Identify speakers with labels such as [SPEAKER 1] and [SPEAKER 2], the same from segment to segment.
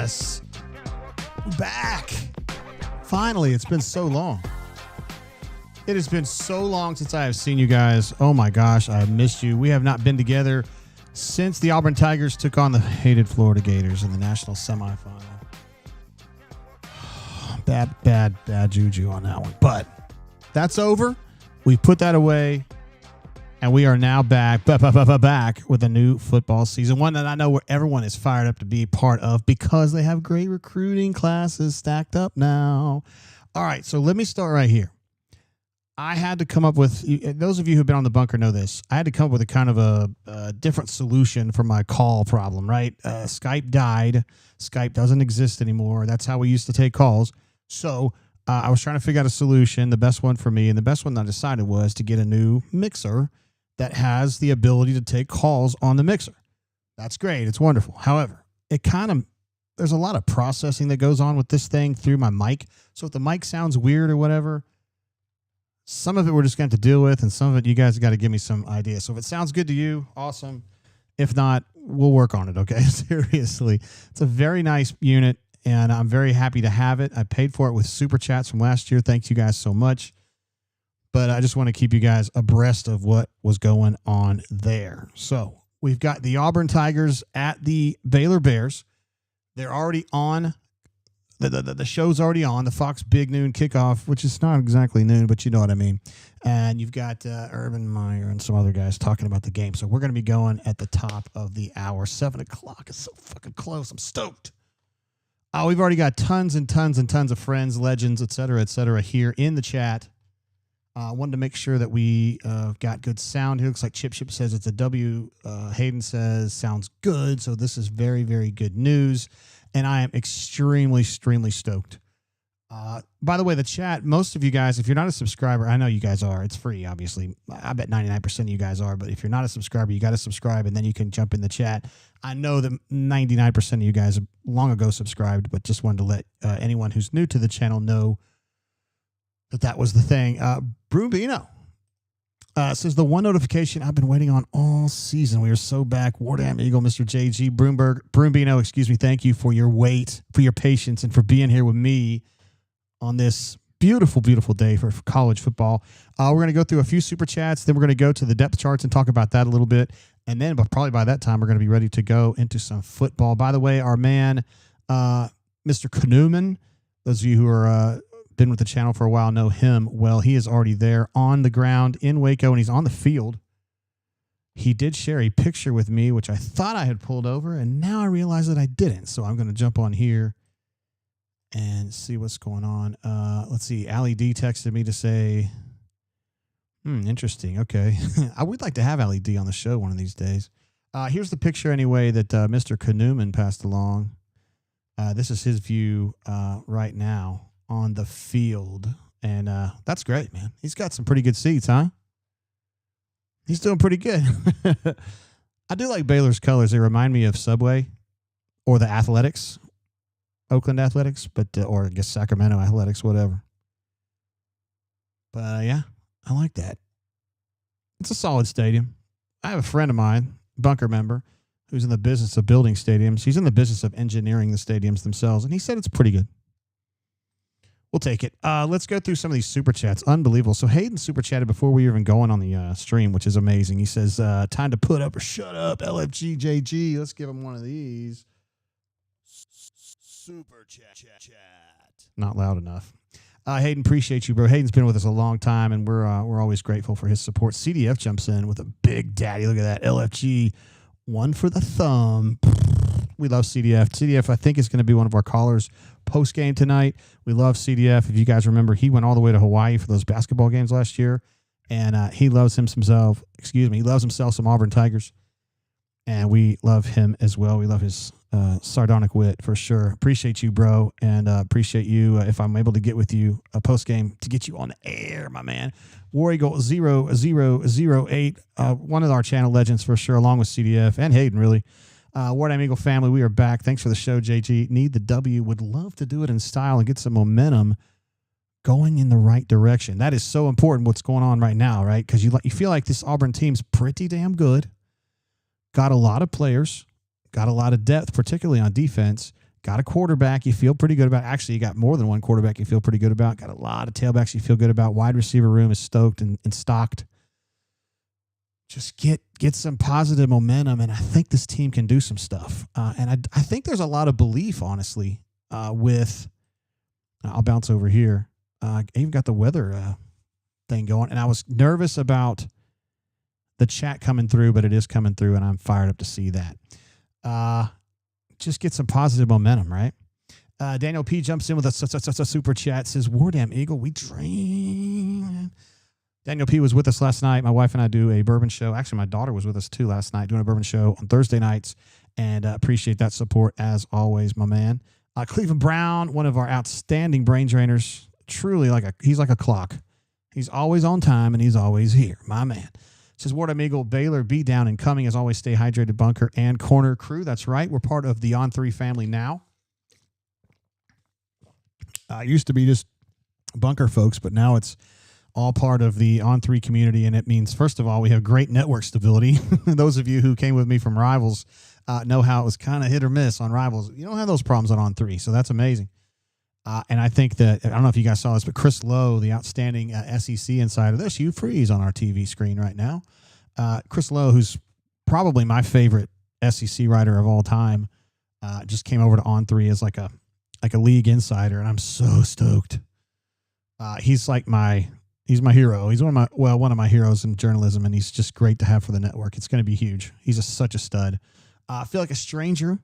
[SPEAKER 1] Yes. We're back. Finally, it's been so long. It has been so long since I have seen you guys. Oh my gosh, I have missed you. We have not been together since the Auburn Tigers took on the hated Florida Gators in the national semifinal. Bad juju on that one. But that's over. We put that away. And we are now back with a new football season. One that I know where everyone is fired up to be part of because they have great recruiting classes stacked up now. All right, so let me start right here. I had to come up with, those of you who've been on the bunker know this, I had to come up with a kind of a different solution for my call problem, right? Skype died. Skype doesn't exist anymore. That's how we used to take calls. So I was trying to figure out a solution, the best one for me, and the best one I decided was to get a new mixer that has the ability to take calls on the mixer. That's great. It's wonderful. However, there's a lot of processing that goes on with this thing through my mic. So if the mic sounds weird or whatever, some of it we're just going to have to deal with, and some of it you guys got to give me some ideas. So if it sounds good to you, awesome. If not, we'll work on it, okay? Seriously. It's a very nice unit, and I'm very happy to have it. I paid for it with Super Chats from last year. Thank you guys so much. But I just want to keep you guys abreast of what was going on there. So we've got the Auburn Tigers at the Baylor Bears. They're already on. The show's already on. The Fox Big Noon kickoff, which is not exactly noon, but you know what I mean. And you've got Urban Meyer and some other guys talking about the game. So we're going to be going at the top of the hour. 7 o'clock is so fucking close. I'm stoked. We've already got tons and tons and tons of friends, legends, et cetera, here in the chat. I wanted to make sure that we got good sound here. Looks like Chip says it's a W. Hayden says sounds good. So this is very, very good news. And I am extremely stoked. By the way, the chat, most of you guys, if you're not a subscriber, I know you guys are. It's free, obviously. I bet 99% of you guys are. But if you're not a subscriber, you got to subscribe, and then you can jump in the chat. I know that 99% of you guys have long ago subscribed, but just wanted to let anyone who's new to the channel know that was the thing. Brumbino says the one notification I've been waiting on all season. We are so back. Wardam Eagle, Mr. JG Brumbino, excuse me. Thank you for your wait, for your patience, and for being here with me on this beautiful, beautiful day for college football. We're going to go through a few super chats. Then we're going to go to the depth charts and talk about that a little bit. And then, but probably by that time, we're going to be ready to go into some football. By the way, our man, Mr. Knuman, those of you who are been with the channel for a while know him well. He is already there on the ground in Waco, and he's on the field. He did share a picture with me, which I thought I had pulled over, and now I realize that I didn't. So I'm going to jump on here and see what's going on. Let's see. Ali D texted me to say, interesting. Okay. I would like to have Ali D on the show one of these days. Here's the picture anyway that Mr. Knuman passed along. This is his view right now on the field, and that's great, man. He's got some pretty good seats, huh? He's doing pretty good. I do like Baylor's colors. They remind me of Subway or the Athletics, Oakland Athletics, but or I guess Sacramento Athletics, whatever. But yeah, I like that. It's a solid stadium. I have a friend of mine, bunker member, who's in the business of building stadiums. He's in the business of engineering the stadiums themselves, and he said it's pretty good. We'll take it. Let's go through some of these super chats. Unbelievable. So Hayden super chatted before we were even going on the stream, which is amazing. He says, time to put up or shut up, LFGJG. Let's give him one of these. Super chat. Not loud enough. Hayden, appreciate you, bro. Hayden's been with us a long time, and we're always grateful for his support. CDF jumps in with a big daddy. Look at that. LFG, one for the thumb. We love CDF. CDF, I think, is going to be one of our callers post-game tonight. We love CDF. If you guys remember, he went all the way to Hawaii for those basketball games last year, and he loves himself some Auburn Tigers, and we love him as well. We love his sardonic wit for sure. Appreciate you, bro, and appreciate you if I'm able to get with you post-game to get you on the air, my man. War Eagle 0008, one of our channel legends for sure, along with CDF and Hayden, really. Wardam Eagle family, we are back. Thanks for the show, JG. Need the W. Would love to do it in style and get some momentum going in the right direction. That is so important what's going on right now, right? Because you feel like this Auburn team's pretty damn good. Got a lot of players. Got a lot of depth, particularly on defense. Got a quarterback you feel pretty good about. Actually, you got more than one quarterback you feel pretty good about. Got a lot of tailbacks you feel good about. Wide receiver room is stoked and stocked. Just get some positive momentum, and I think this team can do some stuff. And I think there's a lot of belief, honestly, with – I'll bounce over here. I even got the weather thing going, and I was nervous about the chat coming through, but it is coming through, and I'm fired up to see that. Just get some positive momentum, right? Daniel P. jumps in with a super chat, says, War Damn Eagle, we dream. Daniel P. was with us last night. My wife and I do a bourbon show. Actually, my daughter was with us too last night doing a bourbon show on Thursday nights, and appreciate that support as always, my man. Cleveland Brown, one of our outstanding brain trainers, truly he's like a clock. He's always on time, and he's always here, my man. Says Ward Eagle, Baylor, be down and coming. As always, stay hydrated, bunker and corner crew. That's right. We're part of the On3 family now. It used to be just bunker folks, but now it's all part of the On3 community. And it means, first of all, we have great network stability. Those of you who came with me from Rivals know how it was kind of hit or miss on Rivals. You don't have those problems on On3, so that's amazing. And I think that, I don't know if you guys saw this, but Chris Lowe, the outstanding SEC insider, there's Hugh Freeze on our TV screen right now. Chris Lowe, who's probably my favorite SEC writer of all time, just came over to On3 as like a league insider, and I'm so stoked. He's my hero. He's one of my heroes in journalism, and he's just great to have for the network. It's going to be huge. He's such a stud. I feel like a stranger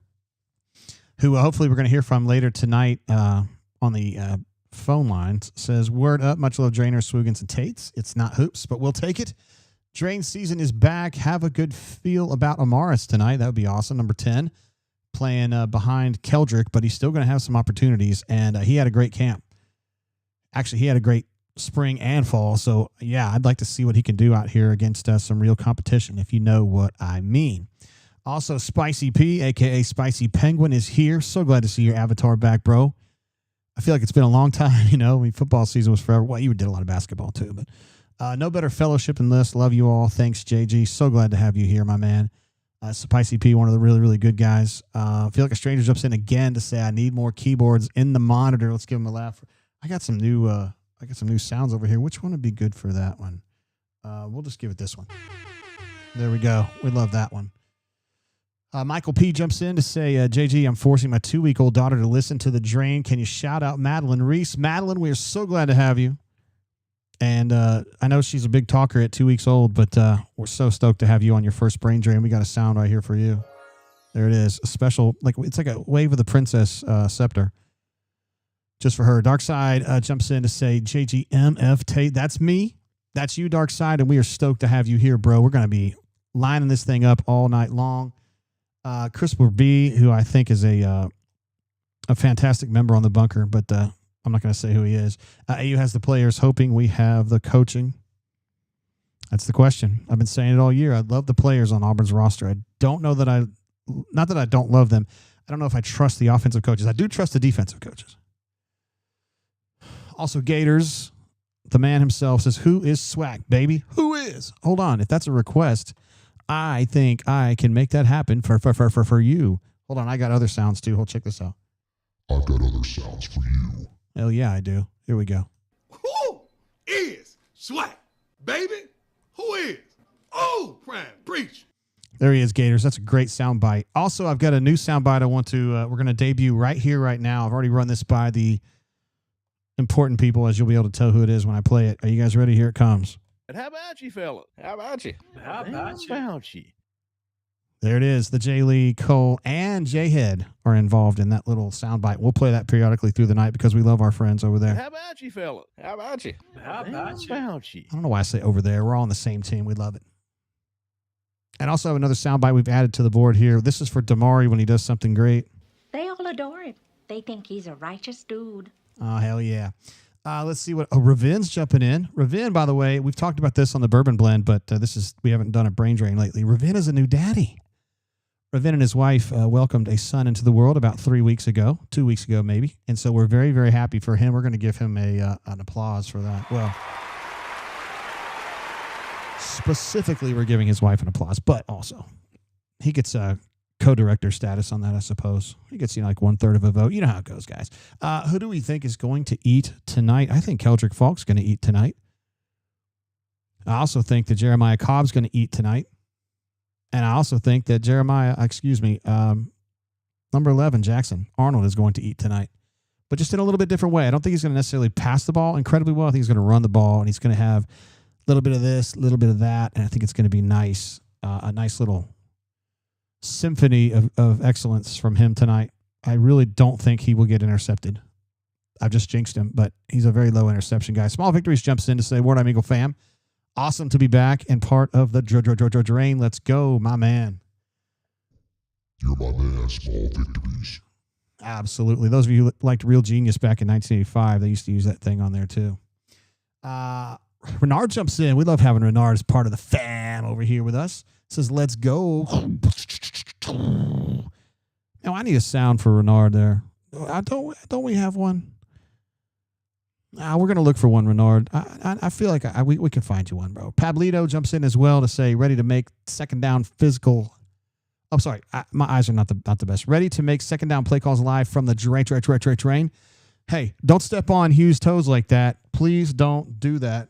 [SPEAKER 1] who hopefully we're going to hear from later tonight on the phone lines, says, word up, much love, Drainer, Swoogans, and Tates. It's not hoops, but we'll take it. Drain season is back. Have a good feel about Amaris tonight. That would be awesome. Number 10, playing behind Keldrick, but he's still going to have some opportunities, and he had a great camp. Actually, he had a great spring and fall, so, yeah, I'd like to see what he can do out here against some real competition, if you know what I mean. Also, Spicy P, a.k.a. Spicy Penguin, is here. So glad to see your avatar back, bro. I feel like it's been a long time, football season was forever. Well, you did a lot of basketball too, but no better fellowship than this. Love you all. Thanks, JG. So glad to have you here, my man. Spicy P, one of the really, really good guys. I feel like a stranger jumps in again to say I need more keyboards in the monitor. Let's give him a laugh. I got some new sounds over here. Which one would be good for that one? We'll just give it this one. There we go. We love that one. Michael P. jumps in to say, JG, I'm forcing my 2-week-old daughter to listen to The Drain. Can you shout out Madeline Reese? Madeline, we are so glad to have you. And I know she's a big talker at 2 weeks old, but we're so stoked to have you on your first Brain Drain. We got a sound right here for you. There it is. A special, it's like a Wave of the Princess scepter. Just for her. Darkside jumps in to say, JGMF Tate. That's me. That's you, Darkside, and we are stoked to have you here, bro. We're going to be lining this thing up all night long. Crispler B, who I think is a fantastic member on the bunker, but I'm not going to say who he is. AU has the players, hoping we have the coaching. That's the question. I've been saying it all year. I love the players on Auburn's roster. I don't know that not that I don't love them. I don't know if I trust the offensive coaches. I do trust the defensive coaches. Also, Gators, the man himself, says, who is Swag, baby? Who is? Hold on. If that's a request, I think I can make that happen for you. Hold on, I got other sounds too. Check this out.
[SPEAKER 2] I've got other sounds for you.
[SPEAKER 1] Hell yeah, I do. Here we go.
[SPEAKER 2] Who is Swag, baby? Who is? Oh, prime preach.
[SPEAKER 1] There he is, Gators. That's a great sound bite. Also, I've got a new sound bite I want to, we're going to debut right here, right now. I've already run this by the important people, as you'll be able to tell who it is when I play it. Are you guys ready? Here it comes.
[SPEAKER 3] How about you, fella? How about you?
[SPEAKER 4] How about you?
[SPEAKER 1] There it is. The J. Lee, Cole, and J-Head are involved in that little soundbite. We'll play that periodically through the night because we love our friends over there.
[SPEAKER 3] How about you, fella? How about you?
[SPEAKER 4] How about you?
[SPEAKER 1] I don't know why I say over there. We're all on the same team. We love it. And also have another soundbite we've added to the board here. This is for Damari when he does something great.
[SPEAKER 5] They all adore him. They think he's a righteous dude.
[SPEAKER 1] Oh, hell yeah. Let's see what Ravin's jumping in. Ravin, by the way, we've talked about this on the Bourbon Blend, but we haven't done a brain drain lately. Ravin is a new daddy. Ravin and his wife welcomed a son into the world about 2 weeks ago maybe, and so we're very, very happy for him. We're going to give him an applause for that. Well, specifically, we're giving his wife an applause, but also he gets co-director status on that, I suppose. He gets, like 1/3 of a vote. You know how it goes, guys. Who do we think is going to eat tonight? I think Keldrick Falk's going to eat tonight. I also think that Jeremiah Cobb's going to eat tonight. And I also think that number 11, Jackson Arnold, is going to eat tonight. But just in a little bit different way. I don't think he's going to necessarily pass the ball incredibly well. I think he's going to run the ball, and he's going to have a little bit of this, a little bit of that, and I think it's going to be nice. A nice little symphony of excellence from him tonight. I really don't think he will get intercepted. I've just jinxed him, but he's a very low interception guy. Small Victories jumps in to say, Word, I'm Eagle fam. Awesome to be back and part of the drain. Let's go, my man.
[SPEAKER 2] You're my man, Small Victories.
[SPEAKER 1] Absolutely. Those of you who liked Real Genius back in 1985, they used to use that thing on there too. Renard jumps in. We love having Renard as part of the fam over here with us. Says, let's go. Now, I need a sound for Renard there. Don't we have one? We're going to look for one, Renard. I feel like we can find you one, bro. Pablito jumps in as well to say, ready to make second down physical. I'm sorry. My eyes are not the best. Ready to make second down play calls live from the drain. Hey, don't step on Hugh's toes like that. Please don't do that.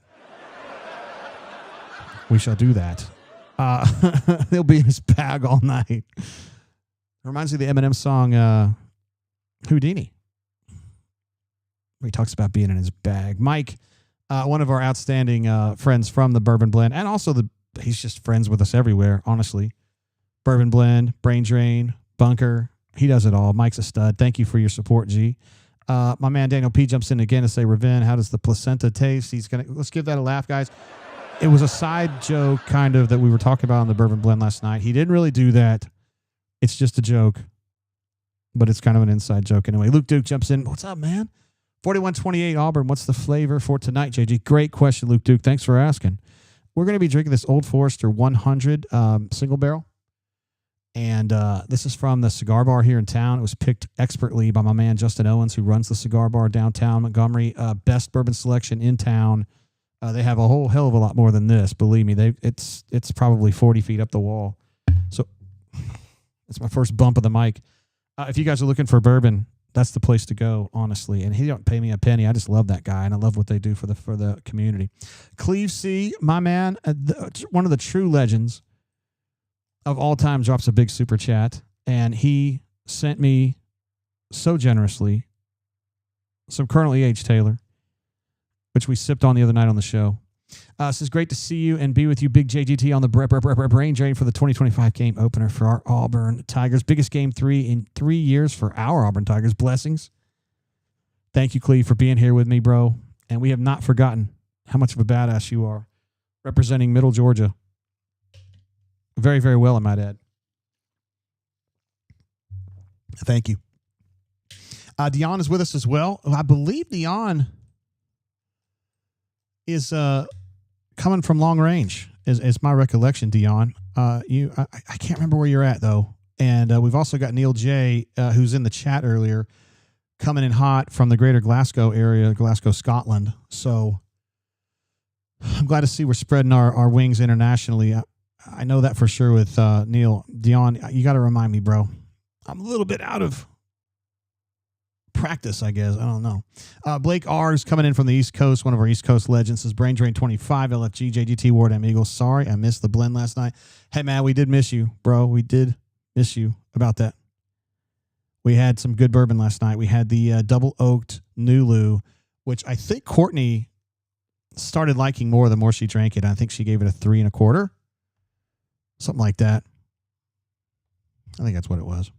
[SPEAKER 1] We shall do that. He'll be in his bag all night. Reminds me of the Eminem song Houdini, where he talks about being in his bag. Mike, one of our outstanding friends from the Bourbon Blend, and also he's just friends with us everywhere, honestly. Bourbon Blend, Brain Drain, Bunker. He does it all. Mike's a stud. Thank you for your support, G. My man Daniel P jumps in again to say, Raven, how does the placenta taste? Let's give that a laugh, guys. It was a side joke kind of that we were talking about on the Bourbon Blend last night. He didn't really do that. It's just a joke, but it's kind of an inside joke anyway. Luke Duke jumps in. What's up, man? 4128 Auburn. What's the flavor for tonight, JG? Great question, Luke Duke. Thanks for asking. We're going to be drinking this Old Forester 100 single barrel. And this is from the cigar bar here in town. It was picked expertly by my man Justin Owens, who runs the cigar bar downtown Montgomery. Best bourbon selection in town. They have a whole hell of a lot more than this. Believe me, it's probably 40 feet up the wall. So it's my first bump of the mic. If you guys are looking for bourbon, that's the place to go, honestly. And he don't pay me a penny. I just love that guy, and I love what they do for the community. Cleve C, my man, one of the true legends of all time, drops a big super chat, and he sent me so generously some Colonel E.H. Taylor, which we sipped on the other night on the show. Says, great to see you and be with you, Big JGT, on the brain drain for the 2025 game opener for our Auburn Tigers. Biggest game 3 in 3 years for our Auburn Tigers. Blessings. Thank you, Cleve, for being here with me, bro. And we have not forgotten how much of a badass you are representing Middle Georgia. Very, very well, I might add. Thank you. Dion is with us as well. I believe Dion is coming from long range, is my recollection, Dion. I can't remember where you're at, though. And we've also got Neil J., who's in the chat earlier, coming in hot from the greater Glasgow area, Glasgow, Scotland. So I'm glad to see we're spreading our wings internationally. I know that for sure with Neil. Dion, you got to remind me, bro. I'm a little bit out of practice, I guess. I don't know. Blake R. is coming in from the East Coast, one of our East Coast legends. Says, Brain Drain 25, LFG, JGT, Ward, M. Eagles. Sorry, I missed the blend last night. Hey, man, we did miss you, bro. We did miss you about that. We had some good bourbon last night. We had the double oaked Nulu, which I think Courtney started liking more the more she drank it. I think she gave it a 3 1/4. Something like that. I think that's what it was.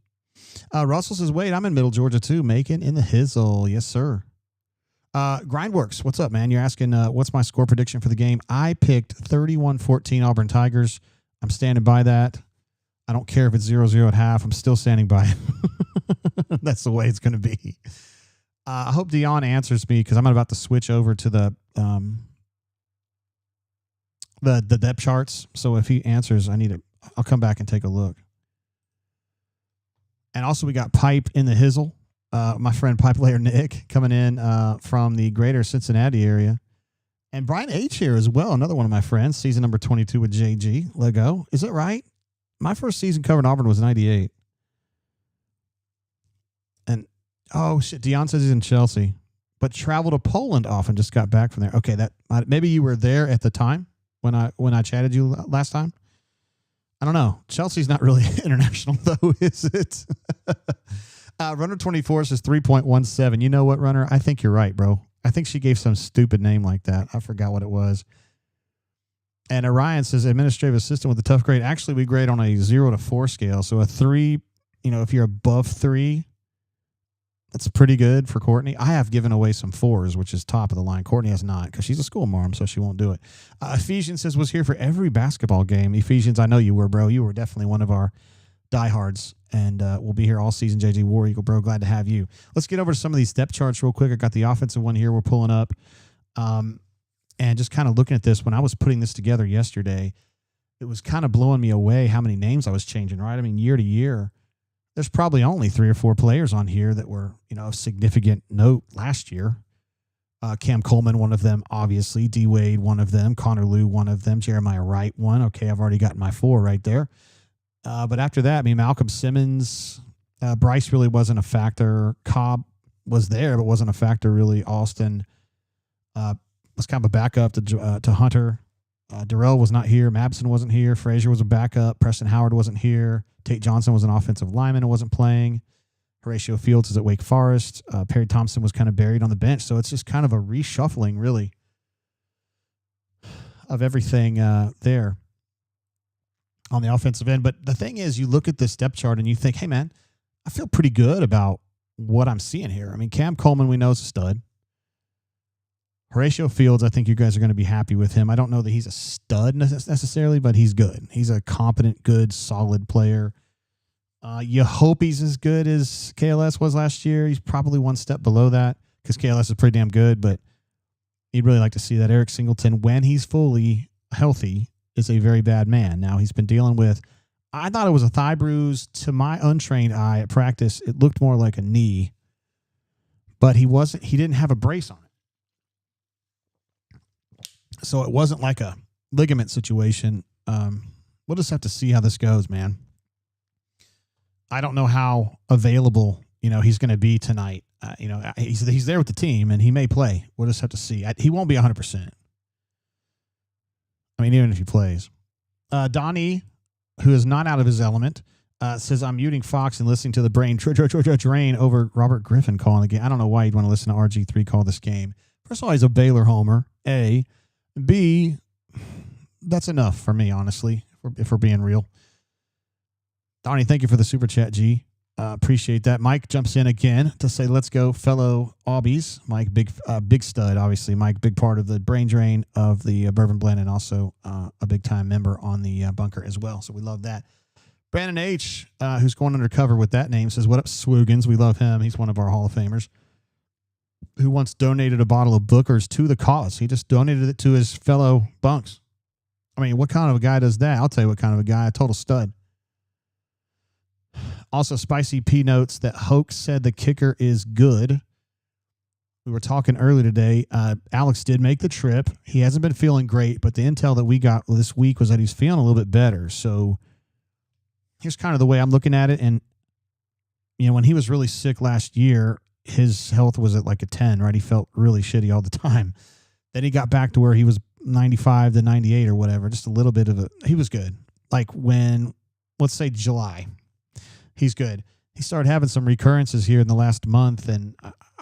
[SPEAKER 1] Russell says, wait, I'm in Middle Georgia too. Macon in the hizzle. Yes, sir. Grindworks, what's up, man? You're asking what's my score prediction for the game. I picked 31-14 Auburn Tigers. I'm standing by that. I don't care if it's 0-0 at half. I'm still standing by it. That's the way it's going to be. I hope Dion answers me because I'm about to switch over to the depth charts. So if he answers, I'll come back and take a look. And also we got Pipe in the hizzle. My friend Pipe Layer Nick coming in from the greater Cincinnati area. And Brian H. here as well, another one of my friends, season number 22 with JG. Lego. Is it right? My first season covering Auburn was 98. Oh, shit. Dion says he's in Chelsea, but traveled to Poland often, just got back from there. Okay, that maybe you were there at the time when I chatted you last time. I don't know. Chelsea's not really international, though, is it? Runner 24 says 3.17. You know what, Runner? I think you're right, bro. I think she gave some stupid name like that. I forgot what it was. And Orion says administrative assistant with a tough grade. Actually, we grade on a 0 to 4 scale. So a 3, if you're above 3, that's pretty good for Courtney. I have given away some 4s, which is top of the line. Courtney has not because she's a school mom, so she won't do it. Ephesians says was here for every basketball game. Ephesians, I know you were, bro. You were definitely one of our diehards, and we'll be here all season. JJ War Eagle, bro. Glad to have you. Let's get over to some of these depth charts real quick. I got the offensive one here we're pulling up. And just kind of looking at this, when I was putting this together yesterday, it was kind of blowing me away how many names I was changing, right? I mean, year to year, there's probably only 3 or 4 players on here that were, of significant note last year. Cam Coleman, one of them, obviously. D. Wade, one of them. Connor Lew, one of them. Jeremiah Wright, one. Okay, I've already gotten my 4 right there. But after that, I mean, Malcolm Simmons, Bryce really wasn't a factor. Cobb was there, but wasn't a factor, really. Austin was kind of a backup to Hunter. Darrell was not here. Mabson wasn't here. Frazier was a backup. Preston Howard wasn't here. Tate Johnson was an offensive lineman and wasn't playing. Horatio Fields is at Wake Forest. Perry Thompson was kind of buried on the bench. So it's just kind of a reshuffling, really, of everything there on the offensive end. But the thing is, you look at this depth chart and you think, hey, man, I feel pretty good about what I'm seeing here. I mean, Cam Coleman, we know, is a stud. Horatio Fields, I think you guys are going to be happy with him. I don't know that he's a stud necessarily, but he's good. He's a competent, good, solid player. You hope he's as good as KLS was last year. He's probably one step below that because KLS is pretty damn good, but you'd really like to see that. Eric Singleton, when he's fully healthy, is a very bad man. Now, he's been dealing with, I thought it was a thigh bruise. To my untrained eye at practice, it looked more like a knee, but he didn't have a brace on it. So it wasn't like a ligament situation. We'll just have to see how this goes, man. I don't know how available, he's going to be tonight. He's there with the team, and he may play. We'll just have to see. He won't be 100%. I mean, even if he plays. Donnie, who is not out of his element, says, I'm muting Fox and listening to the drain over Robert Griffin calling the game. I don't know why you'd want to listen to RG3 call this game. First of all, he's a Baylor homer, A. B, that's enough for me, honestly, if we're being real. Donnie, thank you for the super chat, G. Appreciate that. Mike jumps in again to say, let's go, fellow Aubies. Mike, big stud, obviously. Mike, big part of the brain drain of the Bourbon Blend and also a big-time member on the bunker as well. So we love that. Brandon H., who's going undercover with that name, says, what up, Swoogans? We love him. He's one of our Hall of Famers. Who once donated a bottle of Booker's to the cause. He just donated it to his fellow bunks. I mean, what kind of a guy does that? I'll tell you what kind of a guy. A total stud. Also, Spicy P notes that Hoke said the kicker is good. We were talking earlier today. Alex did make the trip. He hasn't been feeling great, but the intel that we got this week was that he's feeling a little bit better. So here's kind of the way I'm looking at it. And, when he was really sick last year, his health was at like a 10, right? He felt really shitty all the time. Then he got back to where he was 95 to 98 or whatever, just a little bit of he was good. Like when, let's say July, he's good. He started having some recurrences here in the last month.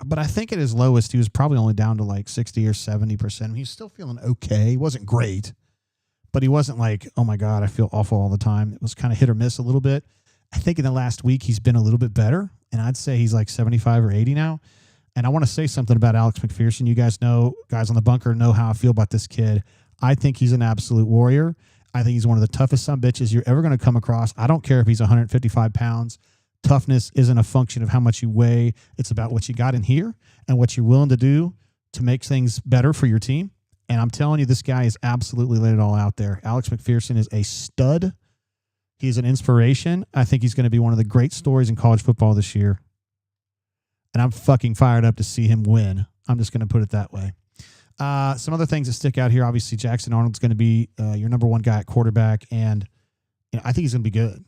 [SPEAKER 1] But I think at his lowest, he was probably only down to like 60 or 70%. He's still feeling okay. He wasn't great, but he wasn't like, oh my God, I feel awful all the time. It was kind of hit or miss a little bit. I think in the last week, he's been a little bit better. And I'd say he's like 75 or 80 now. And I want to say something about Alex McPherson. You guys know, guys on the bunker know how I feel about this kid. I think he's an absolute warrior. I think he's one of the toughest sumbitches you're ever going to come across. I don't care if he's 155 pounds. Toughness isn't a function of how much you weigh. It's about what you got in here and what you're willing to do to make things better for your team. And I'm telling you, this guy is absolutely laid it all out there. Alex McPherson is a stud. He's an inspiration. I think he's going to be one of the great stories in college football this year. And I'm fucking fired up to see him win. I'm just going to put it that way. Some other things that stick out here. Obviously, Jackson Arnold's going to be your number one guy at quarterback. And I think he's going to be good.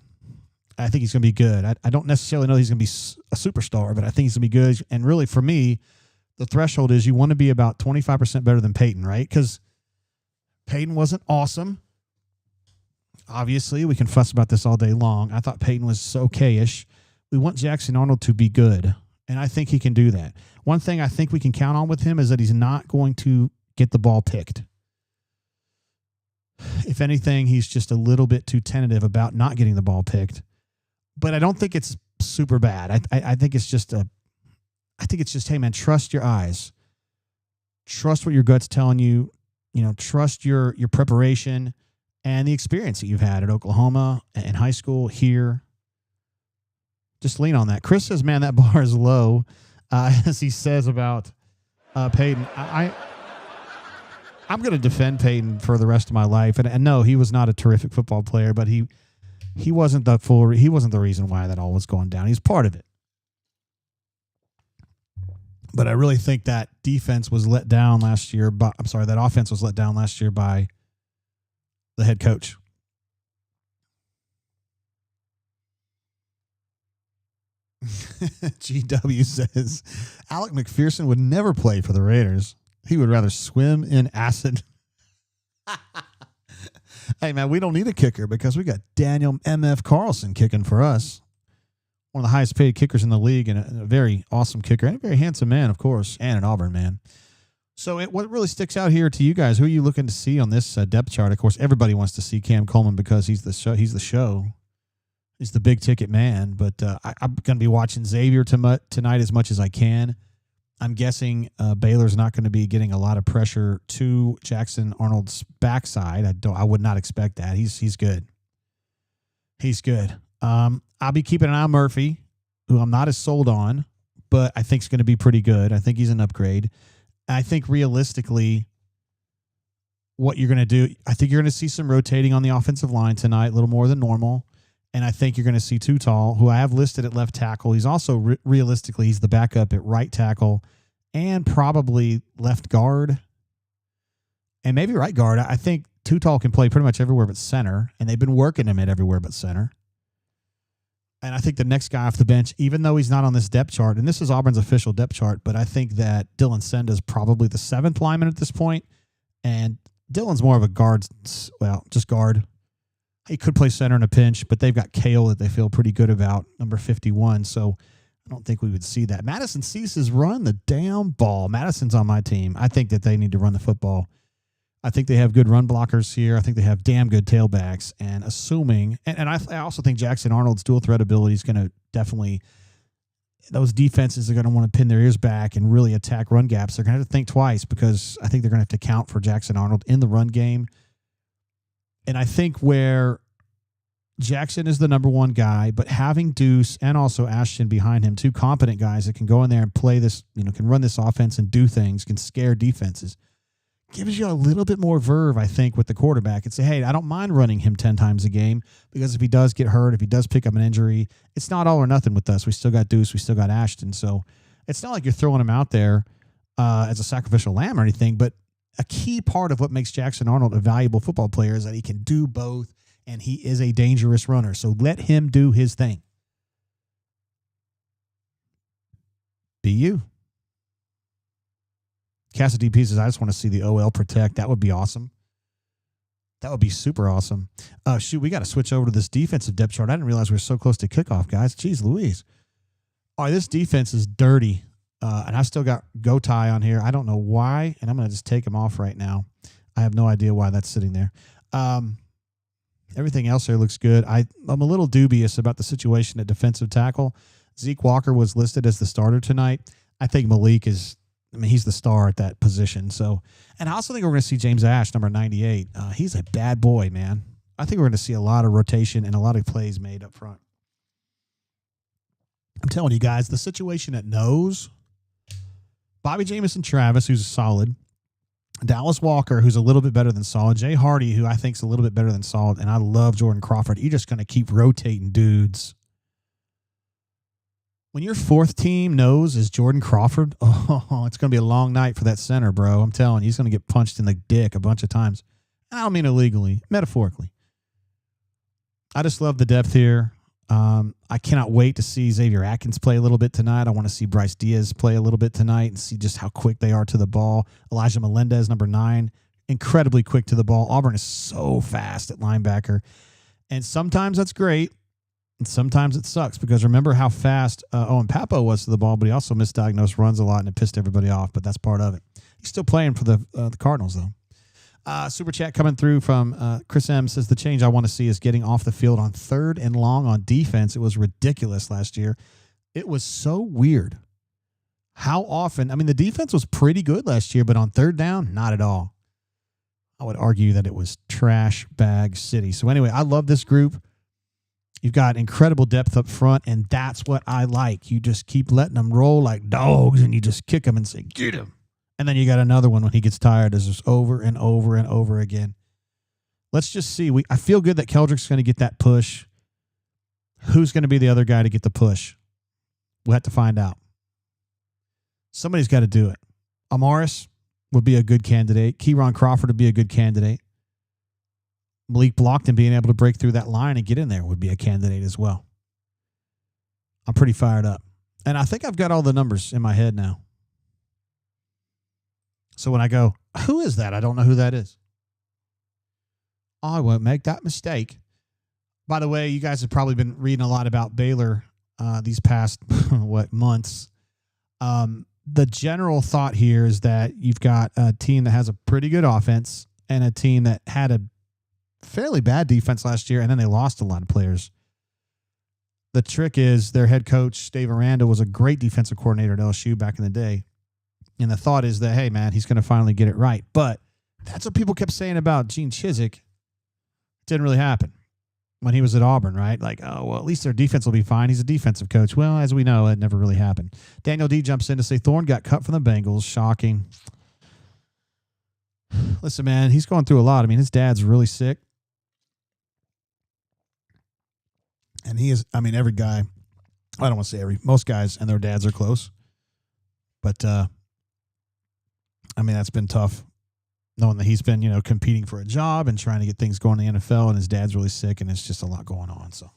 [SPEAKER 1] I think he's going to be good. I don't necessarily know he's going to be a superstar, but I think he's going to be good. And really, for me, the threshold is you want to be about 25% better than Peyton, right? Because Peyton wasn't awesome. Obviously, we can fuss about this all day long. I thought Peyton was okay-ish. We want Jackson Arnold to be good, and I think he can do that. One thing I think we can count on with him is that he's not going to get the ball picked. If anything, he's just a little bit too tentative about not getting the ball picked. But I don't think it's super bad. I think it's just hey man, trust your eyes. Trust what your gut's telling you. Trust your preparation and the experience that you've had at Oklahoma and high school here. Just lean on that. Chris says, man, that bar is low, as he says about Peyton. I'm going to defend Peyton for the rest of my life. And no, he was not a terrific football player, but he wasn't he wasn't the reason why that all was going down. He's part of it. But I really think that defense was let down last year. That offense was let down last year by the head coach. GW says, Alec McPherson would never play for the Raiders. He would rather swim in acid. Hey, man, we don't need a kicker because we got Daniel M.F. Carlson kicking for us. One of the highest paid kickers in the league and a very awesome kicker and a very handsome man, of course, and an Auburn man. So what really sticks out here to you guys? Who are you looking to see on this depth chart? Of course, everybody wants to see Cam Coleman because he's the show. He's the big ticket man. But I'm going to be watching Xavier tonight as much as I can. I'm guessing Baylor's not going to be getting a lot of pressure to Jackson Arnold's backside. I would not expect that. He's good. He's good. I'll be keeping an eye on Murphy, who I'm not as sold on, but I think is going to be pretty good. I think he's an upgrade. I think realistically, what you're going to do, I think you're going to see some rotating on the offensive line tonight, a little more than normal. And I think you're going to see Tutal, who I have listed at left tackle. He's also realistically, he's the backup at right tackle and probably left guard and maybe right guard. I think Tutal can play pretty much everywhere but center, and they've been working him at everywhere but center. And I think the next guy off the bench, even though he's not on this depth chart, and this is Auburn's official depth chart, but I think that Dylan Senda is probably the seventh lineman at this point. And Dylan's more of a guard, just guard. He could play center in a pinch, but they've got Kale that they feel pretty good about, number 51. So I don't think we would see that. Madison ceases run the damn ball. Madison's on my team. I think that they need to run the football. I think they have good run blockers here. I think they have damn good tailbacks. And assuming, and I also think Jackson Arnold's dual threat ability is going to definitely, those defenses are going to want to pin their ears back and really attack run gaps. They're going to have to think twice because I think they're going to have to count for Jackson Arnold in the run game. And I think where Jackson is the number one guy, but having Deuce and also Ashton behind him, two competent guys that can go in there and play this, can run this offense and do things, can scare defenses, gives you a little bit more verve, I think, with the quarterback and say, hey, I don't mind running him 10 times a game because if he does get hurt, if he does pick up an injury, it's not all or nothing with us. We still got Deuce. We still got Ashton. So it's not like you're throwing him out there as a sacrificial lamb or anything, but a key part of what makes Jackson Arnold a valuable football player is that he can do both, and he is a dangerous runner. So let him do his thing. Be you. Cassidy P says, I just want to see the OL protect. That would be awesome. That would be super awesome. Shoot, we got to switch over to this defensive depth chart. I didn't realize we were so close to kickoff, guys. Jeez Louise. All right, this defense is dirty. And I've still got Gotai on here. I don't know why, and I'm going to just take him off right now. I have no idea why that's sitting there. Everything else there looks good. I'm a little dubious about the situation at defensive tackle. Zeke Walker was listed as the starter tonight. I think Malik is, he's the star at that position. So, and I also think we're going to see James Ash, number 98. He's a bad boy, man. I think we're going to see a lot of rotation and a lot of plays made up front. I'm telling you guys, the situation at nose, Bobby Jamison Travis, who's solid. Dallas Walker, who's a little bit better than solid. Jay Hardy, who I think is a little bit better than solid. And I love Jordan Crawford. You're just going to keep rotating dudes. When your fourth team nose is Jordan Crawford, it's going to be a long night for that center, bro. I'm telling you, he's going to get punched in the dick a bunch of times. And I don't mean illegally, metaphorically. I just love the depth here. I cannot wait to see Xavier Atkins play a little bit tonight. I want to see Bryce Diaz play a little bit tonight and see just how quick they are to the ball. Elijah Melendez, number 9, incredibly quick to the ball. Auburn is so fast at linebacker. And sometimes that's great, and sometimes it sucks because remember how fast Owen Papo was to the ball, but he also misdiagnosed runs a lot, and it pissed everybody off, but that's part of it. He's still playing for the Cardinals, though. Super chat coming through from Chris M. says, the change I want to see is getting off the field on 3rd and long on defense. It was ridiculous last year. It was so weird. How often? I mean, the defense was pretty good last year, but on 3rd down, not at all. I would argue that it was trash bag city. So anyway, I love this group. You've got incredible depth up front, and that's what I like. You just keep letting them roll like dogs, and you just kick them and say, get him. And then you got another one when he gets tired. It's just over and over and over again. Let's just see. I feel good that Keldrick's going to get that push. Who's going to be the other guy to get the push? We'll have to find out. Somebody's got to do it. Amaris would be a good candidate. Keyron Crawford would be a good candidate. Malik Blockton being able to break through that line and get in there would be a candidate as well. I'm pretty fired up. And I think I've got all the numbers in my head now. So when I go, who is that? I don't know who that is. I won't make that mistake. By the way, you guys have probably been reading a lot about Baylor these past, months. The general thought here is that you've got a team that has a pretty good offense and a team that had a fairly bad defense last year, and then they lost a lot of players. The trick is their head coach, Dave Aranda, was a great defensive coordinator at LSU back in the day. And the thought is that, hey, man, he's going to finally get it right. But that's what people kept saying about Gene Chizik. It didn't really happen when he was at Auburn, right? Like, oh, well, at least their defense will be fine. He's a defensive coach. Well, as we know, it never really happened. Daniel D. jumps in to say Thorne got cut from the Bengals. Shocking. Listen, man, he's going through a lot. I mean, his dad's really sick. And he is, I mean, every guy, I don't want to say most guys and their dads are close. But, I mean, that's been tough, knowing that he's been, competing for a job and trying to get things going in the NFL, and his dad's really sick, and it's just a lot going on. So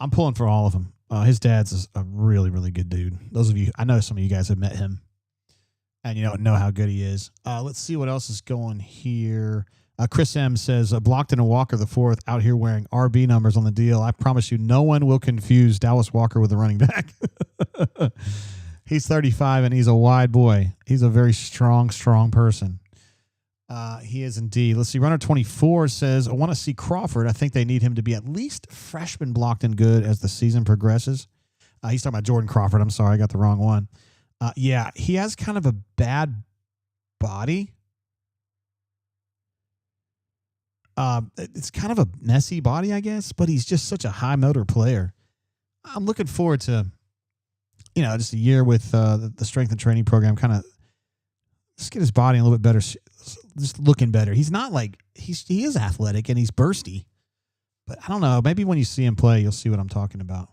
[SPEAKER 1] I'm pulling for all of them. His dad's a really, really good dude. Those of you, I know some of you guys have met him, and know how good he is. Let's see what else is going here. Chris M. says, Blockton and Walker the fourth out here wearing RB numbers on the deal. I promise you no one will confuse Dallas Walker with the running back. He's 35, and he's a wide boy. He's a very strong person. He is indeed. Let's see. Runner 24 says, I want to see Crawford. I think they need him to be at least freshman Blockton good as the season progresses. He's talking about Jordan Crawford. I'm sorry, I got the wrong one. Yeah, he has kind of a bad body. It's kind of a messy body, I guess, but he's just such a high motor player. I'm looking forward to just a year with the strength and training program, kind of just get his body a little bit better, just looking better. He's not like, he is athletic and he's bursty, but I don't know. Maybe when you see him play, you'll see what I'm talking about.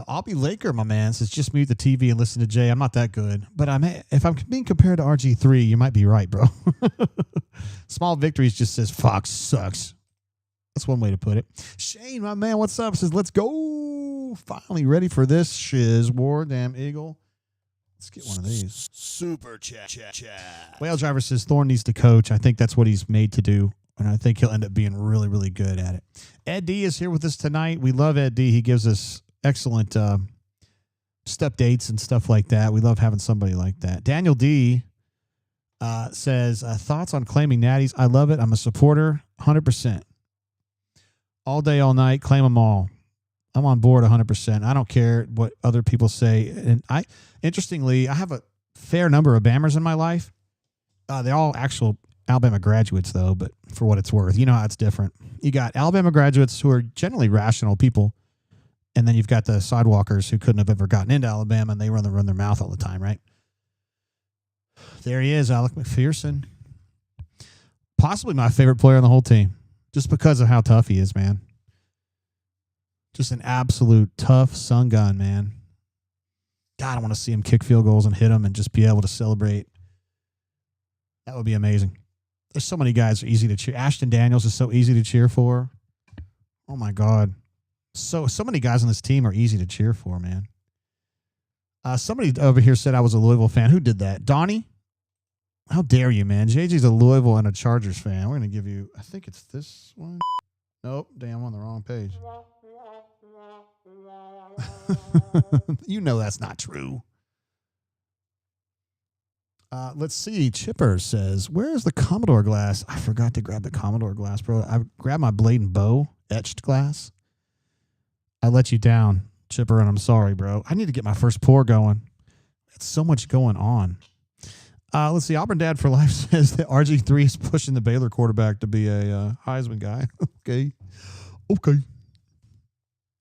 [SPEAKER 1] I'll be Laker, my man, says just mute the TV and listen to Jay. I'm not that good, but if I'm being compared to RG3, you might be right, bro. Small Victories just says Fox sucks. That's one way to put it. Shane, my man, what's up? Says, let's go. Finally ready for this shiz war. Damn Eagle. Let's get one of these.
[SPEAKER 4] Super chat.
[SPEAKER 1] Whale Driver says Thorne needs to coach. I think that's what he's made to do, and I think he'll end up being really, really good at it. Ed D is here with us tonight. We love Ed D. He gives us excellent step dates and stuff like that. We love having somebody like that. Daniel D says, thoughts on claiming natties? I love it. I'm a supporter, 100%. All day, all night, claim them all. I'm on board 100%. I don't care what other people say. And interestingly, I have a fair number of Bammers in my life. They're all actual Alabama graduates, though, but for what it's worth, you know how it's different. You got Alabama graduates who are generally rational people, and then you've got the sidewalkers who couldn't have ever gotten into Alabama, and they run their mouth all the time, right? There he is, Alec McPherson. Possibly my favorite player on the whole team, just because of how tough he is, man. Just an absolute tough sun gun, man. God, I want to see him kick field goals and hit them and just be able to celebrate. That would be amazing. There's so many guys who are easy to cheer. Ashton Daniels is so easy to cheer for. Oh my God. So many guys on this team are easy to cheer for, man. Somebody over here said I was a Louisville fan. Who did that? Donnie? How dare you, man? JG's a Louisville and a Chargers fan. We're going to give you, I think it's this one. Nope. Damn, I'm on the wrong page. You know that's not true. Let's see. Chipper says, where's the Commodore glass? I forgot to grab the Commodore glass, bro. I grabbed my Blade and Bow etched glass. I let you down, Chipper, and I'm sorry, bro. I need to get my first pour going. It's so much going on. Let's see. Auburn Dad for Life says that RG3 is pushing the Baylor quarterback to be a Heisman guy. Okay.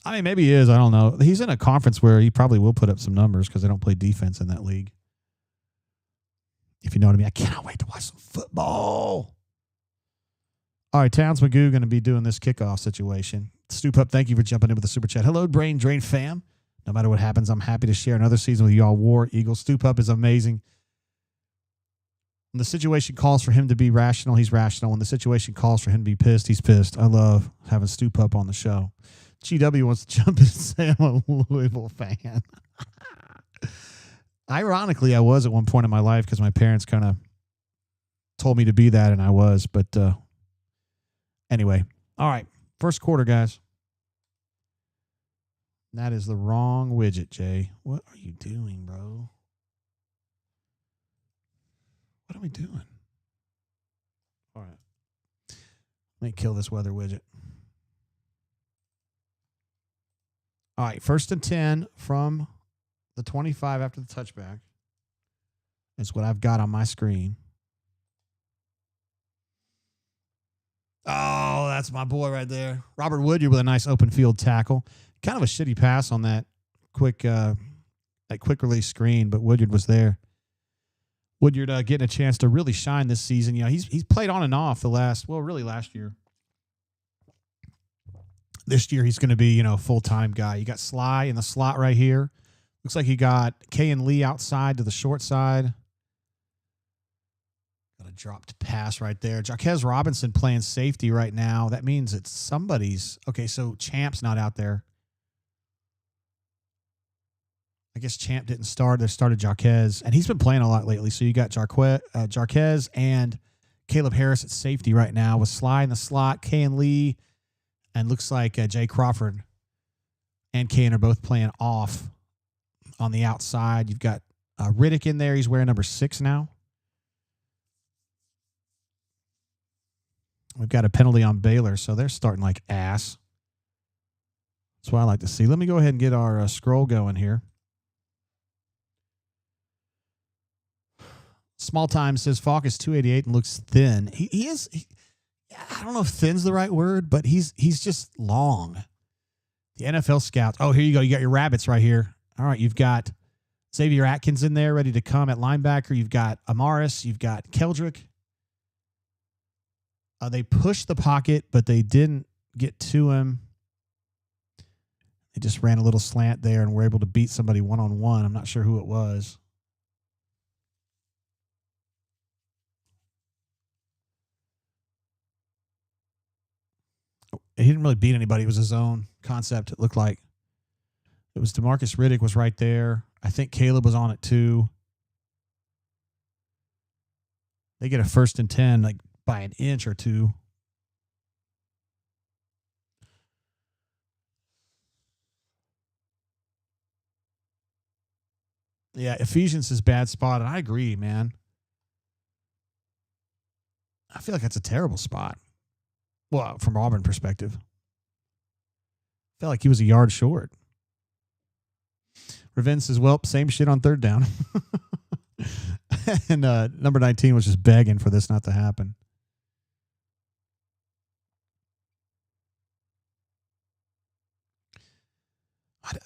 [SPEAKER 1] I mean, maybe he is. I don't know. He's in a conference where he probably will put up some numbers because they don't play defense in that league. If you know what I mean. I cannot wait to watch some football. All right, Towns Magoo going to be doing this kickoff situation. Stoop Up, thank you for jumping in with the super chat. Hello, Brain Drain fam. No matter what happens, I'm happy to share another season with y'all. War Eagle. Stoop Up is amazing. When the situation calls for him to be rational, he's rational. When the situation calls for him to be pissed, he's pissed. I love having Stoop Up on the show. GW wants to jump in and say I'm a Louisville fan. Ironically, I was at one point in my life because my parents kind of told me to be that, and I was. But anyway, all right. First quarter, guys. That is the wrong widget, Jay. What are you doing, bro? What are we doing? All right. Let me kill this weather widget. All right. 1st and 10 from the 25 after the touchback. That's what I've got on my screen. Oh, that's my boy right there. Robert Woodyard with a nice open field tackle. Kind of a shitty pass on that quick release screen, but Woodyard was there. Woodyard getting a chance to really shine this season. You know, he's played on and off last year. This year he's going to be, full-time guy. You got Sly in the slot right here. Looks like you got Kay and Lee outside to the short side. Got a dropped pass right there. Jarquez Robinson playing safety right now. That means it's somebody's. Okay, so Champ's not out there. I guess Champ didn't start. They started Jarquez, and he's been playing a lot lately. So you got Jarquez and Caleb Harris at safety right now with Sly in the slot, Kay and Lee, and looks like Jay Crawford and Kane are both playing off on the outside. You've got Riddick in there. He's wearing number 6 now. We've got a penalty on Baylor, so they're starting like ass. That's what I like to see. Let me go ahead and get our scroll going here. Small Time says Falk is 288 and looks thin. He is. I don't know if thin's the right word, but he's just long. The NFL scouts. Oh, here you go. You got your rabbits right here. All right, you've got Xavier Atkins in there ready to come at linebacker. You've got Amaris. You've got Keldrick. They pushed the pocket, but they didn't get to him. They just ran a little slant there and were able to beat somebody one-on-one. I'm not sure who it was. He didn't really beat anybody. It was his own concept, it looked like. It was DeMarcus Riddick was right there. I think Caleb was on it too. They get a 1st and 10 like by an inch or two. Yeah, Ephesians is bad spot, and I agree, man. I feel like that's a terrible spot. Well, from Auburn perspective. Felt like he was a yard short. Raven says, well, same shit on 3rd down. And number 19 was just begging for this not to happen.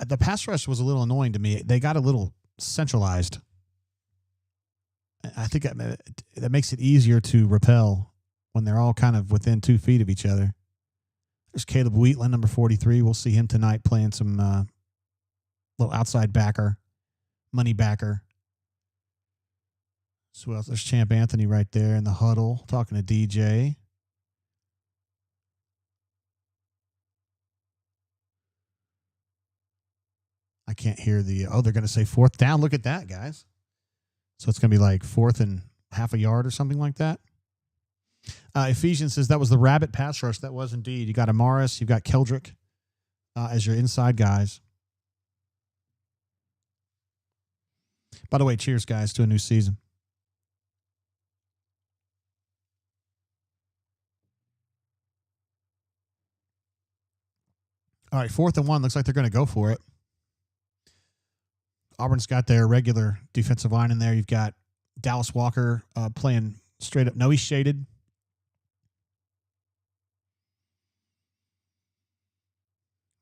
[SPEAKER 1] The pass rush was a little annoying to me. They got a little centralized. I think that makes it easier to repel when they're all kind of within 2 feet of each other. There's Caleb Wheatland, number 43. We'll see him tonight playing some little outside backer, money backer. So else? There's Champ Anthony right there in the huddle talking to DJ. I can't hear the, they're going to say 4th down. Look at that, guys. So it's going to be like 4th and half a yard or something like that. Ephesians says that was the rabbit pass rush. That was indeed. You got Amaris, you've got Keldrick as your inside guys. By the way, cheers, guys, to a new season. All right, 4th and 1. Looks like they're going to go for it. Auburn's got their regular defensive line in there. You've got Dallas Walker playing straight up. No, he's shaded.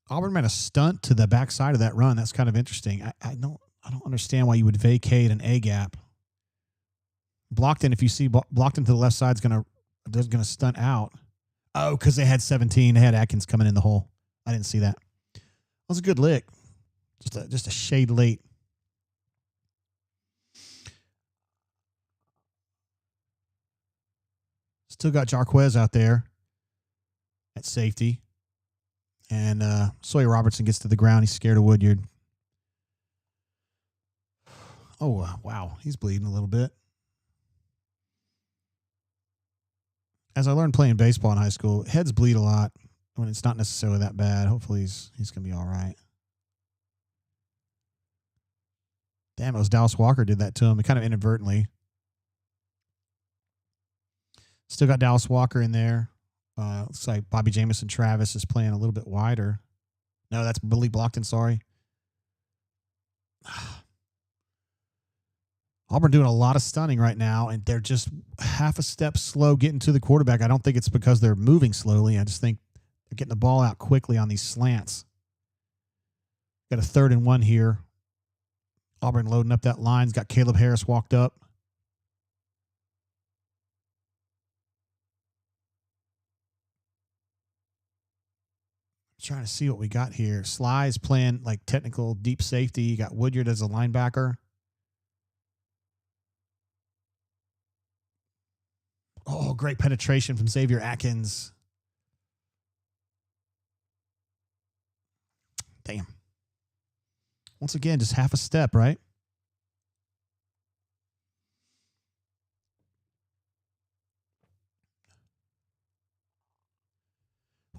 [SPEAKER 1] Auburn made a stunt to the backside of that run. That's kind of interesting. I don't understand why you would vacate an A gap. Blockton, if you see Blockton to the left side, is gonna stunt out. Oh, because they had 17. They had Atkins coming in the hole. I didn't see that. That was a good lick. Just a shade late. Still got Jarquez out there at safety. And Sawyer Robertson gets to the ground. He's scared of Woodyard. Oh, wow. He's bleeding a little bit. As I learned playing baseball in high school, heads bleed a lot when it's not necessarily that bad. Hopefully he's going to be all right. Damn, it was Dallas Walker did that to him, kind of inadvertently. Still got Dallas Walker in there. Looks like Bobby Jamison Travis is playing a little bit wider. No, that's Billy Blockton, sorry. Auburn doing a lot of stunning right now, and they're just half a step slow getting to the quarterback. I don't think it's because they're moving slowly. I just think they're getting the ball out quickly on these slants. Got a 3rd and 1 here. Auburn loading up that line. Got Caleb Harris walked up. Trying to see what we got here. Sly is playing like technical deep safety. You got Woodyard as a linebacker. Oh, great penetration from Xavier Atkins. Damn. Once again, just half a step, right?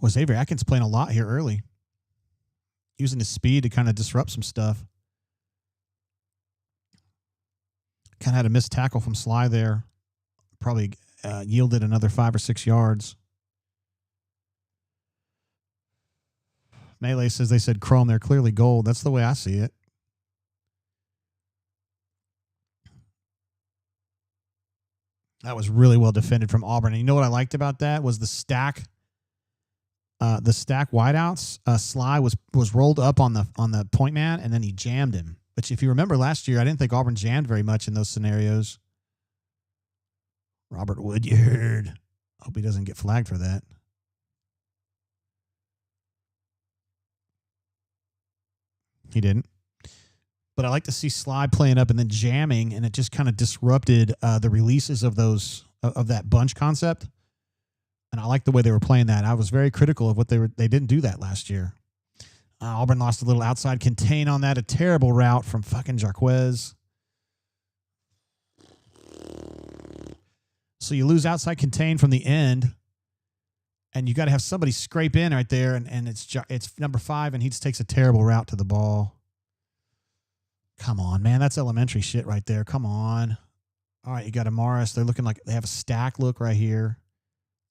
[SPEAKER 1] Well, Xavier Atkins playing a lot here early. Using his speed to kind of disrupt some stuff. Kind of had a missed tackle from Sly there. Probably yielded another 5 or 6 yards. Melee says they said chrome. They're clearly gold. That's the way I see it. That was really well defended from Auburn. And you know what I liked about that was the stack. The stack wideouts. Sly was rolled up on the point man, and then he jammed him. Which, if you remember last year, I didn't think Auburn jammed very much in those scenarios. Robert Woodyard. Hope he doesn't get flagged for that. He didn't. But I like to see Sly playing up and then jamming, and it just kind of disrupted the releases of that bunch concept. And I like the way they were playing that. I was very critical of what they didn't do that last year. Auburn lost a little outside contain on that. A terrible route from fucking Jarquez. So you lose outside contain from the end, and you got to have somebody scrape in right there, and it's number 5, and he just takes a terrible route to the ball. Come on, man. That's elementary shit right there. Come on. All right, you got Amaris. They're looking like they have a stack look right here.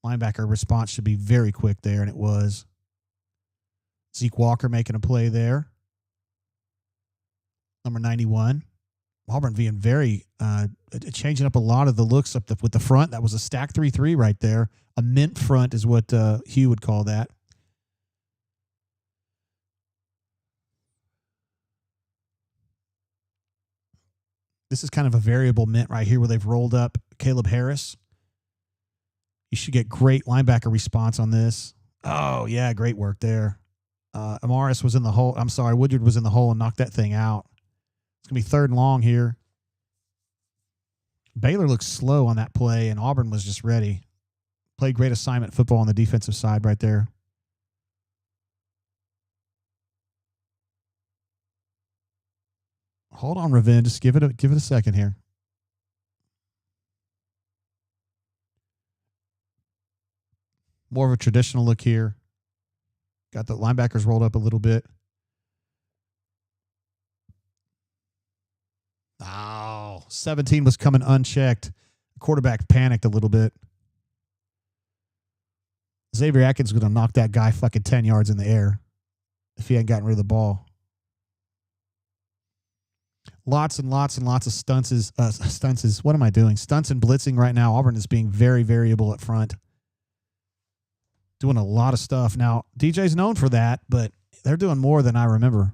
[SPEAKER 1] Linebacker response should be very quick there, and it was. Zeke Walker making a play there. Number 91. Auburn being very changing up a lot of the looks up with the front. That was a stack 3-3 right there. A mint front is what Hugh would call that. This is kind of a variable mint right here where they've rolled up Caleb Harris. You should get great linebacker response on this. Oh, yeah, great work there. Amaris was in the hole. I'm sorry, Woodyard was in the hole and knocked that thing out. It's going to be 3rd and long here. Baylor looks slow on that play, and Auburn was just ready. Played great assignment football on the defensive side right there. Hold on, Ravin. Just give it a second here. More of a traditional look here. Got the linebackers rolled up a little bit. Oh, 17 was coming unchecked. The quarterback panicked a little bit. Xavier Atkins was going to knock that guy fucking 10 yards in the air if he hadn't gotten rid of the ball. Lots and lots and lots of stunts. What am I doing? Stunts and blitzing right now. Auburn is being very variable up front. Doing a lot of stuff. Now, DJ's known for that, but they're doing more than I remember.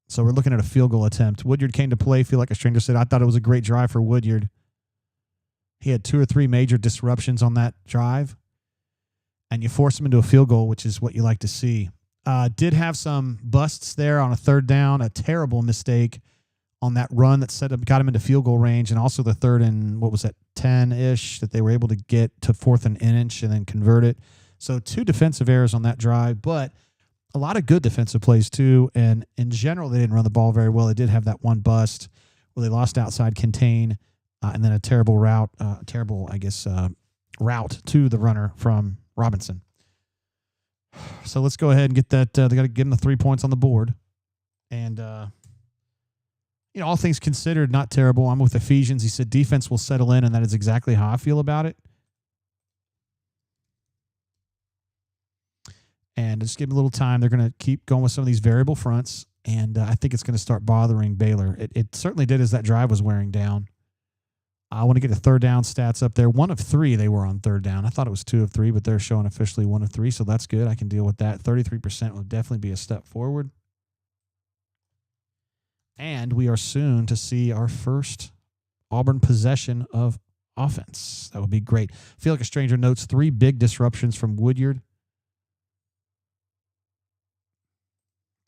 [SPEAKER 1] So we're looking at a field goal attempt. Woodyard came to play. Feel like a stranger said, I thought it was a great drive for Woodyard. He had 2 or 3 major disruptions on that drive. And you force him into a field goal, which is what you like to see. Did have some busts there on a third down. A terrible mistake on that run that got him into field goal range. And also the third and, 10-ish that they were able to get to 4th and inch and then convert it. So 2 defensive errors on that drive, but a lot of good defensive plays too. And in general, they didn't run the ball very well. They did have that one bust where they lost outside contain and then a terrible route, route to the runner from Robinson. So let's go ahead and get that. They got to get them the 3 points on the board. And, all things considered, not terrible. I'm with Ephesians. He said defense will settle in, and that is exactly how I feel about it. And just give them a little time. They're going to keep going with some of these variable fronts, and I think it's going to start bothering Baylor. It certainly did as that drive was wearing down. I want to get the third down stats up there. 1 of 3 they were on third down. I thought it was 2 of 3, but they're showing officially 1 of 3, so that's good. I can deal with that. 33% would definitely be a step forward. And we are soon to see our first Auburn possession of offense. That would be great. Feel like a stranger notes 3 big disruptions from Woodyard.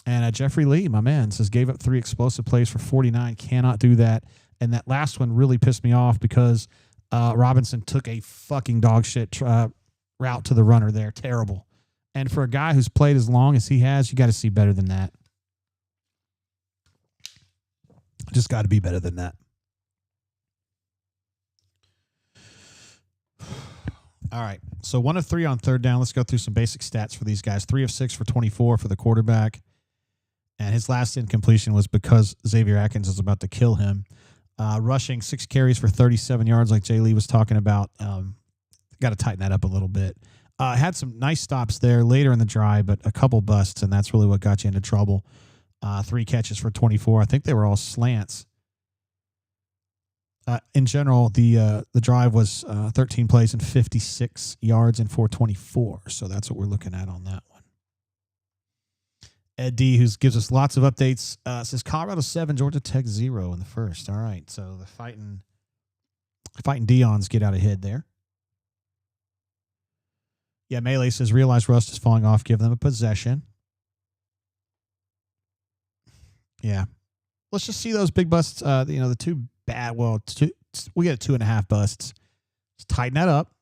[SPEAKER 1] And Jeffrey Lee, my man, says gave up 3 explosive plays for 49. Cannot do that. And that last one really pissed me off because Robinson took a fucking dog shit route to the runner there. Terrible. And for a guy who's played as long as he has, you got to see better than that. Just got to be better than that. All right. So 1 of 3 on third down. Let's go through some basic stats for these guys. 3 of 6 for 24 for the quarterback. And his last incompletion was because Xavier Atkins was about to kill him. Rushing 6 carries for 37 yards like Jay Lee was talking about. Got to tighten that up a little bit. Had some nice stops there later in the drive, but a couple busts, and that's really what got you into trouble. 3 catches for 24. I think they were all slants. In general, the drive was 13 plays and 56 yards and 424. So that's what we're looking at on that one. Ed D, who gives us lots of updates, says Colorado 7, Georgia Tech 0 in the first. All right, so the fighting Deons get out ahead there. Yeah, Melee says realize rust is falling off. Give them a possession. Yeah, let's just see those big busts. The 2 bad. Well, we get 2.5 busts. Let's tighten that up.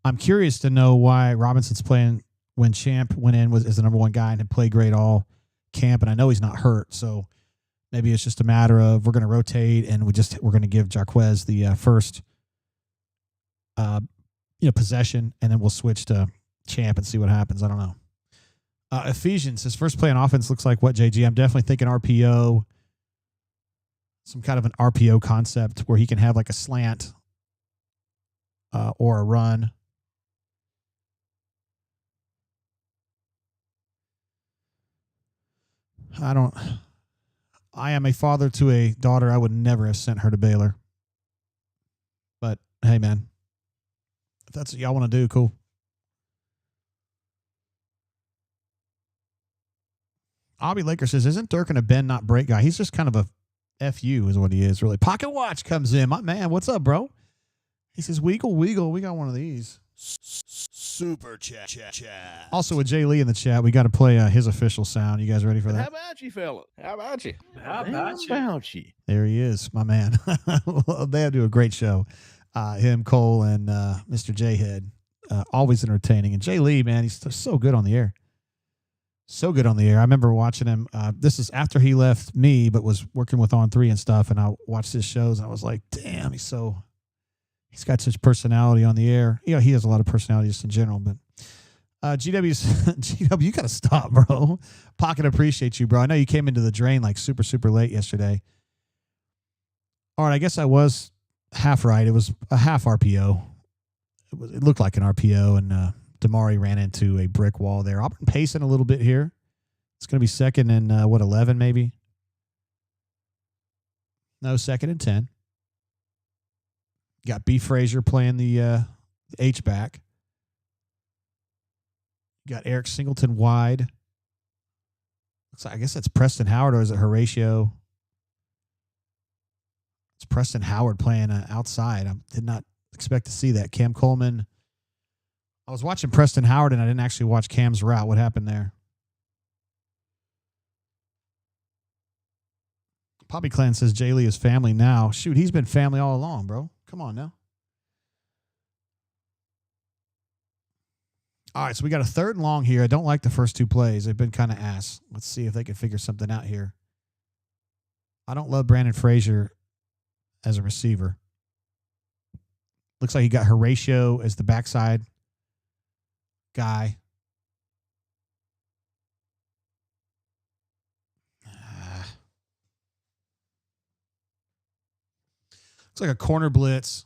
[SPEAKER 1] I'm curious to know why Robinson's playing when Champ went in as the number 1 guy and had played great all camp, and I know he's not hurt, so maybe it's just a matter of we're going to rotate and we're going to give Jarquez the first possession, and then we'll switch to Champ and see what happens. I don't know. Ephesians, his first play on offense looks like what, JG? I'm definitely thinking RPO, some kind of an RPO concept where he can have like a slant or a run. I am a father to a daughter. I would never have sent her to Baylor. But, hey, man, if that's what y'all want to do, cool. Obby Laker says, isn't Durkin a bend, not break guy? He's just kind of a FU is what he is, really. Pocket Watch comes in. My man, what's up, bro? He says, wiggle, wiggle. We got one of these.
[SPEAKER 6] Super chat.
[SPEAKER 1] Also, with Jay Lee in the chat, we got to play his official sound. You guys ready for that?
[SPEAKER 3] How about you, fella? How about you?
[SPEAKER 4] How about you?
[SPEAKER 1] There he is, my man. They do a great show. Him, Cole, and Mr. J Head. Always entertaining. And Jay Lee, man, he's so good on the air. So good on the air. I remember watching him. This is after he left me, but was working with On 3 and stuff. And I watched his shows and I was like, damn, he's got such personality on the air. You know, he has a lot of personality just in general. But GW, you got to stop, bro. Pocket appreciates you, bro. I know you came into the drain like super, super late yesterday. All right, I guess I was half right. It was a half RPO. It looked like an RPO, and Damari ran into a brick wall there. Auburn pacing a little bit here. It's going to be second and 11 maybe? No, second and 10. Got B. Frazier playing the H-back. Got Eric Singleton wide. Looks like, I guess that's Preston Howard, or is it Horatio? It's Preston Howard playing outside. I did not expect to see that. Cam Coleman. I was watching Preston Howard, and I didn't actually watch Cam's route. What happened there? Poppy Clan says Jay Lee is family now. Shoot, he's been family all along, bro. Come on now. All right, so we got a third and long here. I don't like the first two plays. They've been kind of ass. Let's see if they can figure something out here. I don't love Brandon Frazier as a receiver. Looks like he got Horatio as the backside guy. Looks like a corner blitz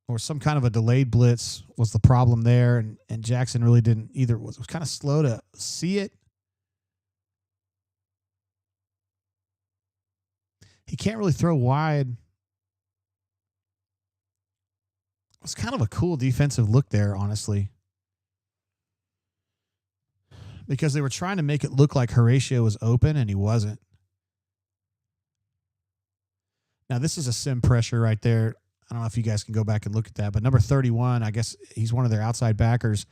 [SPEAKER 1] or some kind of a delayed blitz was the problem there, and Jackson really didn't either. Was kind of slow to see it. He can't really throw wide. It was kind of a cool defensive look there, honestly, because they were trying to make it look like Horatio was open, and he wasn't. Now, this is a sim pressure right there. I don't know if you guys can go back and look at that, but number 31, I guess he's one of their outside backers.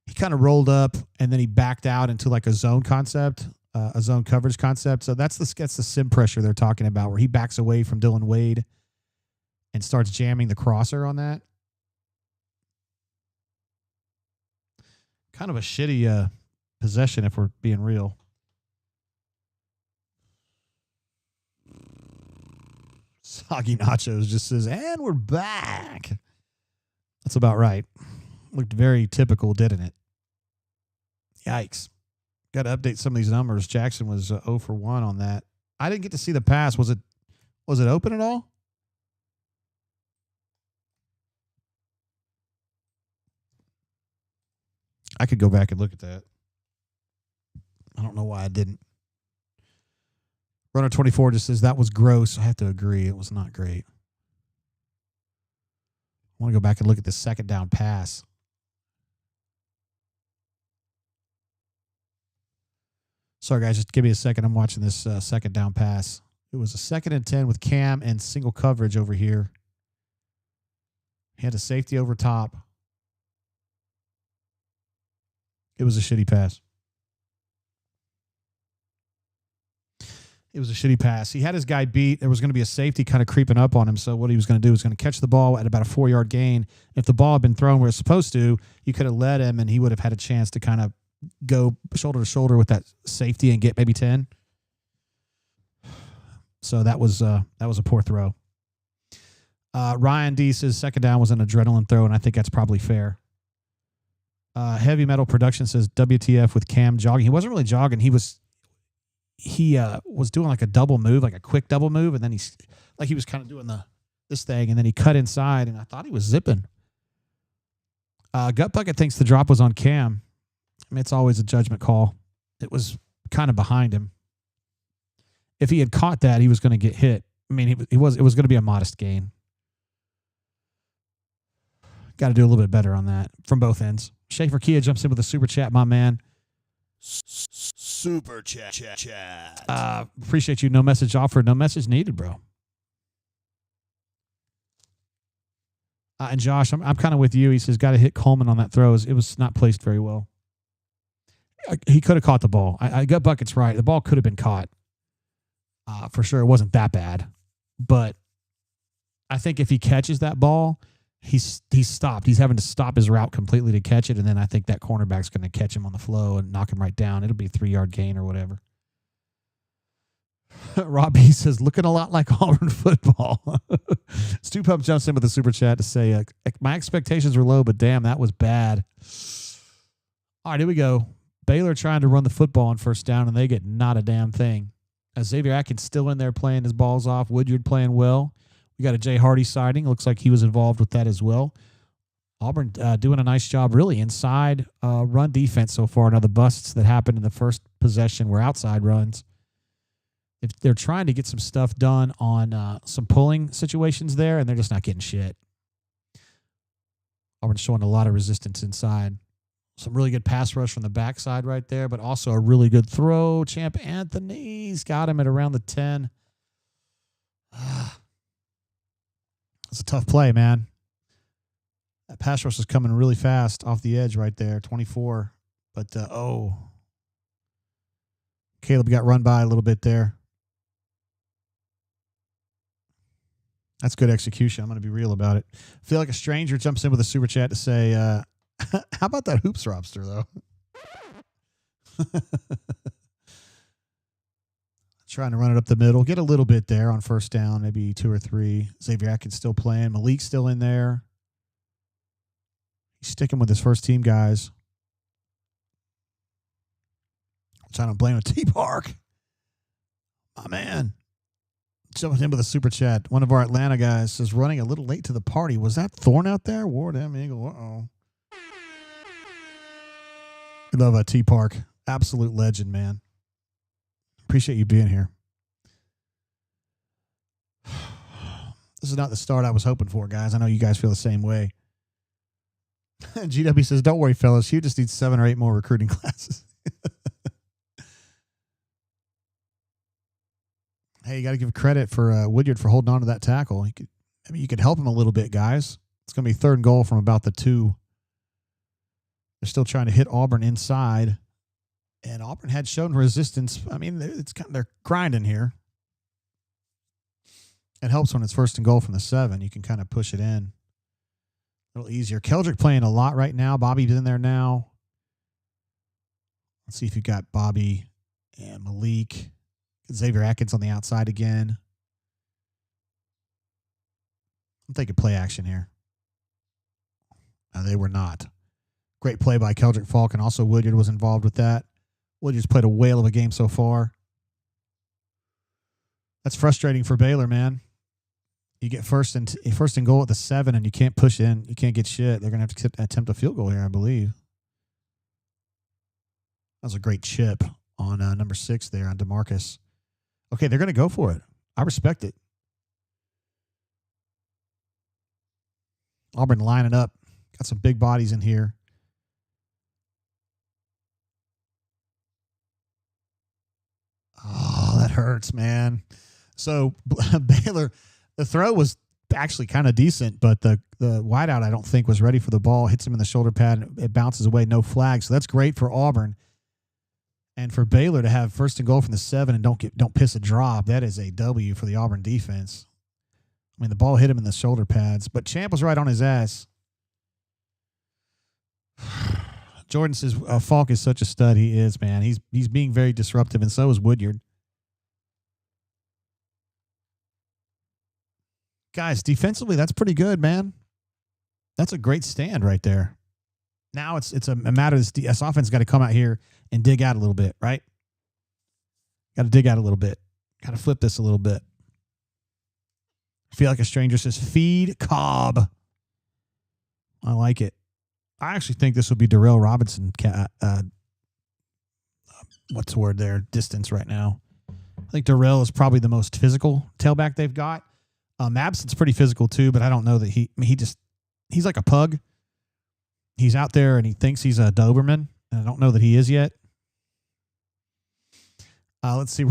[SPEAKER 1] He kind of rolled up, and then he backed out into like a zone concept, a zone coverage concept. So that's the sim pressure they're talking about, where he backs away from Dylan Wade and starts jamming the crosser on that. Kind of a shitty possession, if we're being real. Soggy Nachos just says, and we're back. That's about right. Looked very typical, didn't it? Yikes. Got to update some of these numbers. Jackson was 0 for 1 on that. I didn't get to see the pass. Was it open at all? I could go back and look at that. I don't know why I didn't. Runner 24 just says, that was gross. I have to agree. It was not great. I want to go back and look at the second down pass. Sorry, guys. Just give me a second. I'm watching this second down pass. It was a 2nd and 10 with Cam and single coverage over here. He had a safety over top. It was a shitty pass. It was a shitty pass. He had his guy beat. There was going to be a safety kind of creeping up on him. So what he was going to do was going to catch the ball at about a 4-yard gain. If the ball had been thrown where it's supposed to, you could have led him, and he would have had a chance to kind of go shoulder to shoulder with that safety and get maybe 10. So that was a poor throw. Ryan D says second down was an adrenaline throw, and I think that's probably fair. Heavy Metal Production says WTF with Cam jogging. He wasn't really jogging. He was doing like a double move, like a quick double move, and then he was kind of doing this thing, and then he cut inside, and I thought he was zipping. Gut Bucket thinks the drop was on Cam. I mean, it's always a judgment call. It was kind of behind him. If he had caught that, he was going to get hit. I mean, it was going to be a modest gain. Got to do a little bit better on that from both ends. Schaefer Kia jumps in with a super chat, my man.
[SPEAKER 6] Super chat.
[SPEAKER 1] Appreciate you. No message offered, no message needed, bro. And Josh, I'm kind of with you. He says, got to hit Coleman on that throw. It was not placed very well. He could have caught the ball. I got Bucket's right. The ball could have been caught. For sure, it wasn't that bad. But I think if he catches that ball he's stopped. He's having to stop his route completely to catch it, and then I think that cornerback's going to catch him on the flow and knock him right down. It'll be a 3-yard gain or whatever. Robbie says, looking a lot like Auburn football. Stu Pump jumps in with a super chat to say, my expectations were low, but damn, that was bad. All right, here we go. Baylor trying to run the football on first down, and they get not a damn thing. Xavier Atkins still in there playing his balls off. Woodyard playing well. We got a Jay Hardy sighting. Looks like he was involved with that as well. Auburn doing a nice job really inside run defense so far. Now the busts that happened in the first possession were outside runs. If they're trying to get some stuff done on some pulling situations there, and they're just not getting shit. Auburn's showing a lot of resistance inside. Some really good pass rush from the backside right there, but also a really good throw. Champ Anthony's got him at around the 10. It's a tough play, man. That pass rush is coming really fast off the edge right there, 24. But, Caleb got run by a little bit there. That's good execution. I'm going to be real about it. Feel like a stranger jumps in with a super chat to say, how about that hoops robster, though? Trying to run it up the middle. Get a little bit there on first down, maybe 2 or 3. Xavier Atkins still playing. Malik's still in there. He's sticking with his first team guys. Which I don't blame with T-Park. My man. Jumping in with a super chat. One of our Atlanta guys says, running a little late to the party. Was that Thorne out there? Ward M. Eagle. Uh-oh. We love T-Park. Absolute legend, man. Appreciate you being here. This is not the start I was hoping for, guys. I know you guys feel the same way. GW says, don't worry, fellas. Hugh just needs 7 or 8 more recruiting classes. Hey, you got to give credit for Woodyard for holding on to that tackle. You could help him a little bit, guys. It's going to be 3rd and goal from about the 2. They're still trying to hit Auburn inside. And Auburn had shown resistance. I mean, they're grinding here. It helps when it's 1st and goal from the 7. You can kind of push it in a little easier. Keldrick playing a lot right now. Bobby's in there now. Let's see if you got Bobby and Malik. Xavier Atkins on the outside again. I'm taking play action here. They were not. Great play by Keldrick Falk, and also Woodyard was involved with that. Woodyard's played a whale of a game so far. That's frustrating for Baylor, man. You get first and goal at the 7, and you can't push in. You can't get shit. They're going to have to attempt a field goal here, I believe. That was a great chip on number 6 there on DeMarcus. Okay, they're going to go for it. I respect it. Auburn lining up. Got some big bodies in here. Oh, that hurts, man. So Baylor, the throw was actually kind of decent, but the wideout I don't think was ready for the ball. Hits him in the shoulder pad, and it bounces away, no flag. So that's great for Auburn. And for Baylor to have 1st and goal from the 7 and don't piss a drop, that is a W for the Auburn defense. I mean, the ball hit him in the shoulder pads, but Champ was right on his ass. Jordan says Falk is such a stud. He is, man. He's being very disruptive, and so is Woodyard. Guys, defensively, that's pretty good, man. That's a great stand right there. Now it's a matter of this offense got to come out here and dig out a little bit, right? Got to dig out a little bit. Got to flip this a little bit. Feel like a stranger says, feed Cobb. I like it. I actually think this would be Darrell Robinson. What's the word there? Distance right now. I think Darrell is probably the most physical tailback they've got. Mabson's pretty physical too, but I don't know that he's like a pug. He's out there and he thinks he's a Doberman, and I don't know that he is yet. Let's see.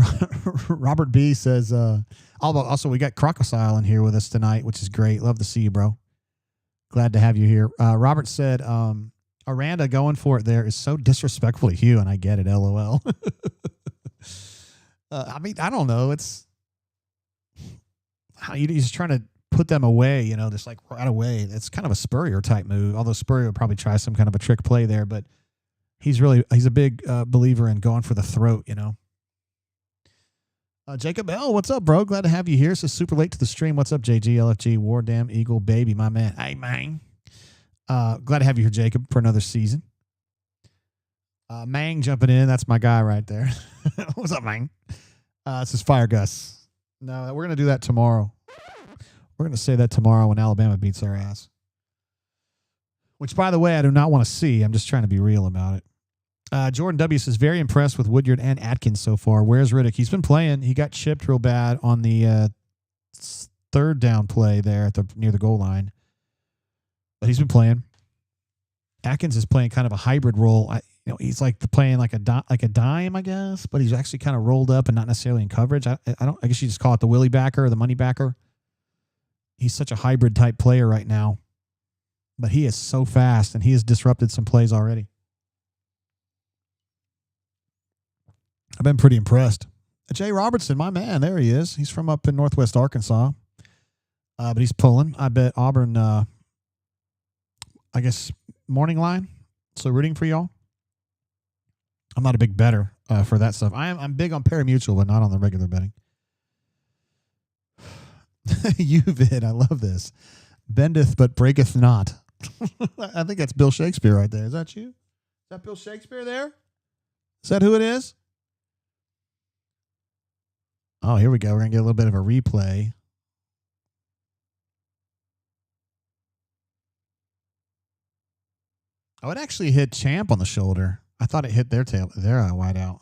[SPEAKER 1] Robert B says, also we got Crocodile in here with us tonight, which is great. Love to see you, bro. Glad to have you here. Robert said, Aranda going for it there is so disrespectful to Hugh, and I get it, LOL. I mean, I don't know. It's how he's trying to put them away, just like right away. It's kind of a Spurrier type move, although Spurrier would probably try some kind of a trick play there, but he's a big believer in going for the throat, Jacob L., what's up, bro? Glad to have you here. So super late to the stream. What's up, JG, LFG, War Damn Eagle, baby, my man. Hey, man. Glad to have you here, Jacob, for another season. Mang jumping in. That's my guy right there. What's up, Mang? This is Fire Gus. No, we're going to do that tomorrow. We're going to say that tomorrow when Alabama beats our ass. Which, by the way, I do not want to see. I'm just trying to be real about it. Jordan W. says, very impressed with Woodyard and Atkins so far. Where's Riddick? He's been playing. He got chipped real bad on the third down play there near the goal line. But he's been playing. Atkins is playing kind of a hybrid role. He's like playing like a dime, I guess, but he's actually kind of rolled up and not necessarily in coverage. I guess you just call it the Willie backer or the money backer. He's such a hybrid type player right now, but he is so fast and he has disrupted some plays already. I've been pretty impressed. Jay Robertson, my man, there he is. He's from up in Northwest Arkansas, but he's pulling. I bet Auburn, I guess, morning line. So rooting for y'all. I'm not a big bettor for that stuff. I'm big on pari-mutuel, but not on the regular betting. Uvid, I love this. Bendeth but breaketh not. I think that's Bill Shakespeare right there. Is that you? Is that Bill Shakespeare there? Is that who it is? Oh, here we go. We're going to get a little bit of a replay. Oh, it actually hit Champ on the shoulder. I thought it hit their wide out.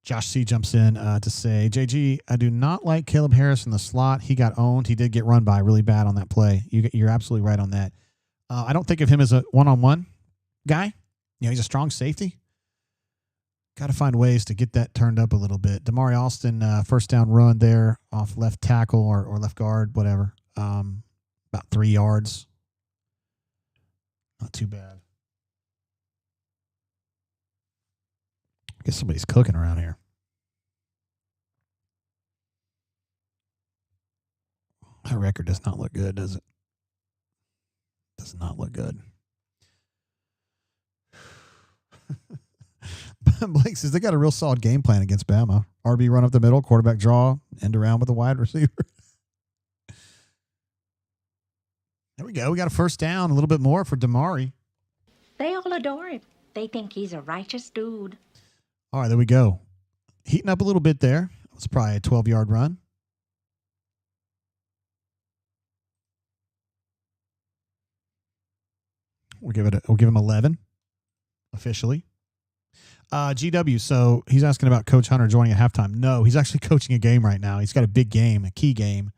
[SPEAKER 1] Josh C. jumps in to say, JG, I do not like Caleb Harris in the slot. He got owned. He did get run by really bad on that play. You're absolutely right on that. I don't think of him as a one-on-one guy. He's a strong safety. Got to find ways to get that turned up a little bit. Damari Alston, first down run there off left tackle or left guard, whatever. About 3 yards. Not too bad. I guess somebody's cooking around here. That record does not look good, does it? Does not look good. Blake says they got a real solid game plan against Bama. RB run up the middle, quarterback draw, end around with a wide receiver. There we go. We got a first down, a little bit more for Damari.
[SPEAKER 5] They all adore him. They think he's a righteous dude.
[SPEAKER 1] All right, there we go. Heating up a little bit there. It's probably a 12-yard run. We'll give him 11 officially. GW, so he's asking about Coach Hunter joining at halftime. No, he's actually coaching a game right now. He's got a big game, a key game,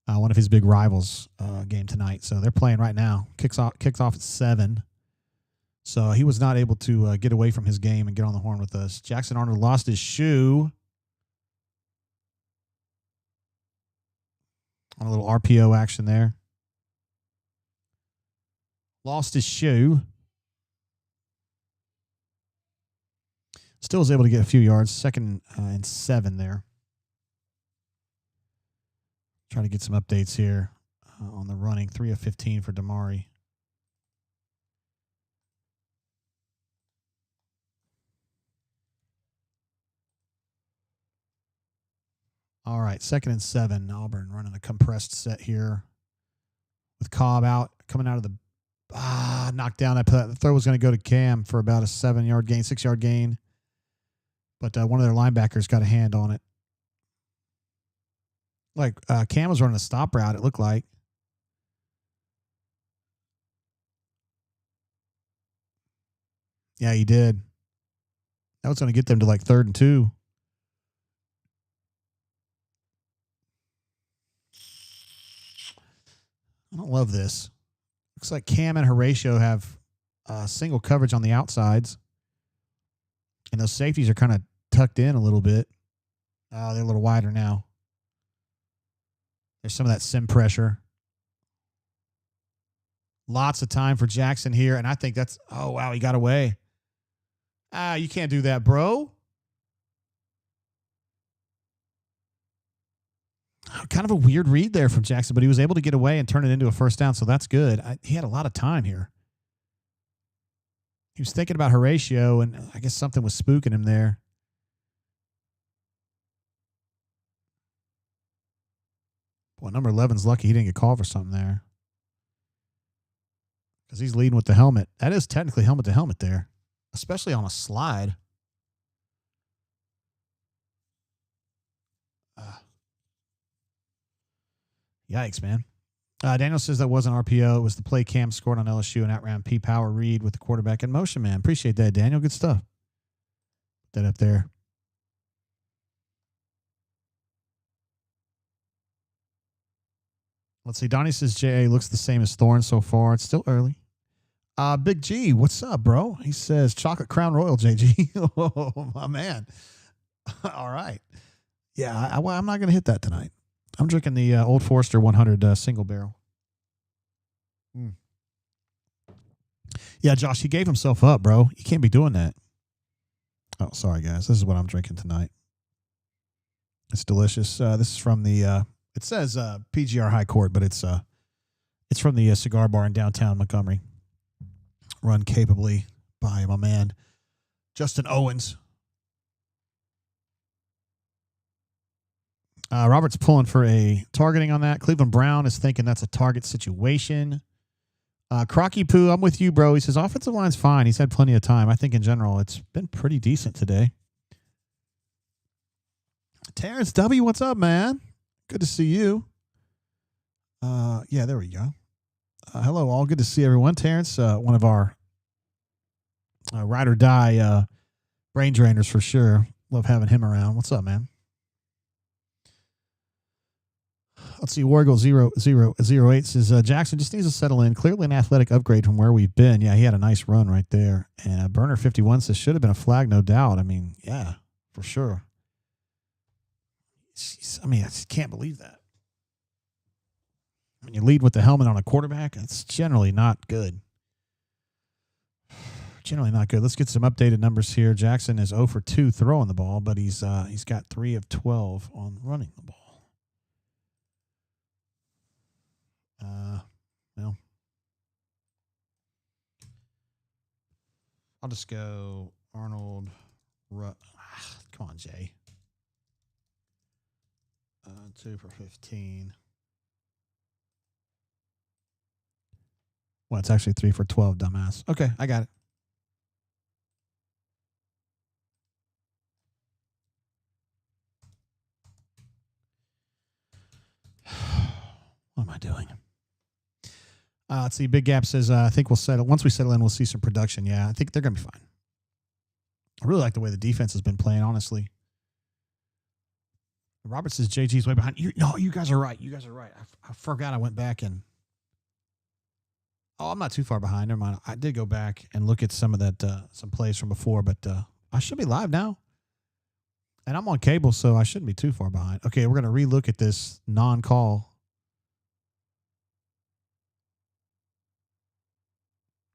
[SPEAKER 1] one of his big rivals game tonight. So they're playing right now. Kicks off at 7. So he was not able to get away from his game and get on the horn with us. Jackson Arnold lost his shoe. On a little RPO action there. Lost his shoe. Still was able to get a few yards. 2nd and 7 there. Trying to get some updates here on the running. 3 of 15 for Damari. All right, 2nd and 7. Auburn running a compressed set here with Cobb out, coming out of the knocked down. The throw was going to go to Cam for about a 7-yard gain, 6-yard gain. But one of their linebackers got a hand on it. Like Cam was running a stop route, it looked like. Yeah, he did. That was going to get them to like 3rd and 2. I don't love this. Looks like Cam and Horatio have single coverage on the outsides. And those safeties are kind of tucked in a little bit. They're a little wider now. There's some of that sim pressure. Lots of time for Jackson here. And I think that's, oh, wow, he got away. You can't do that, bro. kind of a weird read there from Jackson, but he was able to get away and turn it into a first down, so that's good. He had a lot of time here. He was thinking about Horatio, and I guess something was spooking him there. Boy, number 11's lucky he didn't get called for something there. Because he's leading with the helmet. That is technically helmet to helmet there, especially on a slide. Yikes, man. Daniel says that wasn't RPO. It was the play Cam scored on LSU and outran P. Power read with the quarterback in motion, man. Appreciate that, Daniel. Good stuff. Put that up there. Let's see. Donnie says J.A. looks the same as Thorne so far. It's still early. Big G, what's up, bro? He says Chocolate Crown Royal, JG. Oh, my man. All right. Yeah, I'm not going to hit that tonight. I'm drinking the Old Forester 100 single barrel. Yeah, Josh, he gave himself up, bro. You can't be doing that. Oh, sorry, guys. This is what I'm drinking tonight. It's delicious. This is from the, it says PGR High Court, but it's from the cigar bar in downtown Montgomery. Run capably by my man, Justin Owens. Robert's pulling for a targeting on that. Cleveland Brown is thinking that's a target situation. Crocky Poo, I'm with you, bro. He says offensive line's fine. He's had plenty of time. I think in general it's been pretty decent today. Terrence W, what's up, man? Good to see you. Yeah, there we go. Hello, all. Good to see everyone. Terrence, one of our ride or die brain drainers for sure. Love having him around. What's up, man? Let's see. Wargle 0008 says Jackson just needs to settle in. Clearly an athletic upgrade from where we've been. Yeah, he had a nice run right there. And Burner 51 says should have been a flag, no doubt. I mean, yeah, for sure. I mean, I just can't believe that. When you lead with the helmet on a quarterback, it's generally not good. Generally not good. Let's get some updated numbers here. Jackson is 0 for 2 throwing the ball, but he's got 3 of 12 on running the ball. Well, I'll just go Arnold. Come on, Jay. 2 for 15. Well, it's actually 3 for 12, dumbass. Okay, I got it. What am I doing? Let's see. Big Gap says, I think we'll settle. Once we settle in, we'll see some production. Yeah, I think they're going to be fine. I really like the way the defense has been playing, honestly. Robert says JG's way behind. No, you guys are right. You guys are right. I forgot I went back and. Oh, I'm not too far behind. Never mind. I did go back and look at some of that, some plays from before, but I should be live now. And I'm on cable, so I shouldn't be too far behind. Okay, we're going to relook at this non-call.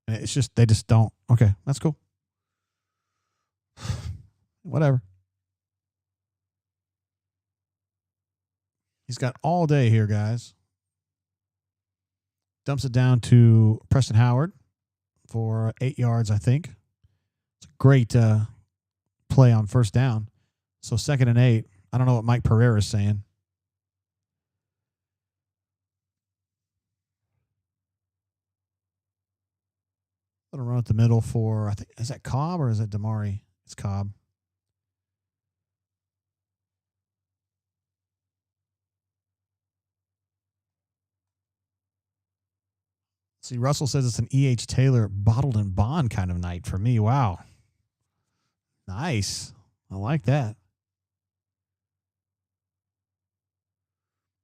[SPEAKER 1] And it's just, they just don't. Okay, that's cool. Whatever. He's got all day here, guys. Dumps it down to Preston Howard for 8 yards, I think. It's a great play on first down. So 2nd and 8. I don't know what Mike Pereira is saying. Little run at the middle for, I think, is that Cobb or is that Damari? It's Cobb. See, Russell says it's an E.H. Taylor bottled in bond kind of night for me. Wow. Nice. I like that.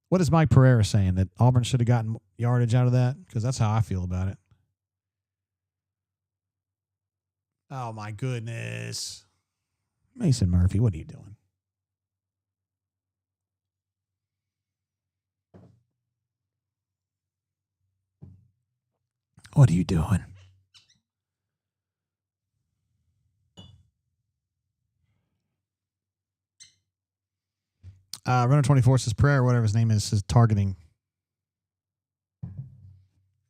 [SPEAKER 1] What is Mike Pereira saying? That Auburn should have gotten yardage out of that? Because that's how I feel about it. Oh, my goodness. Mason Murphy, what are you doing? What are you doing? Runner 24 says prayer, whatever his name is, says targeting.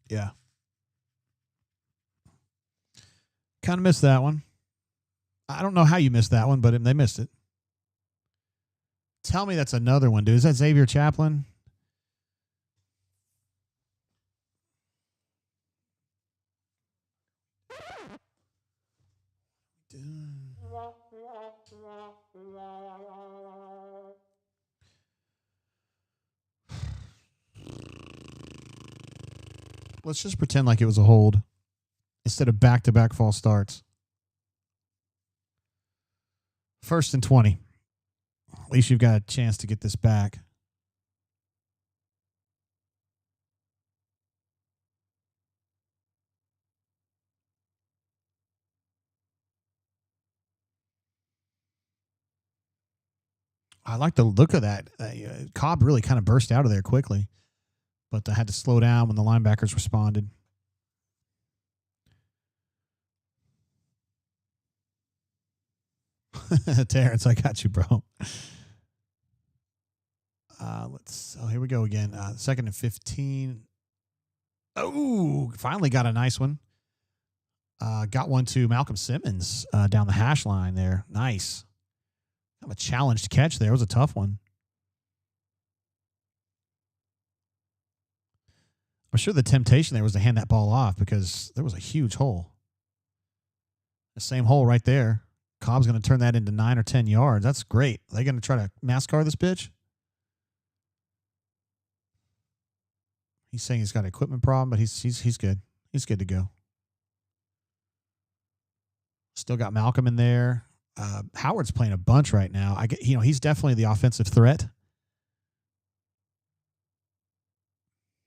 [SPEAKER 1] Yeah. Kind of missed that one. I don't know how you missed that one, but they missed it. Tell me that's another one, dude. Is that Xavier Chaplin? Let's just pretend like it was a hold instead of back-to-back false starts. 1st and 20. At least you've got a chance to get this back. I like the look of that. Cobb really kind of burst out of there quickly, but I had to slow down when the linebackers responded. Terrence, I got you, bro. Here we go again. 2nd and 15. Oh, finally got a nice one. Got one to Malcolm Simmons down the hash line there. Nice. Kind of a challenged catch there. It was a tough one. I'm sure the temptation there was to hand that ball off because there was a huge hole. The same hole right there. Cobb's going to turn that into 9 or 10 yards. That's great. Are they going to try to NASCAR this bitch? He's saying he's got an equipment problem, but he's good. He's good to go. Still got Malcolm in there. Howard's playing a bunch right now. He's definitely the offensive threat.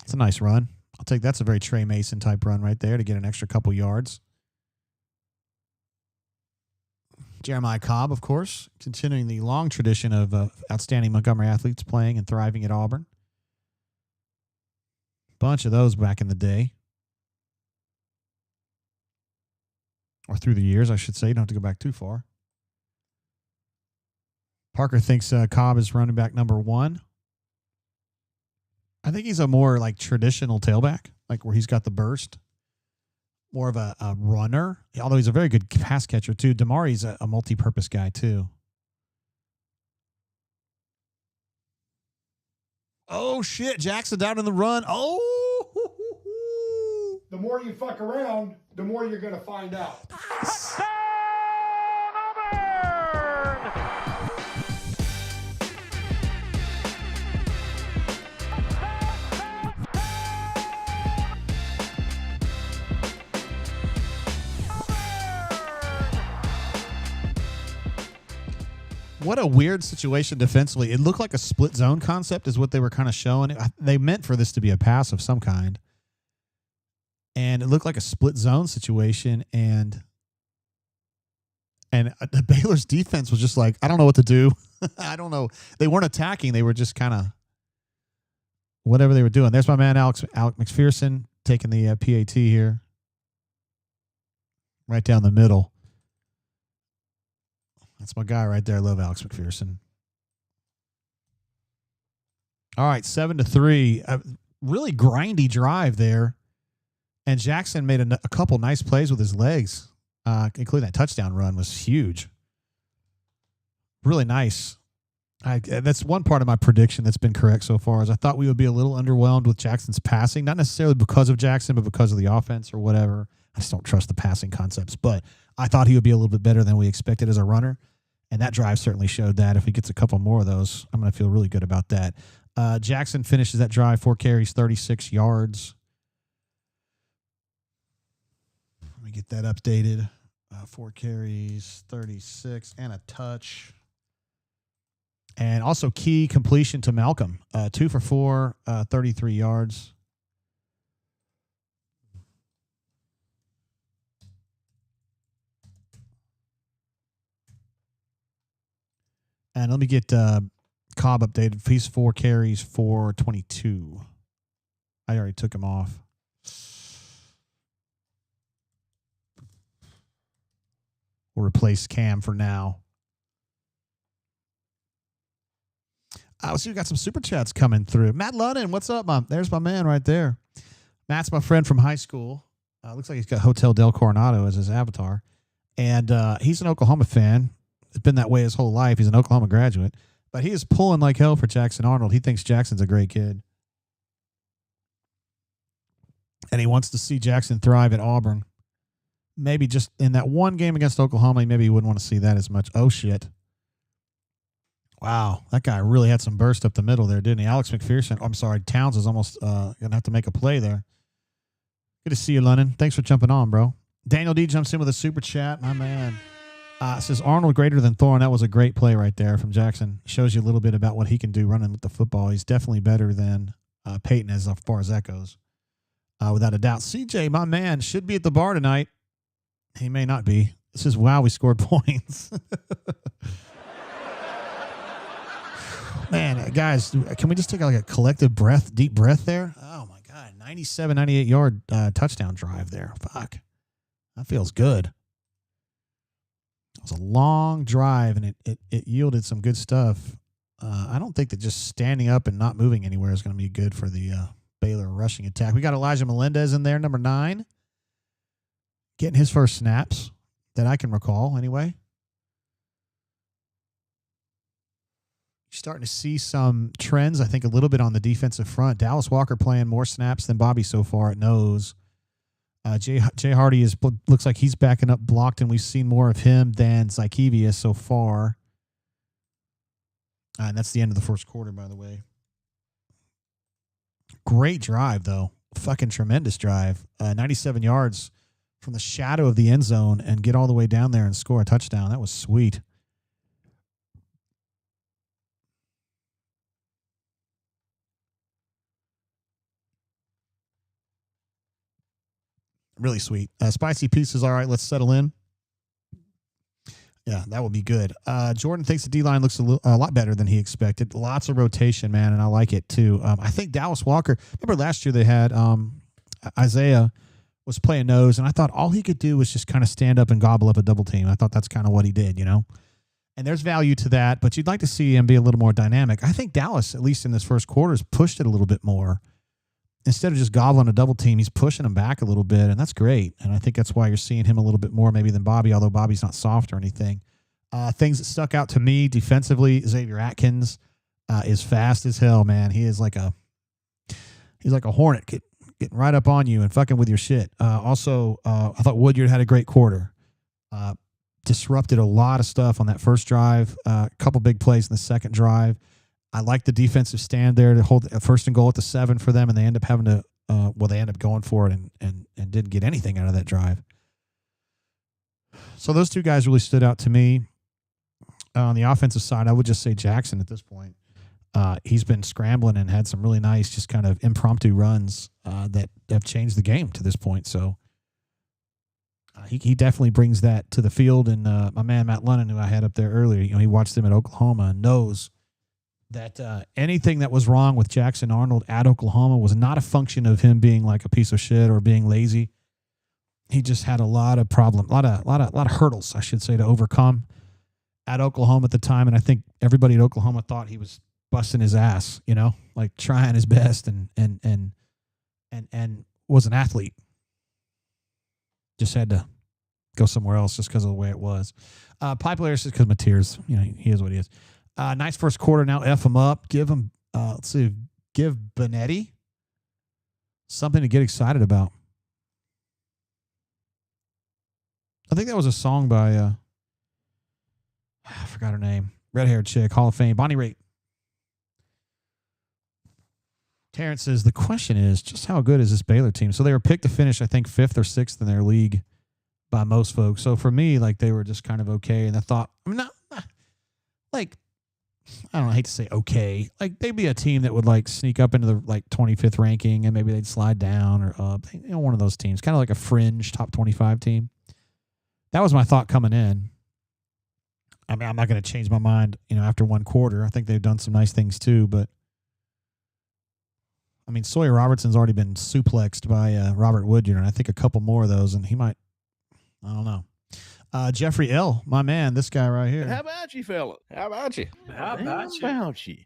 [SPEAKER 1] It's a nice run. That's a very Trey Mason type run right there to get an extra couple yards. Jeremiah Cobb, of course, continuing the long tradition of outstanding Montgomery athletes playing and thriving at Auburn. Bunch of those back in the day. Or through the years, I should say. You don't have to go back too far. Parker thinks Cobb is running back number 1. I think he's a more like traditional tailback, like where he's got the burst. More of a runner, although he's a very good pass catcher too. Damari's a multi-purpose guy too. Oh shit! Jackson down in the run. Oh!
[SPEAKER 7] The more you fuck around, the more you're gonna find out.
[SPEAKER 1] What a weird situation defensively. It looked like a split zone concept is what they were kind of showing. They meant for this to be a pass of some kind. And it looked like a split zone situation. And the Baylor's defense was just like, I don't know what to do. I don't know. They weren't attacking. They were just kind of whatever they were doing. There's my man, Alec McPherson, taking the PAT here. Right down the middle. That's my guy right there. I love Alex McPherson. All right, 7-3. A really grindy drive there. And Jackson made a couple nice plays with his legs, including that touchdown run was huge. Really nice. That's one part of my prediction that's been correct so far is I thought we would be a little underwhelmed with Jackson's passing, not necessarily because of Jackson, but because of the offense or whatever. I just don't trust the passing concepts, but I thought he would be a little bit better than we expected as a runner. And that drive certainly showed that. If he gets a couple more of those, I'm going to feel really good about that. Jackson finishes that drive, 4 carries, 36 yards. Let me get that updated. 4 carries, 36, and a touch. And also key completion to Malcolm. 2 for 4, 33 yards. And let me get Cobb updated. He's 4 carries, 422. I already took him off. We'll replace Cam for now. I see we got some super chats coming through. Matt Lunnan, what's up, Mom? There's my man right there. Matt's my friend from high school. Looks like he's got Hotel Del Coronado as his avatar. And he's an Oklahoma fan. It's been that way his whole life. He's an Oklahoma graduate. But he is pulling like hell for Jackson Arnold. He thinks Jackson's a great kid. And he wants to see Jackson thrive at Auburn. Maybe just in that one game against Oklahoma, maybe he wouldn't want to see that as much. Oh, shit. Wow. That guy really had some burst up the middle there, didn't he? Alex McPherson. I'm sorry. Towns is almost going to have to make a play there. Good to see you, Lennon. Thanks for jumping on, bro. Daniel D jumps in with a super chat. My man. Says Arnold greater than Thorne. That was a great play right there from Jackson. Shows you a little bit about what he can do running with the football. He's definitely better than Peyton as far as that goes. Without a doubt. CJ, my man, should be at the bar tonight. He may not be. This is wow, we scored points. Man, guys, can we just take like a collective breath, deep breath there? Oh, my God. 97, 98-yard touchdown drive there. Fuck. That feels good. It was a long drive, and it yielded some good stuff. I don't think that just standing up and not moving anywhere is going to be good for the Baylor rushing attack. We got Elijah Melendez in there, number 9. Getting his first snaps that I can recall, anyway. Starting to see some trends, I think, a little bit on the defensive front. Dallas Walker playing more snaps than Bobby so far at nose. Jay Hardy looks like he's backing up blocked, and we've seen more of him than Zykevius so far. And that's the end of the first quarter, by the way. Great drive, though. Fucking tremendous drive. 97 yards from the shadow of the end zone and get all the way down there and score a touchdown. That was sweet. Really sweet. Spicy pieces. All right, let's settle in. Yeah, that would be good. Jordan thinks the D-line looks a lot better than he expected. Lots of rotation, man, and I like it too. I think Dallas Walker, remember last year they had Isaiah was playing nose, and I thought all he could do was just kind of stand up and gobble up a double team. I thought that's kind of what he did, you know? And there's value to that, but you'd like to see him be a little more dynamic. I think Dallas, at least in this first quarter, has pushed it a little bit more. Instead of just gobbling a double team, he's pushing him back a little bit, and that's great. And I think that's why you're seeing him a little bit more maybe than Bobby, although Bobby's not soft or anything. Things that stuck out to me defensively, Xavier Atkins is fast as hell, man. He's like a hornet getting right up on you and fucking with your shit. Also, I thought Woodyard had a great quarter. Disrupted a lot of stuff on that first drive. A couple big plays in the second drive. I like the defensive stand there to hold a first and goal at the 7 for them, and they end up having to, they end up going for it and didn't get anything out of that drive. So those two guys really stood out to me. On the offensive side, I would just say Jackson at this point. He's been scrambling and had some really nice, just kind of impromptu runs that have changed the game to this point. So he definitely brings that to the field. And my man Matt Lunnan, who I had up there earlier, he watched him at Oklahoma and knows that anything that was wrong with Jackson Arnold at Oklahoma was not a function of him being like a piece of shit or being lazy. He just had a lot of problems, a lot of hurdles, I should say, to overcome at Oklahoma at the time. And I think everybody at Oklahoma thought he was busting his ass, like trying his best and was an athlete. Just had to go somewhere else just because of the way it was. Pipe layer says because Mateers, he is what he is. Nice first quarter. Now F him up. Give him, give Benetti something to get excited about. I think that was a song by, I forgot her name. Red-haired chick, Hall of Fame, Bonnie Raitt. Terrence says, the question is, just how good is this Baylor team? So they were picked to finish, I think, 5th or 6th in their league by most folks. So for me, like, they were just kind of okay. And I thought, I hate to say okay. Like, they'd be a team that would, sneak up into the, 25th ranking, and maybe they'd slide down or up. One of those teams. Kind of like a fringe top 25 team. That was my thought coming in. I mean, I'm not going to change my mind, after one quarter. I think they've done some nice things too, but I mean, Sawyer Robertson's already been suplexed by Robert Woodyard, and I think a couple more of those, and he might, I don't know. Jeffrey L., my man, this guy right here.
[SPEAKER 3] How about you, fella? How about you?
[SPEAKER 4] How about you?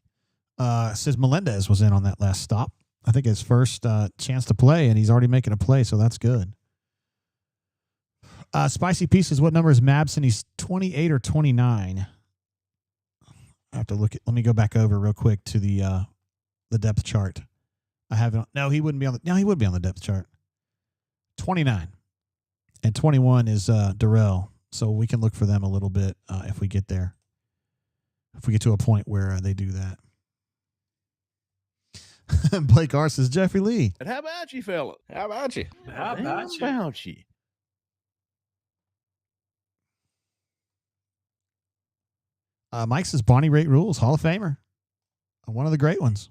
[SPEAKER 1] Says Melendez was in on that last stop. I think his first chance to play, and he's already making a play, so that's good. Spicy Pieces, what number is Mabson? He's 28 or 29. I have to look at. Let me go back over real quick to the depth chart. I haven't. No, he wouldn't be on the. No, he would be on the depth chart. 29, and 21 is Darrell. So we can look for them a little bit if we get there. If we get to a point where they do that. Blake R says Jeffrey Lee.
[SPEAKER 3] But how about you, fella? How about you?
[SPEAKER 4] How about you?
[SPEAKER 1] Mike says Bonnie Raitt rules, Hall of Famer. One of the great ones.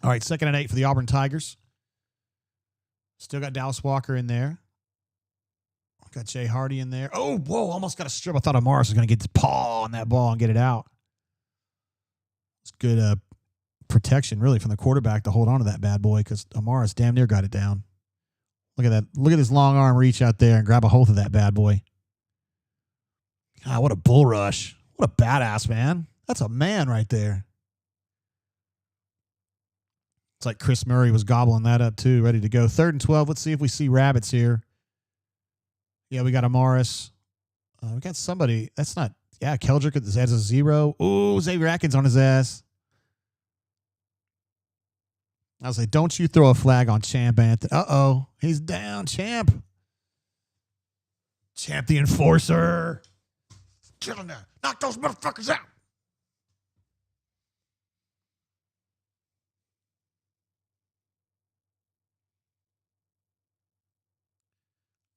[SPEAKER 1] All right, 2nd and 8 for the Auburn Tigers. Still got Dallas Walker in there. Got Jay Hardy in there. Oh, whoa, almost got a strip. I thought Amaris was going to get his paw on that ball and get it out. It's good protection, really, from the quarterback to hold on to that bad boy because Amaris damn near got it down. Look at that. Look at his long arm reach out there and grab a hold of that bad boy. God, what a bull rush. What a badass, man. That's a man right there. It's like Chris Murray was gobbling that up, too, ready to go. 3rd and 12. Let's see if we see rabbits here. Yeah, we got Amaris. We got somebody. That's not. Yeah, Keldrick has a 0. Ooh, Xavier Atkins on his ass. I was like, don't you throw a flag on Champ, Anthony. Uh-oh. He's down, Champ. Champ the enforcer. Get in there. Knock those motherfuckers out.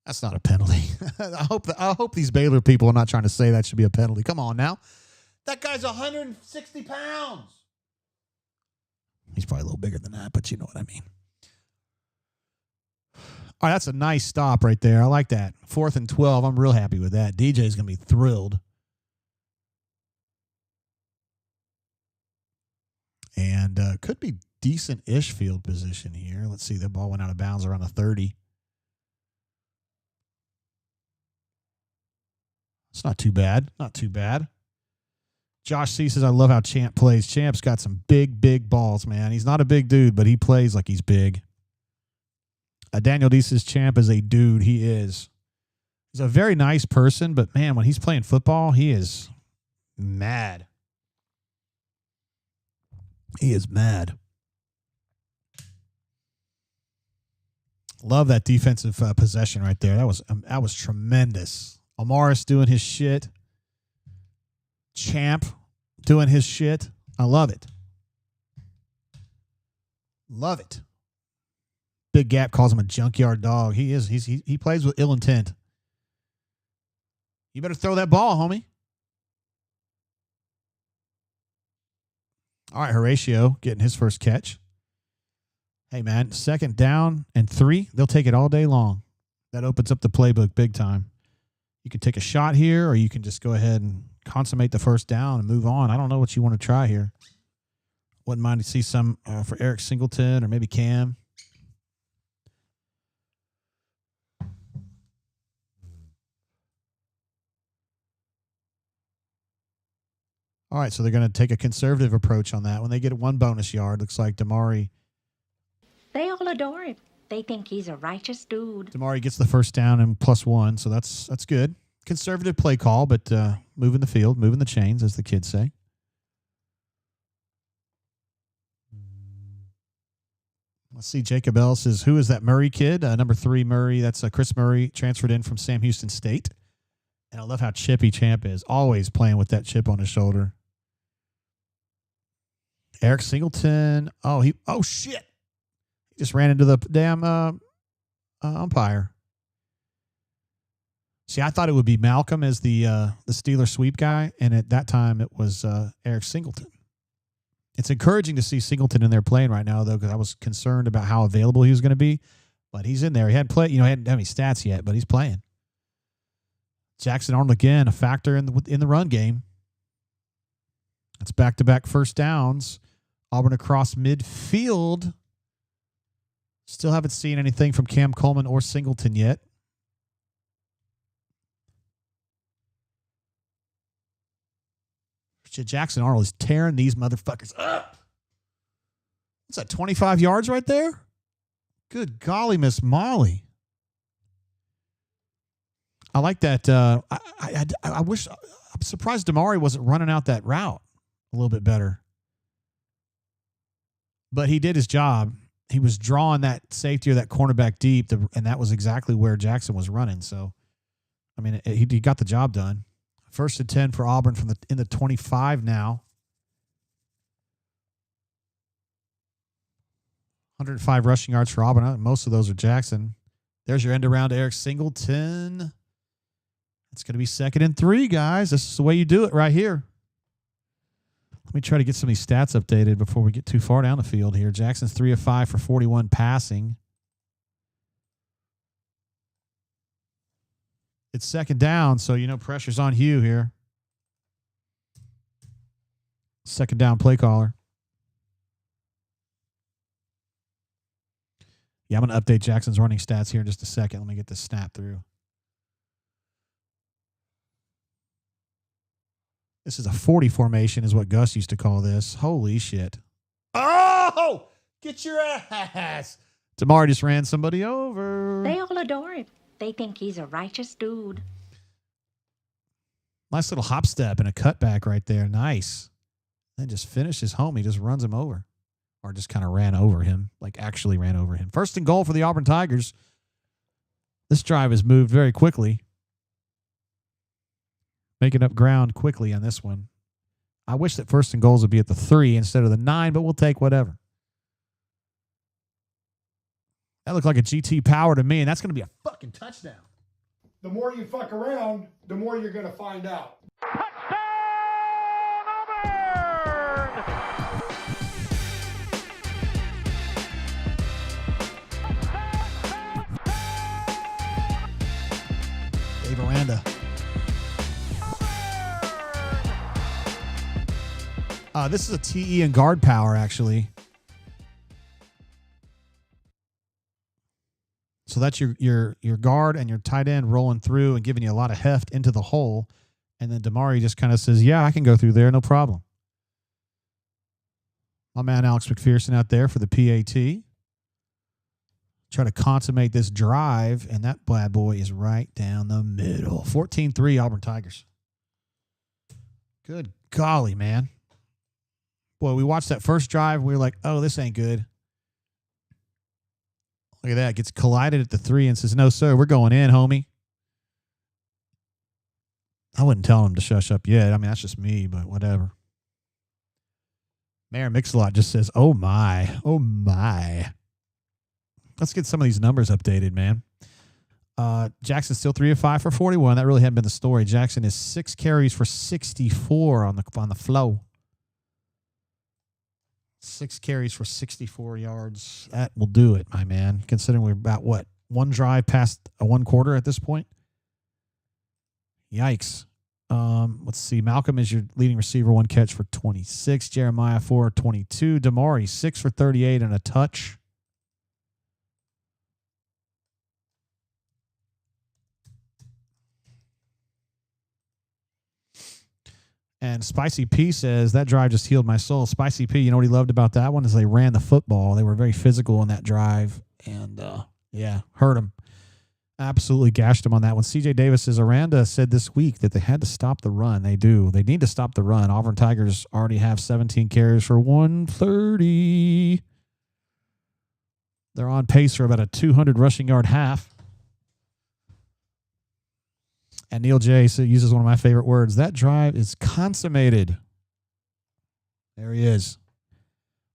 [SPEAKER 1] That's not a penalty. I hope these Baylor people are not trying to say that should be a penalty. Come on now. That guy's 160 pounds. He's probably a little bigger than that, but you know what I mean. All right, that's a nice stop right there. I like that. 4th and 12. I'm real happy with that. DJ's going to be thrilled. And could be decent-ish field position here. Let's see. The ball went out of bounds around the 30. It's not too bad. Not too bad. Josh C says, I love how Champ plays. Champ's got some big, big balls, man. He's not a big dude, but he plays like he's big. Daniel D says, Champ is a dude. He is. He's a very nice person, but, man, when he's playing football, he is mad. He is mad. Love that defensive possession right there. That was tremendous. Amaris doing his shit. Champ doing his shit. I love it. Love it. Big Gap calls him a junkyard dog. He is. He plays with ill intent. You better throw that ball, homie. All right, Horatio getting his first catch. Hey, man, 2nd down and 3. They'll take it all day long. That opens up the playbook big time. You can take a shot here, or you can just go ahead and consummate the first down and move on. I don't know what you want to try here. Wouldn't mind to see some for Eric Singleton or maybe Cam. All right, so they're going to take a conservative approach on that. When they get 1 bonus yard, looks like Damari.
[SPEAKER 5] They all adore him. They think he's a righteous dude.
[SPEAKER 1] Damari gets the first down and +1, so that's good. Conservative play call, but moving the field, moving the chains, as the kids say. Let's see. Jacob L says, who is that Murray kid? Number 3 Murray. That's Chris Murray, transferred in from Sam Houston State. And I love how chippy Champ is. Always playing with that chip on his shoulder. Eric Singleton. Oh, shit. He just ran into the damn umpire. See, I thought it would be Malcolm as the Steeler sweep guy, and at that time it was Eric Singleton. It's encouraging to see Singleton in there playing right now, though, because I was concerned about how available he was going to be. But he's in there. He hadn't played, he hadn't have any stats yet, but he's playing. Jackson Arnold again, a factor in the run game. That's back-to-back first downs. Auburn across midfield. Still haven't seen anything from Cam Coleman or Singleton yet. Jackson Arnold is tearing these motherfuckers up. What's that, 25 yards right there? Good golly, Miss Molly. I like that. I wish, I'm surprised Damari wasn't running out that route a little bit better. But he did his job. He was drawing that safety or that cornerback deep, and that was exactly where Jackson was running. So, I mean, he got the job done. 1st and 10 for Auburn in the 25 now. 105 rushing yards for Auburn. Most of those are Jackson. There's your end around to Eric Singleton. It's going to be 2nd and 3, guys. This is the way you do it right here. Let me try to get some of these stats updated before we get too far down the field here. Jackson's 3 of 5 for 41 passing. It's 2nd down, so you know pressure's on Hugh here. 2nd down play caller. Yeah, I'm going to update Jackson's running stats here in just a second. Let me get this snap through. This is a 40 formation is what Gus used to call this. Holy shit. Oh! Get your ass! Damari just ran somebody over.
[SPEAKER 5] They all adore him. They think he's a righteous dude.
[SPEAKER 1] Nice little hop step and a cutback right there. Nice. Then just finishes home. He just runs him over. Or just kind of ran over him. Like actually ran over him. 1st and goal for the Auburn Tigers. This drive has moved very quickly. Making up ground quickly on this one. I wish that 1st and goals would be at the 3 instead of the 9, but we'll take whatever. That looked like a GT power to me, and that's going to be a fucking touchdown.
[SPEAKER 7] The more you fuck around, the more you're going to find out.
[SPEAKER 1] Dave Aranda. This is a TE and guard power, actually. So that's your guard and your tight end rolling through and giving you a lot of heft into the hole. And then Damari just kind of says, yeah, I can go through there, no problem. My man Alex McPherson out there for the PAT. Try to consummate this drive, and that bad boy is right down the middle. 14-3 Auburn Tigers. Good golly, man. Boy, we watched that first drive, and we were like, oh, this ain't good. Look at that. Gets collided at the 3 and says, no, sir, we're going in, homie. I wouldn't tell him to shush up yet. I mean, that's just me, but whatever. Mayor Mix-a-Lot just says, oh, my. Oh, my. Let's get some of these numbers updated, man. Jackson's still 3 of 5 for 41. That really hadn't been the story. Jackson is 6 carries for 64 on the flow. 6 carries for 64 yards. That will do it, my man. Considering we're about, what, one drive past a 1 quarter at this point? Yikes. Let's see. Malcolm is your leading receiver, 1 catch for 26. Jeremiah 4-22. Damari 6 for 38 and a touch. And Spicy P says, that drive just healed my soul. Spicy P, you know what he loved about that one is they ran the football. They were very physical on that drive. And, hurt him. Absolutely gashed him on that one. CJ Davis says, Aranda said this week that they had to stop the run. They do. They need to stop the run. Auburn Tigers already have 17 carries for 130. They're on pace for about a 200 rushing yard half. And Neil J. uses one of my favorite words. That drive is consummated. There he is.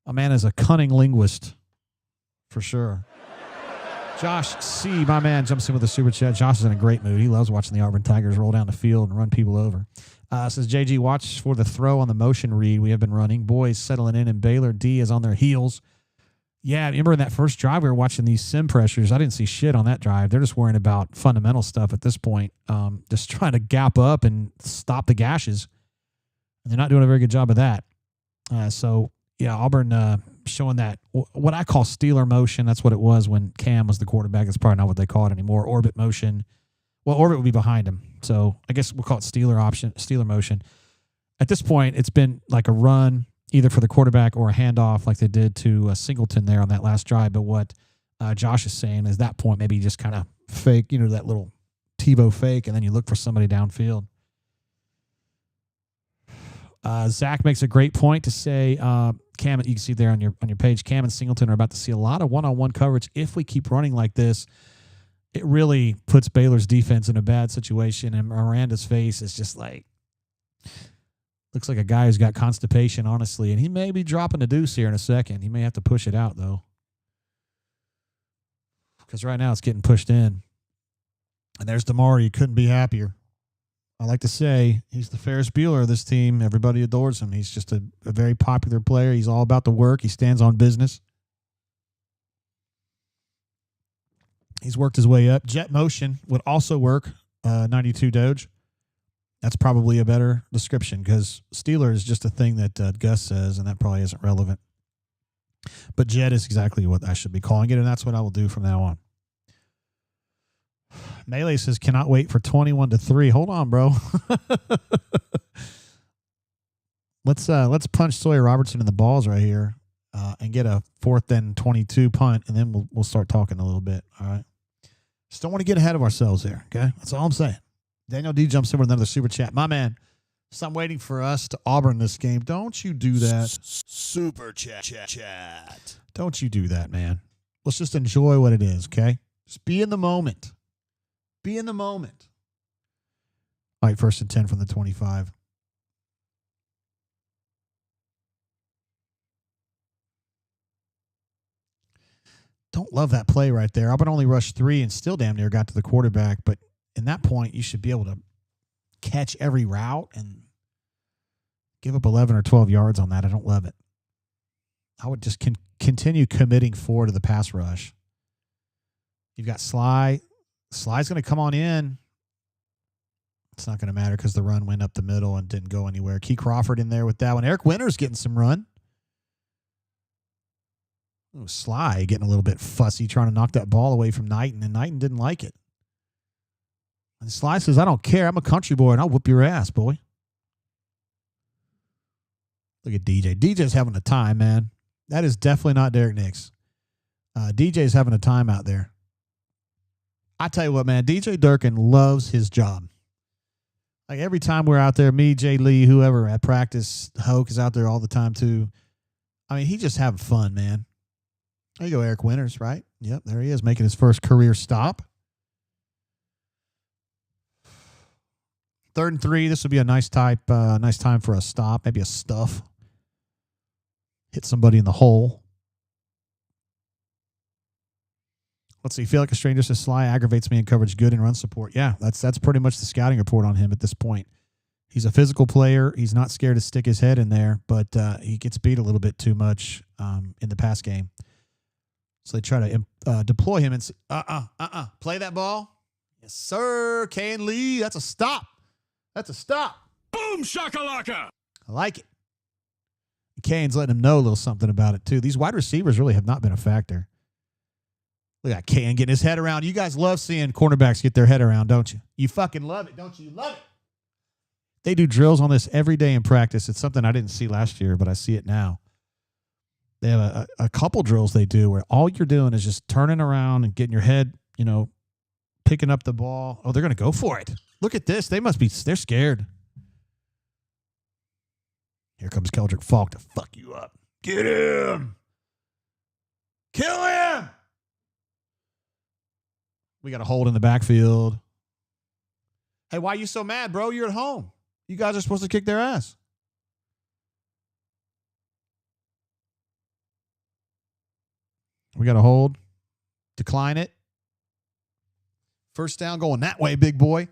[SPEAKER 1] A man is a cunning linguist, for sure. Josh C., my man, jumps in with a super chat. Josh is in a great mood. He loves watching the Auburn Tigers roll down the field and run people over. Says, JG, watch for the throw on the motion read we have been running. Boys settling in, and Baylor D is on their heels. Yeah, remember in that first drive we were watching these sim pressures. I didn't see shit on that drive. They're just worrying about fundamental stuff at this point. Just trying to gap up and stop the gashes. And they're not doing a very good job of that. Auburn showing that, what I call Steeler motion. That's what it was when Cam was the quarterback. That's probably not what they call it anymore. Orbit motion. Well, Orbit would be behind him. So I guess we'll call it Steeler motion. At this point, it's been like a run either for the quarterback or a handoff like they did to Singleton there on that last drive. But what Josh is saying is that point, maybe you just kind of fake, that little TiVo fake, and then you look for somebody downfield. Zach makes a great point to say, Cam, you can see there on your page, Cam and Singleton are about to see a lot of one-on-one coverage. If we keep running like this, it really puts Baylor's defense in a bad situation, and Miranda's face is just like, looks like a guy who's got constipation, honestly, and he may be dropping a deuce here in a second. He may have to push it out, though, because right now it's getting pushed in. And there's DeMar. You couldn't be happier. I like to say he's the Ferris Bueller of this team. Everybody adores him. He's just a very popular player. He's all about the work. He stands on business. He's worked his way up. Jet motion would also work, 92 Doge. That's probably a better description because Steeler is just a thing that Gus says, and that probably isn't relevant. But jet is exactly what I should be calling it, and that's what I will do from now on. Melee says, cannot wait for 21-3. Hold on, bro. Let's punch Sawyer Robertson in the balls right here and get a 4th and 22 punt, and then we'll start talking a little bit. All right. Just don't want to get ahead of ourselves there. Okay, that's all I'm saying. Daniel D jumps in with another super chat. My man, so I'm waiting for us to Auburn this game. Don't you do that.
[SPEAKER 6] Super chat.
[SPEAKER 1] Don't you do that, man. Let's just enjoy what it is, okay? Just be in the moment. Be in the moment. All right, 1st and 10 from the 25. Don't love that play right there. Auburn only rushed 3 and still damn near got to the quarterback, but in that point, you should be able to catch every route and give up 11 or 12 yards on that. I don't love it. I would just continue committing forward to the pass rush. You've got Sly. Sly's going to come on in. It's not going to matter because the run went up the middle and didn't go anywhere. Key Crawford in there with that one. Eric Winter's getting some run. Ooh, Sly getting a little bit fussy, trying to knock that ball away from Knighton, and Knighton didn't like it. And Sly says, I don't care. I'm a country boy, and I'll whoop your ass, boy. Look at DJ. DJ's having a time, man. That is definitely not Derek Nix. DJ's having a time out there. I tell you what, man, DJ Durkin loves his job. Like every time we're out there, me, Jay Lee, whoever at practice, Hoke is out there all the time too. I mean, he's just having fun, man. There you go, Eric Winters, right? Yep, there he is, making his first career stop. 3rd and 3. This would be a nice time for a stop, maybe a stuff. Hit somebody in the hole. Let's see. Feel like a stranger says Sly aggravates me in coverage, good in run support. Yeah, that's pretty much the scouting report on him at this point. He's a physical player. He's not scared to stick his head in there, but he gets beat a little bit too much in the pass game. So they try to deploy him and say, play that ball. Yes, sir. Can Lee. That's a stop. That's a stop.
[SPEAKER 6] Boom shakalaka.
[SPEAKER 1] I like it. Kane's letting him know a little something about it, too. These wide receivers really have not been a factor. Look at Kane getting his head around. You guys love seeing cornerbacks get their head around, don't you? You fucking love it, don't you? Love it. They do drills on this every day in practice. It's something I didn't see last year, but I see it now. They have a couple drills they do where all you're doing is just turning around and getting your head, picking up the ball. Oh, they're going to go for it. Look at this. They're scared. Here comes Keldrick Falk to fuck you up. Get him. Kill him. We got a hold in the backfield. Hey, why are you so mad, bro? You're at home. You guys are supposed to kick their ass. We got a hold. Decline it. First down going that way, big boy.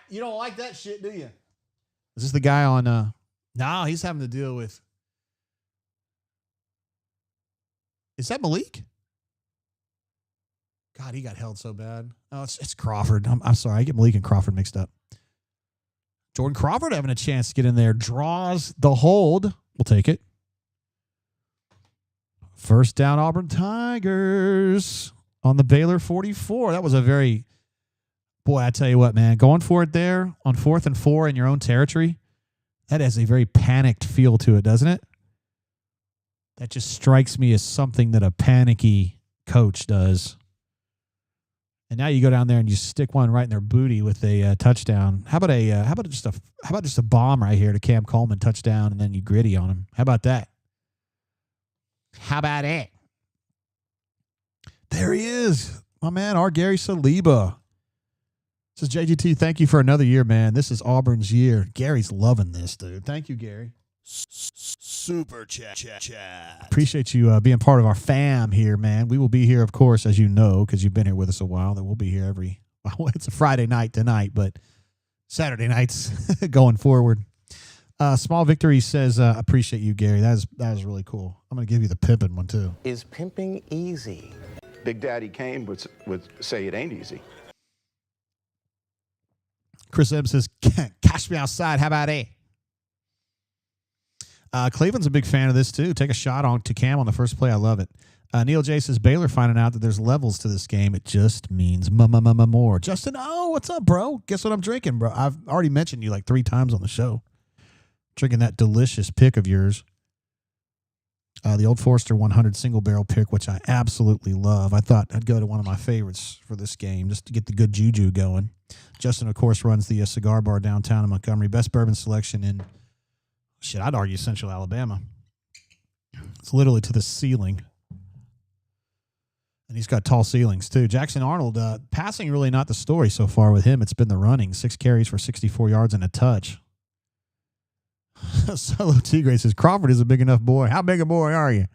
[SPEAKER 1] You don't like that shit, do you? Is this the guy on... No, he's having to deal with... Is that Malik? God, he got held so bad. Oh, it's Crawford. I'm sorry. I get Malik and Crawford mixed up. Jordan Crawford having a chance to get in there. Draws the hold. We'll take it. First down, Auburn Tigers on the Baylor 44. That was a very... Boy, I tell you what, man. Going for it there on 4th and 4 in your own territory, That has a very panicked feel to it, doesn't it? That just strikes me as something that a panicky coach does. And now you go down there and you stick one right in their booty with a touchdown. How about just a bomb right here to Cam Coleman touchdown, and then you gritty on him? How about that? How about it? There he is, my man, our Gary Saliba. Says JGT, thank you for another year, man. This is Auburn's year. Gary's loving this, dude. Thank you, Gary.
[SPEAKER 6] Super chat.
[SPEAKER 1] Appreciate you being part of our fam here, man. We will be here, of course, as you know, because you've been here with us a while. That we'll be here it's a Friday night tonight, but Saturday nights going forward. Small Victory says, appreciate you, Gary. That is really cool. I'm going to give you the pimping one, too.
[SPEAKER 8] Is pimping easy?
[SPEAKER 3] Big Daddy Kane would say it ain't easy.
[SPEAKER 1] Chris M says, cash me outside. How about it? Cleveland's a big fan of this, too. Take a shot to Cam on the first play. I love it. Neil J says, Baylor finding out that there's levels to this game. It just means more. Justin, what's up, bro? Guess what I'm drinking, bro? I've already mentioned you like 3 times on the show. Drinking that delicious pick of yours. The Old Forester 100 single barrel pick, which I absolutely love. I thought I'd go to one of my favorites for this game just to get the good juju going. Justin, of course, runs the cigar bar downtown in Montgomery. Best bourbon selection in, I'd argue Central Alabama. It's literally to the ceiling. And he's got tall ceilings, too. Jackson Arnold, passing really not the story so far with him. It's been the running. 6 carries for 64 yards and a touch. Solo Tigre says, Crawford is a big enough boy. How big a boy are you?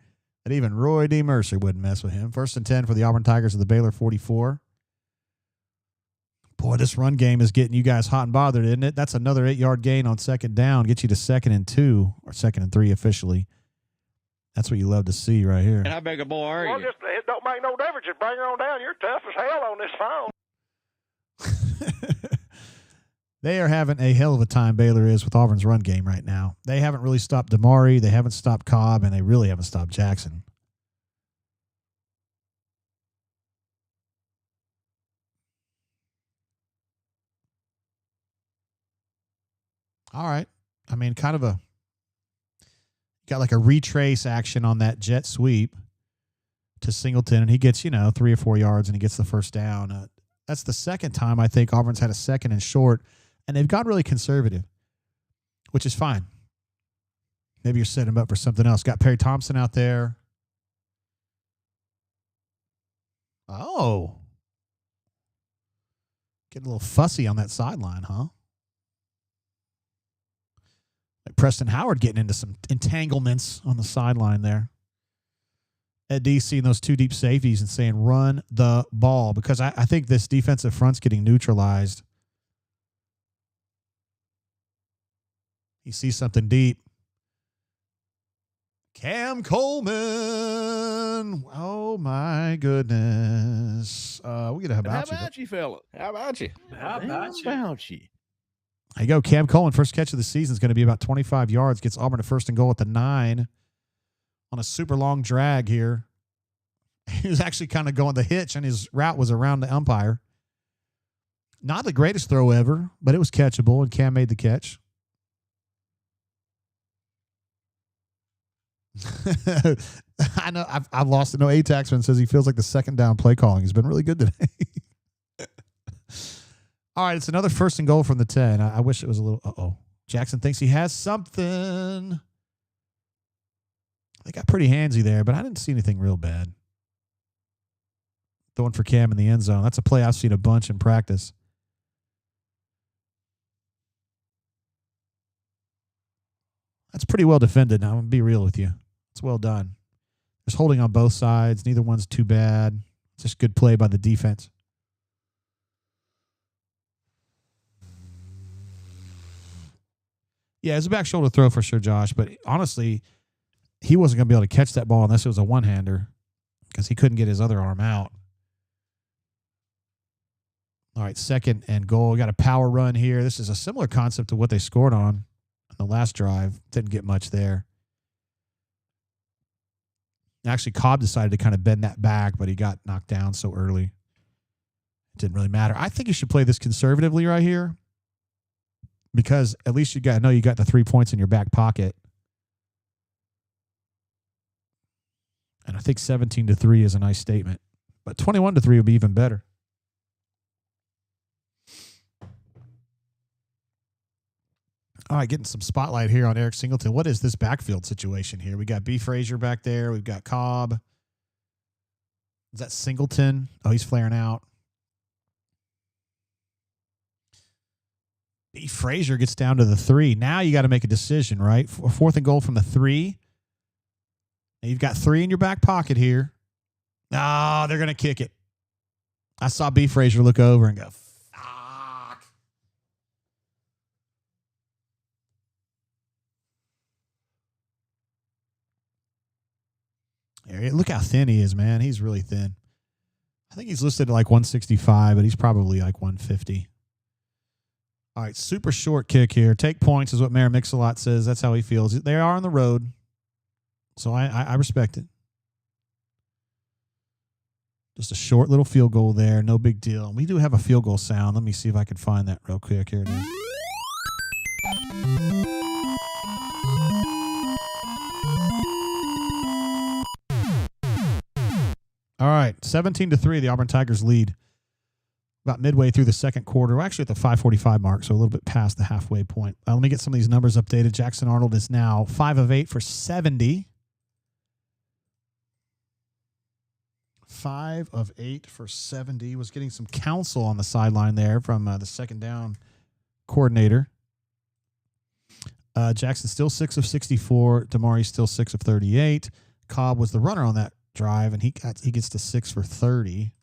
[SPEAKER 1] That even Roy D. Mercer wouldn't mess with him. 1st and 10 for the Auburn Tigers of the Baylor 44. Boy, this run game is getting you guys hot and bothered, isn't it? That's another 8-yard gain on 2nd down. Get you to 2nd and 2, or 2nd and 3 officially. That's what you love to see right here.
[SPEAKER 3] And how big a boy are you?
[SPEAKER 9] Well, it don't make no difference. Just bring her on down. You're tough as hell on this phone.
[SPEAKER 1] They are having a hell of a time, Baylor is, with Auburn's run game right now. They haven't really stopped Damari. They haven't stopped Cobb, and they really haven't stopped Jackson. All right. I mean, kind of got like a retrace action on that jet sweep to Singleton, and he gets, 3 or 4 yards, and he gets the first down. That's the second time I think Auburn's had a 2nd and short, and they've got really conservative, which is fine. Maybe you're setting him up for something else. Got Perry Thompson out there. Oh. Getting a little fussy on that sideline, huh? Like Preston Howard getting into some entanglements on the sideline there. Ed D seeing those 2 deep safeties and saying, run the ball, because I think this defensive front's getting neutralized. He sees something deep. Cam Coleman. Oh, my goodness. We get a how about you?
[SPEAKER 3] How about you, fella? How about you?
[SPEAKER 4] How about you?
[SPEAKER 1] There you go. Cam Coleman, first catch of the season, is going to be about 25 yards. Gets Auburn to 1st and goal at the 9 on a super long drag here. He was actually kind of going the hitch, and his route was around the umpire. Not the greatest throw ever, but it was catchable, and Cam made the catch. I know I've lost it. No, A-Taxman says he feels like the 2nd down play calling has been really good today. All right, it's another 1st and goal from the 10. I wish it was a little. Jackson thinks he has something. They got pretty handsy there, but I didn't see anything real bad. Throwing for Cam in the end zone. That's a play I've seen a bunch in practice. That's pretty well defended. Now, I'm going to be real with you. It's well done. There's holding on both sides. Neither one's too bad. It's just good play by the defense. Yeah, it's a back shoulder throw for sure, Josh. But honestly, he wasn't going to be able to catch that ball unless it was a one-hander because he couldn't get his other arm out. All right, 2nd and goal. We got a power run here. This is a similar concept to what they scored on the last drive. Didn't get much there. Actually, Cobb decided to kind of bend that back, but he got knocked down so early. It didn't really matter. I think you should play this conservatively right here. because at least you got the 3 points in your back pocket. And I think 17-3 is a nice statement. But 21-3 would be even better. All right, getting some spotlight here on Eric Singleton. What is this backfield situation here? We got B. Frazier back there. We've got Cobb. Is that Singleton? Oh, he's flaring out. B. Frazier gets down to the 3. Now you got to make a decision, right? 4th and goal from the 3. Now you've got 3 in your back pocket here. Oh, they're going to kick it. I saw B. Frazier look over and go, fuck. Look how thin he is, man. He's really thin. I think he's listed at like 165, but he's probably like 150. All right, super short kick here. Take points is what Mayor Mix-a-Lot says. That's how he feels. They are on the road, so I respect it. Just a short little field goal there. No big deal. And we do have a field goal sound. Let me see if I can find that real quick. Here it is. All right, 17-3, the Auburn Tigers lead. About midway through the second quarter. We're actually at the 5:45 mark, so a little bit past the halfway point. Let me get some of these numbers updated. Jackson Arnold is now 5 of 8 for 70. 5 of 8 for 70. Was getting some counsel on the sideline there from the second down coordinator. Jackson still 6 of 64. Damari still 6 of 38. Cobb was the runner on that drive, and he gets to 6 for 30.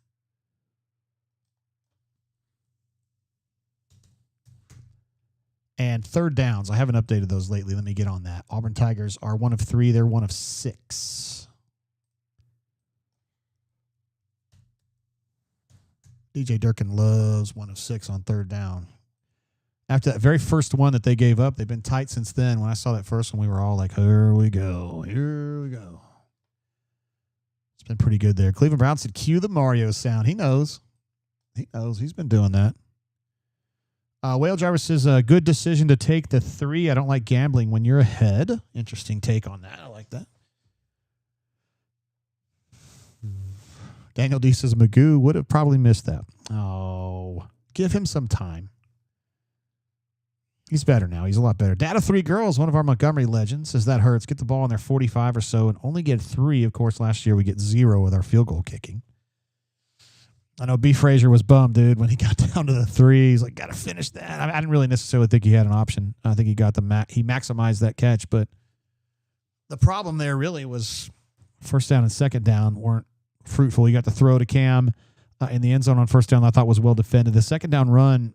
[SPEAKER 1] And third downs, I haven't updated those lately. Let me get on that. Auburn Tigers are 1 of 3. They're 1 of 6. DJ Durkin loves 1 of 6 on third down. After that very first one that they gave up, they've been tight since then. When I saw that first one, we were all like, here we go. Here we go. It's been pretty good there. Cleveland Brown said, cue the Mario sound. He knows. He knows. He's been doing that. Whale Driver says, good decision to take the 3. I don't like gambling when you're ahead. Interesting take on that. I like that. Daniel D says, Magoo would have probably missed that. Oh, give him some time. He's better now. He's a lot better. Dad of 3 girls, one of our Montgomery legends, says that hurts. Get the ball on their 45 or so and only get 3. Of course, last year we get 0 with our field goal kicking. I know B. Frazier was bummed, dude, when he got down to the 3. He's like, got to finish that. I didn't really necessarily think he had an option. I think he got he maximized that catch, but the problem there really was first down and second down weren't fruitful. He got the throw to Cam in the end zone on first down. I thought was well defended. The second down run,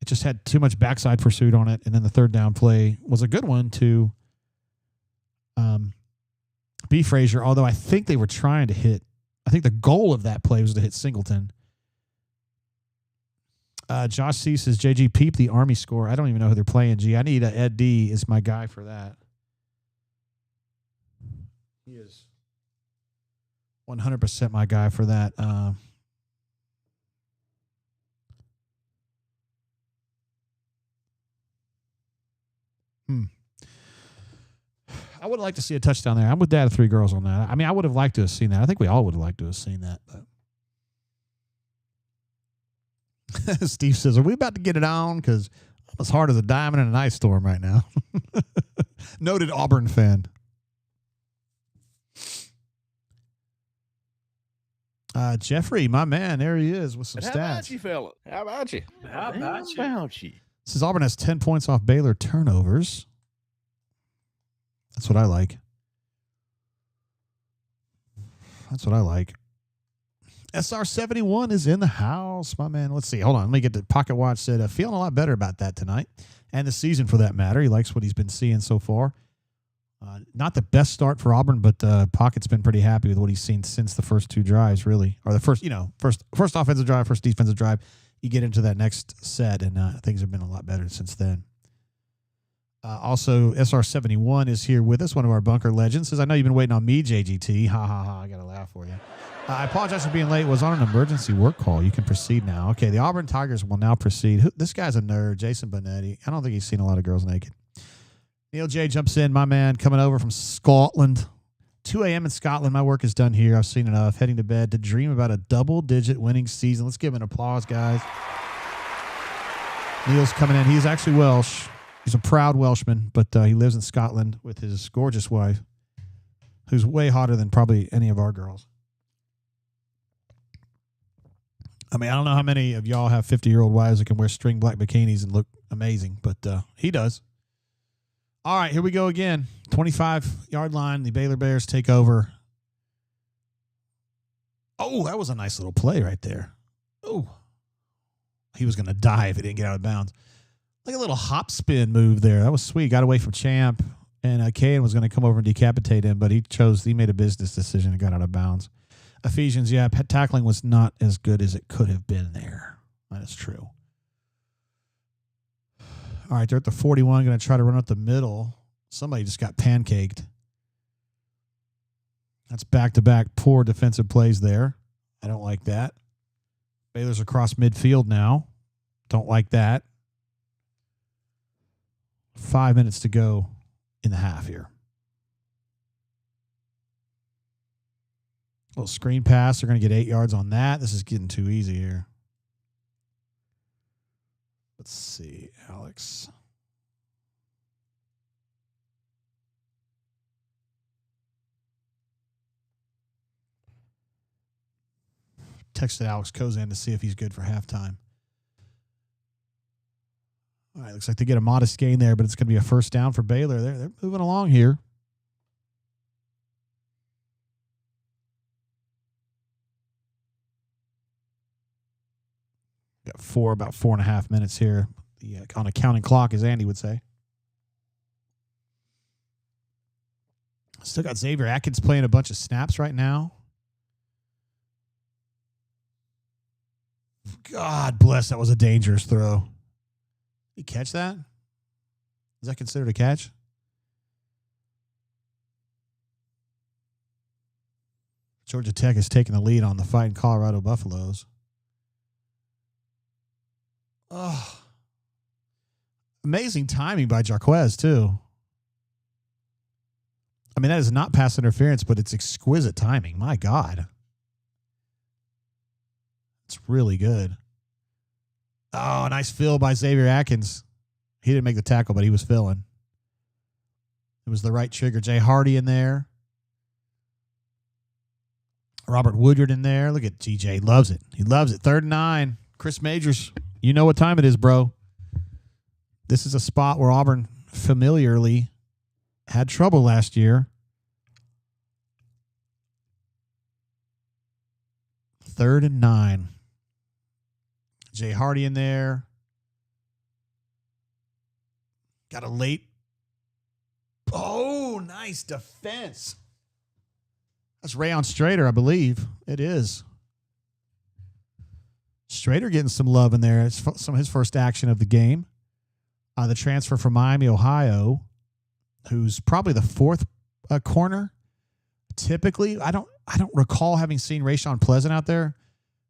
[SPEAKER 1] it just had too much backside pursuit on it, and then the third down play was a good one to B. Frazier, although I think they were trying to hit. I think the goal of that play was to hit Singleton. Josh C. says, JG peep the Army score. I don't even know who they're playing, G. I need Ed D. is my guy for that. He is 100% my guy for that. I would like to see a touchdown there. I'm with Dad of 3 girls on that. I mean, I would have liked to have seen that. I think we all would have liked to have seen that. But Steve says, are we about to get it on? Because I'm as hard as a diamond in an ice storm right now. Noted Auburn fan. Jeffrey, my man, there he is with some stats.
[SPEAKER 3] How about you, fella? How about you?
[SPEAKER 4] How about you?
[SPEAKER 1] Says Auburn has 10 points off Baylor turnovers. That's what I like. That's what I like. SR71 is in the house, my man. Let's see. Hold on. Let me get to Pocket Watch. Said, feeling a lot better about that tonight and the season for that matter. He likes what he's been seeing so far. Not the best start for Auburn, but Pocket's been pretty happy with what he's seen since the first 2 drives, really. Or the first offensive drive, first defensive drive. You get into that next set, and things have been a lot better since then. Also, SR71 is here with us, one of our bunker legends. Says, I know you've been waiting on me, JGT. Ha, ha, ha. I got to laugh for you. I apologize for being late. Was on an emergency work call. You can proceed now. Okay, the Auburn Tigers will now proceed. This guy's a nerd, Jason Bonetti. I don't think he's seen a lot of girls naked. Neil J. jumps in, my man, coming over from Scotland. 2 a.m. in Scotland. My work is done here. I've seen enough. Heading to bed to dream about a double-digit winning season. Let's give him an applause, guys. Neil's coming in. He's actually Welsh. He's a proud Welshman, but he lives in Scotland with his gorgeous wife, who's way hotter than probably any of our girls. I mean, I don't know how many of y'all have 50-year-old wives that can wear string black bikinis and look amazing, but he does. All right, here we go again. 25-yard line. The Baylor Bears take over. Oh, that was a nice little play right there. Oh, he was going to die if he didn't get out of bounds. Like a little hop spin move there. That was sweet. Got away from Champ, and Kayan was going to come over and decapitate him, but he made a business decision and got out of bounds. Ephesians, yeah, tackling was not as good as it could have been there. That is true. All right, they're at the 41, going to try to run up the middle. Somebody just got pancaked. That's back-to-back poor defensive plays there. I don't like that. Baylor's across midfield now. Don't like that. 5 minutes to go in the half here. Little screen pass. They're going to get 8 yards on that. This is getting too easy here. Let's see, Alex. Texted Alex Kozan to see if he's good for halftime. All right, looks like they get a modest gain there, but it's going to be a first down for Baylor. They're moving along here. Got about 4.5 minutes here on a counting clock, as Andy would say. Still got Xavier Atkins playing a bunch of snaps right now. God bless, that was a dangerous throw. Did he catch that? Is that considered a catch? Georgia Tech is taking the lead on the Fighting Colorado Buffaloes. Oh, amazing timing by Jarquez, too. I mean, that is not pass interference, but it's exquisite timing. My God. It's really good. Oh, nice fill by Xavier Atkins. He didn't make the tackle, but he was filling. It was the right trigger. Jay Hardy in there. Robert Woodyard in there. Look at GJ. Loves it. He loves it. 3rd and 9. Chris Majors. You know what time it is, bro. This is a spot where Auburn familiarly had trouble last year. 3rd and 9. Jay Hardy in there. Got a late. Oh, nice defense. That's Rayon Strader, I believe. It is. Strader getting some love in there. It's some of his first action of the game. The transfer from Miami, Ohio, who's probably the 4th corner. Typically, I don't recall having seen Rayshawn Pleasant out there.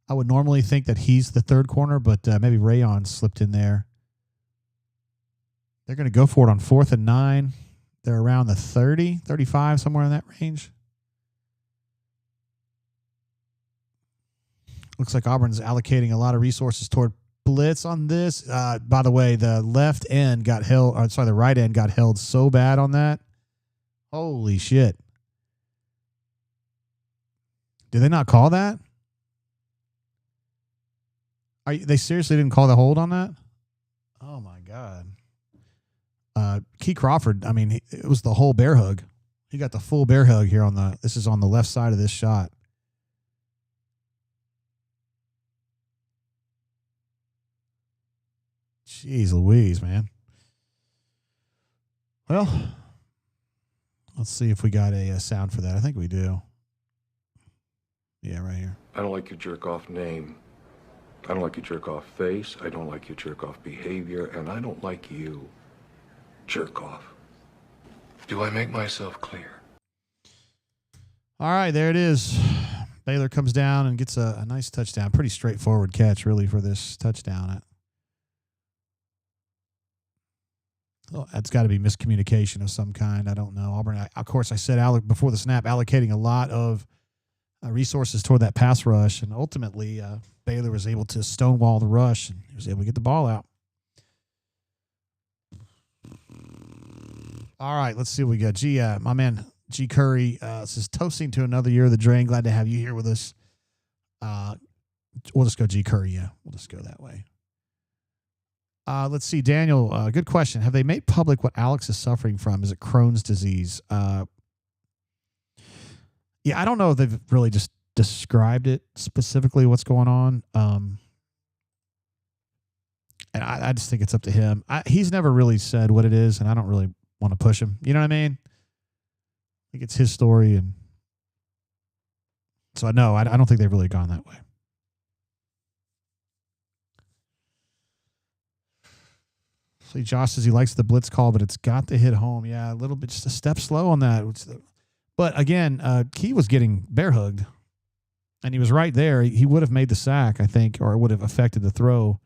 [SPEAKER 1] I would normally think that he's the 3rd corner, but maybe Rayon slipped in there. They're going to go for it on 4th and 9. They're around the 30, 35, somewhere in that range. Looks like Auburn's allocating a lot of resources toward blitz on this. By the way, the right end got held so bad on that. Holy shit. Did they not call that? They seriously didn't call the hold on that? Oh, my God. Key Crawford, I mean, it was the whole bear hug. He got the full bear hug here this is on the left side of this shot. Jeez Louise, man. Well, let's see if we got a sound for that. I think we do. Yeah, right here.
[SPEAKER 10] I don't like your jerk-off name. I don't like your jerk-off face. I don't like your jerk-off behavior. And I don't like you. Jerk-off. Do I make myself clear?
[SPEAKER 1] All right, there it is. Baylor comes down and gets a nice touchdown. Pretty straightforward catch, really, for this touchdown. That's got to be miscommunication of some kind. I don't know. Auburn, of course, I said before the snap, allocating a lot of resources toward that pass rush, and ultimately Baylor was able to stonewall the rush, and he was able to get the ball out. All right, let's see what we got. My man G. Curry says, toasting to another year of the drain. Glad to have you here with us. We'll just go G. Curry, yeah. We'll just go that way. Let's see, Daniel, good question. Have they made public what Alex is suffering from? Is it Crohn's disease? Yeah, I don't know if they've really just described it specifically, what's going on. And I just think it's up to him. He's never really said what it is, and I don't really want to push him. You know what I mean? I think it's his story. And so, no, I don't think they've really gone that way. So Josh says he likes the blitz call, but it's got to hit home. Yeah, a little bit, just a step slow on that. But again, Key was getting bear hugged, and he was right there. He would have made the sack, I think, or it would have affected the throw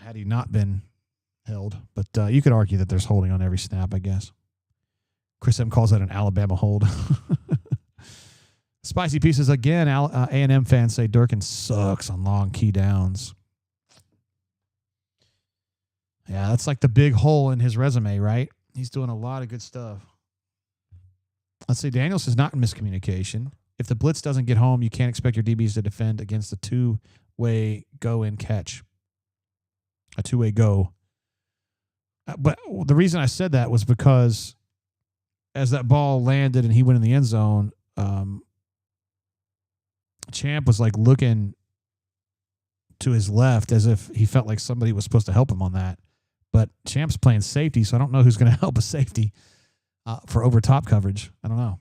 [SPEAKER 1] had he not been held. But you could argue that there's holding on every snap, I guess. Chris M calls that an Alabama hold. Spicy Pieces again. A&M fans say Durkin sucks on long key downs. Yeah, that's like the big hole in his resume, right? He's doing a lot of good stuff. Let's see. Daniel says not miscommunication. If the blitz doesn't get home, you can't expect your DBs to defend against a two-way go-in catch. A two-way go. But the reason I said that was because as that ball landed and he went in the end zone, Champ was like looking to his left as if he felt like somebody was supposed to help him on that. But Champ's playing safety, so I don't know who's going to help a safety for over top coverage. I don't know.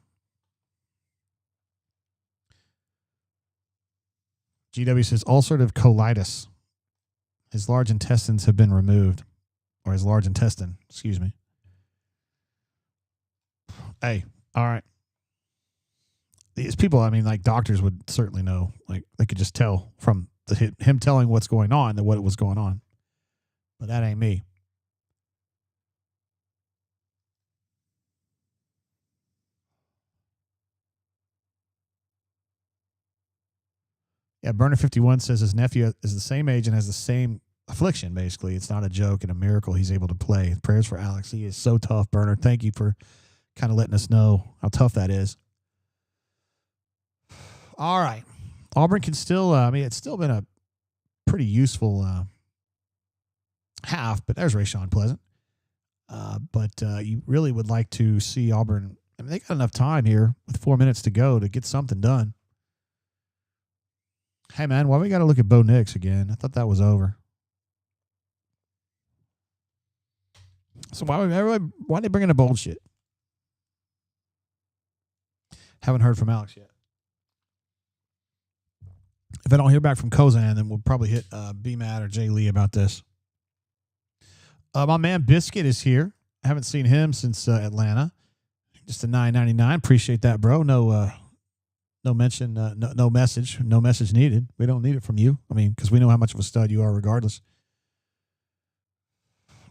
[SPEAKER 1] GW says ulcerative colitis. His large intestines have been removed. Or his large intestine, excuse me. Hey, all right. These people, I mean, like doctors would certainly know. Like they could just tell from him telling what's going on that what was going on. But that ain't me. Yeah, Burner 51 says his nephew is the same age and has the same affliction, basically. It's not a joke and a miracle he's able to play. Prayers for Alex. He is so tough, Burner. Thank you for kind of letting us know how tough that is. All right. Auburn can still, it's still been a pretty useful half, but there's Rayshawn Pleasant. But you really would like to see Auburn. I mean, they got enough time here with 4 minutes to go to get something done. Hey, man, why we got to look at Bo Nix again? I thought that was over. So why are they bringing up bullshit? Haven't heard from Alex yet. If I don't hear back from Kozan, then we'll probably hit B-Matt or Jay Lee about this. My man Biscuit is here. I haven't seen him since Atlanta. Just a $9.99. Appreciate that, bro. No mention, no message needed. We don't need it from you. I mean, because we know how much of a stud you are regardless.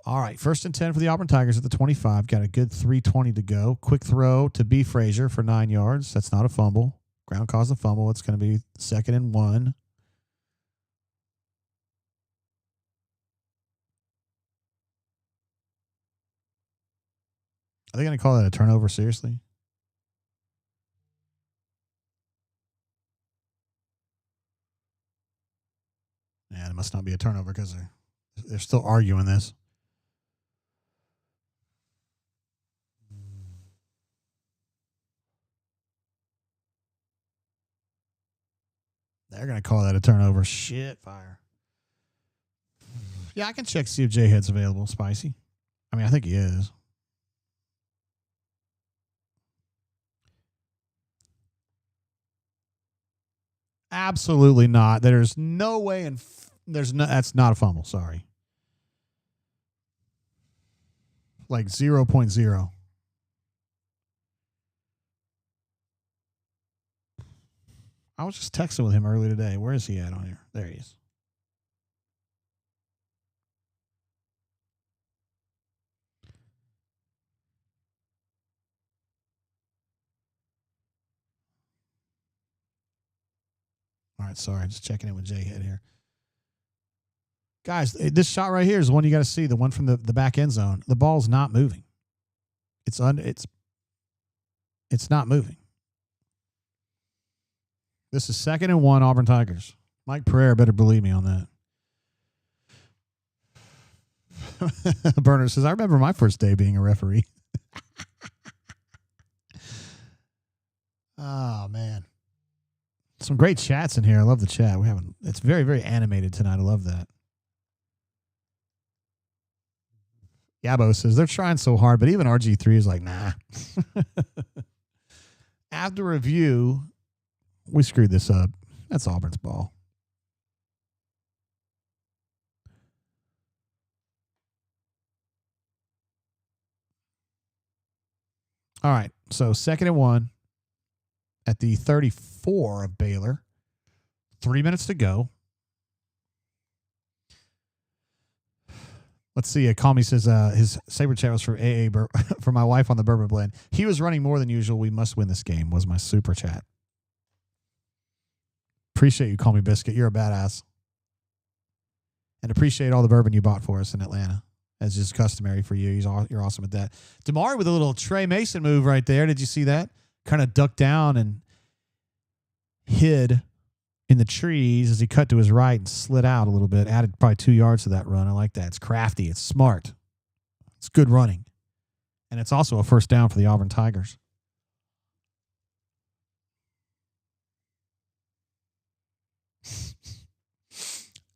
[SPEAKER 1] All right, 1st and 10 for the Auburn Tigers at the 25. Got a good 3:20 to go. Quick throw to B. Frazier for 9 yards. That's not a fumble. Ground caused a fumble. It's going to be 2nd and 1. Are they going to call that a turnover? Seriously? Yeah, it must not be a turnover because they're still arguing this. They're going to call that a turnover. Shit, fire. Yeah, I can check, see if J-Head's available. Spicy. I mean, I think he is. Absolutely not. There's no way that's not a fumble. Sorry. Like 0.0. I was just texting with him earlier today. Where is he at on here? There he is. All right, sorry. Just checking in with J-Head here. Guys, this shot right here is the one you got to see, the one from the back end zone. The ball's not moving. It's not moving. This is 2nd and 1, Auburn Tigers. Mike Pereira better believe me on that. Burner says, I remember my first day being a referee. Oh, man. Some great chats in here. I love the chat. It's very, very animated tonight. I love that. Yabo says, they're trying so hard, but even RG3 is like, nah. After review, we screwed this up. That's Auburn's ball. All right. So 2nd and 1 at the 34 of Baylor. 3 minutes to go. Let's see. Call me says his Saber chat was for AA for my wife on the Bourbon Blend. He was running more than usual. We must win this game was my super chat. Appreciate you, Call Me Biscuit. You're a badass. And appreciate all the bourbon you bought for us in Atlanta, as is customary for you. You're awesome at that. Damari with a little Trey Mason move right there. Did you see that? Kind of ducked down and hid in the trees as he cut to his right and slid out a little bit. Added probably 2 yards to that run. I like that. It's crafty. It's smart. It's good running. And it's also a first down for the Auburn Tigers.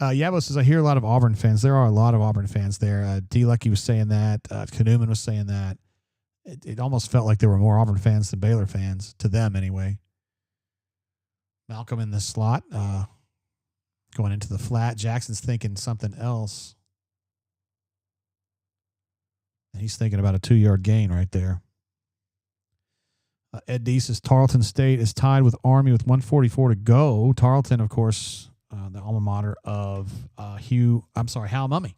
[SPEAKER 1] Yabo says, I hear a lot of Auburn fans. There are a lot of Auburn fans there. D. Lucky was saying that. Kanuman was saying that. It almost felt like there were more Auburn fans than Baylor fans, to them anyway. Malcolm in the slot, going into the flat. Jackson's thinking something else. And he's thinking about a 2-yard gain right there. Ed D says Tarleton State is tied with Army with 1:44 to go. Tarleton, of course, the alma mater of Hal Mummy.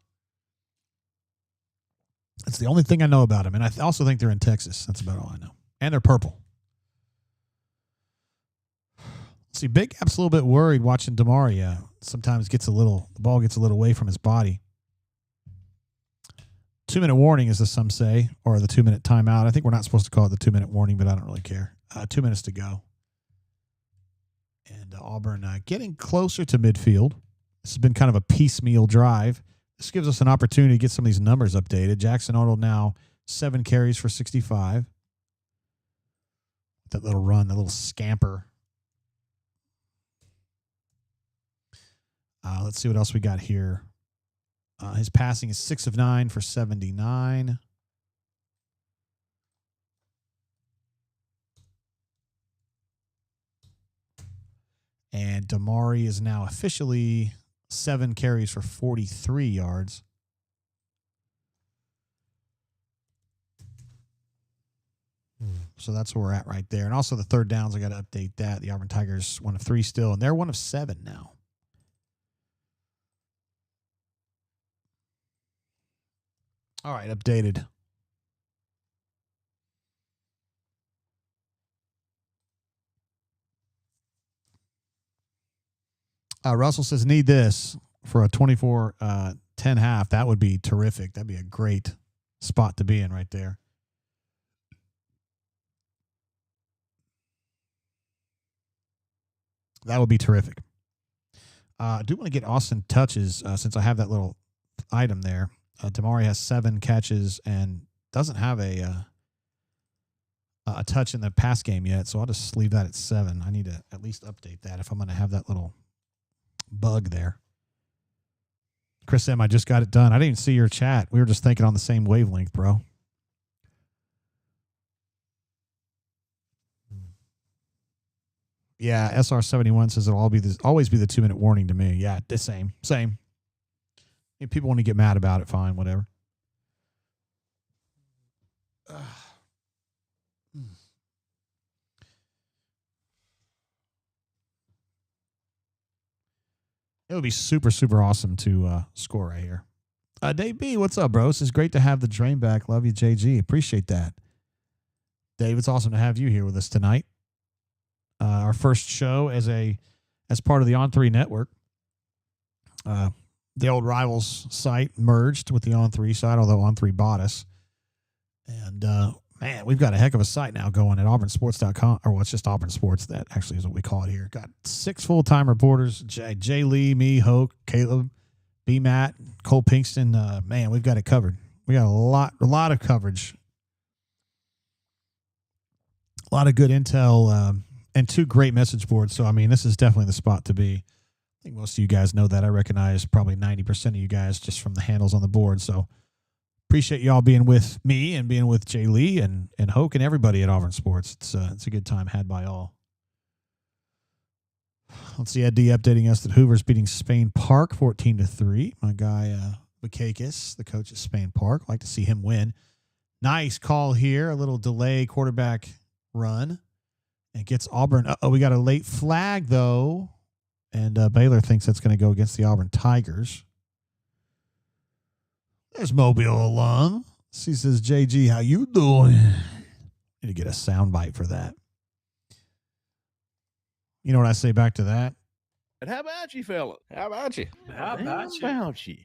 [SPEAKER 1] That's the only thing I know about him. And I also think they're in Texas. That's about all I know. And they're purple. See, Big Gap's a little bit worried watching Damari. Sometimes the ball gets a little away from his body. 2-minute warning, as some say, or the 2-minute timeout. I think we're not supposed to call it the 2-minute warning, but I don't really care. 2 minutes to go. And Auburn getting closer to midfield. This has been kind of a piecemeal drive. This gives us an opportunity to get some of these numbers updated. Jackson Arnold now 7 carries for 65. That little run, that little scamper. Let's see what else we got here. His passing is 6 of 9 for 79. And Damari is now officially 7 carries for 43 yards. So that's where we're at right there. And also the third downs, I got to update that. The Auburn Tigers 1 of 3 still, and they're 1 of 7 now. All right, updated. Russell says, need this for a 24-10 half. That would be terrific. That'd be a great spot to be in right there. That would be terrific. I do want to get Austin touches since I have that little item there. Damari has 7 catches and doesn't have a touch in the pass game yet, so I'll just leave that at 7. I need to at least update that if I'm going to have that little bug there. Chris M, I just got it done. I didn't even see your chat. We were just thinking on the same wavelength, bro. Yeah, SR71 says it'll always be the 2-minute warning to me. Yeah, the same. If people want to get mad about it, fine, whatever. It would be super, super awesome to score right here. Dave B, what's up, bro? It's great to have the drain back. Love you, JG. Appreciate that. Dave, it's awesome to have you here with us tonight. Our first show as part of the On3 network. The old Rivals site merged with the On3 site, although On3 bought us. And, man, we've got a heck of a site now going at auburnsports.com, or it's just Auburn Sports. That actually is what we call it here. Got 6 full-time reporters, Jay Lee, me, Hoke, Caleb, B. Matt, Cole Pinkston. Man, we've got it covered. We got a lot of coverage. A lot of good intel and 2 great message boards. So, I mean, this is definitely the spot to be. I think most of you guys know that. I recognize probably 90% of you guys just from the handles on the board. So, appreciate y'all being with me and being with Jay Lee and Hoke and everybody at Auburn Sports. It's a good time had by all. Let's see, Ed D updating us that Hoover's beating Spain Park 14-3. My guy, Bakakis, the coach at Spain Park. Like to see him win. Nice call here. A little delay quarterback run. And gets Auburn. We got a late flag, though. And Baylor thinks that's going to go against the Auburn Tigers. There's Mobile alum. She says, JG, how you doing? Need to get a soundbite for that. You know what I say back to that?
[SPEAKER 3] But how about you, fella? How about you?
[SPEAKER 4] How about you?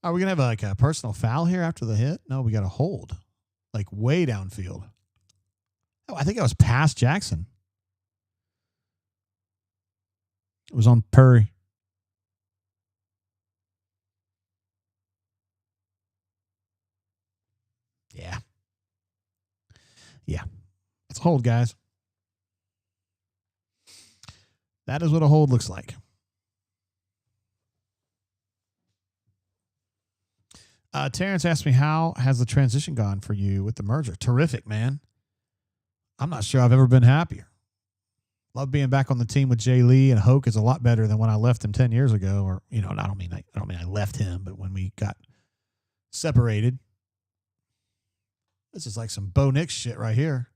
[SPEAKER 1] Are we going to have a personal foul here after the hit? No, we got a hold. Like way downfield. Oh, I think I was past Jackson. It was on Perry. Yeah. It's a hold, guys. That is what a hold looks like. Terrence asked me, how has the transition gone for you with the merger? Terrific, man. I'm not sure I've ever been happier. Love being back on the team with Jay Lee, and Hoke is a lot better than when I left him 10 years ago. Or, I don't mean I left him, but when we got separated. This is like some Bo Nix shit right here.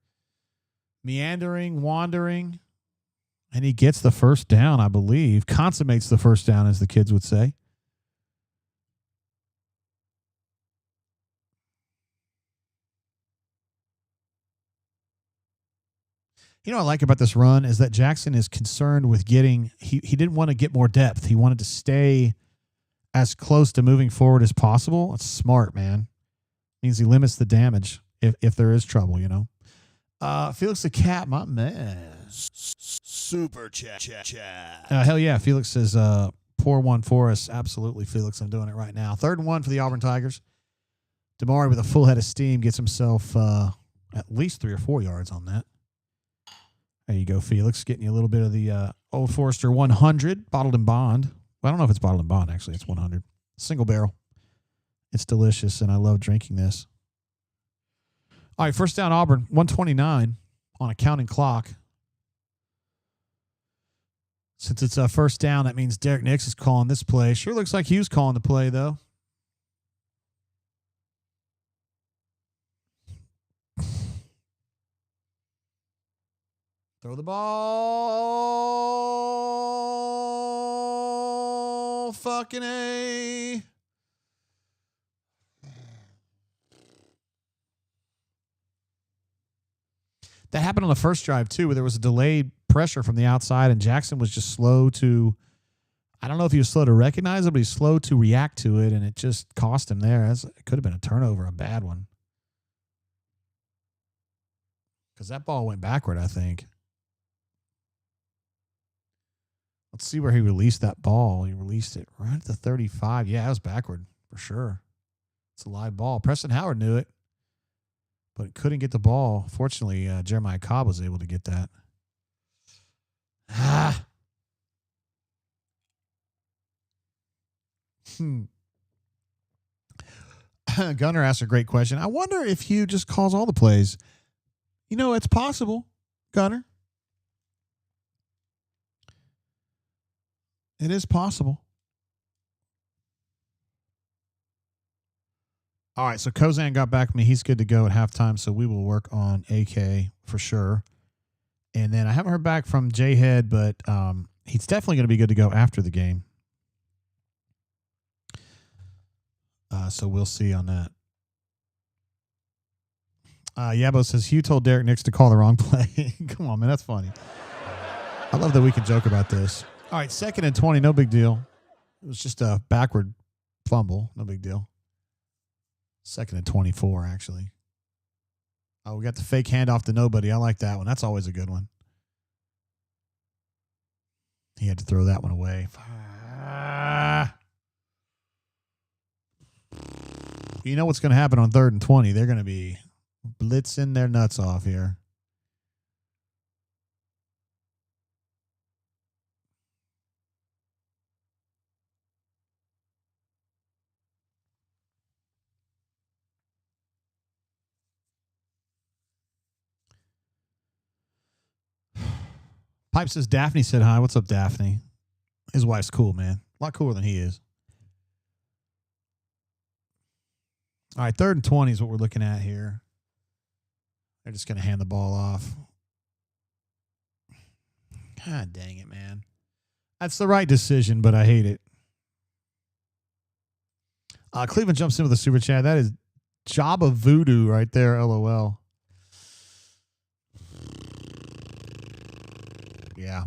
[SPEAKER 1] Meandering, wandering, and he gets the first down, I believe. Consummates the first down, as the kids would say. You know what I like about this run is that Jackson is concerned with getting he didn't want to get more depth. He wanted to stay as close to moving forward as possible. It's smart, man. Means he limits the damage if there is trouble, Felix the Cat, my man.
[SPEAKER 6] Super chat.
[SPEAKER 1] Hell yeah. Felix says, pour one for us. Absolutely, Felix. I'm doing it right now. 3rd and 1 for the Auburn Tigers. Damari with a full head of steam gets himself at least 3 or 4 yards on that. There you go, Felix. Getting you a little bit of the Old Forester 100 bottled in bond. Well, I don't know if it's bottled in bond, actually. It's 100. Single barrel. It's delicious, and I love drinking this. All right, first down Auburn, 129 on a counting clock. Since it's a first down, that means Derek Nix is calling this play. Sure looks like Hugh's calling the play, though. Throw the ball. Fucking A. That happened on the first drive, too, where there was a delayed pressure from the outside, and Jackson was just slow to, I don't know if he was slow to recognize it, but he's slow to react to it, and it just cost him there. It could have been a turnover, a bad one. Because that ball went backward, I think. Let's see where he released that ball. He released it right at the 35. Yeah, it was backward for sure. It's a live ball. Preston Howard knew it, but couldn't get the ball. Fortunately, Jeremiah Cobb was able to get that. Gunner asked a great question. I wonder if Hugh just calls all the plays. It's possible, Gunner. It is possible. All right, so Kozan got back to me. He's good to go at halftime, so we will work on AK for sure. And then I haven't heard back from J-Head, but he's definitely going to be good to go after the game. So we'll see on that. Yabo says, Hugh told Derek Nix to call the wrong play. Come on, man. That's funny. I love that we can joke about this. All right, 2nd and 20. No big deal. It was just a backward fumble. No big deal. 2nd and 24, actually. Oh, we got the fake handoff to nobody. I like that one. That's always a good one. He had to throw that one away. You know what's going to happen on 3rd and 20. They're going to be blitzing their nuts off here. Pipe says Daphne said hi. What's up, Daphne? His wife's cool, man. A lot cooler than he is. All right, 3rd and 20 is what we're looking at here. They're just going to hand the ball off. God dang it, man. That's the right decision, but I hate it. Cleveland jumps in with a super chat. That is job of voodoo right there, LOL. Yeah.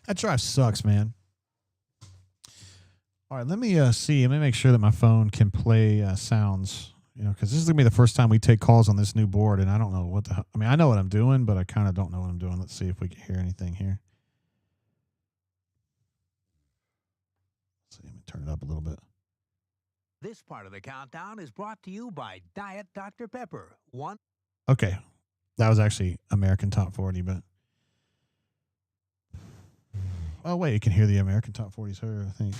[SPEAKER 1] That drive sucks, man. All right, let me see. Let me make sure that my phone can play sounds, because this is going to be the first time we take calls on this new board, and I don't know what the hell. I mean, I know what I'm doing, but I kind of don't know what I'm doing. Let's see if we can hear anything here. Let's see, let me turn it up a little bit.
[SPEAKER 11] This part of the countdown is brought to you by Diet Dr. Pepper.
[SPEAKER 1] Okay. That was actually American Top 40, but. Oh, wait. You can hear the American Top 40s here, I think.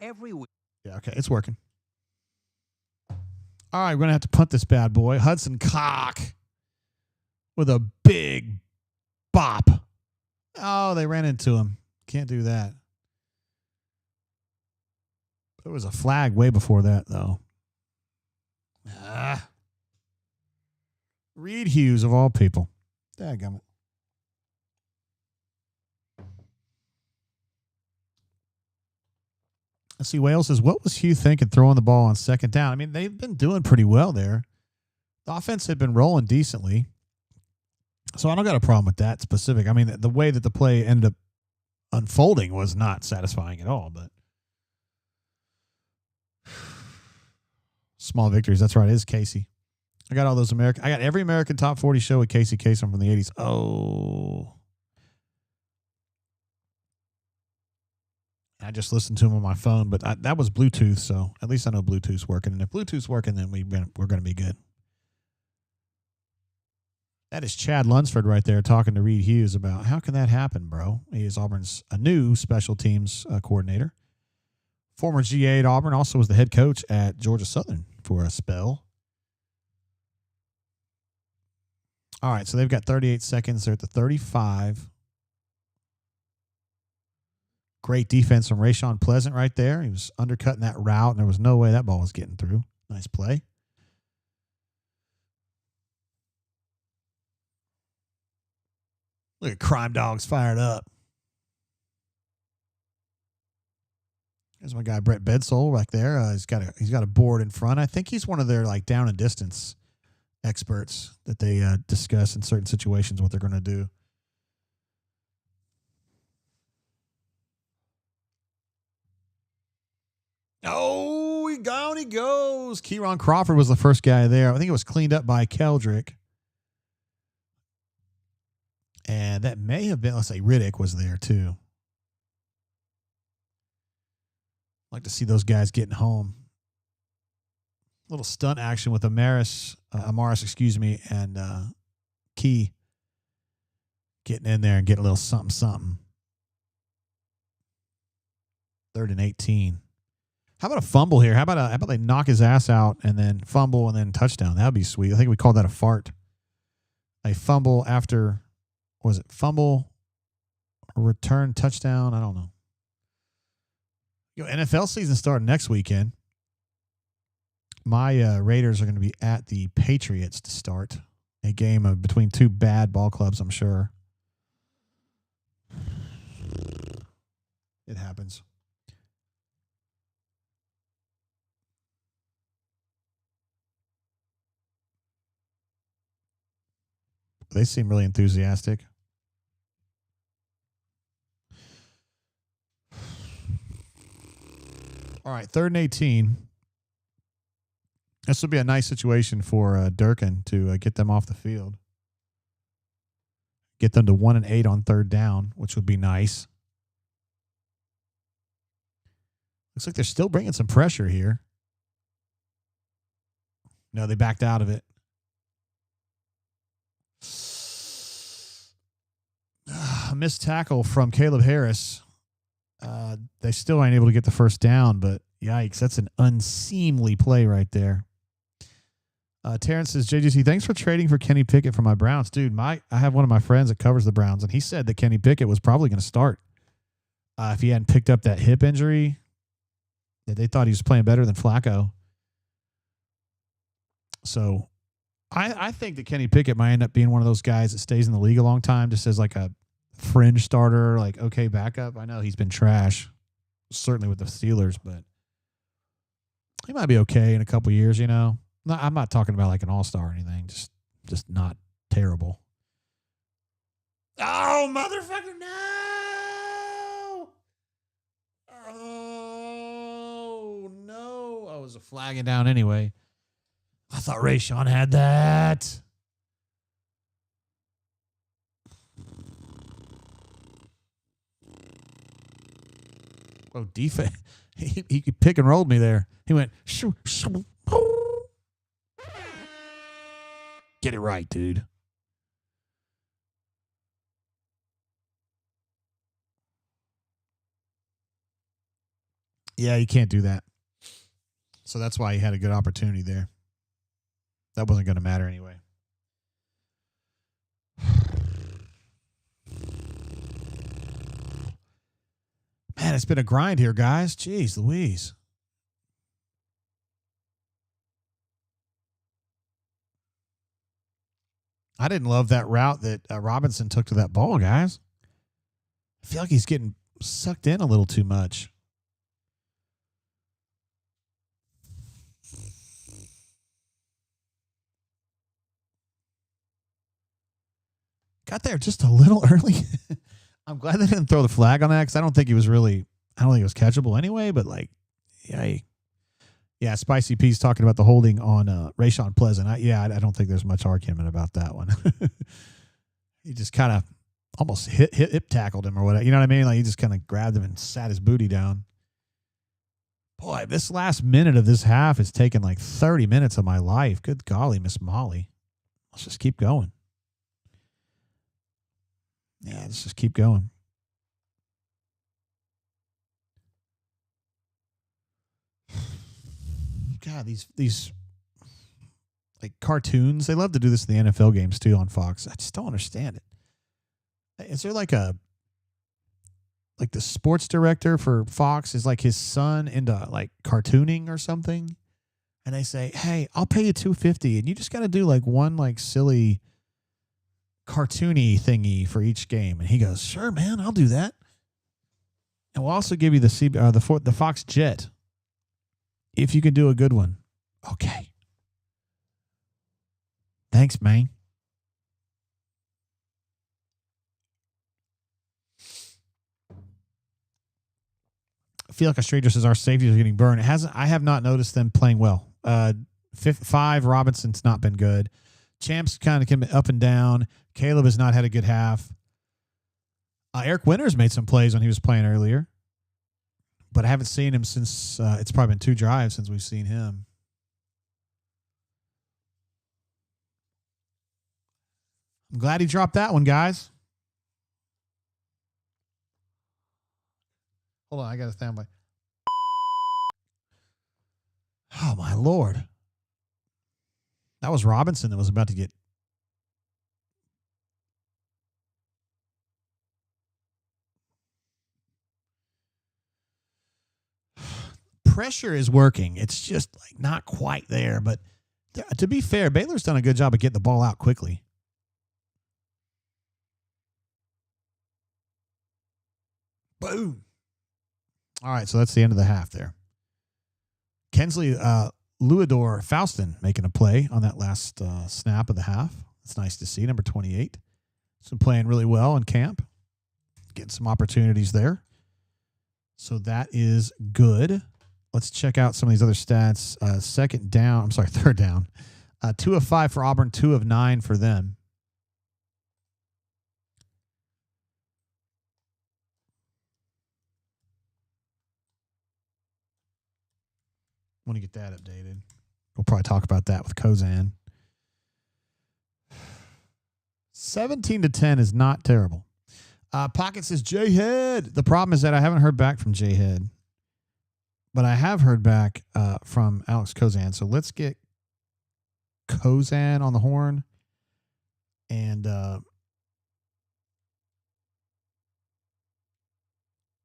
[SPEAKER 11] Every week.
[SPEAKER 1] Yeah, okay. It's working. All right. We're going to have to punt this bad boy. Hudson Cock with a big bop. Oh, they ran into him. Can't do that. There was a flag way before that, though. Reed Hughes, of all people. Dadgummit. Let's see. Wales says, what was Hugh thinking throwing the ball on 2nd down? I mean, they've been doing pretty well there. The offense had been rolling decently. So I don't got a problem with that specific. I mean, the way that the play ended up unfolding was not satisfying at all, but. Small victories. That's right. It is Casey. I got all those I got every American Top 40 show with Casey Kasem from the 80s. Oh. I just listened to him on my phone, but that was Bluetooth, so at least I know Bluetooth's working. And if Bluetooth's working, then we're going to be good. That is Chad Lunsford right there talking to Reed Hughes about how can that happen, bro? He is Auburn's a new special teams coordinator. Former GA at Auburn, also was the head coach at Georgia Southern for a spell. All right, so they've got 38 seconds. They're at the 35. Great defense from Rashawn Pleasant right there. He was undercutting that route, and there was no way that ball was getting through. Nice play. Look at Crime Dogs fired up. There's my guy Brett Bedsole back there. He's got a board in front. I think he's one of their like down and distance experts that they discuss in certain situations what they're going to do. Oh, down he goes. Kieron Crawford was the first guy there. I think it was cleaned up by Keldrick. And that may have been, let's say Riddick was there too. Like to see those guys getting home. Little stunt action with Amaris, and Key getting in there and getting a little something. 3rd and 18. How about a fumble here? How about they knock his ass out and then fumble and then touchdown? That would be sweet. I think we called that a fart. A fumble after, was it fumble, return, touchdown? I don't know. NFL season starting next weekend. My Raiders are going to be at the Patriots to start a game between two bad ball clubs, I'm sure. It happens. They seem really enthusiastic. All right, 3rd and 18. This would be a nice situation for Durkin to get them off the field. Get them to 1 and 8 on 3rd down, which would be nice. Looks like they're still bringing some pressure here. No, they backed out of it. A missed tackle from Caleb Harris. They still ain't able to get the first down, but yikes, that's an unseemly play right there. Terrence says, JGC, thanks for trading for Kenny Pickett for my Browns. Dude, I have one of my friends that covers the Browns, and he said that Kenny Pickett was probably going to start if he hadn't picked up that hip injury. That they thought he was playing better than Flacco. So I think that Kenny Pickett might end up being one of those guys that stays in the league a long time, just as like a fringe starter, like okay backup. I know he's been trash, certainly with the Steelers, but he might be okay in a couple years, you know. No, I'm not talking about like an all-star or anything, just not terrible. Oh, motherfucker, no! Oh, no. I was flagging down anyway. I thought Rayshawn had that. Oh, defense. He pick and rolled me there. He went, shoo, shoo, oh. Get it right, dude. Yeah, you can't do that. So that's why he had a good opportunity there. That wasn't going to matter anyway. Man, it's been a grind here, guys. Jeez Louise. I didn't love that route that Robinson took to that ball, guys. I feel like he's getting sucked in a little too much. Got there just a little early. I'm glad they didn't throw the flag on that because I don't think it was catchable anyway. But like, yeah, Spicy P's talking about the holding on Rayshawn Pleasant. I don't think there's much argument about that one. He just kind of almost hip tackled him or whatever. You know what I mean? Like he just kind of grabbed him and sat his booty down. Boy, this last minute of this half has taken like 30 minutes of my life. Good golly, Miss Molly. Let's just keep going. Yeah, let's just keep going. God, these like cartoons, they love to do this in the NFL games too on Fox. I just don't understand it. Is there like the sports director for Fox is like his son into like cartooning or something? And they say, "Hey, I'll pay you $250 and you just got to do like one like silly cartoony thingy for each game." And he goes, "Sure, man, I'll do that. And we'll also give you the Fox Jet if you can do a good one." Okay. Thanks, man. I feel like a stranger says our safeties are getting burned. I have not noticed them playing well. 5, Robinson's not been good. Champ's kind of been up and down. Caleb has not had a good half. Eric Winters made some plays when he was playing earlier, but I haven't seen him since it's probably been 2 drives since we've seen him. I'm glad he dropped that one, guys. Hold on, I got to stand by. Oh, my Lord. That was Robinson that was about to get. pressure is working. It's just like not quite there. But to be fair, Baylor's done a good job of getting the ball out quickly. Boom. All right, so that's the end of the half there. Kensley Luador Faustin making a play on that last snap of the half. It's nice to see. Number 28. He's been playing really well in camp. Getting some opportunities there. So that is good. Let's check out some of these other stats. Third down. 2 of 5 for Auburn, 2 of 9 for them. Want to get that updated. We'll probably talk about that with Kozan. 17-10 is not terrible. Pocket says J-Head. The problem is that I haven't heard back from J-Head, but I have heard back from Alex Kozan. So let's get Kozan on the horn and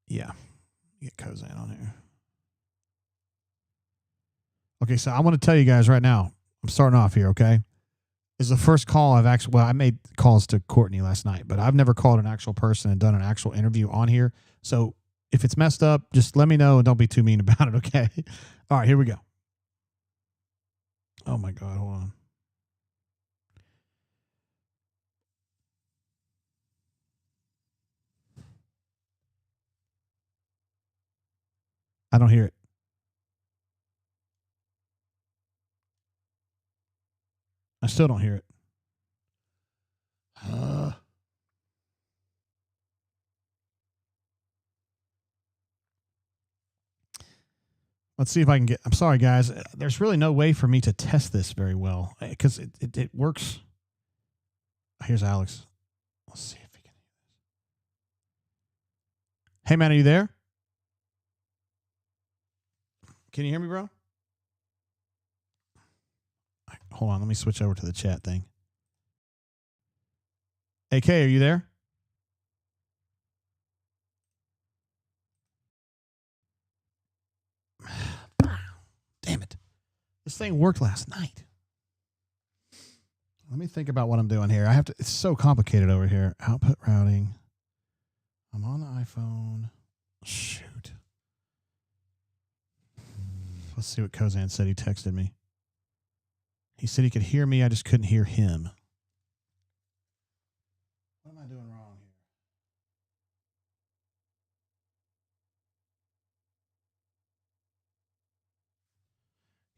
[SPEAKER 1] get Kozan on here. Okay, so I want to tell you guys right now, I'm starting off here, okay? This is the first call I made calls to Courtney last night, but I've never called an actual person and done an actual interview on here. So if it's messed up, just let me know and don't be too mean about it, okay? All right, here we go. Oh my God, hold on. I don't hear it. I still don't hear it. Let's see if I can get... I'm sorry, guys. There's really no way for me to test this very well because it works. Here's Alex. Let's see if he can... Hey, man, are you there? Can you hear me, bro? Hold on, let me switch over to the chat thing. AK, are you there? Damn it. This thing worked last night. Let me think about what I'm doing here. It's so complicated over here. Output routing. I'm on the iPhone. Shoot. Let's see what Kozan said. He texted me. He said he could hear me. I just couldn't hear him. What am I doing wrong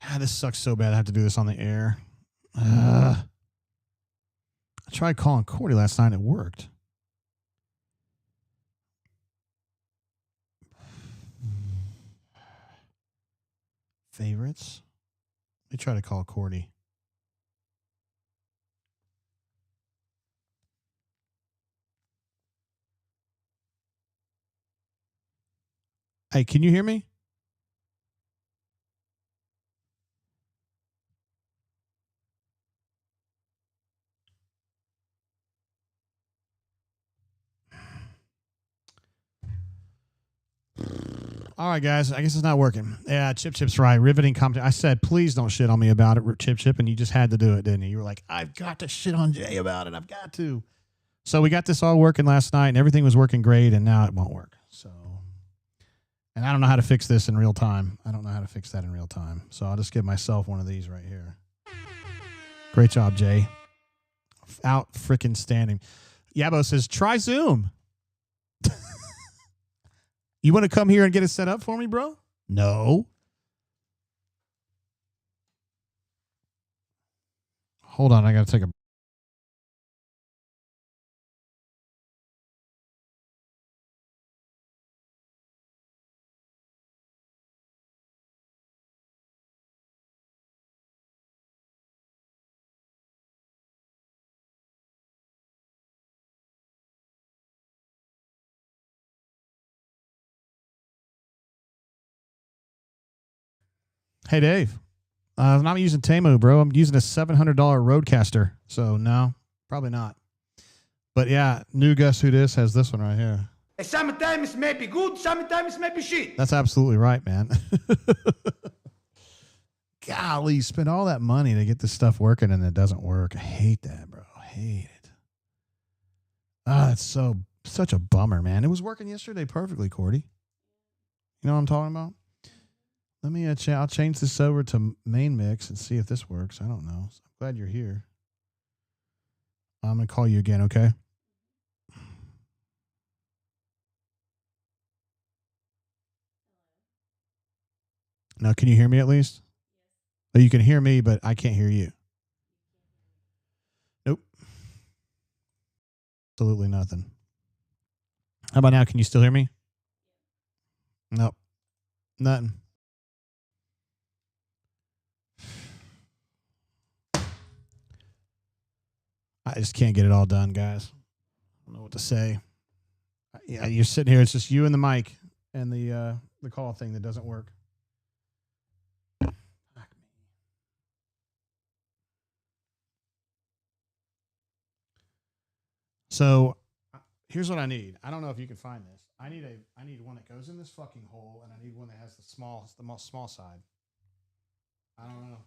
[SPEAKER 1] here? God, this sucks so bad. I have to do this on the air. I tried calling Cordy last night. It worked. Favorites. Let me try to call Cordy. Hey, can you hear me? All right, guys. I guess it's not working. Yeah, Chip's right. Riveting comment. I said, please don't shit on me about it, Chip, and you just had to do it, didn't you? You were like, I've got to shit on Jay about it. I've got to. So we got this all working last night, and everything was working great, and now it won't work. So, and I don't know how to fix this in real time. I don't know how to fix that in real time. So I'll just give myself one of these right here. Great job, Jay. Out freaking standing. Yabo says, try Zoom. You want to come here and get it set up for me, bro? No. Hold on. I got to take a... Hey, Dave. I'm not using Temu, bro. I'm using a $700 Roadcaster. So, no, probably not. But, yeah, new Guess Who Dis has this one right here.
[SPEAKER 6] Sometimes may be good, sometimes may be shit.
[SPEAKER 1] That's absolutely right, man. Golly, you spend all that money to get this stuff working and it doesn't work. I hate that, bro. I hate it. Ah, it's such a bummer, man. It was working yesterday perfectly, Cordy. You know what I'm talking about? Let me I'll change this over to main mix and see if this works. I don't know. So I'm glad you're here. I'm going to call you again, okay? Now, can you hear me at least? Oh, you can hear me, but I can't hear you. Nope. Absolutely nothing. How about now? Can you still hear me? Nope. Nothing. I just can't get it all done, guys. I don't know what to say. Yeah, you're sitting here. It's just you and the mic and the call thing that doesn't work. So here's what I need. I don't know if you can find this. I need one that goes in this fucking hole, and I need one that has the small side. I don't know.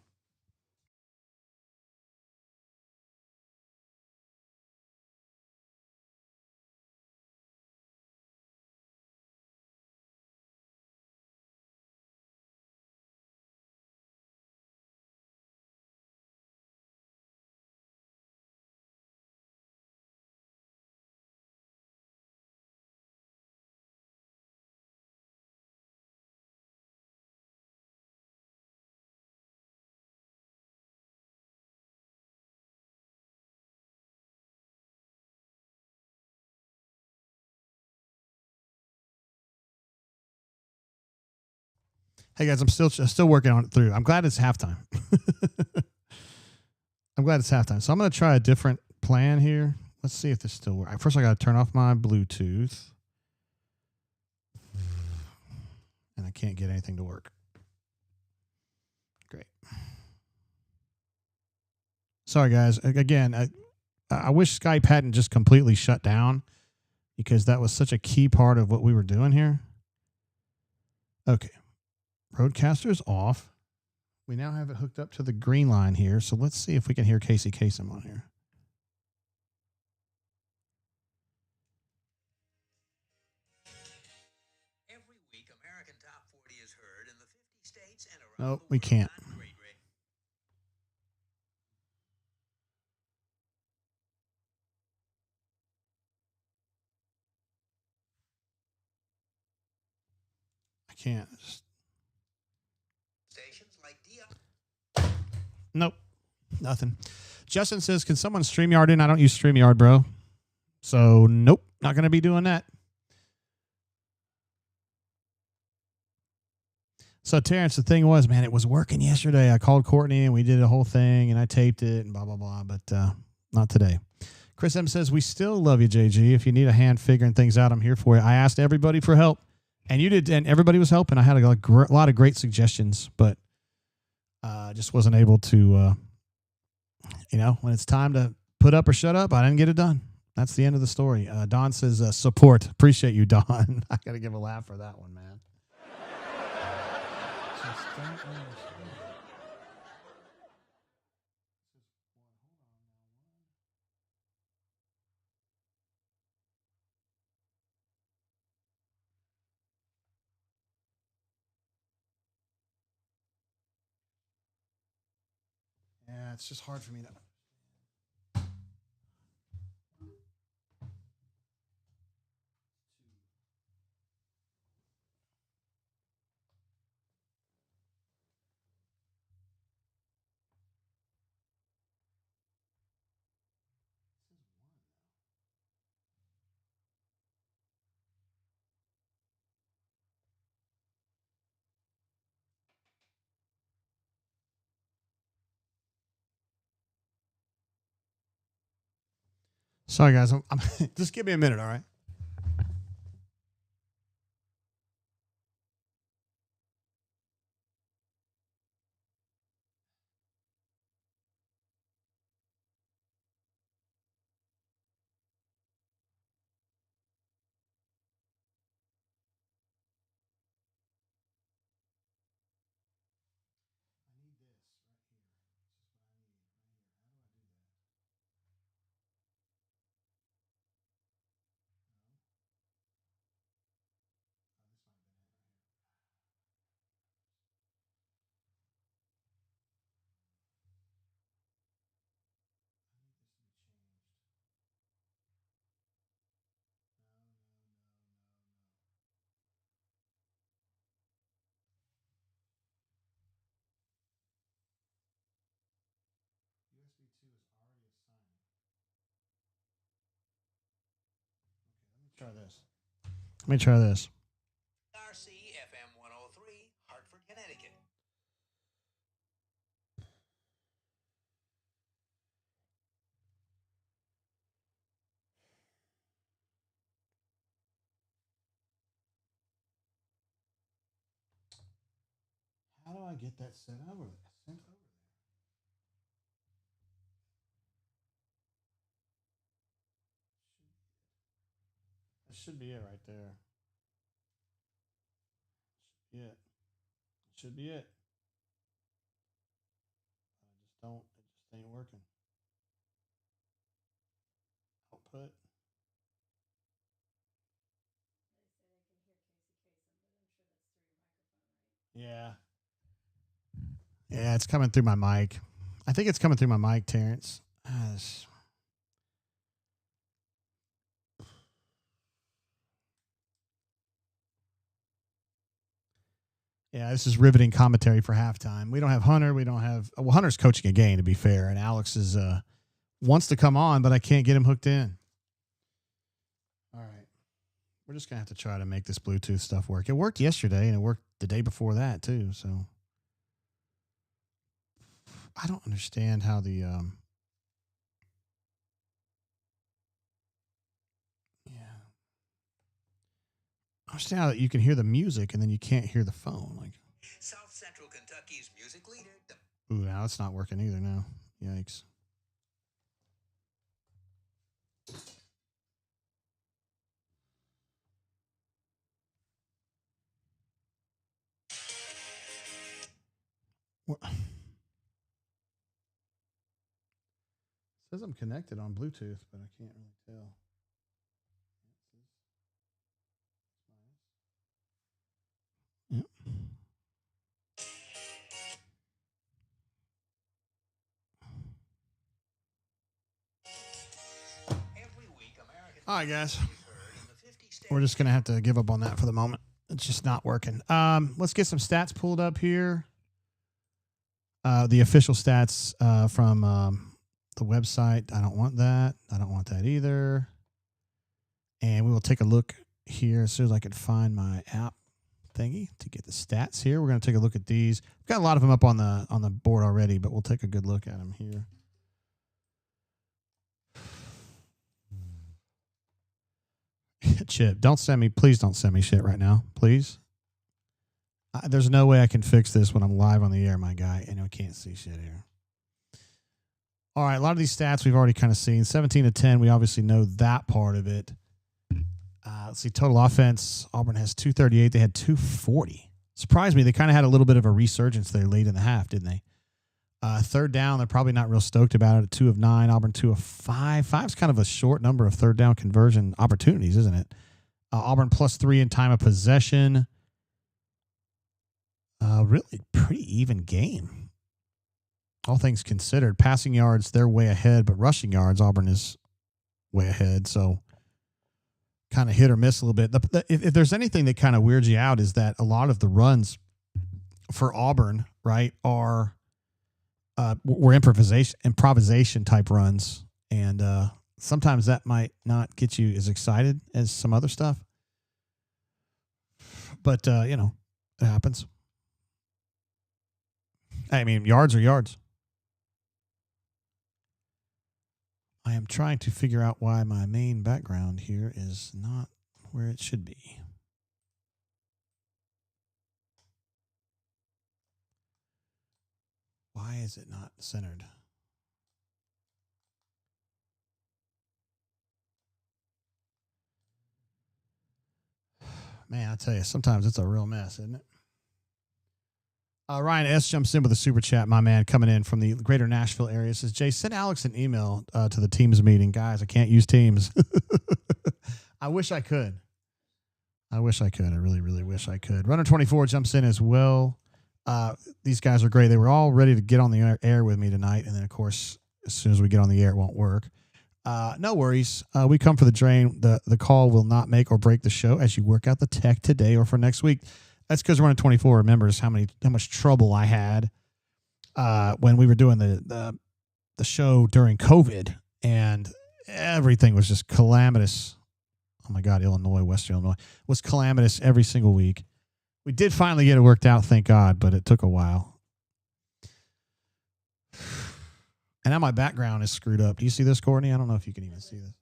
[SPEAKER 1] Hey guys, I'm still working on it through. I'm glad it's halftime. I'm glad it's halftime. So I'm going to try a different plan here. Let's see if this still works. First, I got to turn off my Bluetooth. And I can't get anything to work. Great. Sorry, guys. Again, I wish Skype hadn't just completely shut down because that was such a key part of what we were doing here. Okay. Roadcaster is off. We now have it hooked up to the green line here. So let's see if we can hear Casey Kasem on here.
[SPEAKER 11] Every week, American Top 40 is heard in the 50 states and around
[SPEAKER 1] Nope, we can't. I can't.
[SPEAKER 11] Stations like
[SPEAKER 1] Nope. Nothing. Justin says, can someone StreamYard in? I don't use StreamYard, bro. So, nope. Not going to be doing that. So, Terrence, the thing was, man, it was working yesterday. I called Courtney and we did a whole thing and I taped it and blah, blah, blah. But not today. Chris M says, we still love you, JG. If you need a hand figuring things out, I'm here for you. I asked everybody for help. And you did, and everybody was helping. I had a lot of great suggestions, but just wasn't able to, when it's time to put up or shut up, I didn't get it done. That's the end of the story. Don says, support. Appreciate you, Don. I got to give a laugh for that one, man. Just don't understand. Yeah, it's just hard for me to. Sorry, guys. I'm just give me a minute, all right? try this. Let me try this.
[SPEAKER 11] RC FM 103, Hartford, Connecticut.
[SPEAKER 1] How do I get that sent over there? That should be it right there. Yeah, should be it. I just don't. It just ain't working. Output. Yeah. Yeah, it's coming through my mic. I think it's coming through my mic, Terrence. Yeah, this is riveting commentary for halftime. We don't have Hunter. We don't have... Well, Hunter's coaching a game, to be fair, and Alex is wants to come on, but I can't get him hooked in. All right. We're just going to have to try to make this Bluetooth stuff work. It worked yesterday, and it worked the day before that, too, so... I don't understand how the... Yeah. I understand how that you can hear the music and then you can't hear the phone. Like,
[SPEAKER 11] South Central Kentucky's music leader.
[SPEAKER 1] ooh, now it's not working either now. Yikes. What? It says I'm connected on Bluetooth, but I can't really tell. Yep. All right, guys. We're just going to have to give up on that for the moment. It's just not working. Let's get some stats pulled up here. The official stats from the website. I don't want that. I don't want that either. And we will take a look here as soon as I can find my app thingy to get the stats here. We're going to take a look at these. We've got a lot of them up on the board already, but we'll take a good look at them here. Chip, please don't send me shit right now, please. There's no way I can fix this when I'm live on the air, my guy, and I can't see shit here. All right, a lot of these stats we've already kind of seen. 17-10, we obviously know that part of it. Let's see, total offense. Auburn has 238. They had 240. Surprised me. They kind of had a little bit of a resurgence there late in the half, didn't they? Third down, they're probably not real stoked about it. 2 of 9. Auburn 2 of 5. 5's kind of a short number of third down conversion opportunities, isn't it? Auburn +3 in time of possession. Really pretty even game. All things considered. Passing yards, they're way ahead, but rushing yards, Auburn is way ahead. So kind of hit or miss a little bit. If there's anything that kind of weirds you out is that a lot of the runs for Auburn, right, were improvisation type runs. And sometimes that might not get you as excited as some other stuff. But, it happens. I mean, yards are yards. I am trying to figure out why my main background here is not where it should be. Why is it not centered? Man, I tell you, sometimes it's a real mess, isn't it? Ryan S. jumps in with a super chat, my man, coming in from the greater Nashville area. Says, Jay, send Alex an email to the Teams meeting. Guys, I can't use Teams. I wish I could. I really, really wish I could. Runner 24 jumps in as well. These guys are great. They were all ready to get on the air with me tonight. And then, of course, as soon as we get on the air, it won't work. No worries. We come for the drain. The call will not make or break the show as you work out the tech today or for next week. That's because Runner 24 remembers how much trouble I had when we were doing the show during COVID, and everything was just calamitous on my God, Illinois, Western Illinois, was calamitous every single week. We did finally get it worked out, thank God, but it took a while. And now my background is screwed up. Do you see this, Courtney? I don't know if you can even see this.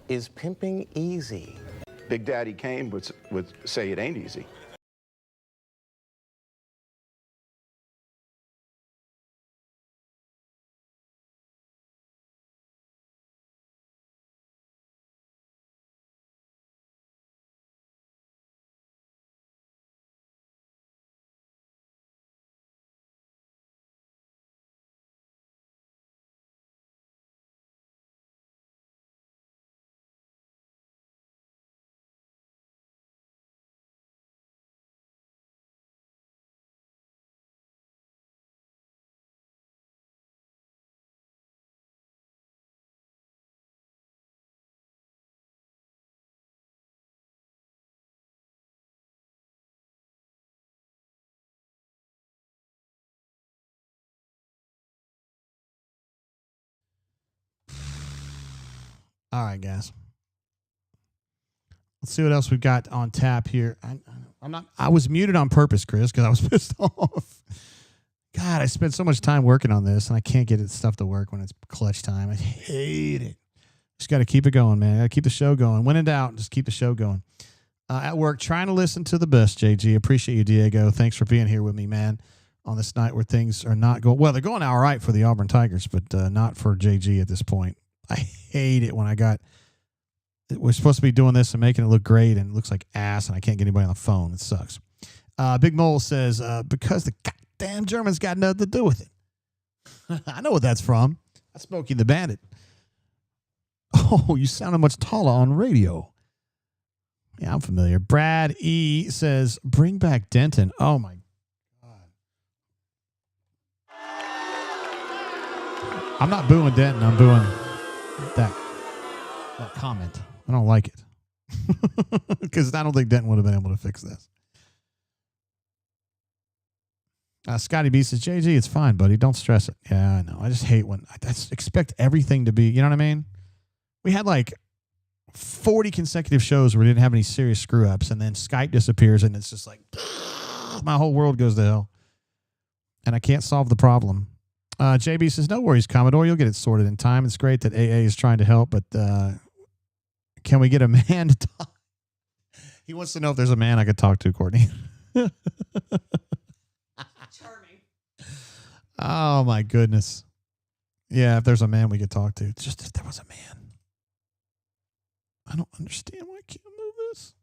[SPEAKER 8] Is pimping easy?
[SPEAKER 4] Big Daddy Kane would say it ain't easy.
[SPEAKER 1] All right, guys. Let's see what else we've got on tap here. I was muted on purpose, Chris, because I was pissed off. God, I spent so much time working on this, and I can't get stuff to work when it's clutch time. I hate it. Just got to keep it going, man. Got to keep the show going. When in doubt, just keep the show going. At work, trying to listen to the best, JG. Appreciate you, Diego. Thanks for being here with me, man, on this night where things are not going. Well, they're going all right for the Auburn Tigers, but not for JG at this point. I hate it when we're supposed to be doing this and making it look great, and it looks like ass, and I can't get anybody on the phone. It sucks. Big Mole says, because the goddamn Germans got nothing to do with it. I know what that's from. That's Smokey the Bandit. Oh, you sounded much taller on radio. Yeah, I'm familiar. Brad E. says, bring back Denton. Oh, my God. I'm not booing Denton. I'm booing that comment. I don't like it. Because I don't think Denton would have been able to fix this. Scotty B says, JG, it's fine, buddy. Don't stress it. Yeah, I know. I just hate when I just expect everything to be, you know what I mean? We had like 40 consecutive shows where we didn't have any serious screw ups, and then Skype disappears, and it's just like my whole world goes to hell. And I can't solve the problem. JB says, no worries, Commodore. You'll get it sorted in time. It's great that AA is trying to help, but can we get a man to talk? He wants to know if there's a man I could talk to, Courtney.
[SPEAKER 12] Charming.
[SPEAKER 1] Oh, my goodness. Yeah, if there's a man we could talk to. Just if there was a man. I don't understand why I can't move this.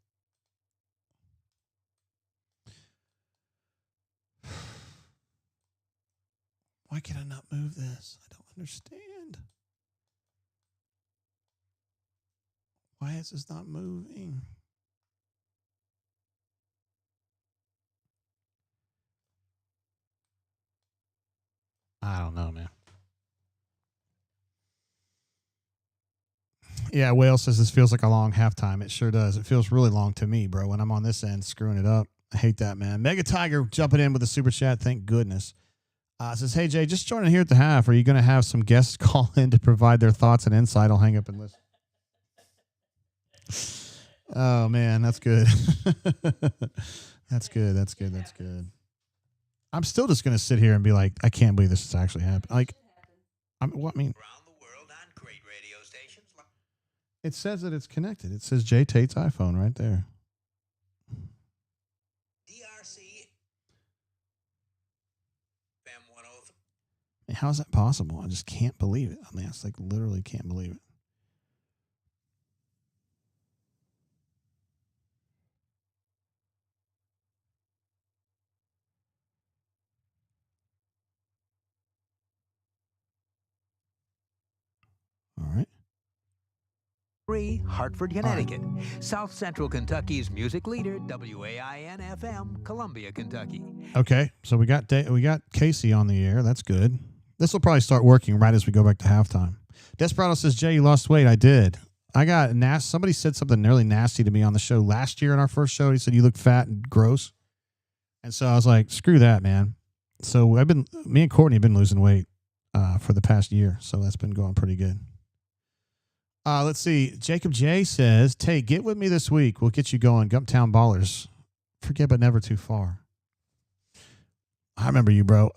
[SPEAKER 1] Why can I not move this? I don't understand. Why is this not moving? I don't know, man. Yeah, Whale says this feels like a long halftime. It sure does. It feels really long to me, bro, when I'm on this end screwing it up. I hate that, man. Mega Tiger jumping in with a super chat. Thank goodness. Says, hey, Jay, just joining here at the half. Are you going to have some guests call in to provide their thoughts and insight? I'll hang up and listen. Oh, man, that's good. That's good. That's good. That's good. I'm still just going to sit here and be like, I can't believe this is actually happening. Like, I mean, it says that it's connected. It says Jay Tate's iPhone right there. How is that possible? I just can't believe it. I mean, it's like literally can't believe it. All right.
[SPEAKER 11] Hartford, Connecticut. South Central Kentucky's music leader, WAIN-FM, Columbia, Kentucky.
[SPEAKER 1] Okay, so we got Casey on the air. That's good. This will probably start working right as we go back to halftime. Desperado says, Jay, you lost weight. I did. I got nasty. Somebody said something nearly nasty to me on the show last year in our first show. He said, you look fat and gross. And so I was like, screw that, man. So me and Courtney have been losing weight for the past year. So that's been going pretty good. Let's see. Jacob J says, Tay, get with me this week. We'll get you going. Gumptown Ballers. Forget but never too far. I remember you, bro.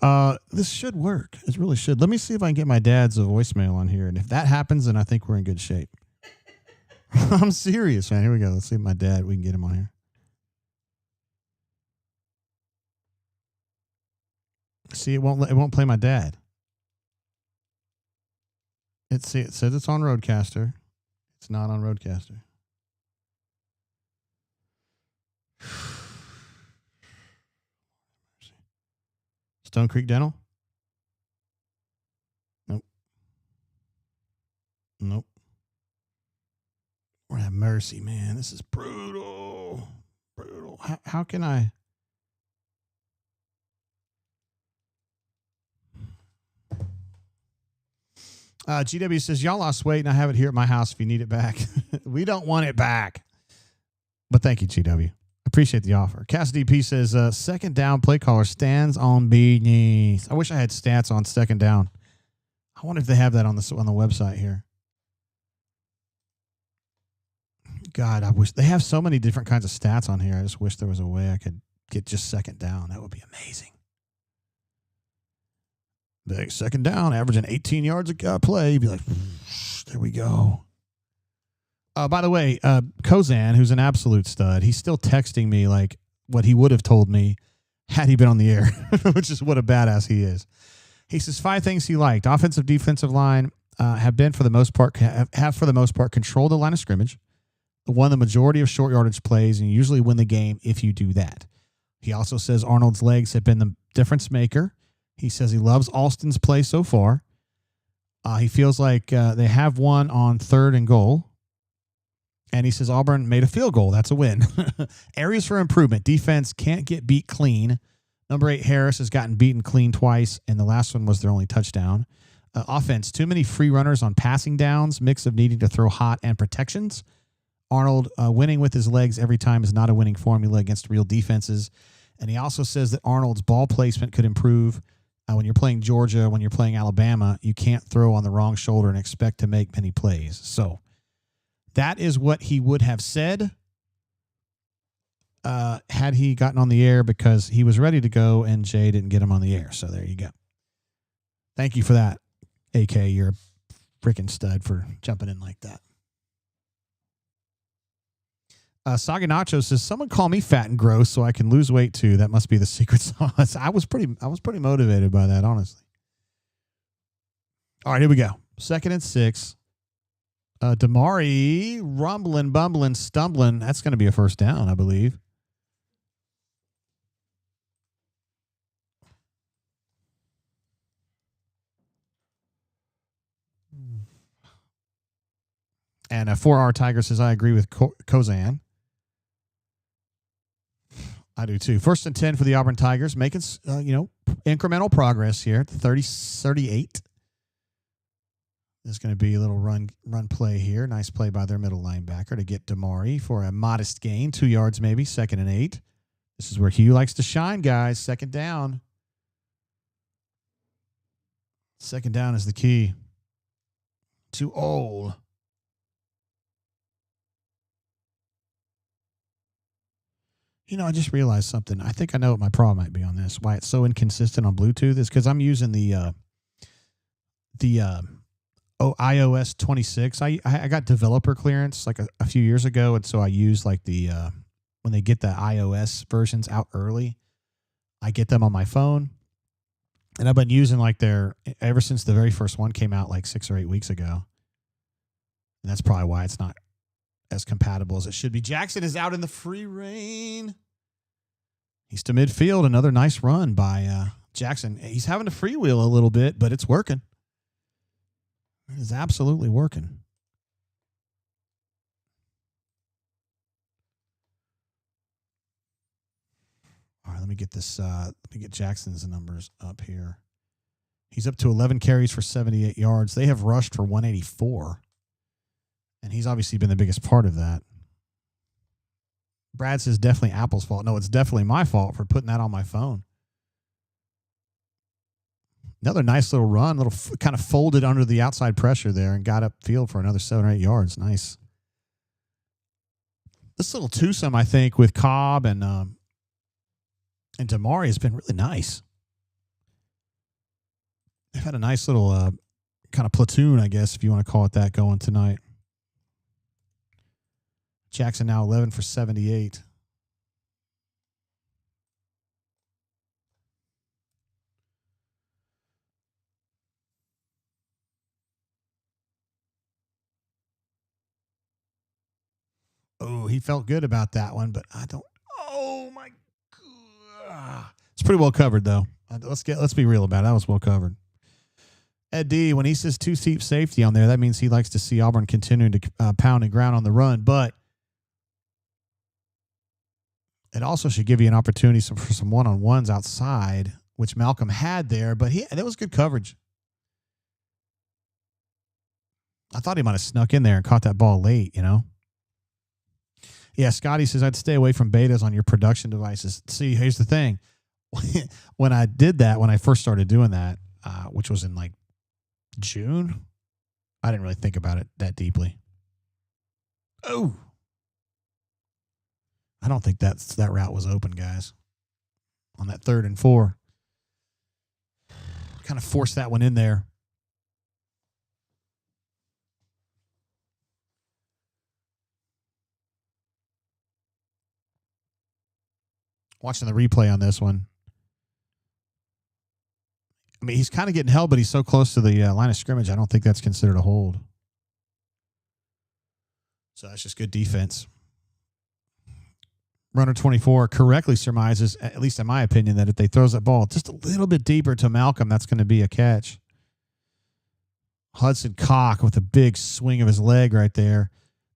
[SPEAKER 1] This should work. It really should. Let me see if I can get my dad's voicemail on here. And if that happens, then I think we're in good shape. I'm serious, man. Here we go. Let's see if my dad, we can get him on here. See, it won't play my dad. It says it's on Roadcaster. It's not on Roadcaster. Stone Creek Dental? Nope. Lord have mercy, man. This is brutal. Brutal. How can I? GW says, y'all lost weight and I have it here at my house if you need it back. We don't want it back. But thank you, GW. Appreciate the offer. Cassidy P says, second down play caller stands on beanies. I wish I had stats on second down. I wonder if they have that on the website here. God, I wish they have so many different kinds of stats on here. I just wish there was a way I could get just second down. That would be amazing. Big second down, averaging 18 yards a play. You'd be like, there we go. By the way, Kozan, who's an absolute stud, he's still texting me like what he would have told me had he been on the air, which is what a badass he is. He says 5 things he liked. Offensive, defensive line have for the most part controlled the line of scrimmage, won the majority of short yardage plays, and usually win the game if you do that. He also says Arnold's legs have been the difference maker. He says he loves Alston's play so far. He feels like they have won on 3rd and goal. And he says Auburn made a field goal. That's a win. Areas for improvement. Defense can't get beat clean. Number 8, Harris, has gotten beaten clean twice, and the last one was their only touchdown. Offense, too many free runners on passing downs, mix of needing to throw hot and protections. Arnold winning with his legs every time is not a winning formula against real defenses. And he also says that Arnold's ball placement could improve. When you're playing Georgia, when you're playing Alabama, you can't throw on the wrong shoulder and expect to make many plays. So that is what he would have said had he gotten on the air, because he was ready to go and Jay didn't get him on the air. So there you go. Thank you for that, AK. You're a freaking stud for jumping in like that. Saga Nacho says, someone call me fat and gross so I can lose weight too. That must be the secret sauce. I was pretty motivated by that, honestly. All right, here we go. 2nd and 6. Damari rumbling, bumbling, stumbling. That's going to be a first down, I believe. And 4R Tiger says, I agree with Kozan. I do too. 1st and 10 for the Auburn Tigers, making incremental progress here. 38. There's going to be a little run play here. Nice play by their middle linebacker to get Damari for a modest gain, 2 yards maybe. 2nd and 8. This is where Hugh likes to shine, guys. 2nd down. 2nd down is the key. Too old. I just realized something. I think I know what my problem might be on this. Why it's so inconsistent on Bluetooth is because I'm using the iOS 26. I got developer clearance like a few years ago, and so I use like the when they get the iOS versions out early, I get them on my phone, and I've been using like their ever since the very first one came out like 6 or 8 weeks ago, and that's probably why it's not as compatible as it should be. Jackson is out in the free reign. He's to midfield. Another nice run by Jackson. He's having to freewheel a little bit, but it's working. It is absolutely working. All right, let me get this. Let me get Jackson's numbers up here. He's up to 11 carries for 78 yards. They have rushed for 184. And he's obviously been the biggest part of that. Brad says definitely Apple's fault. No, it's definitely my fault for putting that on my phone. Another nice little run, kind of folded under the outside pressure there and got upfield for another 7 or 8 yards. Nice. This little twosome, I think, with Cobb and Damari has been really nice. They've had a nice little kind of platoon, I guess, if you want to call it that, going tonight. Jackson now 11 for 78. Oh, he felt good about that one, but I don't. Oh my God! It's pretty well covered though. Let's be real about it. That was well covered. Ed D, when he says 2 deep safety on there, that means he likes to see Auburn continuing to pound and ground on the run, but it also should give you an opportunity for some one-on-ones outside, which Malcolm had there, but that was good coverage. I thought he might have snuck in there and caught that ball late, you know? Yeah, Scotty says, I'd stay away from betas on your production devices. See, here's the thing. When I did that, when I first started doing that, which was in like June, I didn't really think about it that deeply. Oh. I don't think that route was open, guys. On that 3rd and 4. Kind of forced that one in there. Watching the replay on this one. I mean, he's kind of getting held, but he's so close to the line of scrimmage, I don't think that's considered a hold. So that's just good defense. Runner 24 correctly surmises, at least in my opinion, that if they throws that ball just a little bit deeper to Malcolm, that's going to be a catch. Hudson Cock with a big swing of his leg right there.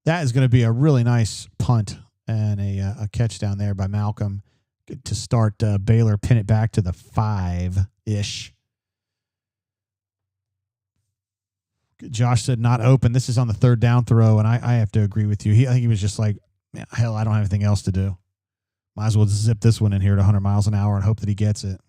[SPEAKER 1] That is going to be a really nice punt and a catch down there by Malcolm to start Baylor, pin it back to the 5-ish. Josh said not open. This is on the 3rd down throw, and I have to agree with you. I think he was just like, hell, I don't have anything else to do. Might as well zip this one in here at 100 miles an hour and hope that he gets it.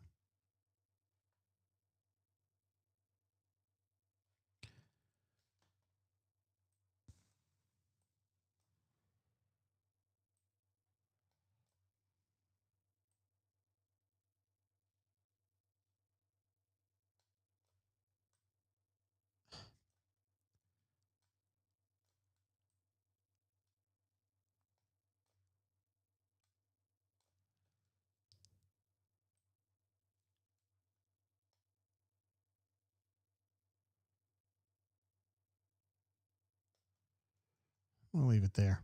[SPEAKER 1] We'll leave it there.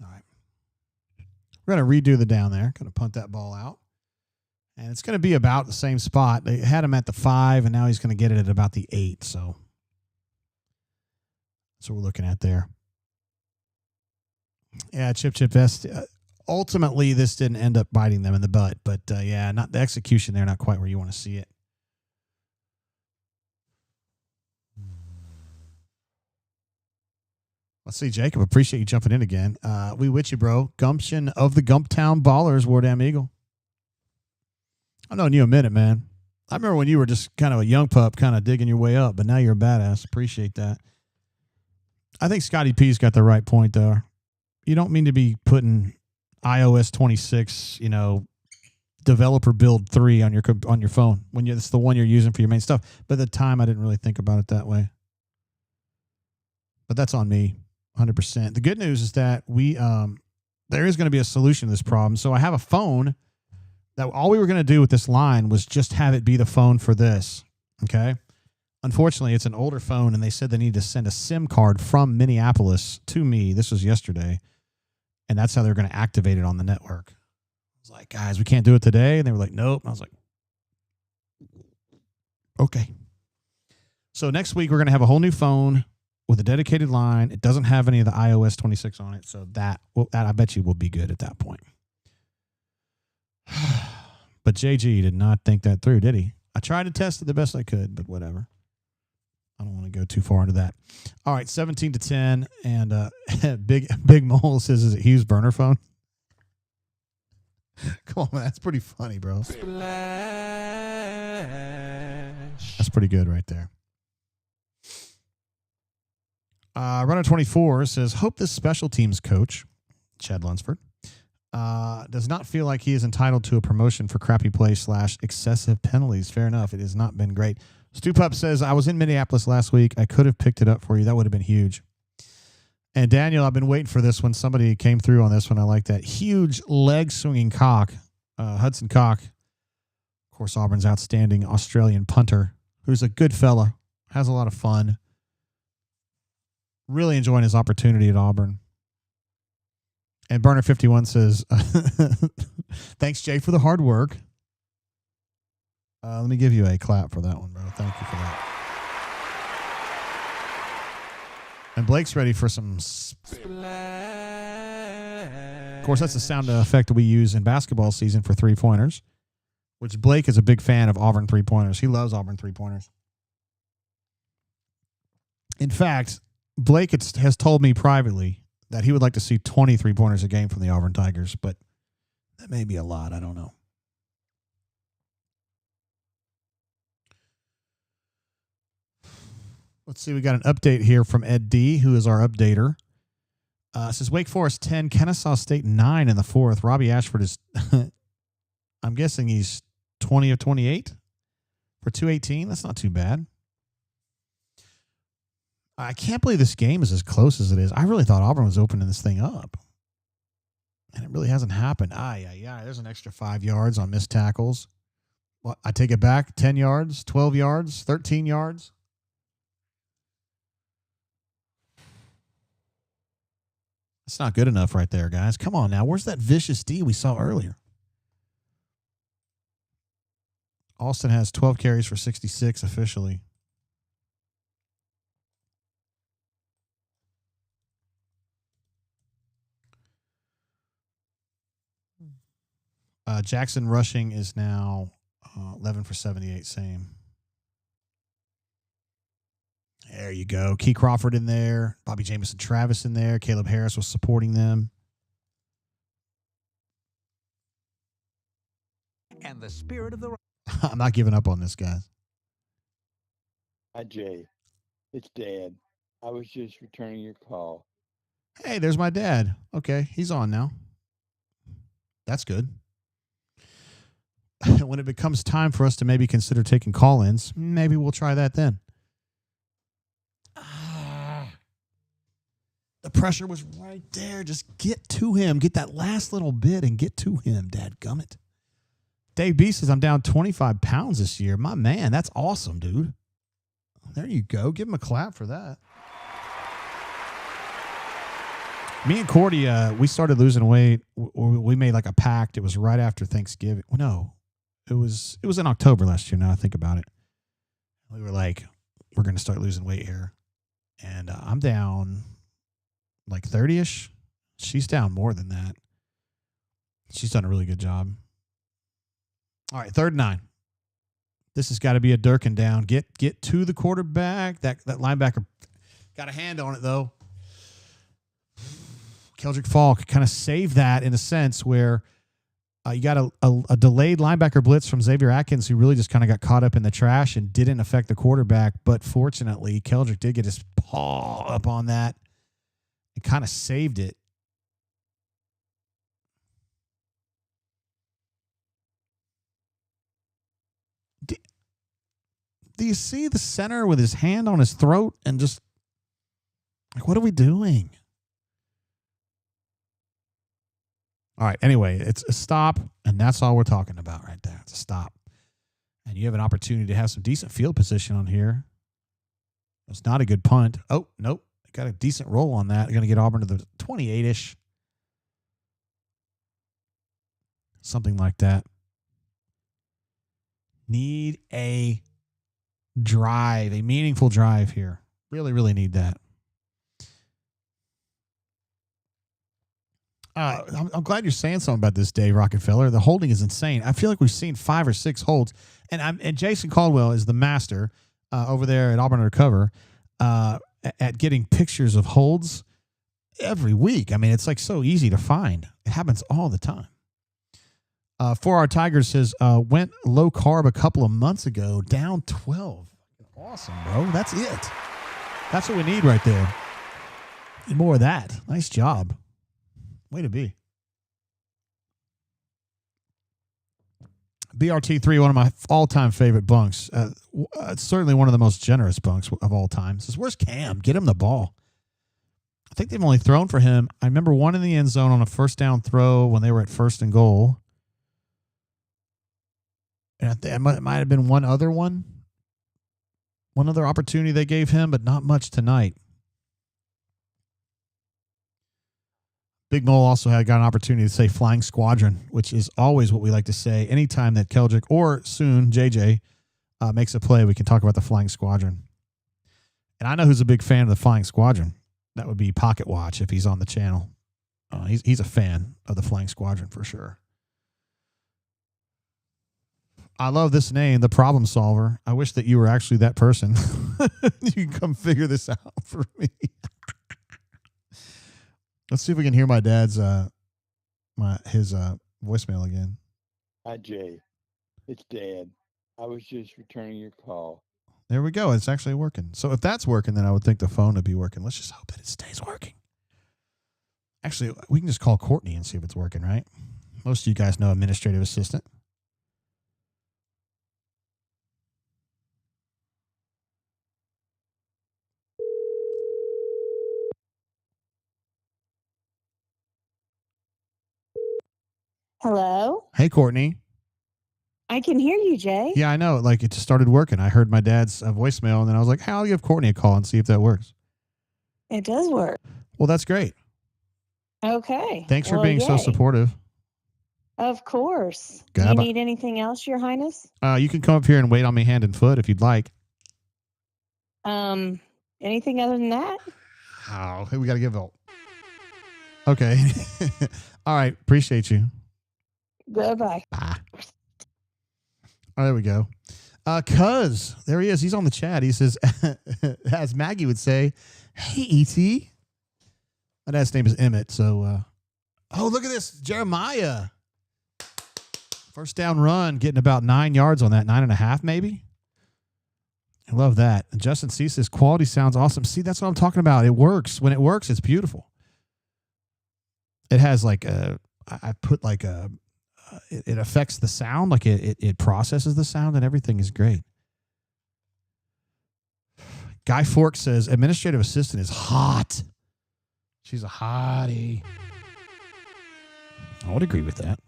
[SPEAKER 1] All right. We're going to redo the down there. Going to punt that ball out. And it's going to be about the same spot. They had him at the 5, and now he's going to get it at about the 8. So that's what we're looking at there. Yeah, Chip S. Ultimately, this didn't end up biting them in the butt. But, yeah, not the execution there, not quite where you want to see it. Let's see, Jacob. Appreciate you jumping in again. We with you, bro. Gumption of the Gumptown Ballers, Wardam Eagle. I've known you a minute, man. I remember when you were just kind of a young pup, kind of digging your way up, but now you're a badass. Appreciate that. I think Scotty P's got the right point, though. You don't mean to be putting iOS 26, developer build 3 on your phone when it's the one you're using for your main stuff. But at the time, I didn't really think about it that way. But that's on me. 100%. The good news is that there is going to be a solution to this problem. So I have a phone that all we were going to do with this line was just have it be the phone for this. Okay. Unfortunately, it's an older phone, and they said they need to send a SIM card from Minneapolis to me. This was yesterday. And that's how they're going to activate it on the network. I was like, guys, we can't do it today. And they were like, nope. And I was like, okay. So next week, we're going to have a whole new phone with a dedicated line. It doesn't have any of the iOS 26 on it. So that I bet you will be good at that point. But JG did not think that through, did he? I tried to test it the best I could, but whatever. I don't want to go too far into that. All right, 17-10, and Big Mole says, is it Hugh's burner phone? Come on, man. That's pretty funny, bro. That's pretty good right there. Runner 24 says, hope this special teams coach, Chad Lunsford, does not feel like he is entitled to a promotion for crappy play / excessive penalties. Fair enough. It has not been great. Stu Pup says, I was in Minneapolis last week. I could have picked it up for you. That would have been huge. And Daniel, I've been waiting for this one. Somebody came through on this one. I like that. Huge leg swinging cock. Hudson Cock. Of course, Auburn's outstanding Australian punter, who's a good fella, has a lot of fun. Really enjoying his opportunity at Auburn. And Burner 51 says, thanks, Jay, for the hard work. Let me give you a clap for that one, bro. Thank you for that. And Blake's ready for some Of course, that's the sound effect we use in basketball season for three-pointers, which Blake is a big fan of Auburn three-pointers. He loves Auburn three-pointers. In fact, Blake has told me privately that he would like to see 20 three-pointers a game from the Auburn Tigers, but that may be a lot. I don't know. Let's see. We got an update here from Ed D., who is our updater. It says Wake Forest 10, Kennesaw State 9 in the fourth. Robbie Ashford is, I'm guessing he's 20 of 28 for 218. That's not too bad. I can't believe this game is as close as it is. I really thought Auburn was opening this thing up. And it really hasn't happened. There's an extra 5 yards on missed tackles. Well, I take it back. 10 yards, 12 yards, 13 yards. That's not good enough right there, guys. Come on now. Where's that vicious D we saw earlier? Alston has 12 carries for 66 officially. Jackson rushing is now 11 for 78, same. There you go. Key Crawford in there. Bobby Jamison Travis in there. Caleb Harris was supporting them.
[SPEAKER 11] And the spirit of the...
[SPEAKER 1] I'm not giving up on this, guys.
[SPEAKER 12] Hi, Jay. It's Dad. I was just returning your call.
[SPEAKER 1] Hey, there's my dad. Okay, he's on now. That's good. When it becomes time for us to maybe consider taking call-ins, maybe we'll try that then. The pressure was right there. Just get to him. Get that last little bit and get to him, dadgummit. Dave B says, I'm down 25 pounds this year. My man, that's awesome, dude. There you go. Give him a clap for that. Me and Cordy, we started losing weight. We made like a pact. It was right after Thanksgiving. Well, no, it was in October last year. Now I think about it. We were like, we're going to start losing weight here. And I'm down like 30-ish. She's down more than that. She's done a really good job. All right, 3rd and 9. This has got to be a Durkin down. Get to the quarterback. That linebacker got a hand on it, though. Keldrick Falk kind of saved that in a sense where you got a delayed linebacker blitz from Xavier Atkins who really just kind of got caught up in the trash and didn't affect the quarterback. But fortunately, Keldrick did get his paw up on that and kind of saved it. Do you see the center with his hand on his throat and just like, what are we doing? All right. Anyway, it's a stop, and that's all we're talking about right there. It's a stop. And you have an opportunity to have some decent field position on here. It's not a good punt. Oh, nope. Got a decent roll on that. They're going to get Auburn to the 28-ish. Something like that. Need a drive, a meaningful drive here. Really, really need that. I'm glad you're saying something about this, Dave Rockefeller. The holding is insane. I feel like we've seen 5 or 6 holds, and Jason Caldwell is the master over there at Auburn Undercover at getting pictures of holds every week. I mean, it's like so easy to find. It happens all the time. For our Tigers says, went low carb a couple of months ago, down 12. Awesome, bro. That's it. That's what we need right there. Need more of that. Nice job. Way to be. BRT3, one of my all-time favorite bunks. It's certainly one of the most generous bunks of all time. Says, where's Cam? Get him the ball. I think they've only thrown for him. I remember one in the end zone on a first down throw when they were at 1st and goal. And I think it might have been one other opportunity they gave him, but not much tonight. Big Mole also got an opportunity to say flying squadron, which is always what we like to say. Anytime that Keldrick or soon JJ makes a play, we can talk about the flying squadron. And I know who's a big fan of the flying squadron. That would be Pocket Watch if he's on the channel. He's a fan of the flying squadron for sure. I love this name, the problem solver. I wish that you were actually that person. You can come figure this out for me. Let's see if we can hear my dad's his voicemail again.
[SPEAKER 12] Hi, Jay. It's Dad. I was just returning your call.
[SPEAKER 1] There we go. It's actually working. So if that's working, then I would think the phone would be working. Let's just hope that it stays working. Actually, we can just call Courtney and see if it's working, right? Most of you guys know administrative assistant.
[SPEAKER 13] Hello?
[SPEAKER 1] Hey, Courtney.
[SPEAKER 13] I can hear you, Jay.
[SPEAKER 1] Yeah, I know. Like, it just started working. I heard my dad's voicemail, and then I was like, hey, I'll give Courtney a call and see if that works.
[SPEAKER 13] It does work.
[SPEAKER 1] Well, that's great.
[SPEAKER 13] Okay.
[SPEAKER 1] Thanks for being so supportive.
[SPEAKER 13] Of course. Do you need anything else, Your Highness?
[SPEAKER 1] You can come up here and wait on me hand and foot if you'd like.
[SPEAKER 13] Anything other than that?
[SPEAKER 1] Oh, we got to give help. Okay. All right. Appreciate you.
[SPEAKER 13] Goodbye.
[SPEAKER 1] Bye. Oh, there we go. Cuz, there he is. He's on the chat. He says, as Maggie would say, hey, E.T. My dad's name is Emmett. So, oh, look at this. Jeremiah. First down run, getting about 9 yards on that, 9.5 maybe. I love that. And Justin C says, quality sounds awesome. See, that's what I'm talking about. It works. When it works, it's beautiful. It has like I put like it affects the sound, like it processes the sound, and everything is great. Guy Fork says, administrative assistant is hot. She's a hottie. I would agree with that.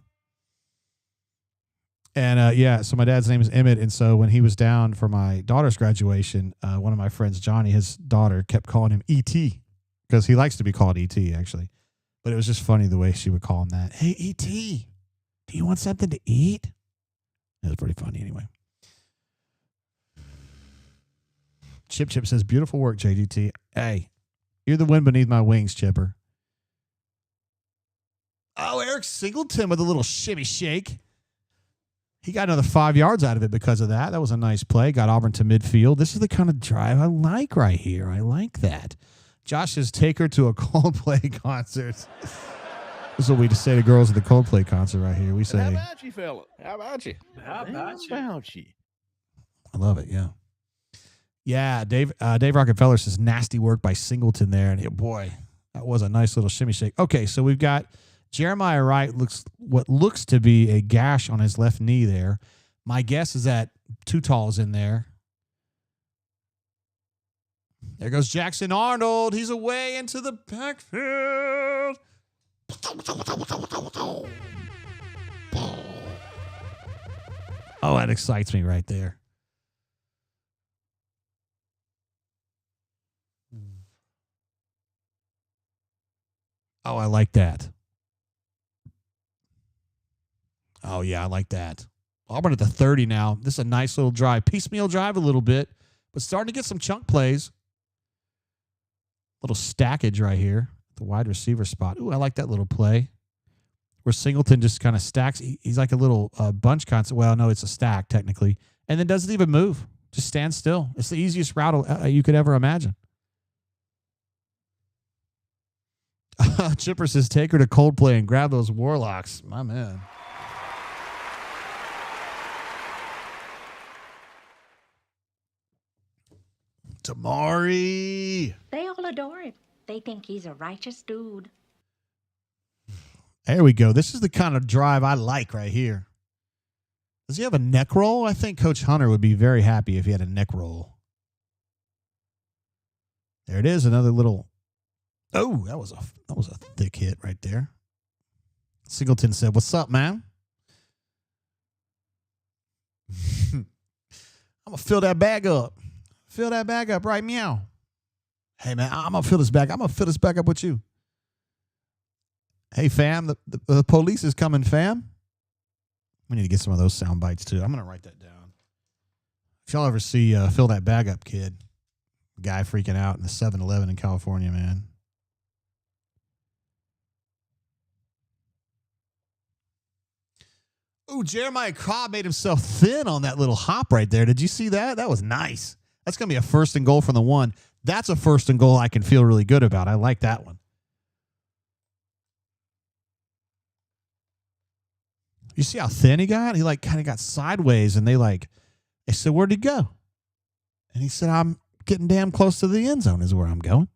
[SPEAKER 1] And yeah, so my dad's name is Emmett, and so when he was down for my daughter's graduation, one of my friends, Johnny, his daughter, kept calling him E.T. because he likes to be called E.T. actually. But it was just funny the way she would call him that. Hey, E.T., do you want something to eat? It was pretty funny anyway. Chip says, beautiful work, JGT. Hey, you're the wind beneath my wings, Chipper. Oh, Eric Singleton with a little shimmy shake. He got another 5 yards out of it because of that. That was a nice play. Got Auburn to midfield. This is the kind of drive I like right here. I like that. Josh says, take her to a Coldplay concert. This is what we just say to girls at the Coldplay concert right here. We say,
[SPEAKER 3] how about you, fella? How about you?
[SPEAKER 6] How about you?
[SPEAKER 1] I love it, yeah. Yeah, Dave Rockefeller says, nasty work by Singleton there. And boy, that was a nice little shimmy shake. Okay, so we've got Jeremiah Wright, what looks to be a gash on his left knee there. My guess is that Tutal's in there. There goes Jackson Arnold. He's away into the backfield. Oh, that excites me right there. Oh, I like that. Oh, yeah, I like that. Auburn at the 30 now. This is a nice little drive. Piecemeal drive a little bit, but starting to get some chunk plays. Little stackage right here. The wide receiver spot. Ooh, I like that little play. Where Singleton just kind of stacks. He's like a little bunch concept. Well, no, it's a stack technically. And then doesn't even move. Just stands still. It's the easiest route you could ever imagine. Chipper says, take her to Coldplay and grab those Warlocks. My man. Tamari.
[SPEAKER 5] They all adore him. They think he's a righteous dude.
[SPEAKER 1] There we go. This is the kind of drive I like right here. Does he have a neck roll? I think Coach Hunter would be very happy if he had a neck roll. There it is. Another little. Oh, that was a thick hit right there. Singleton said, "What's up, man?" I'm gonna fill that bag up. Fill that bag up, right? Meow. Hey, man, I'm gonna fill this bag. I'm gonna fill this bag up with you. Hey, fam, the police is coming, fam. We need to get some of those sound bites, too. I'm going to write that down. If y'all ever see Fill That Bag Up Kid, guy freaking out in the 7-Eleven in California, man. Ooh, Jeremiah Cobb made himself thin on that little hop right there. Did you see that? That was nice. That's going to be a 1st and goal from the 1. That's a 1st and goal I can feel really good about. I like that one. You see how thin he got? He kind of got sideways, and they said, "Where'd he go?" And he said, "I'm getting damn close to the end zone is where I'm going."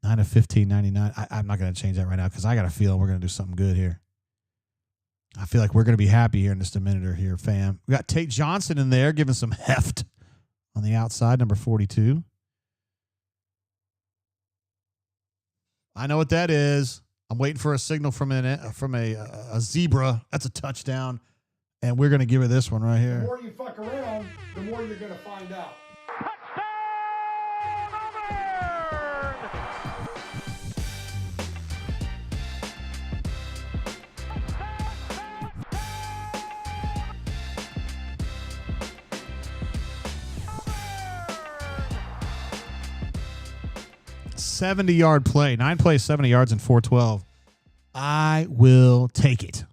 [SPEAKER 1] 9 of 15, 99. I'm not going to change that right now because I got a feeling we're going to do something good here. I feel like we're going to be happy here in just a minute or here, fam. We got Tate Johnson in there giving some heft on the outside, number 42. I know what that is. I'm waiting for a signal from a zebra. That's a touchdown. And we're going to give her this one right here.
[SPEAKER 7] The more you fuck around, the more you're going to find out.
[SPEAKER 1] 70-yard play. 9 plays, 70 yards, and 412. I will take it.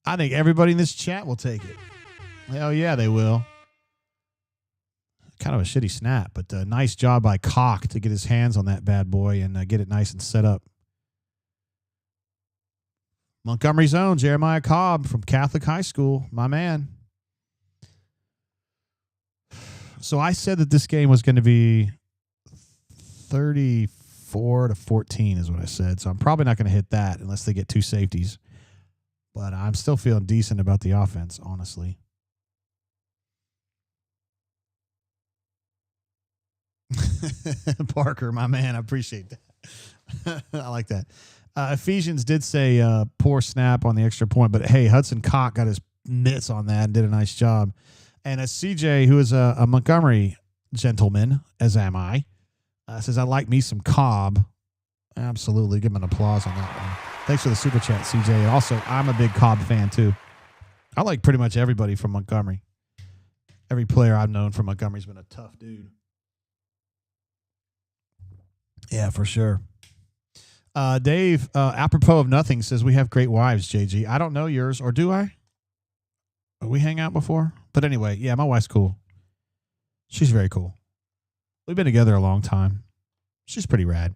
[SPEAKER 1] I think everybody in this chat will take it. Hell yeah, they will. Kind of a shitty snap, but nice job by Cock to get his hands on that bad boy and get it nice and set up. Montgomery's own Jeremiah Cobb from Catholic High School, my man. So I said that this game was going to be 34-14 is what I said. So I'm probably not going to hit that unless they get 2 safeties. But I'm still feeling decent about the offense, honestly. Parker, my man, I appreciate that. I like that. Ephesians did say poor snap on the extra point, but hey, Hudson Cock got his mitts on that and did a nice job. And as CJ, who is a Montgomery gentleman, as am I, says, I like me some Cobb. Absolutely. Give him an applause on that one. Thanks for the super chat, CJ. And also, I'm a big Cobb fan, too. I like pretty much everybody from Montgomery. Every player I've known from Montgomery's been a tough dude. Yeah, for sure. Dave, apropos of nothing, says, we have great wives, JG. I don't know yours, or do I? We hang out before? But anyway, yeah, my wife's cool. She's very cool. We've been together a long time. She's pretty rad.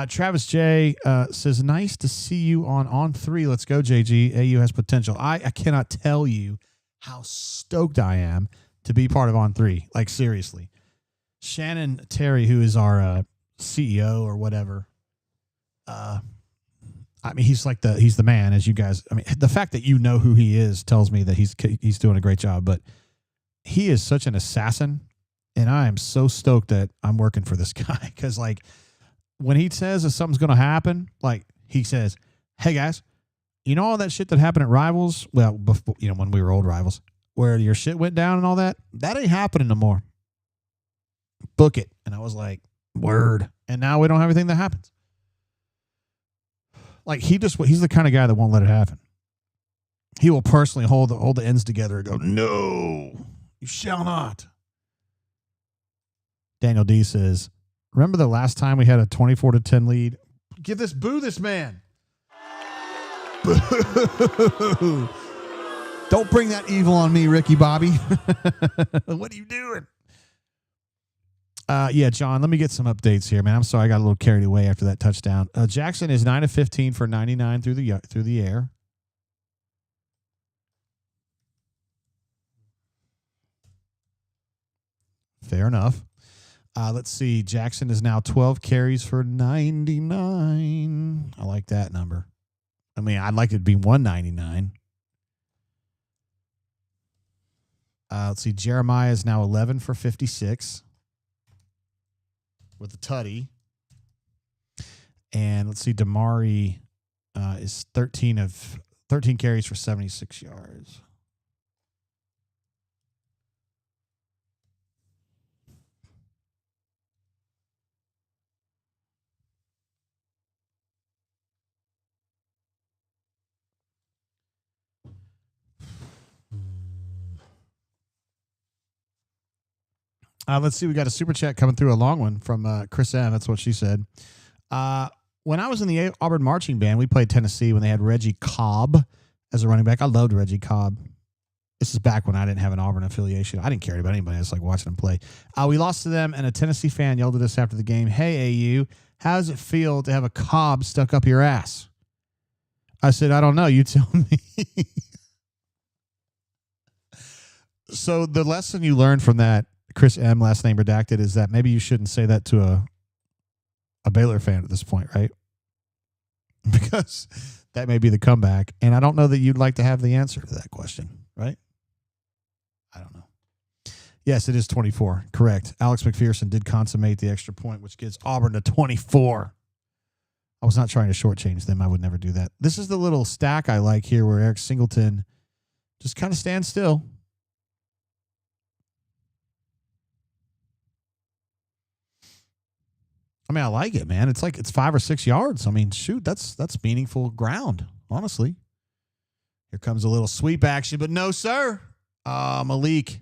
[SPEAKER 1] Travis J says, nice to see you on 3. Let's go, JG. AU has potential. I cannot tell you how stoked I am to be part of On 3. Like, seriously. Shannon Terry, who is our CEO or whatever, I mean, he's the man, as you guys. I mean, the fact that you know who he is tells me that he's doing a great job. But he is such an assassin, and I am so stoked that I'm working for this guy because, like, when he says that something's going to happen, like he says, "Hey guys, you know all that shit that happened at Rivals? Well, before, when we were old Rivals, where your shit went down and all that. That ain't happening no more. Book it." And I was like, "Word." And now we don't have anything that happens. Like, he's the kind of guy that won't let it happen. He will personally hold the ends together and go, "No, you shall not." Daniel D says, remember the last time we had a 24-10 lead? Boo this man. Boo. Don't bring that evil on me, Ricky Bobby. What are you doing? Yeah, John, let me get some updates here, man. I'm sorry I got a little carried away after that touchdown. Jackson is 9 of 15 for 99 through the air. Fair enough. Let's see. Jackson is now 12 carries for 99. I like that number. I mean, I'd like it to be 199. Let's see. Jeremiah is now 11 for 56 with a tutty. And let's see. Damari is 13 carries for 76 yards. Let's see. We got a super chat coming through, a long one from Chris M. That's what she said. When I was in the Auburn marching band, we played Tennessee when they had Reggie Cobb as a running back. I loved Reggie Cobb. This is back when I didn't have an Auburn affiliation. I didn't care about anybody. I just like watching them play. We lost to them, and a Tennessee fan yelled at us after the game, "Hey, AU, how does it feel to have a Cobb stuck up your ass?" I said, "I don't know. You tell me." So the lesson you learned from that, Chris M, last name redacted, is that maybe you shouldn't say that to a Baylor fan at this point, right? Because that may be the comeback. And I don't know that you'd like to have the answer to that question, right? I don't know. Yes, it is 24. Correct. Alex McPherson did consummate the extra point, which gives Auburn to 24. I was not trying to shortchange them. I would never do that. This is the little stack I like here where Eric Singleton just kind of stands still. I mean, I like it, man. It's like it's 5 or 6 yards. I mean, shoot, that's meaningful ground, honestly. Here comes a little sweep action, but no, sir. Malik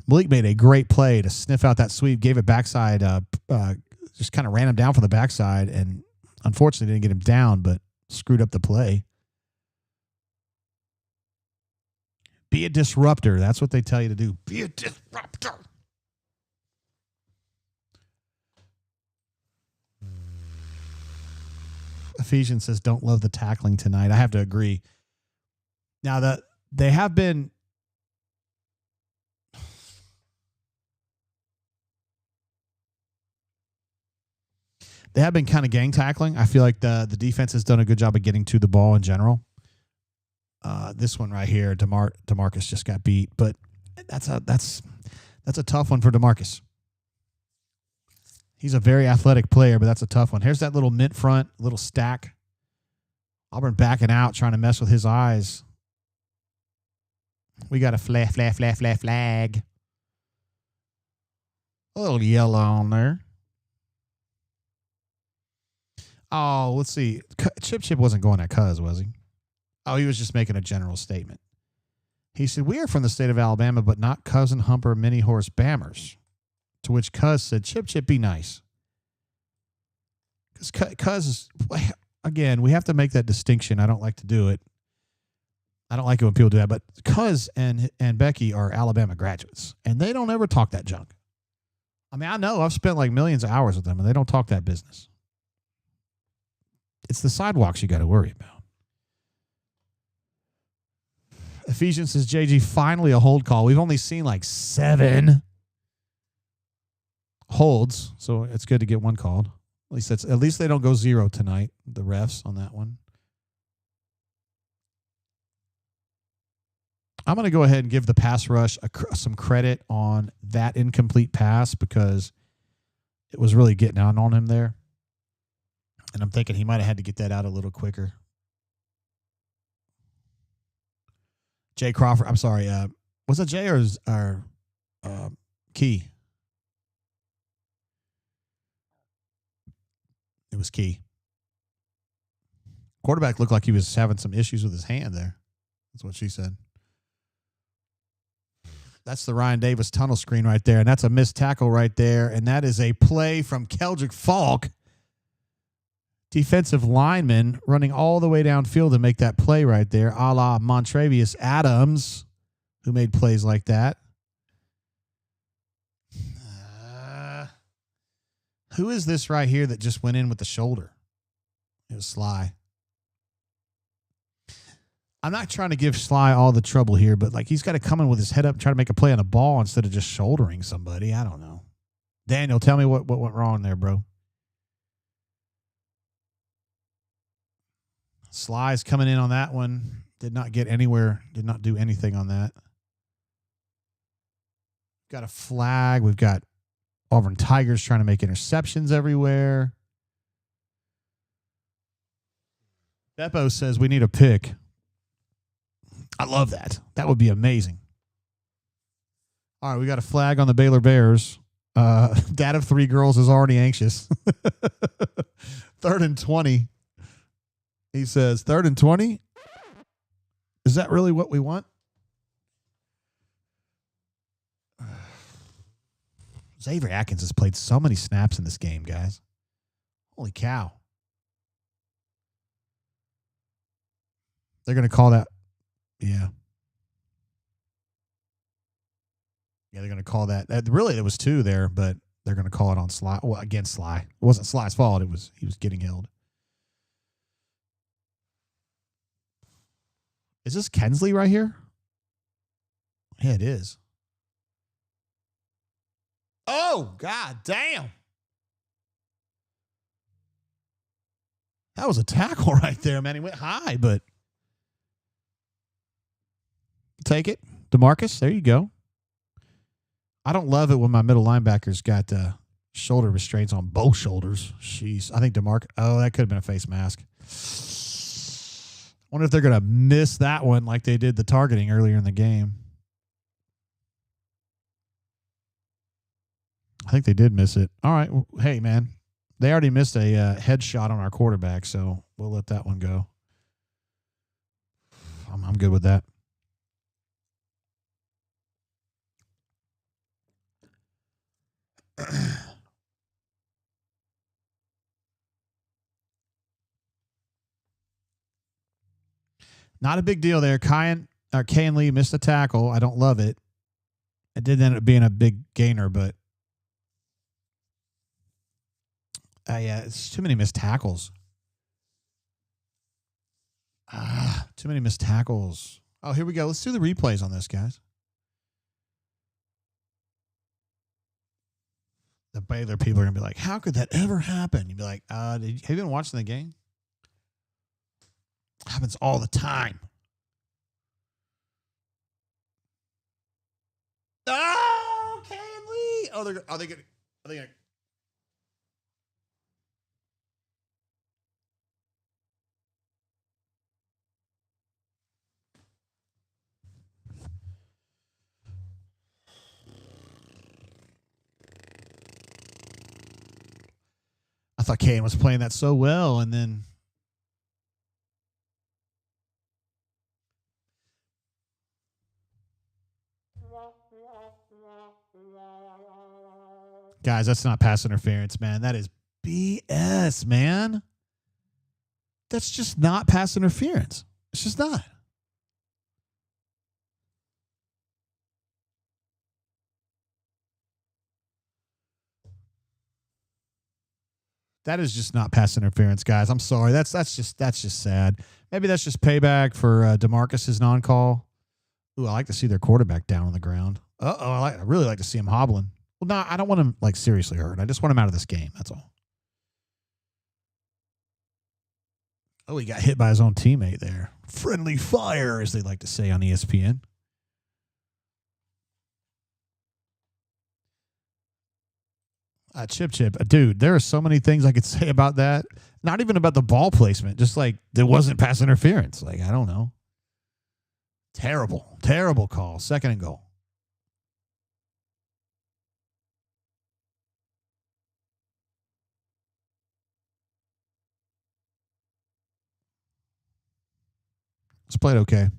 [SPEAKER 1] made a great play to sniff out that sweep, gave it backside, just kind of ran him down from the backside, and unfortunately didn't get him down, but screwed up the play. Be a disruptor. That's what they tell you to do. Be a disruptor. Ephesians says, "Don't love the tackling tonight." I have to agree. Now, they have been kind of gang tackling. I feel like the defense has done a good job of getting to the ball in general. This one right here, DeMarcus just got beat, but that's a tough one for DeMarcus. He's a very athletic player, but that's a tough one. Here's that little mint front, little stack. Auburn backing out, trying to mess with his eyes. We got a flag. A little yellow on there. Oh, let's see. Chip wasn't going at Cuz, was he? Oh, he was just making a general statement. He said, "We are from the state of Alabama, but not cousin humper mini horse bammers." To which Cuz said, Chip, be nice. Because Cuz, again, we have to make that distinction. I don't like to do it. I don't like it when people do that. But Cuz and Becky are Alabama graduates, and they don't ever talk that junk. I mean, I know I've spent like millions of hours with them, and they don't talk that business. It's the sidewalks you got to worry about. Ephesians says, JG, finally a hold call. We've only seen like 7 holds, so it's good to get one called. At least they don't go 0 tonight, the refs on that one. I'm going to go ahead and give the pass rush some credit on that incomplete pass because it was really getting out on him there. And I'm thinking he might have had to get that out a little quicker. Jay Crawford, I'm sorry. Was it Jay or Key? It was Key. Quarterback looked like he was having some issues with his hand there. That's what she said. That's the Ryan Davis tunnel screen right there, and that's a missed tackle right there, and that is a play from Keldrick Falk. Defensive lineman running all the way downfield to make that play right there, a la Montravius Adams, who made plays like that. Who is this right here that just went in with the shoulder? It was Sly. I'm not trying to give Sly all the trouble here, but like he's got to come in with his head up and try to make a play on the ball instead of just shouldering somebody. I don't know. Daniel, tell me what went wrong there, bro. Sly's coming in on that one. Did not get anywhere. Did not do anything on that. Got a flag. We've got Auburn Tigers trying to make interceptions everywhere. Beppo says we need a pick. I love that. That would be amazing. All right, we got a flag on the Baylor Bears. Dad of 3 girls is already anxious. 3rd and 20. He says, 3rd and 20? Is that really what we want? Xavier Atkins has played so many snaps in this game, guys. Holy cow. They're going to call that. Yeah. Yeah, they're going to call that. Really, there was 2 there, but they're going to call it on Sly. Well, against Sly. It wasn't Sly's fault. He was getting held. Is this Kensley right here? Yeah, it is. Oh, God damn. That was a tackle right there, man. He went high, but take it. DeMarcus, there you go. I don't love it when my middle linebackers got shoulder restraints on both shoulders. Jeez. I think DeMarcus. Oh, that could have been a face mask. Wonder if they're going to miss that one like they did the targeting earlier in the game. I think they did miss it. All right. Well, hey, man. They already missed a headshot on our quarterback, so we'll let that one go. I'm good with that. Not a big deal there. Kay and Lee missed a tackle. I don't love it. It did end up being a big gainer, but yeah, it's too many missed tackles. Too many missed tackles. Oh, here we go. Let's do the replays on this, guys. The Baylor people are going to be like, how could that ever happen? You'd be like, have you been watching the game? Happens all the time. Oh, Kay and Lee. Oh, are they going to? I thought Kane was playing that so well, and then guys, that's not pass interference, man. That is BS, man. That's just not pass interference. It's just not. That is just not pass interference, guys. I'm sorry. That's just sad. Maybe that's just payback for DeMarcus's non-call. Ooh, I like to see their quarterback down on the ground. I really like to see him hobbling. Well, no, I don't want him like seriously hurt. I just want him out of this game. That's all. Oh, he got hit by his own teammate there. Friendly fire, as they like to say on ESPN. Chip. Dude, there are so many things I could say about that. Not even about the ball placement. Just like there wasn't pass interference. Like, I don't know. Terrible call. 2nd and goal. Let's play it okay.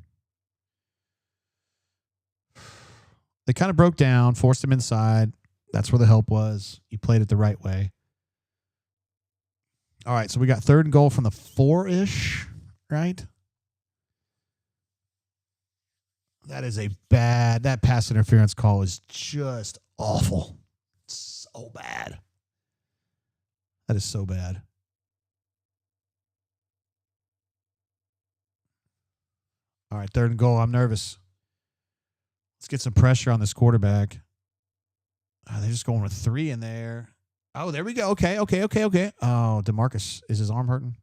[SPEAKER 1] They kind of broke down, forced him inside. That's where the help was. You played it the right way. All right, so we got 3rd and goal from the 4-ish, right? That is that pass interference call is just awful. So bad. That is so bad. All right, 3rd and goal. I'm nervous. Let's get some pressure on this quarterback. They're just going with 3 in there. Oh, there we go. Okay. Oh, DeMarcus, is his arm hurting?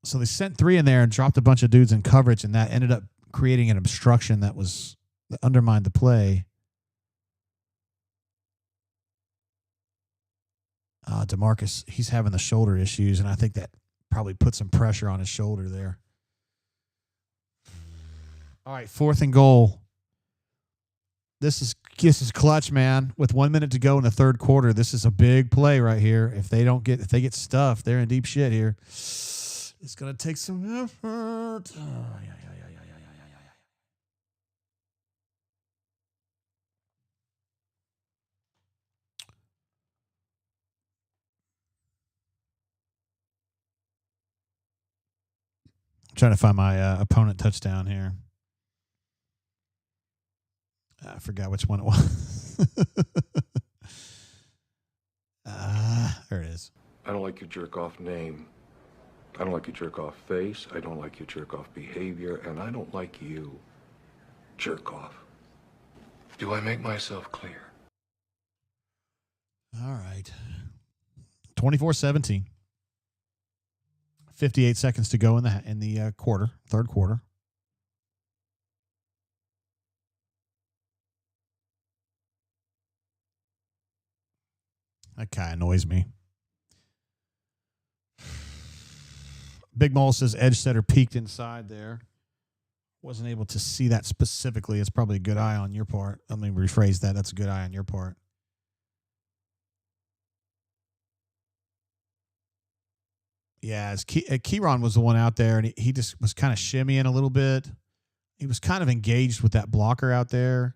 [SPEAKER 1] So they sent 3 in there and dropped a bunch of dudes in coverage, and that ended up creating an obstruction that undermined the play. DeMarcus, he's having the shoulder issues, and I think that probably put some pressure on his shoulder there. All right, 4th and goal. This is clutch, man. With 1 minute to go in the 3rd quarter, this is a big play right here. If they get stuffed, they're in deep shit here. It's gonna take some effort. Oh, yeah. I'm trying to find my opponent touchdown here. I forgot which one it was. There it is.
[SPEAKER 10] I don't like your jerk-off name. I don't like your jerk-off face. I don't like your jerk-off behavior. And I don't like you. Jerk-off. Do I make myself clear?
[SPEAKER 1] All right. 24-17. 58 seconds to go in the quarter, 3rd quarter. That kind of annoys me. Big Mole says edge setter peeked inside there. Wasn't able to see that specifically. It's probably a good eye on your part. Let me rephrase that. That's a good eye on your part. Yeah, Kieran was the one out there, and he just was kind of shimmying a little bit. He was kind of engaged with that blocker out there.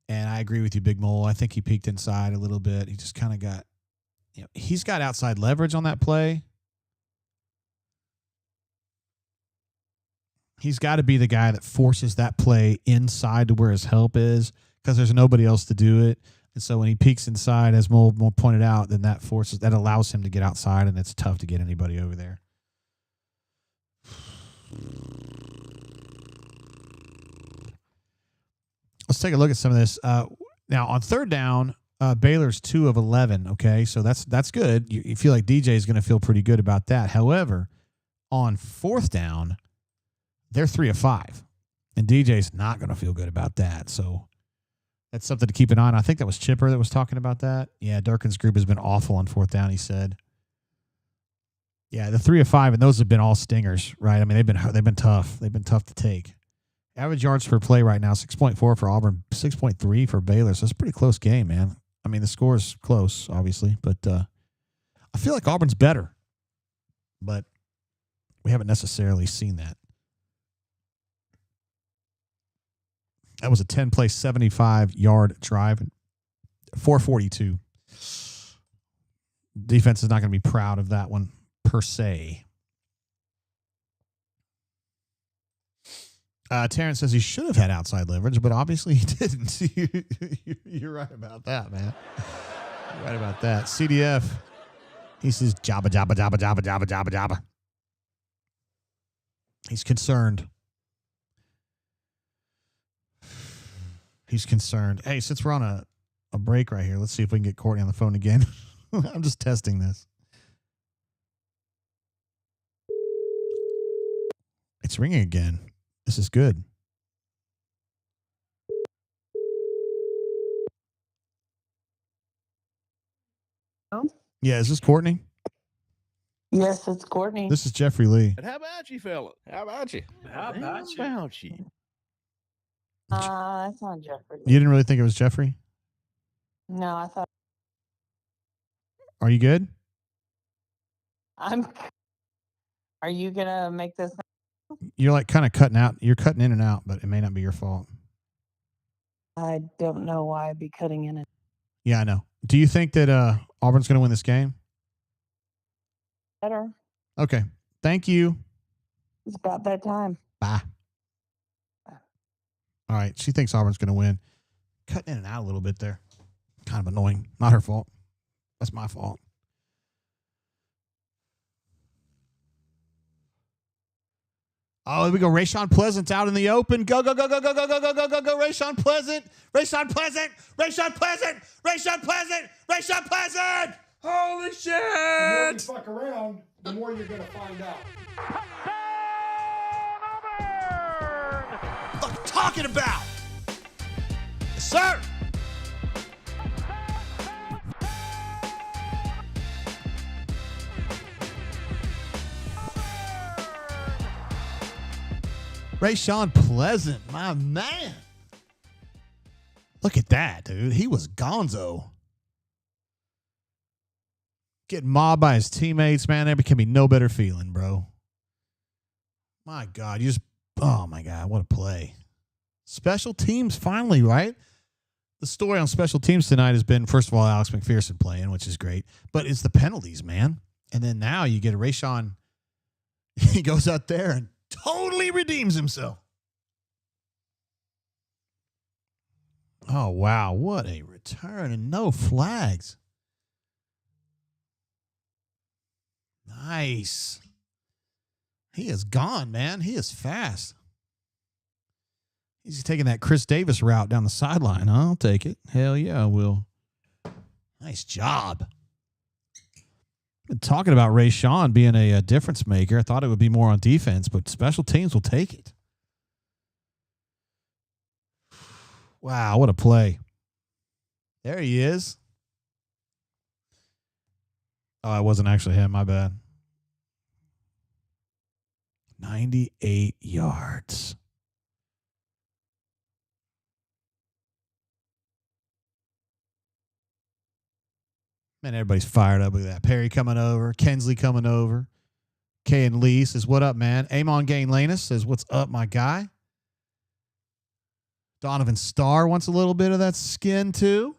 [SPEAKER 1] And I agree with you, Big Mole. I think he peeked inside a little bit. He just kind of got, he's got outside leverage on that play. He's got to be the guy that forces that play inside to where his help is, because there's nobody else to do it. And so when he peeks inside, as Mole pointed out, then that allows him to get outside, and it's tough to get anybody over there. Let's take a look at some of this. Now, on 3rd down, Baylor's 2 of 11, okay? So that's good. You feel like DJ is going to feel pretty good about that. However, on 4th down, they're 3 of 5, and DJ's not going to feel good about that. So that's something to keep an eye on. I think that was Chipper that was talking about that. Yeah, Durkin's group has been awful on 4th down, he said. Yeah, the 3 of 5, and those have been all stingers, right? I mean, they've been tough. They've been tough to take. Average yards per play right now, 6.4 for Auburn, 6.3 for Baylor. So it's a pretty close game, man. I mean, the score is close, obviously, but I feel like Auburn's better. But we haven't necessarily seen that. That was a 10-play, 75-yard drive, 442. Defense is not going to be proud of that one, per se. Terrence says he should have had outside leverage, but obviously he didn't. You're right about that, man. You're right about that. CDF, he says, jabba. He's concerned. He's concerned. Hey, since we're on a break right here, let's see if we can get Courtney on the phone again. I'm just testing this. It's ringing again. This is good.
[SPEAKER 13] Oh?
[SPEAKER 1] Yeah, is this Courtney?
[SPEAKER 13] Yes, it's Courtney.
[SPEAKER 1] This is Jeffrey Lee.
[SPEAKER 3] How about you, fella? How about you?
[SPEAKER 13] That's not Jeffrey.
[SPEAKER 1] You didn't really think it was Jeffrey?
[SPEAKER 13] No, I thought.
[SPEAKER 1] Are you good?
[SPEAKER 13] Are you gonna make this?
[SPEAKER 1] You're like kind of cutting out. You're cutting in and out, but it may not be your fault.
[SPEAKER 13] I don't know why I'd be cutting in it.
[SPEAKER 1] Yeah, I know. Do you think that Auburn's going to win this game?
[SPEAKER 13] Better.
[SPEAKER 1] Okay. Thank you.
[SPEAKER 13] It's about that time.
[SPEAKER 1] Bye. All right. She thinks Auburn's going to win. Cutting in and out a little bit there. Kind of annoying. Not her fault. That's my fault. Oh, here we go. Rayshawn Pleasant's out in the open. Go, go, go, go, go, go, go, go, go, go, go. Rayshawn Pleasant. Rayshawn Pleasant. Rayshawn Pleasant. Rayshawn Pleasant. Rayshawn Pleasant. Holy shit.
[SPEAKER 7] The more you fuck around, the more you're going to find out.
[SPEAKER 1] What are you talking about? Yes, sir. Rayshawn Pleasant, my man. Look at that, dude. He was gonzo. Getting mobbed by his teammates, man. There can be no better feeling, bro. My God, oh my God, what a play. Special teams finally, right? The story on special teams tonight has been, first of all, Alex McPherson playing, which is great, but it's the penalties, man. And then now you get a Rayshawn. He goes out there and totally redeems himself. Oh, wow. What a return and no flags. Nice. He is gone, man. He is fast. He's taking that Chris Davis route down the sideline. I'll take it. Hell yeah, I will. Nice job. Been talking about Rayshawn being a difference maker. I thought it would be more on defense, but special teams will take it. Wow, what a play. There he is. Oh, it wasn't actually him. My bad. 98 yards. Man, everybody's fired up. Look at that. Perry coming over. Kensley coming over. Kay and Lee says, what up, man? Amon Gainlanus says, what's up, my guy? Donovan Starr wants a little bit of that skin, too.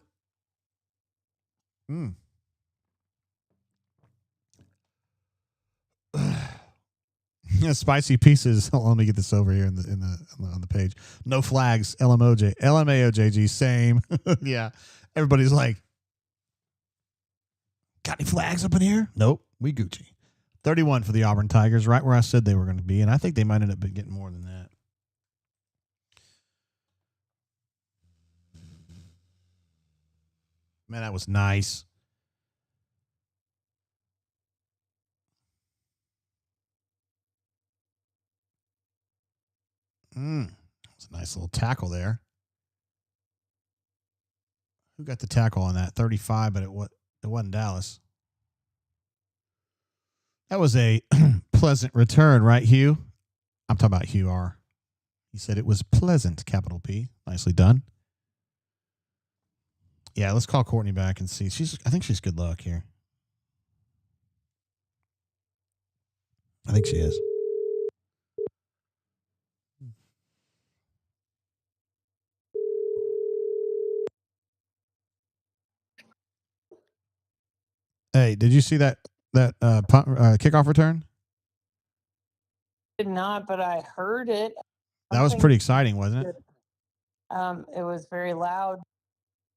[SPEAKER 1] Spicy pieces. Let me get this over here on the page. No flags. LMAOJG. Same. Yeah. Everybody's like, got any flags up in here? Nope. We Gucci. 31 for the Auburn Tigers, right where I said they were going to be, and I think they might end up getting more than that. Man, that was nice. That's a nice little tackle there. Who got the tackle on that? 35, but it wasn't Dallas. That was a pleasant return, right, Hugh? I'm talking about Hugh R. He said it was pleasant, capital P. Nicely done. Yeah, let's call Courtney back and see. I think she's good luck here. I think she is. Hey, did you see that kickoff return?
[SPEAKER 13] Did not, but I heard it.
[SPEAKER 1] That was pretty exciting, wasn't it?
[SPEAKER 13] It was very loud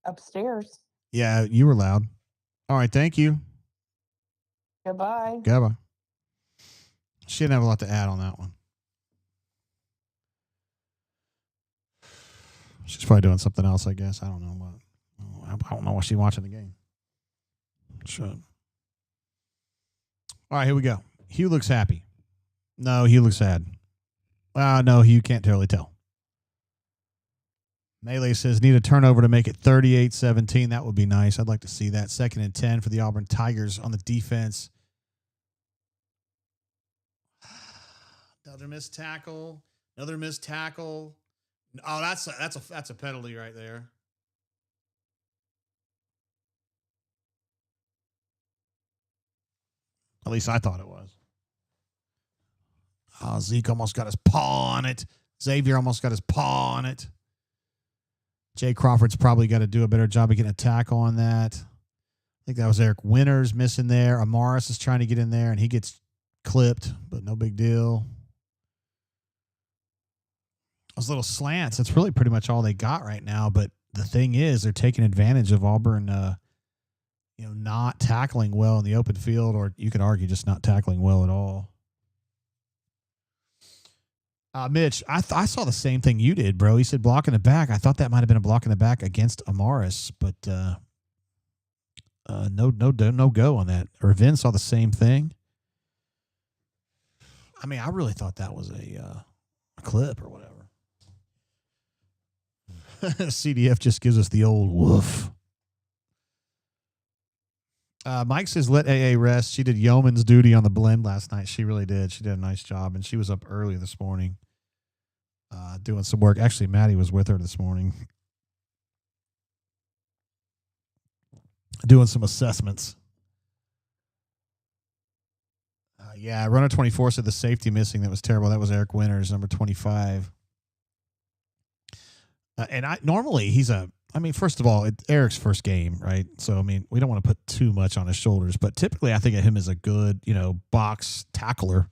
[SPEAKER 13] upstairs.
[SPEAKER 1] Yeah, you were loud. All right, thank you.
[SPEAKER 13] Goodbye.
[SPEAKER 1] Goodbye. She didn't have a lot to add on that one. She's probably doing something else, I guess. I don't know what. I don't know why she's watching the game. Sure. All right, here we go. Hugh looks happy. No, Hugh looks sad. No, Hugh can't totally tell. Melee says, need a turnover to make it 38-17. That would be nice. I'd like to see that. 2nd and 10 for the Auburn Tigers on the defense. Another missed tackle. Another missed tackle. Oh, that's a penalty right there. At least I thought it was. Oh, Zeke almost got his paw on it. Xavier almost got his paw on it. Jay Crawford's probably got to do a better job of getting a tackle on that. I think that was Eric Winters missing there. Amaris is trying to get in there, and he gets clipped, but no big deal. Those little slants, that's really pretty much all they got right now. But the thing is, they're taking advantage of Auburn, not tackling well in the open field, or you could argue just not tackling well at all. Mitch, I saw the same thing you did, bro. He said block in the back. I thought that might have been a block in the back against Amaris, but no go on that. Or Vin saw the same thing. I mean, I really thought that was a clip or whatever. CDF just gives us the old woof. Mike says, let AA rest. She did yeoman's duty on the blend last night. She really did. She did a nice job, and she was up early this morning doing some work. Actually, Maddie was with her this morning doing some assessments. Yeah, runner 24 said the safety missing. That was terrible. That was Eric Winters, number 25. And normally first of all, it's Eric's first game, right? So, I mean, we don't want to put too much on his shoulders, but typically I think of him as a good, box tackler.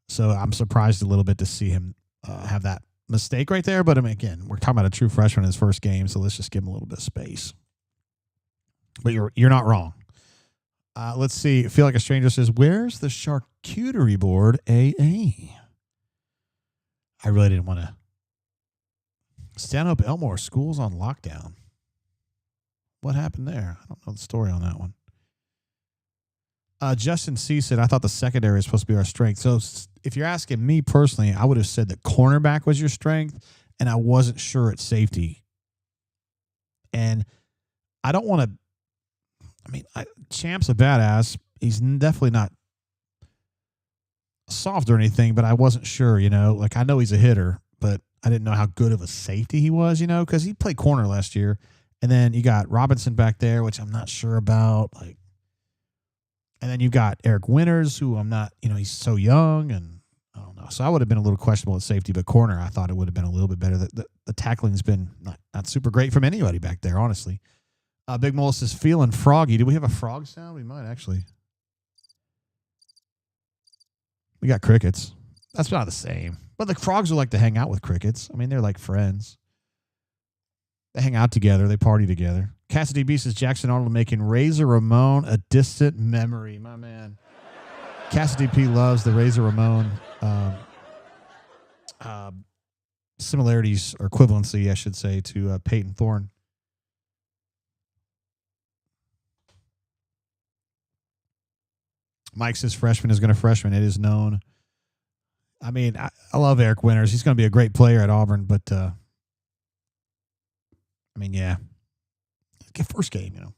[SPEAKER 1] So I'm surprised a little bit to see him have that mistake right there. But, I mean, again, we're talking about a true freshman in his first game, so let's just give him a little bit of space. But you're not wrong. Let's see. Feel Like a Stranger says, where's the charcuterie board AA? I really didn't want to. Stanhope Elmore, schools on lockdown. What happened there? I don't know the story on that one. Justin C. said, I thought the secondary is supposed to be our strength. So if you're asking me personally, I would have said that cornerback was your strength, and I wasn't sure at safety. And I don't want to, Champ's a badass. He's definitely not soft or anything, but I wasn't sure, Like, I know he's a hitter, but I didn't know how good of a safety he was, because he played corner last year. And then you got Robinson back there, which I'm not sure about. And then you got Eric Winters, who I'm not, he's so young, and I don't know. So I would have been a little questionable at safety, but corner, I thought it would have been a little bit better. The tackling's been not super great from anybody back there, honestly. Big Mole says, feeling froggy. Do we have a frog sound? We might, actually. We got crickets. That's not the same. But the frogs would like to hang out with crickets. I mean, they're like friends. They hang out together. They party together. Cassidy B says, Jackson Arnold making Razor Ramon a distant memory. My man. Cassidy P loves the Razor Ramon similarities or equivalency, I should say, to Peyton Thorne. Mike says freshman is going to freshman. It is known. I mean, I love Eric Winters. He's going to be a great player at Auburn, but, yeah. First game,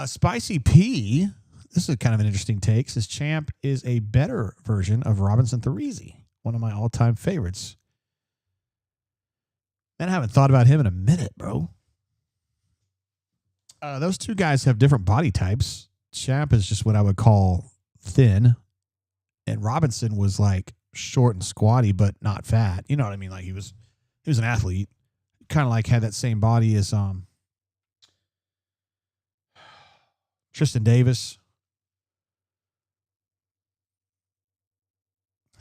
[SPEAKER 1] Spicy P, this is kind of an interesting take, says Champ is a better version of Robinson Therese, one of my all-time favorites. Man, I haven't thought about him in a minute, bro. Those two guys have different body types. Champ is just what I would call thin. And Robinson was like short and squatty, but not fat. You know what I mean? Like he was an athlete, kind of like had that same body as Tristan Davis.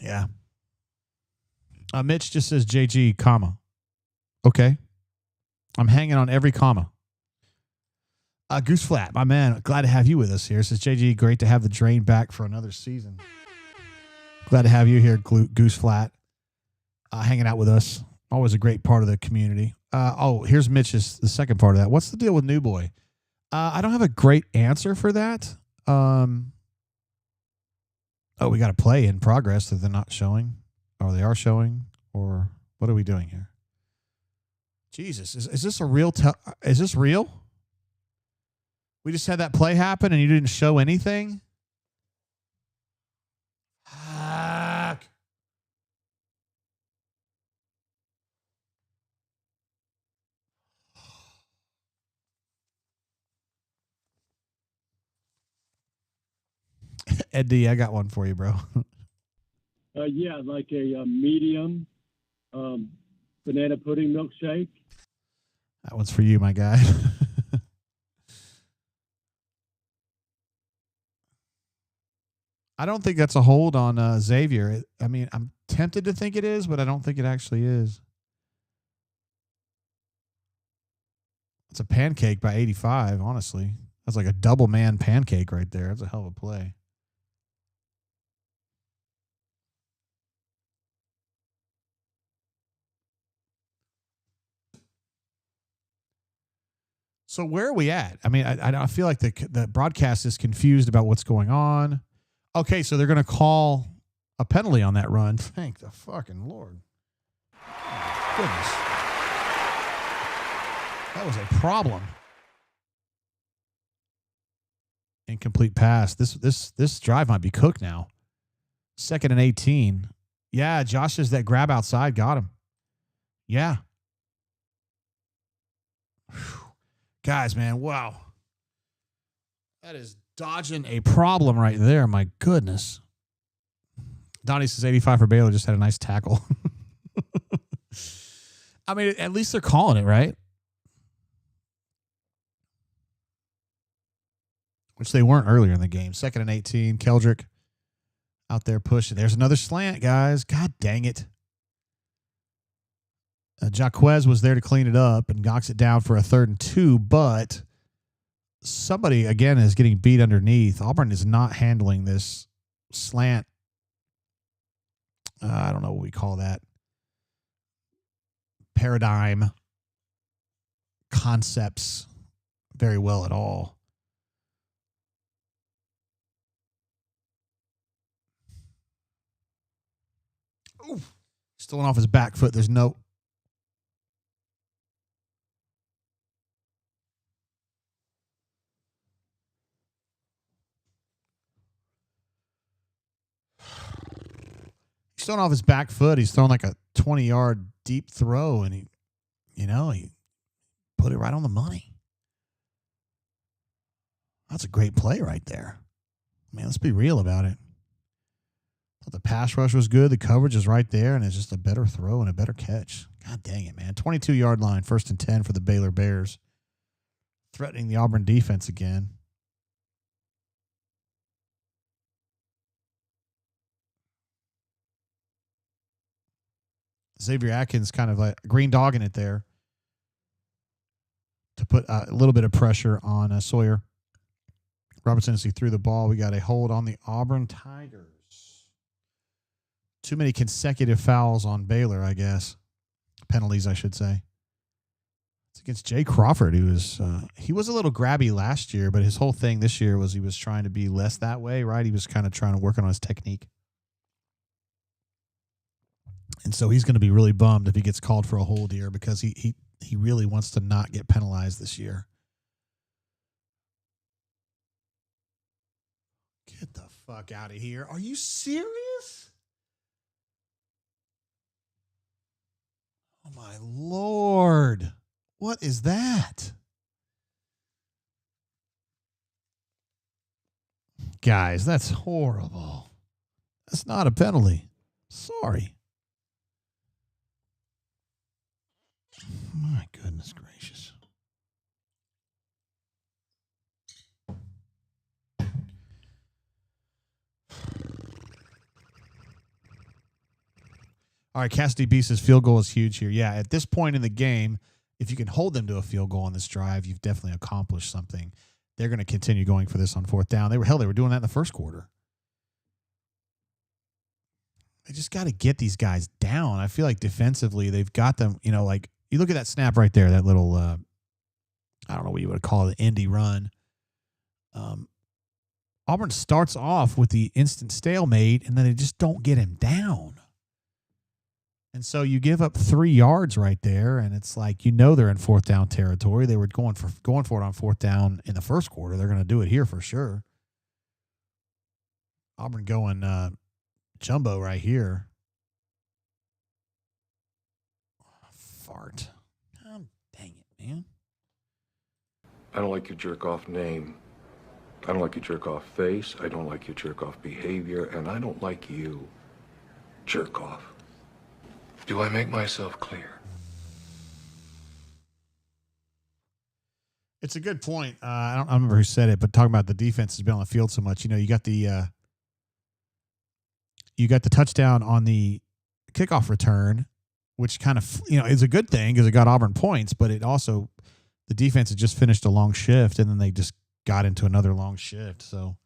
[SPEAKER 1] Yeah. Mitch just says JG, comma. Okay. I'm hanging on every comma. Goose Flat, my man, glad to have you with us here. Says JG, great to have the drain back for another season. Glad to have you here, Goose Flat, hanging out with us. Always a great part of the community. Here's Mitch's, the second part of that. What's the deal with New Boy? I don't have a great answer for that. We got a play in progress that they're not showing, or they are showing, or what are we doing here? Jesus, is this a real? Is this real? We just had that play happen and you didn't show anything? Fuck. Ed D, I got one for you, bro.
[SPEAKER 14] Yeah, like a medium banana pudding milkshake.
[SPEAKER 1] That one's for you, my guy. I don't think that's a hold on Xavier. I mean, I'm tempted to think it is, but I don't think it actually is. It's a pancake by 85, honestly. That's like a double man pancake right there. That's a hell of a play. So where are we at? I mean, I feel like the broadcast is confused about what's going on. Okay, so they're going to call a penalty on that run. Thank the fucking Lord. Goodness. That was a problem. Incomplete pass. This drive might be cooked now. 2nd and 18. Yeah, Josh is that grab outside. Got him. Yeah. Whew. Guys, man, wow. That is dodging a problem right there. My goodness. Donnie says 85 for Baylor. Just had a nice tackle. I mean, at least they're calling it, right? Which they weren't earlier in the game. 2nd and 18. Keldrick out there pushing. There's another slant, guys. God dang it. Jaquez was there to clean it up and knocks it down for a 3rd and 2, but somebody, again, is getting beat underneath. Auburn is not handling this slant. I don't know what we call that. Paradigm concepts very well at all. Ooh, stolen off his back foot. There's no. He's throwing off his back foot. He's throwing like a 20-yard deep throw, and he put it right on the money. That's a great play right there. Man, let's be real about it. The pass rush was good. The coverage is right there, and it's just a better throw and a better catch. God dang it, man. 22-yard line, 1st and 10 for the Baylor Bears. Threatening the Auburn defense again. Xavier Atkins kind of like green dogging it there to put a little bit of pressure on Sawyer. Robertson, as he threw the ball, we got a hold on the Auburn Tigers. Too many consecutive fouls on Baylor, I guess. Penalties, I should say. It's against Jay Crawford, who was he was a little grabby last year, but his whole thing this year was he was trying to be less that way, right? He was kind of trying to work on his technique. And so he's going to be really bummed if he gets called for a hold here because he really wants to not get penalized this year. Get the fuck out of here. Are you serious? Oh, my Lord. What is that? Guys, that's horrible. That's not a penalty. Sorry. My goodness gracious. All right, Cassidy B says field goal is huge here. Yeah, at this point in the game, if you can hold them to a field goal on this drive, you've definitely accomplished something. They're going to continue going for this on 4th down. They were doing that in the first quarter. They just got to get these guys down. I feel like defensively, they've got them, like you look at that snap right there, that little, I don't know what you would call it, indie run. Auburn starts off with the instant stalemate, and then they just don't get him down. And so you give up 3 yards right there, and it's like they're in 4th down territory. They were going for it on 4th down in the first quarter. They're going to do it here for sure. Auburn going jumbo right here. Fart. Oh, dang it, man.
[SPEAKER 10] I don't like your jerk-off name. I don't like your jerk-off face. I don't like your jerk-off behavior. And I don't like you. Jerk-off. Do I make myself clear?
[SPEAKER 1] It's a good point. I don't remember who said it, but talking about the defense has been on the field so much. You got the touchdown on the kickoff return, which kind of is a good thing because it got Auburn points, but it also the defense had just finished a long shift and then they just got into another long shift. So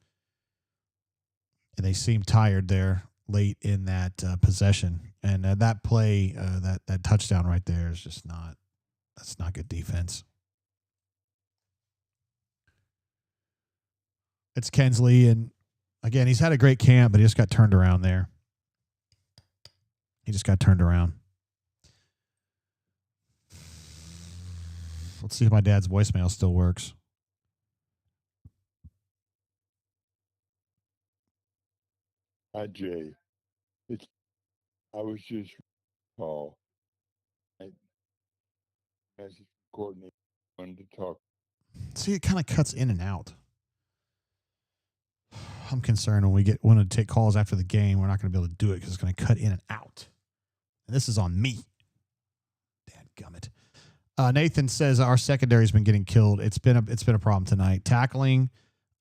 [SPEAKER 1] and they seemed tired there late in that possession. And that play, that touchdown right there is just that's not good defense. It's Kensley, and again, he's had a great camp, but he just got turned around there. He just got turned around. Let's see if my dad's voicemail still works.
[SPEAKER 12] Hi, Jay. I was just call. I message Courtney. Wanted to talk.
[SPEAKER 1] See, it kind of cuts in and out. I'm concerned when we want to take calls after the game, we're not going to be able to do it because it's going to cut in and out. And this is on me. Dadgummit. Nathan says our secondary has been getting killed. It's been a problem tonight. Tackling,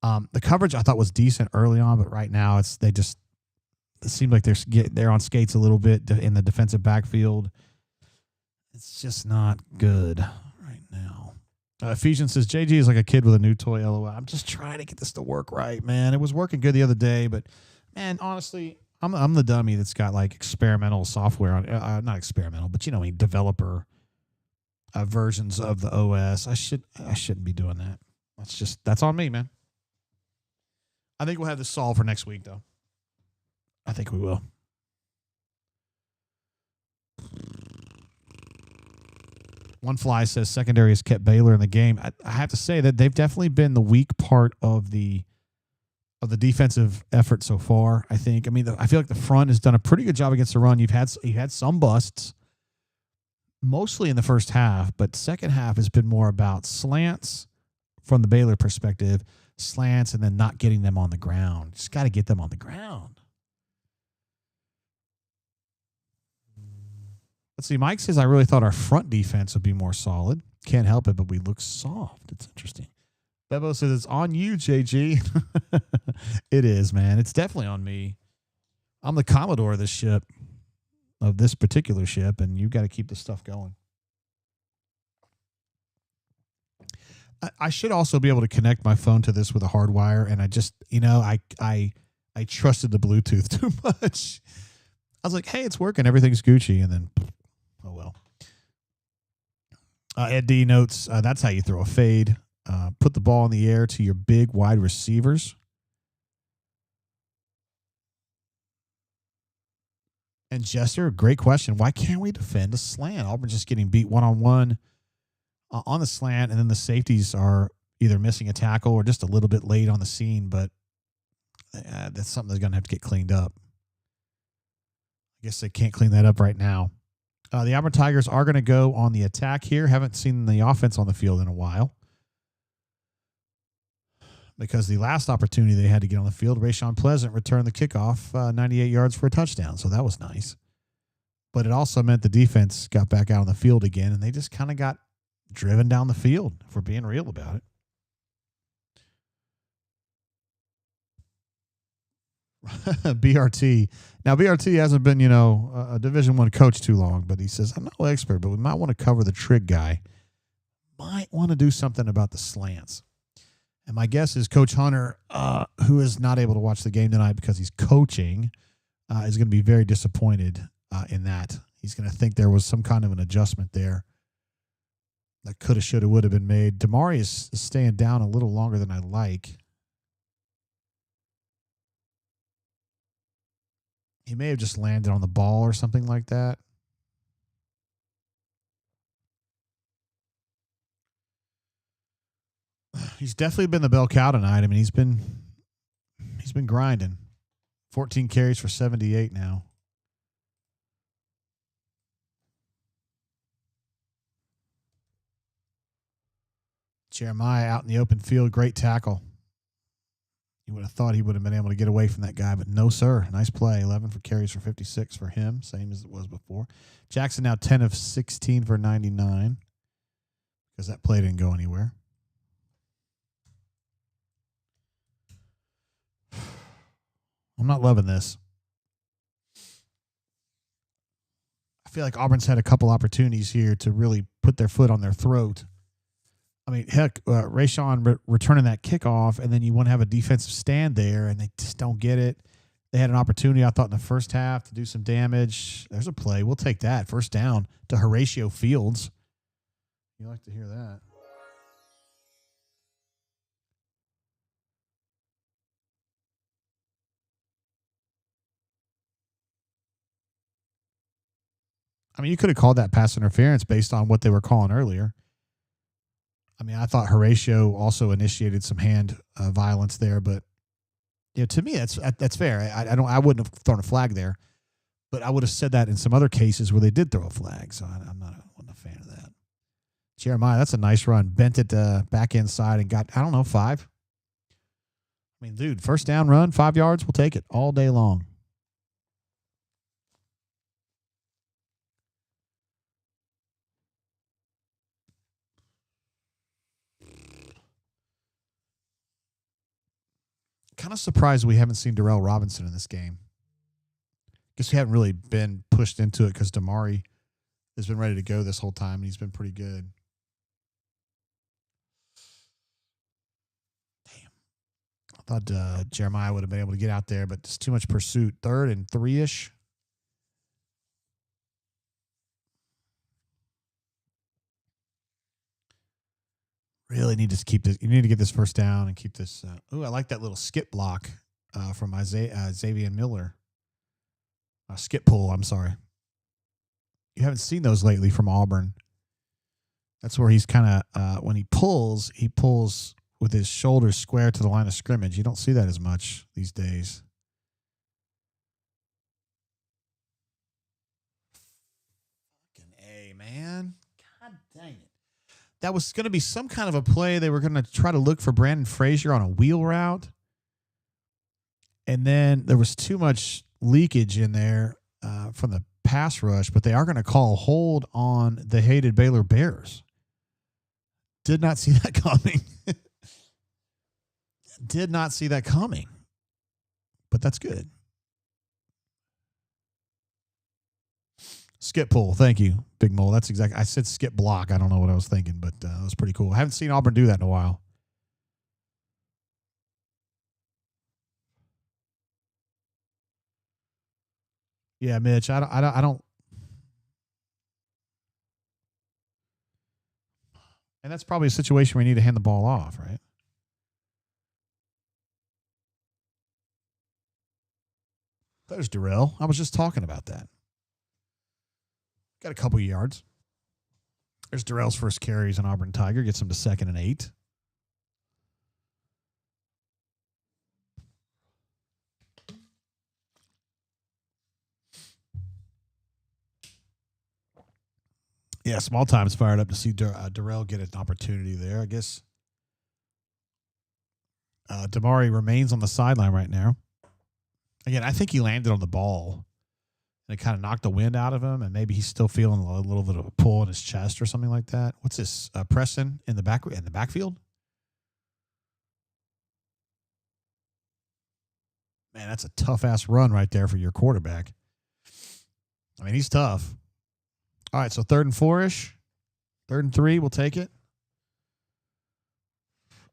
[SPEAKER 1] the coverage I thought was decent early on, but right now it seems like they're on skates a little bit in the defensive backfield. It's just not good right now. Ephesians says JG is like a kid with a new toy. LOL. I'm just trying to get this to work right, man. It was working good the other day, but man, honestly, I'm the dummy that's got like experimental software on, not experimental, but developer versions of the OS. I shouldn't be doing that. That's on me, man. I think we'll have this solved for next week, though. I think we will. One Fly says secondary has kept Baylor in the game. I have to say that they've definitely been the weak part of the defensive effort so far. I think. I mean, I feel like the front has done a pretty good job against the run. You've had some busts, mostly in the first half, but second half has been more about slants from the Baylor perspective, slants, and then not getting them on the ground. Just got to get them on the ground. Let's see. Mike says, I really thought our front defense would be more solid. Can't help it, but we look soft. It's interesting. Bebo says, it's on you, JG. It is, man. It's definitely on me. I'm the Commodore of this particular ship, and you got to keep this stuff going. I should also be able to connect my phone to this with a hard wire, and I just, I trusted the Bluetooth too much. I was like, hey, it's working. Everything's Gucci, and then, oh well. Ed D notes, that's how you throw a fade. Put the ball in the air to your big wide receivers. And Jester, great question. Why can't we defend a slant? Auburn's just getting beat one-on-one on the slant, and then the safeties are either missing a tackle or just a little bit late on the scene, but that's something that's going to have to get cleaned up. I guess they can't clean that up right now. The Auburn Tigers are going to go on the attack here. Haven't seen the offense on the field in a while because the last opportunity they had to get on the field, Rayshon Pleasant returned the kickoff 98 yards for a touchdown, so that was nice. But it also meant the defense got back out on the field again, and they just kind of got driven down the field, if we're being real about it. BRT. Now, BRT hasn't been, a Division I coach too long, but he says, I'm no expert, but we might want to cover the trig guy. Might want to do something about the slants. And my guess is Coach Hunter, who is not able to watch the game tonight because he's coaching, is going to be very disappointed in that. He's going to think there was some kind of an adjustment there that coulda, shoulda, would have been made. Damari is staying down a little longer than I like. He may have just landed on the ball or something like that. He's definitely been the bell cow tonight. I mean, he's been grinding. 14 carries for 78 now. Jeremiah out in the open field, great tackle. You would have thought he would have been able to get away from that guy, but no, sir. Nice play. 11 for carries for 56 for him, same as it was before. Jackson now 10 of 16 for 99 because that play didn't go anywhere. I'm not loving this. I feel like Auburn's had a couple opportunities here to really put their foot on their throat. I mean, heck, Rayshon returning that kickoff, and then you want to have a defensive stand there, and they just don't get it. They had an opportunity, I thought, in the first half to do some damage. There's a play. We'll take that. First down to Horatio Fields. You like to hear that. I mean, you could have called that pass interference based on what they were calling earlier. I mean, I thought Horatio also initiated some hand violence there, but to me, that's fair. I wouldn't have thrown a flag there, but I would have said that in some other cases where they did throw a flag. So I'm not a fan of that. Jeremiah, that's a nice run. Bent it back inside and got, 5. I mean, dude, first down run, 5 yards, we'll take it all day long. Kind of surprised we haven't seen Darrell Robinson in this game. Guess we haven't really been pushed into it because Damari has been ready to go this whole time, and he's been pretty good. Damn. I thought Jeremiah would have been able to get out there, but just too much pursuit. 3rd and 3-ish. Really need to keep this. You need to get this first down and keep this. I like that little skip block from Xavier Miller. Skip pull, I'm sorry. You haven't seen those lately from Auburn. That's where he's kind of, when he pulls with his shoulders square to the line of scrimmage. You don't see that as much these days. Fucking A, man. God dang it. That was going to be some kind of a play. They were going to try to look for Brandon Frazier on a wheel route. And then there was too much leakage in there from the pass rush, but they are going to call hold on the hated Baylor Bears. Did not see that coming. Did not see that coming. But that's good. Skip pull. Thank you, Big Mole. That's exactly. I said skip block. I don't know what I was thinking, but that was pretty cool. I haven't seen Auburn do that in a while. Yeah, Mitch. I don't. And that's probably a situation where you need to hand the ball off, right? There's Darrell. I was just talking about that. Got a couple yards. There's Darrell's first carry as an Auburn Tiger. Gets him to 2nd and 8. Yeah, small time's fired up to see Darrell get an opportunity there. I guess Damari remains on the sideline right now. Again, I think he landed on the ball. And it kind of knocked the wind out of him, and maybe he's still feeling a little bit of a pull in his chest or something like that. What's this? Preston in the backfield? Man, that's a tough-ass run right there for your quarterback. I mean, he's tough. All right, so 3rd and 4-ish. 3rd and 3, we'll take it.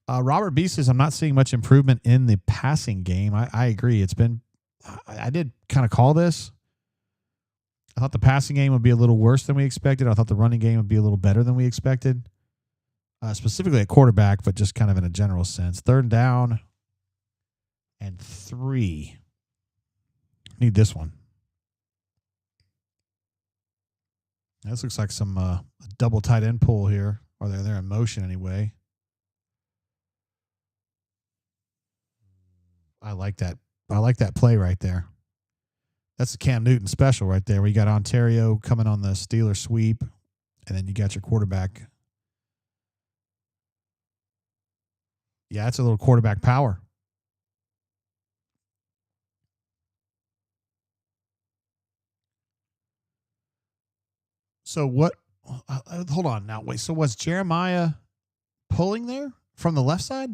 [SPEAKER 1] Robert B says, I'm not seeing much improvement in the passing game. I agree. It's been – I did kind of call this. I thought the passing game would be a little worse than we expected. I thought the running game would be a little better than we expected, specifically at quarterback, but just kind of in a general sense. 3rd down and 3. Need this one. This looks like some double tight end pull here, or they're in motion anyway. I like that. I like that play right there. That's the Cam Newton special right there, where you got Ontario coming on the Steelers sweep, and then you got your quarterback. Yeah, it's a little quarterback power. So what? Hold on now. Wait. So was Jeremiah pulling there from the left side?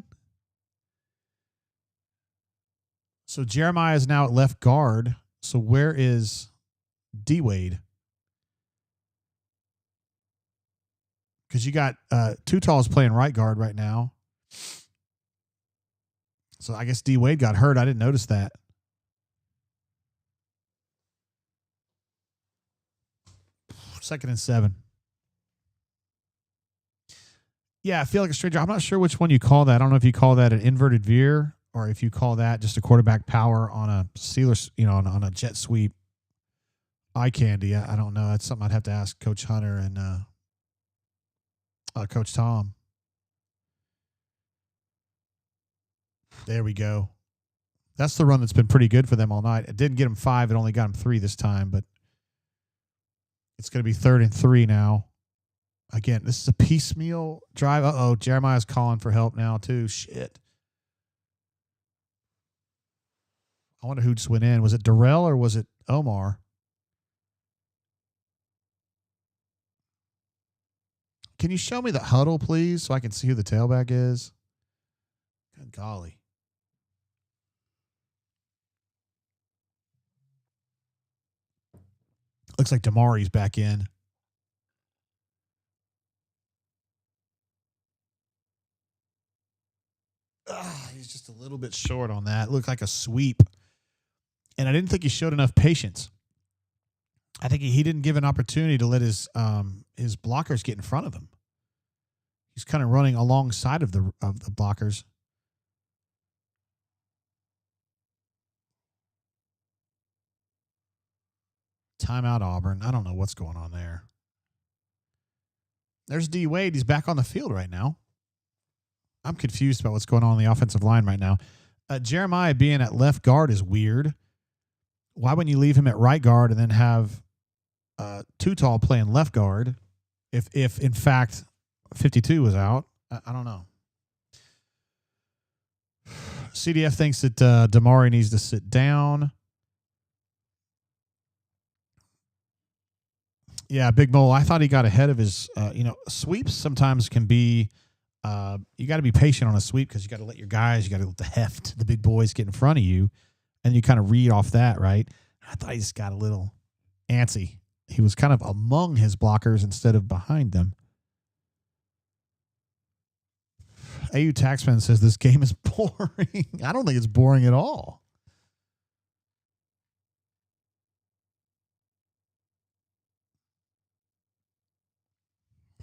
[SPEAKER 1] So Jeremiah is now at left guard. So where is D-Wade? Because you got Tutall's playing right guard right now. So I guess D-Wade got hurt. I didn't notice that. Second and 7. Yeah, I feel like a stranger. I'm not sure which one you call that. I don't know if you call that an inverted veer or if you call that just a quarterback power on a Steelers, on a jet sweep. eye candy. I don't know. That's something I'd have to ask Coach Hunter and Coach Tom. There we go. That's the run that's been pretty good for them all night. It didn't get them 5. It only got them 3 this time, but it's going to be 3rd and 3 now. Again, this is a piecemeal drive. Uh-oh, Jeremiah's calling for help now too. Shit. I wonder who just went in. Was it Darrell or was it Omar? Can you show me the huddle, please, so I can see who the tailback is? Good golly. Looks like Damari's back in. He's just a little bit short on that. It looked like a sweep. And I didn't think he showed enough patience. I think he didn't give an opportunity to let his blockers get in front of him. He's kind of running alongside of the blockers. Timeout Auburn. I don't know what's going on there. There's D. Wade. He's back on the field right now. I'm confused about what's going on the offensive line right now. Jeremiah being at left guard is weird. Why wouldn't you leave him at right guard and then have Tutal playing left guard if in fact 52 was out? I don't know. CDF thinks that Damari needs to sit down. Yeah, Big Mole. I thought he got ahead of his, sweeps sometimes can be, you got to be patient on a sweep because you got to let your guys, you got to let the heft, the big boys get in front of you, and you kind of read off that, right? I thought he just got a little antsy. He was kind of among his blockers instead of behind them. AU Taxman says this game is boring. I don't think it's boring at all.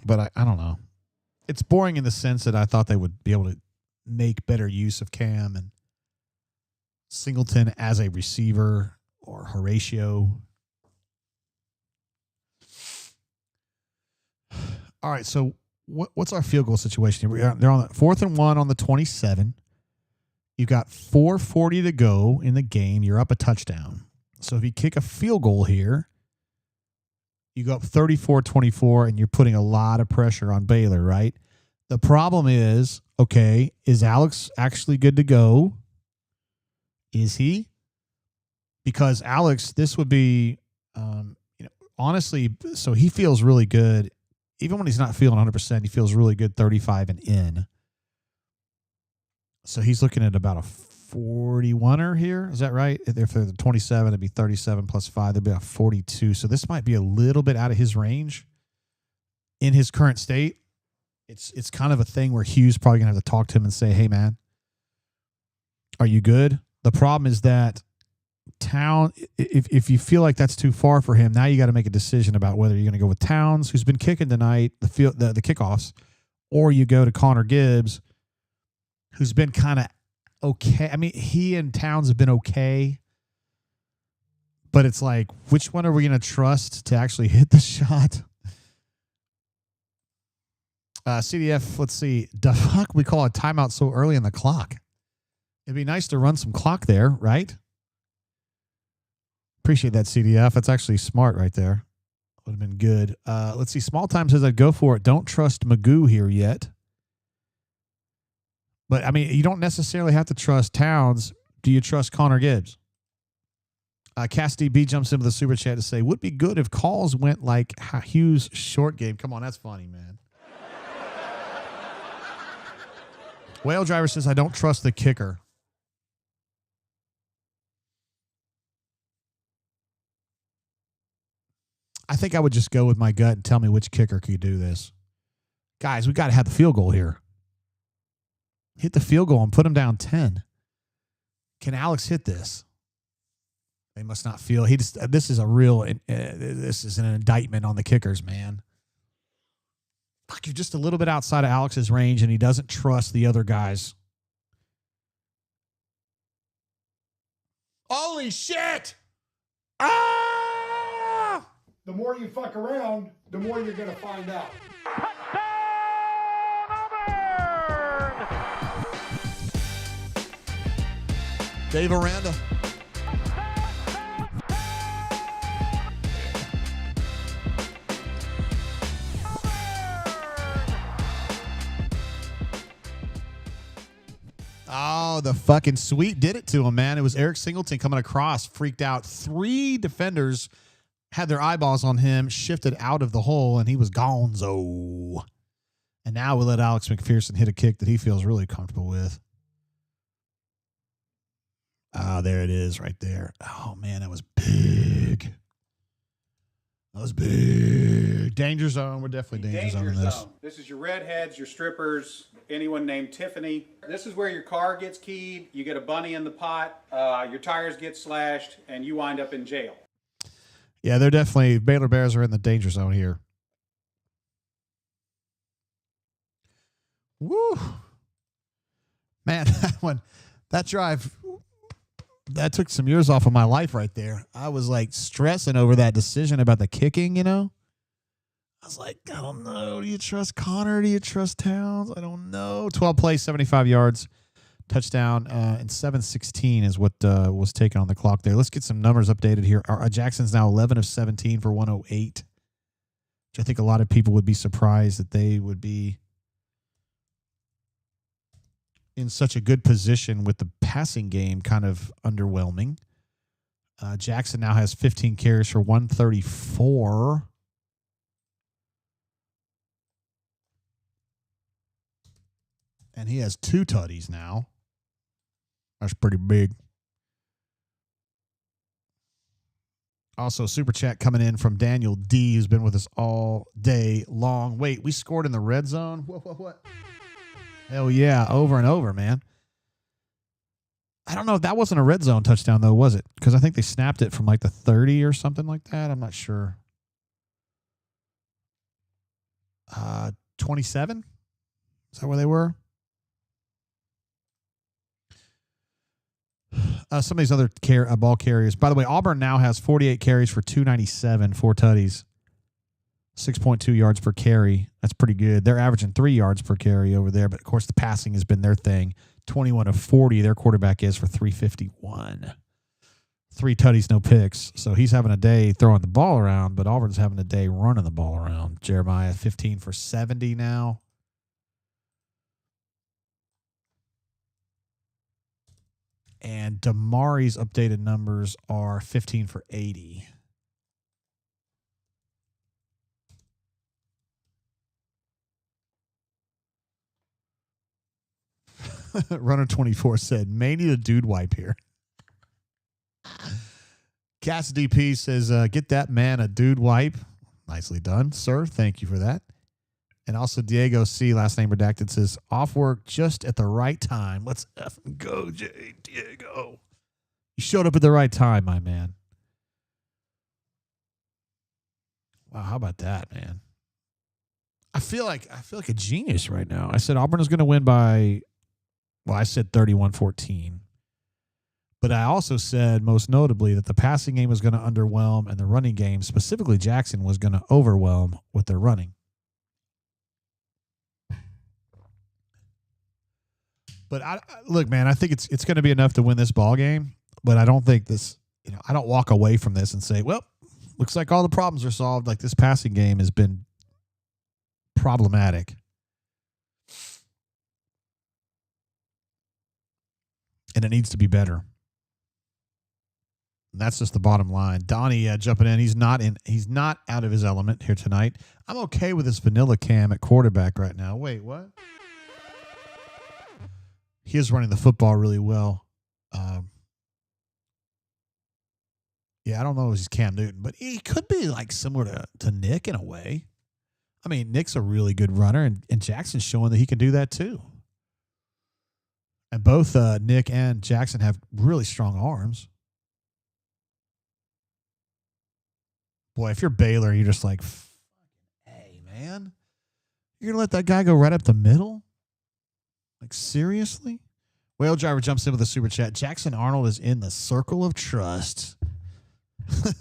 [SPEAKER 1] But I don't know. It's boring in the sense that I thought they would be able to make better use of Cam and Singleton as a receiver or Horatio. All right, so what's our field goal situation here? They're on the 4th and 1 on the 27. You've got 4:40 to go in the game. You're up a touchdown. So if you kick a field goal here, you go up 34-24, and you're putting a lot of pressure on Baylor, right? The problem is, okay, is Alex actually good to go? Is he? Because Alex, this would be, honestly, so he feels really good. Even when he's not feeling 100%, he feels really good 35 and in. So he's looking at about a 41er here. Is that right? If they're the 27, it'd be 37 plus 5. That'd be a 42. So this might be a little bit out of his range in his current state. It's kind of a thing where Hugh's probably going to have to talk to him and say, hey, man, are you good? The problem is that Town, if you feel like that's too far for him, now you got to make a decision about whether you're going to go with Towns, who's been kicking tonight, the kickoffs, or you go to Connor Gibbs, who's been kind of okay. I mean, he and Towns have been okay, but it's like, which one are we going to trust to actually hit the shot? CDF, let's see. The fuck we call a timeout so early in the clock? It'd be nice to run some clock there, right? Appreciate that, CDF. That's actually smart right there. Would have been good. Let's see. Small Time says I'd go for it. Don't trust Magoo here yet. But, I mean, you don't necessarily have to trust Towns. Do you trust Connor Gibbs? Cassidy B jumps into the super chat to say, would be good if calls went like Hugh's short game. Come on, that's funny, man. Whale Driver says, I don't trust the kicker. I think I would just go with my gut and tell me which kicker could do this. Guys, we got to have the field goal here. Hit the field goal and put him down 10. Can Alex hit this? They must not feel. This is a real, this is an indictment on the kickers, man. Fuck, you're just a little bit outside of Alex's range, and he doesn't trust the other guys. Holy shit! Ah!
[SPEAKER 7] more you fuck around, the more you're going to find out.
[SPEAKER 1] Dave Aranda. Oh, the fucking sweep did it to him, man. It was Eric Singleton coming across, freaked out. 3 defenders had their eyeballs on him, shifted out of the hole, and he was gonzo. And now we'll let Alex McPherson hit a kick that he feels really comfortable with. Ah, there it is right there. Oh, man, that was big. That was big. Danger zone. We're definitely danger zone in this.
[SPEAKER 15] This is your redheads, your strippers, anyone named Tiffany. This is where your car gets keyed, you get a bunny in the pot, your tires get slashed, and you wind up in jail.
[SPEAKER 1] Yeah, they're definitely, Baylor Bears are in the danger zone here. Woo. Man, that drive, that took some years off of my life right there. I was like stressing over that decision about the kicking, you know? I was like, I don't know. Do you trust Connor? Do you trust Towns? I don't know. 12 plays, 75 yards, touchdown, and 7:16 is what was taken on the clock there. Let's get some numbers updated here. Jackson's now 11 of 17 for 108, which I think a lot of people would be surprised that they would be in such a good position with the passing game kind of underwhelming. Jackson now has 15 carries for 134. And he has 2 tutties now. That's pretty big. Also, super chat coming in from Daniel D, who's been with us all day long. Wait, we scored in the red zone? What? Hell yeah, over and over, man. I don't know if that wasn't a red zone touchdown, though, was it? Because I think they snapped it from like the 30 or something like that. I'm not sure. 27? Is that where they were? Some of these other ball carriers. By the way, Auburn now has 48 carries for 297, 4 tutties, 6.2 yards per carry. That's pretty good. They're averaging 3 yards per carry over there, but of course the passing has been their thing. 21 of 40, their quarterback is for 351. 3 tutties, no picks. So he's having a day throwing the ball around, but Auburn's having a day running the ball around. Jeremiah, 15 for 70 now. And Damari's updated numbers are 15 for 80. Runner 24 said, may need a dude wipe here. Cass DP says, get that man a dude wipe. Nicely done, sir. Thank you for that. And also Diego C, last name redacted, says, off work just at the right time. Let's effing go, Diego. You showed up at the right time, my man. Wow, how about that, man? I feel like a genius right now. I said Auburn is going to win by, well, I said 31-14. But I also said, most notably, that the passing game was going to underwhelm and the running game, specifically Jackson, was going to overwhelm with their running. But look, man, I think it's going to be enough to win this ball game. But I don't think this, I don't walk away from this and say, well, looks like all the problems are solved. Like this passing game has been problematic. And it needs to be better. And that's just the bottom line. Donnie jumping in. He's not out of his element here tonight. I'm okay with this vanilla Cam at quarterback right now. Wait, what? He is running the football really well. Yeah, I don't know if he's Cam Newton, but he could be like similar to Nick in a way. I mean, Nick's a really good runner, and Jackson's showing that he can do that too. And both Nick and Jackson have really strong arms. Boy, if you're Baylor, you're just like, hey, man, you're going to let that guy go right up the middle? Like, seriously? Whale Driver jumps in with a super chat. Jackson Arnold is in the circle of trust.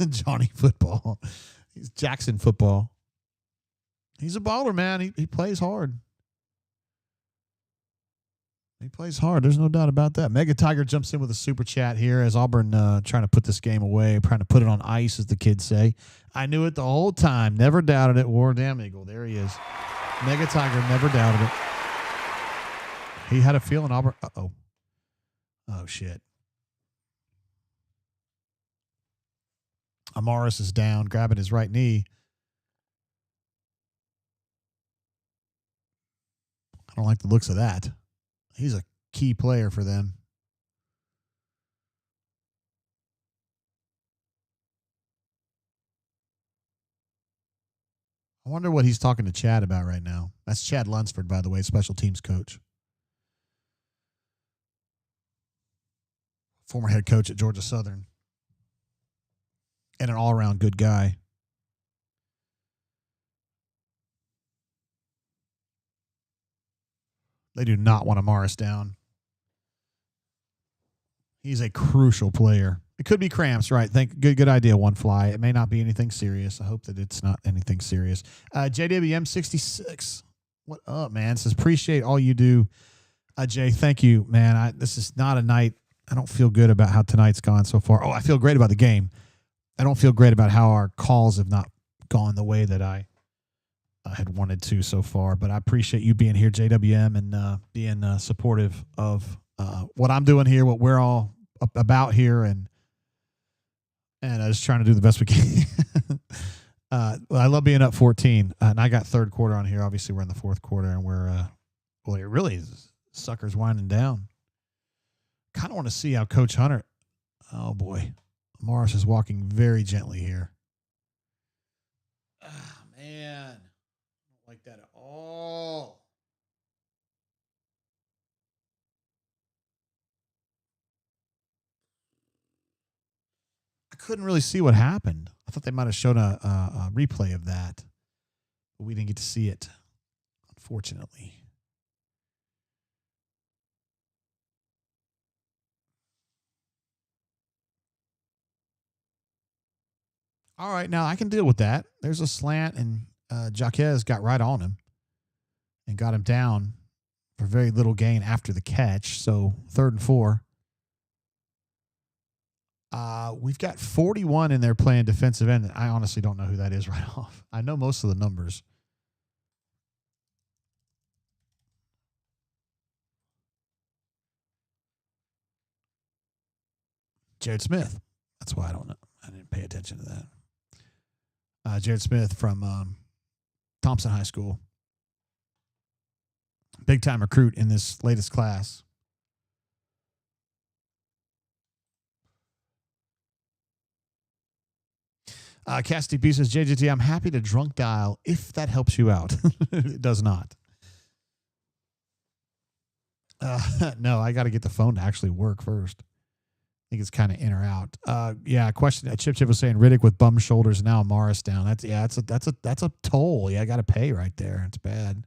[SPEAKER 1] Johnny Football. He's Jackson football. He's a baller, man. He plays hard. He plays hard. There's no doubt about that. Mega Tiger jumps in with a super chat here as Auburn trying to put this game away, trying to put it on ice, as the kids say. I knew it the whole time. Never doubted it. War Damn Eagle. There he is. Mega Tiger never doubted it. He had a feeling Auburn. Uh-oh. Oh, shit. Amaris is down, grabbing his right knee. I don't like the looks of that. He's a key player for them. I wonder what he's talking to Chad about right now. That's Chad Lunsford, by the way, special teams coach. Former head coach at Georgia Southern. And an all-around good guy. They do not want Amaris down. He's a crucial player. It could be cramps, right? Good idea, One Fly. It may not be anything serious. I hope that it's not anything serious. JWM66. What up, man? Says, appreciate all you do. Jay, thank you, man. This is not a night. I don't feel good about how tonight's gone so far. Oh, I feel great about the game. I don't feel great about how our calls have not gone the way that I had wanted to so far, but I appreciate you being here, JWM, and being supportive of what I'm doing here, what we're all about here, and just trying to do the best we can. I love being up 14, and I got third quarter on here. Obviously, we're in the fourth quarter, and it really is, sucker's winding down. Kind of want to see how Coach Hunter. Oh boy, Morris is walking very gently here. Ah, man. Like that at all. I couldn't really see what happened. I thought they might have shown a replay of that, but we didn't get to see it, unfortunately. All right, now I can deal with that. There's a slant, and Jaquez got right on him and got him down for very little gain after the catch. So 3rd and 4. We've got 41 in there playing defensive end. I honestly don't know who that is right off. I know most of the numbers. Jared Smith. That's why I don't know. I didn't pay attention to that. Jared Smith from Thompson High School. Big-time recruit in this latest class. Cassidy B says, JJT, I'm happy to drunk dial if that helps you out. It does not. No, I got to get the phone to actually work first. I think it's kind of in or out. Yeah, question. Chip was saying Riddick with bum shoulders, now Morris down. That's a toll. Yeah, I got to pay right there. It's bad.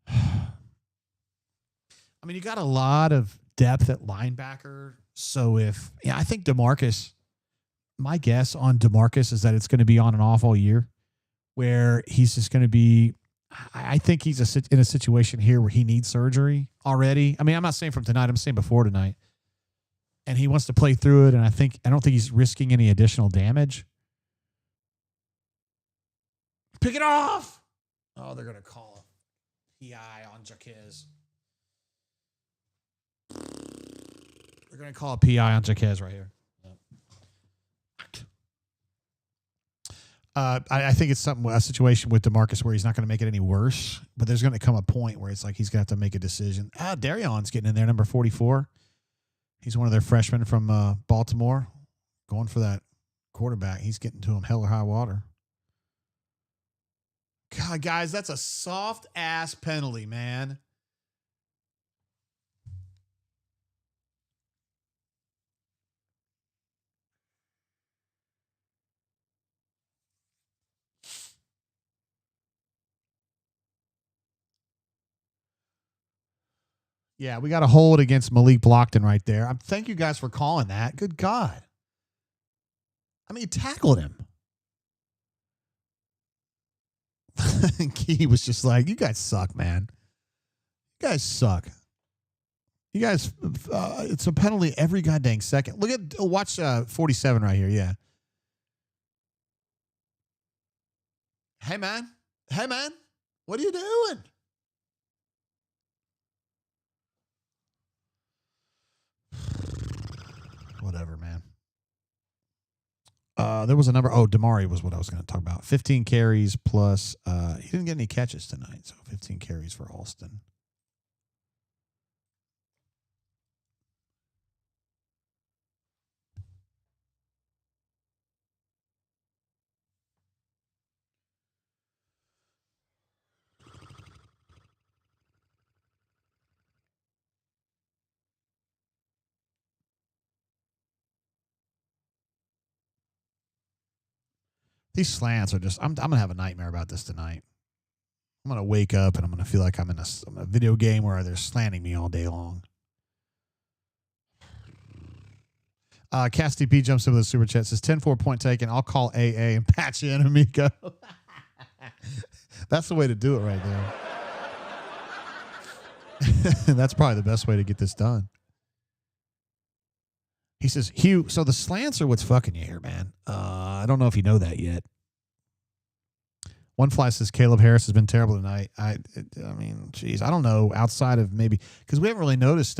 [SPEAKER 1] I mean, you got a lot of depth at linebacker. So I think DeMarcus, my guess on DeMarcus is that it's going to be on and off all year, where he's just going to be, I think he's in a situation here where he needs surgery already. I mean, I'm not saying from tonight, I'm saying before tonight. And he wants to play through it, and I don't think he's risking any additional damage. Pick it off! Oh, they're going to call a PI on Jaquez. They're going to call a PI on Jaquez right here. I think it's a situation with DeMarcus where he's not going to make it any worse, but there's going to come a point where it's like he's going to have to make a decision. Darion's getting in there, number 44. He's one of their freshmen from Baltimore, going for that quarterback. He's getting to him hell or high water. God, guys, that's a soft-ass penalty, man. Yeah, we got a hold against Malik Blockton right there. Thank you guys for calling that. Good God. I mean, he tackled him. Key was just like, you guys suck, man. You guys suck. You guys, it's a penalty every goddamn second. Watch 47 right here. Yeah. Hey, man. What are you doing? Whatever, man. There was a number. Oh, Damari was what I was going to talk about. 15 carries plus. He didn't get any catches tonight, so 15 carries for Alston. These slants are just, I'm going to have a nightmare about this tonight. I'm going to wake up and I'm going to feel like I'm in a video game where they're slanting me all day long. Cass DP jumps in with a super chat, says 10-4 point taken. I'll call AA and patch you in, Amico. That's the way to do it right there. That's probably the best way to get this done. He says, Hugh, so the slants are what's fucking you here, man. I don't know if you know that yet. One Fly says, Caleb Harris has been terrible tonight. I mean, geez, I don't know. Outside of maybe, because we haven't really noticed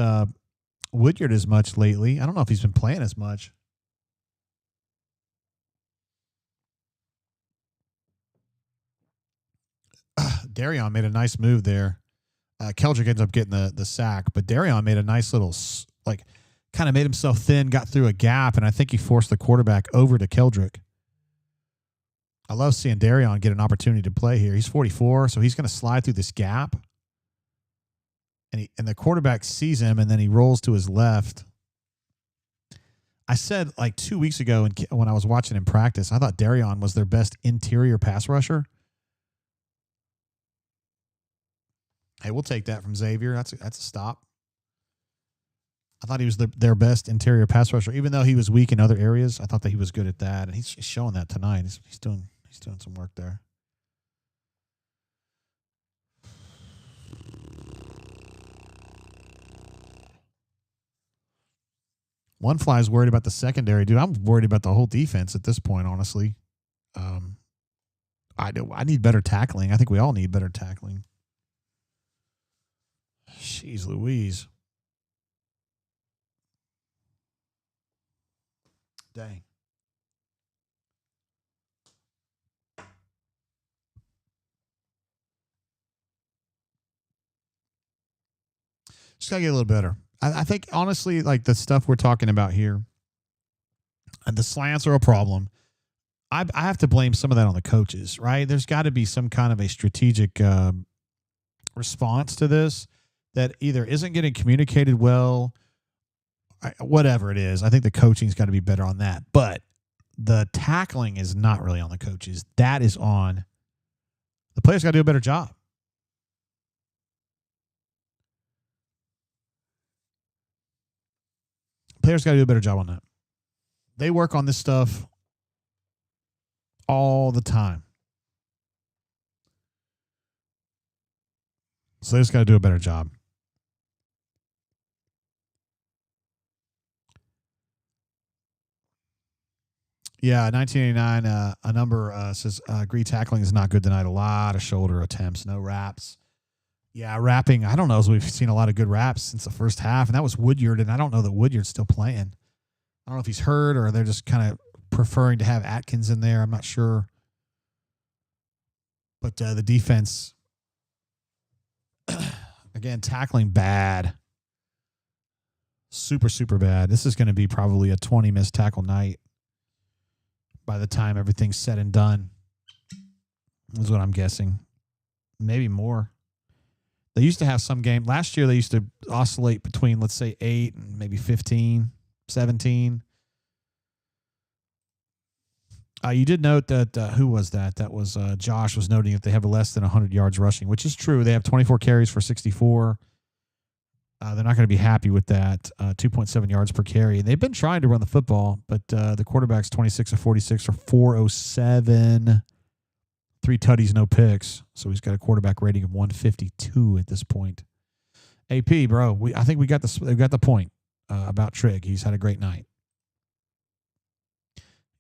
[SPEAKER 1] Woodyard as much lately. I don't know if he's been playing as much. Darion made a nice move there. Keldrick ends up getting the sack, but Darion made a nice little, kind of made himself thin, got through a gap, and I think he forced the quarterback over to Keldrick. I love seeing Darion get an opportunity to play here. He's 44, so he's going to slide through this gap. And the quarterback sees him, and then he rolls to his left. I said like 2 weeks ago when I was watching him practice, I thought Darion was their best interior pass rusher. Hey, we'll take that from Xavier. That's a stop. I thought he was their best interior pass rusher, even though he was weak in other areas. I thought that he was good at that, and he's showing that tonight. He's doing some work there. One Fly's worried about the secondary, dude. I'm worried about the whole defense at this point, honestly. I need better tackling. I think we all need better tackling. Jeez Louise. Dang. Just gotta get a little better. I think, honestly, like the stuff we're talking about here, and the slants are a problem. I have to blame some of that on the coaches, right? There's got to be some kind of a strategic response to this that either isn't getting communicated well, whatever it is. I think the coaching's got to be better on that. But the tackling is not really on the coaches. That is on the players. Got to do a better job. Players got to do a better job on that. They work on this stuff all the time. So they just got to do a better job. Yeah, 1989, a number says, agree tackling is not good tonight. A lot of shoulder attempts, no wraps. Yeah, wrapping. I don't know. We've seen a lot of good wraps since the first half, and that was Woodyard, and I don't know that Woodyard's still playing. I don't know if he's hurt or they're just kind of preferring to have Atkins in there. I'm not sure. But the defense, again, tackling bad. Super, super bad. This is going to be probably a 20 missed tackle night by the time everything's said and done. Is what I'm guessing. Maybe more. They used to have some game. Last year, they used to oscillate between, let's say, 8 and maybe 15, 17. You did note that, who was that? That was Josh was noting that they have less than 100 yards rushing, which is true. They have 24 carries for 64. They're not going to be happy with that. 2.7 yards per carry. And they've been trying to run the football, but the quarterback's 26 of 46 for 407. 3 tutties, no picks. So he's got a quarterback rating of 152 at this point. AP, bro, I think we got the point about Trigg. He's had a great night.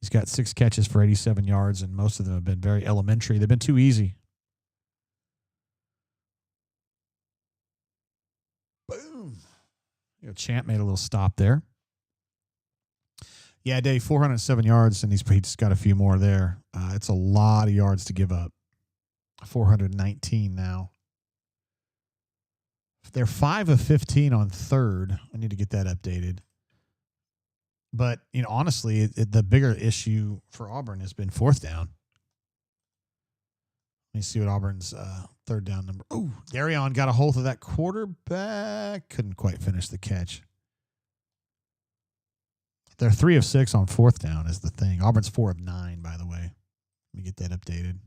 [SPEAKER 1] He's got 6 catches for 87 yards, and most of them have been very elementary. They've been too easy. Boom. Champ made a little stop there. Yeah, Dave, 407 yards, and he's just got a few more there. It's a lot of yards to give up. 419 now. They're 5 of 15 on third. I need to get that updated. But, honestly, the bigger issue for Auburn has been fourth down. Let me see what Auburn's third down number. Oh, Darion got a hold of that quarterback. Couldn't quite finish the catch. They're 3 of 6 on fourth down is the thing. Auburn's 4 of 9, by the way. Let me get that updated.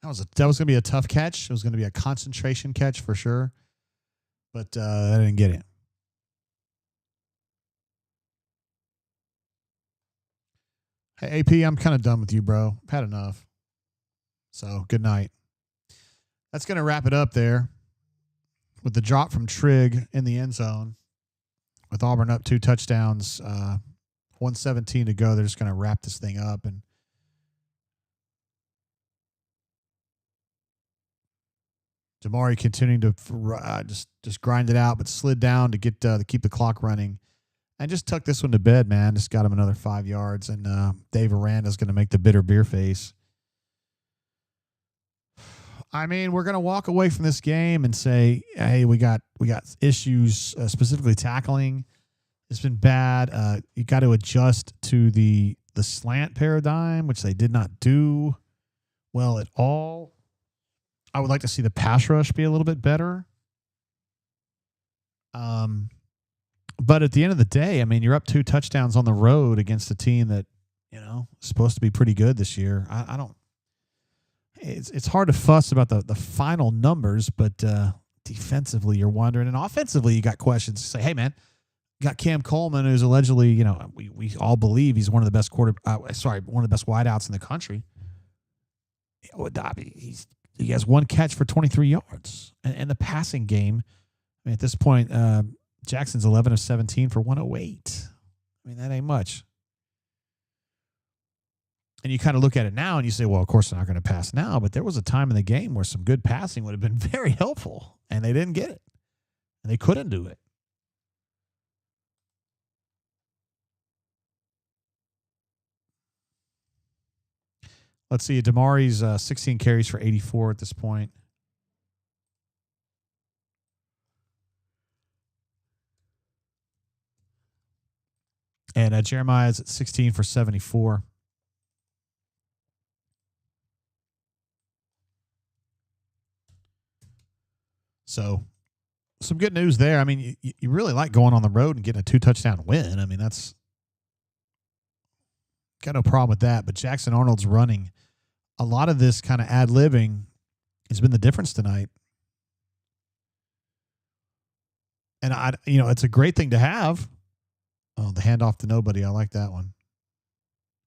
[SPEAKER 1] That was going to be a tough catch. It was going to be a concentration catch for sure, but I didn't get it. Hey, AP, I'm kind of done with you, bro. I've had enough. So, good night. That's going to wrap it up there with the drop from Trigg in the end zone with Auburn up 2 touchdowns, 1:17 to go. They're just going to wrap this thing up, and Damari continuing to just grind it out, but slid down to get to keep the clock running, and just tuck this one to bed, man. Just got him another 5 yards, and Dave Aranda's going to make the bitter beer face. I mean, we're going to walk away from this game and say, hey, we got issues, specifically tackling. It's been bad. You got to adjust to the slant paradigm, which they did not do well at all. I would like to see the pass rush be a little bit better. But at the end of the day, I mean, you're up 2 touchdowns on the road against a team that, is supposed to be pretty good this year. I don't. It's hard to fuss about the final numbers, but defensively you're wondering, and offensively you got questions. Say, hey man, you got Cam Coleman, who's allegedly, we all believe he's one of the best one of the best wideouts in the country. He has 1 catch for 23 yards. And the passing game, I mean, at this point, Jackson's 11 of 17 for 108. I mean, that ain't much. And you kind of look at it now and you say, well, of course they're not going to pass now, but there was a time in the game where some good passing would have been very helpful, and they didn't get it. And they couldn't do it. Let's see. Damari's 16 carries for 84 at this point. And Jeremiah's at 16 for 74. So some good news there. I mean, you really like going on the road and getting a 2-touchdown win. I mean, that's got no problem with that. But Jackson Arnold's running. A lot of this kind of ad-libbing has been the difference tonight. And it's a great thing to have. Oh, the handoff to nobody. I like that one.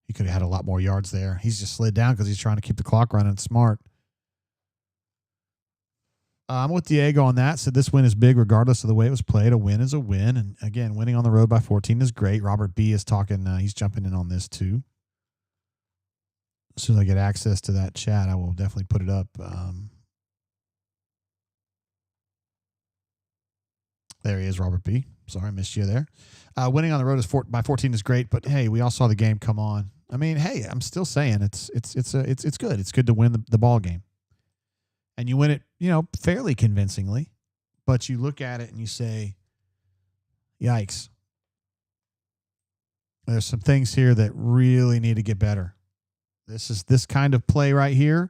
[SPEAKER 1] He could have had a lot more yards there. He's just slid down because he's trying to keep the clock running. Smart. I'm with Diego on that. Said this win is big regardless of the way it was played. A win is a win. And again, winning on the road by 14 is great. Robert B is talking. He's jumping in on this too. As soon as I get access to that chat, I will definitely put it up. There he is, Robert B. Sorry, I missed you there. Winning on the road by 14 is great, but hey, we all saw the game come on. I mean, hey, I'm still saying it's good. It's good to win the ball game, and you win it, fairly convincingly. But you look at it and you say, "Yikes!" There's some things here that really need to get better. This kind of play right here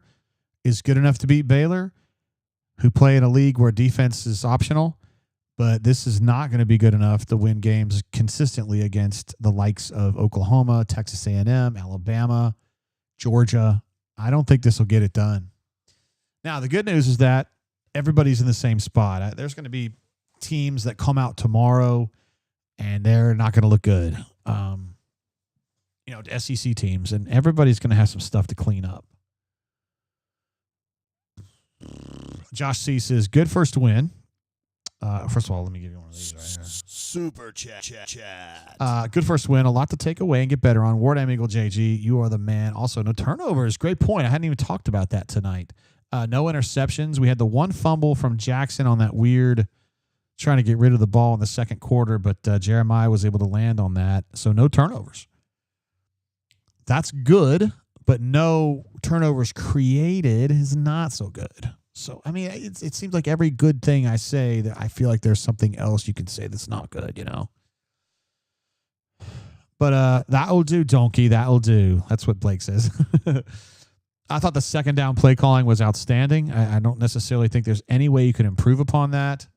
[SPEAKER 1] is good enough to beat Baylor, who play in a league where defense is optional. But this is not going to be good enough to win games consistently against the likes of Oklahoma, Texas A&M, Alabama, Georgia. I don't think this will get it done. Now, the good news is that everybody's in the same spot. There's going to be teams that come out tomorrow, and they're not going to look good. SEC teams, and everybody's going to have some stuff to clean up. Josh C says, good first win. First of all, let me give you one of these right here.
[SPEAKER 16] Super chat.
[SPEAKER 1] Good first win. A lot to take away and get better on. Ward M. Eagle JG, you are the man. Also, no turnovers. Great point. I hadn't even talked about that tonight. No interceptions. We had the one fumble from Jackson on that weird trying to get rid of the ball in the second quarter, but Jeremiah was able to land on that. So no turnovers. That's good, but no turnovers created is not so good. So, I mean, it seems like every good thing I say that I feel like there's something else you can say that's not good, you know? But that'll do, donkey. That'll do. That's what Blake says. I thought the second down play calling was outstanding. I don't necessarily think there's any way you can improve upon that.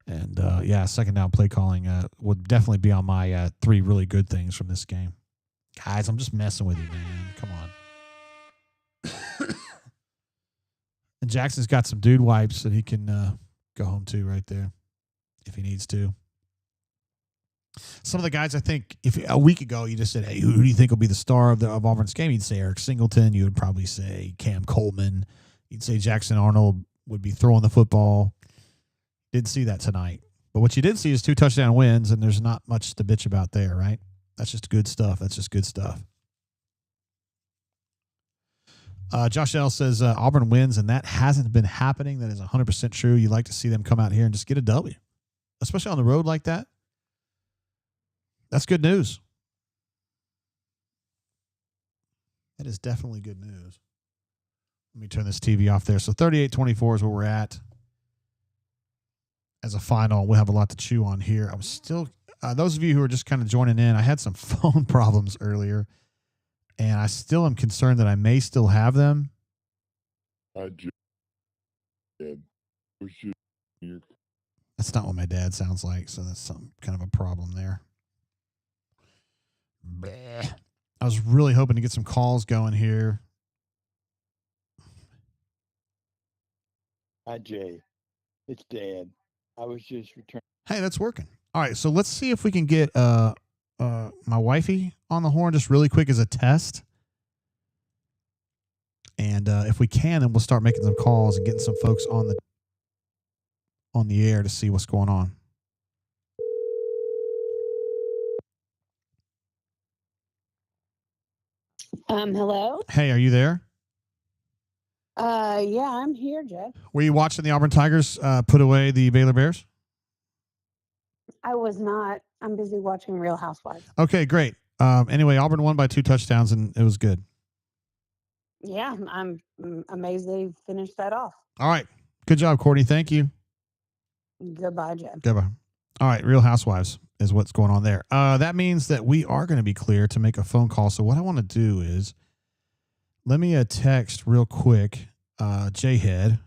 [SPEAKER 1] And, second down play calling would definitely be on my 3 really good things from this game. Guys, I'm just messing with you, man. Come on. And Jackson's got some dude wipes that he can go home to right there if he needs to. Some of the guys, I think, if a week ago you just said, hey, who do you think will be the star of Auburn's game? You'd say Eric Singleton. You would probably say Cam Coleman. You'd say Jackson Arnold would be throwing the football. Didn't see that tonight. But what you did see is 2 touchdown wins, and there's not much to bitch about there, right? That's just good stuff. That's just good stuff. Josh L. says Auburn wins, and that hasn't been happening. That is 100% true. You like to see them come out here and just get a W, especially on the road like that. That's good news. That is definitely good news. Let me turn this TV off there. So 38-24 is where we're at as a final. We'll have a lot to chew on here. I was still, those of you who are just kind of joining in, I had some phone problems earlier, and I still am concerned that I may still have them. That's not what my dad sounds like, so that's some kind of a problem there. Bleh. I was really hoping to get some calls going here.
[SPEAKER 12] Hi, Jay. It's Dad. I was just returning.
[SPEAKER 1] Hey, that's working. All right, so let's see if we can get my wifey on the horn just really quick as a test. And if we can, then we'll start making some calls and getting some folks on the air to see what's going on.
[SPEAKER 13] Hello?
[SPEAKER 1] Hey, are you there?
[SPEAKER 13] Yeah, I'm here, Jeff.
[SPEAKER 1] Were you watching the Auburn Tigers put away the Baylor Bears?
[SPEAKER 13] I was not. I'm busy watching Real Housewives.
[SPEAKER 1] Okay, great. Anyway, Auburn won by 2 touchdowns, and it was good.
[SPEAKER 13] Yeah, I'm amazed they finished that off.
[SPEAKER 1] All right. Good job, Courtney. Thank you.
[SPEAKER 13] Goodbye, Jeff.
[SPEAKER 1] Goodbye. All right, Real Housewives is what's going on there. That means that we are going to be clear to make a phone call. So what I want to do is let me text real quick J-Head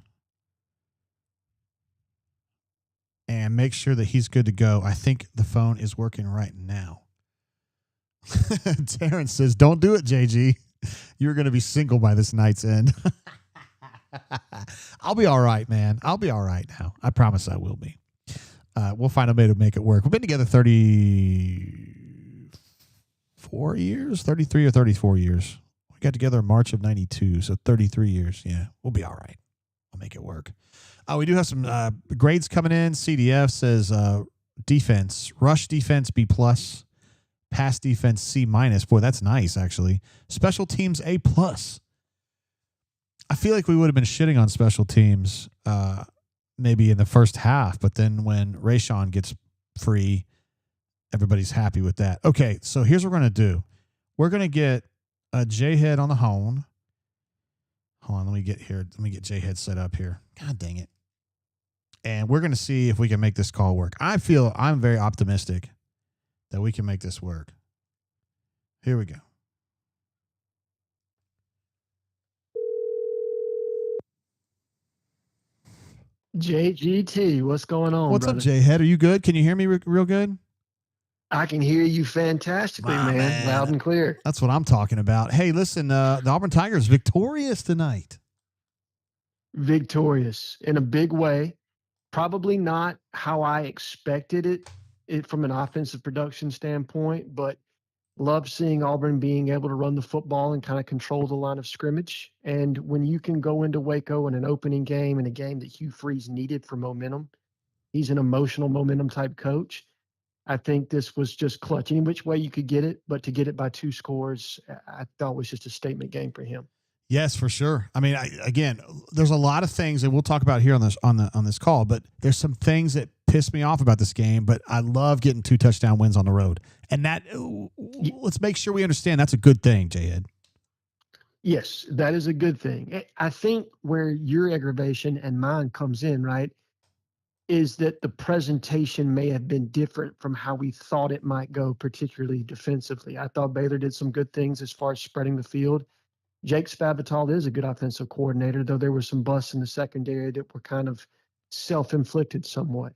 [SPEAKER 1] and make sure that he's good to go. I think the phone is working right now. Terrence says, don't do it, JG. You're going to be single by this night's end. I'll be all right, man. I'll be all right now. I promise I will be. We'll find a way to make it work. We've been together 34 years, 33 or 34 years. We got together in March of 92, so 33 years. Yeah, we'll be all right. I'll make it work. We do have some grades coming in. CDF says defense, rush defense B+, pass defense C-. Boy, that's nice, actually. Special teams A+. I feel like we would have been shitting on special teams maybe in the first half, but then when Rayshon gets free, everybody's happy with that. Okay, so here's what we're going to do. We're going to get a J-Head on the horn. Hold on, let me get J-Head set up here. God dang it. And we're going to see if we can make this call work. I'm very optimistic that we can make this work. Here we go.
[SPEAKER 16] JGT, what's going on,
[SPEAKER 1] What's
[SPEAKER 16] brother?
[SPEAKER 1] up, J-Head? Are you good? Can you hear me real good?
[SPEAKER 16] I can hear you fantastically, man. Loud and clear.
[SPEAKER 1] That's what I'm talking about. Hey, listen, the Auburn Tigers victorious tonight.
[SPEAKER 16] Victorious in a big way. Probably not how I expected it from an offensive production standpoint, but love seeing Auburn being able to run the football and kind of control the line of scrimmage. And when you can go into Waco in an opening game, in a game that Hugh Freeze needed for momentum, he's an emotional momentum type coach. I think this was just clutch. Any which way you could get it, but to get it by 2 scores, I thought was just a statement game for him.
[SPEAKER 1] Yes, for sure. I mean, again, there's a lot of things that we'll talk about here on this call, but there's some things that piss me off about this game. But I love getting 2 touchdown wins on the road, and that let's make sure we understand that's a good thing, J-Ed.
[SPEAKER 16] Yes, that is a good thing. I think where your aggravation and mine comes in, right, is that the presentation may have been different from how we thought it might go, particularly defensively. I thought Baylor did some good things as far as spreading the field. Jake Spavital is a good offensive coordinator, though there were some busts in the secondary that were kind of self-inflicted somewhat.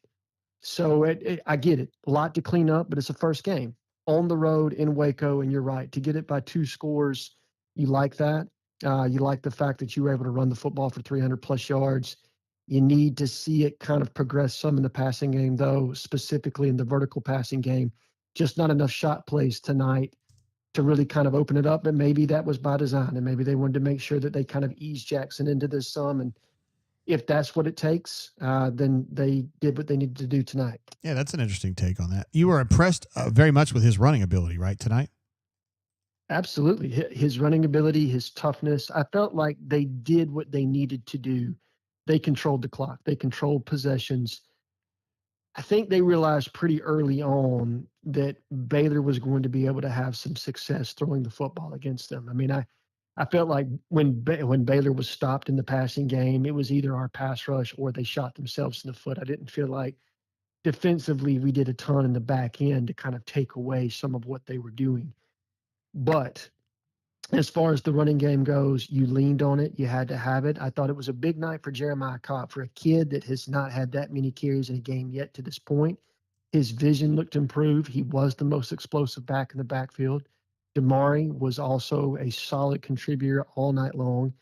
[SPEAKER 16] So I get it. A lot to clean up, but it's a first game on the road in Waco, and you're right. To get it by 2 scores, you like that. You like the fact that you were able to run the football for 300-plus yards. You need to see it kind of progress some in the passing game, though, specifically in the vertical passing game. Just not enough shot plays tonight to really kind of open it up, but maybe that was by design, and maybe they wanted to make sure that they kind of ease Jackson into this some, and if that's what it takes, then they did what they needed to do tonight.
[SPEAKER 1] Yeah, that's an interesting take on that. You were impressed very much with his running ability, right, tonight?
[SPEAKER 16] Absolutely. His running ability, his toughness. I felt like they did what they needed to do. They controlled the clock. They controlled possessions. I think they realized pretty early on that Baylor was going to be able to have some success throwing the football against them. I mean, I felt like when Baylor was stopped in the passing game, it was either our pass rush or they shot themselves in the foot. I didn't feel like defensively we did a ton in the back end to kind of take away some of what they were doing. But as far as the running game goes, you leaned on it. You had to have it. I thought it was a big night for Jeremiah Cobb. For a kid that has not had that many carries in a game yet to this point, his vision looked improved. He was the most explosive back in the backfield. Damari was also a solid contributor all night long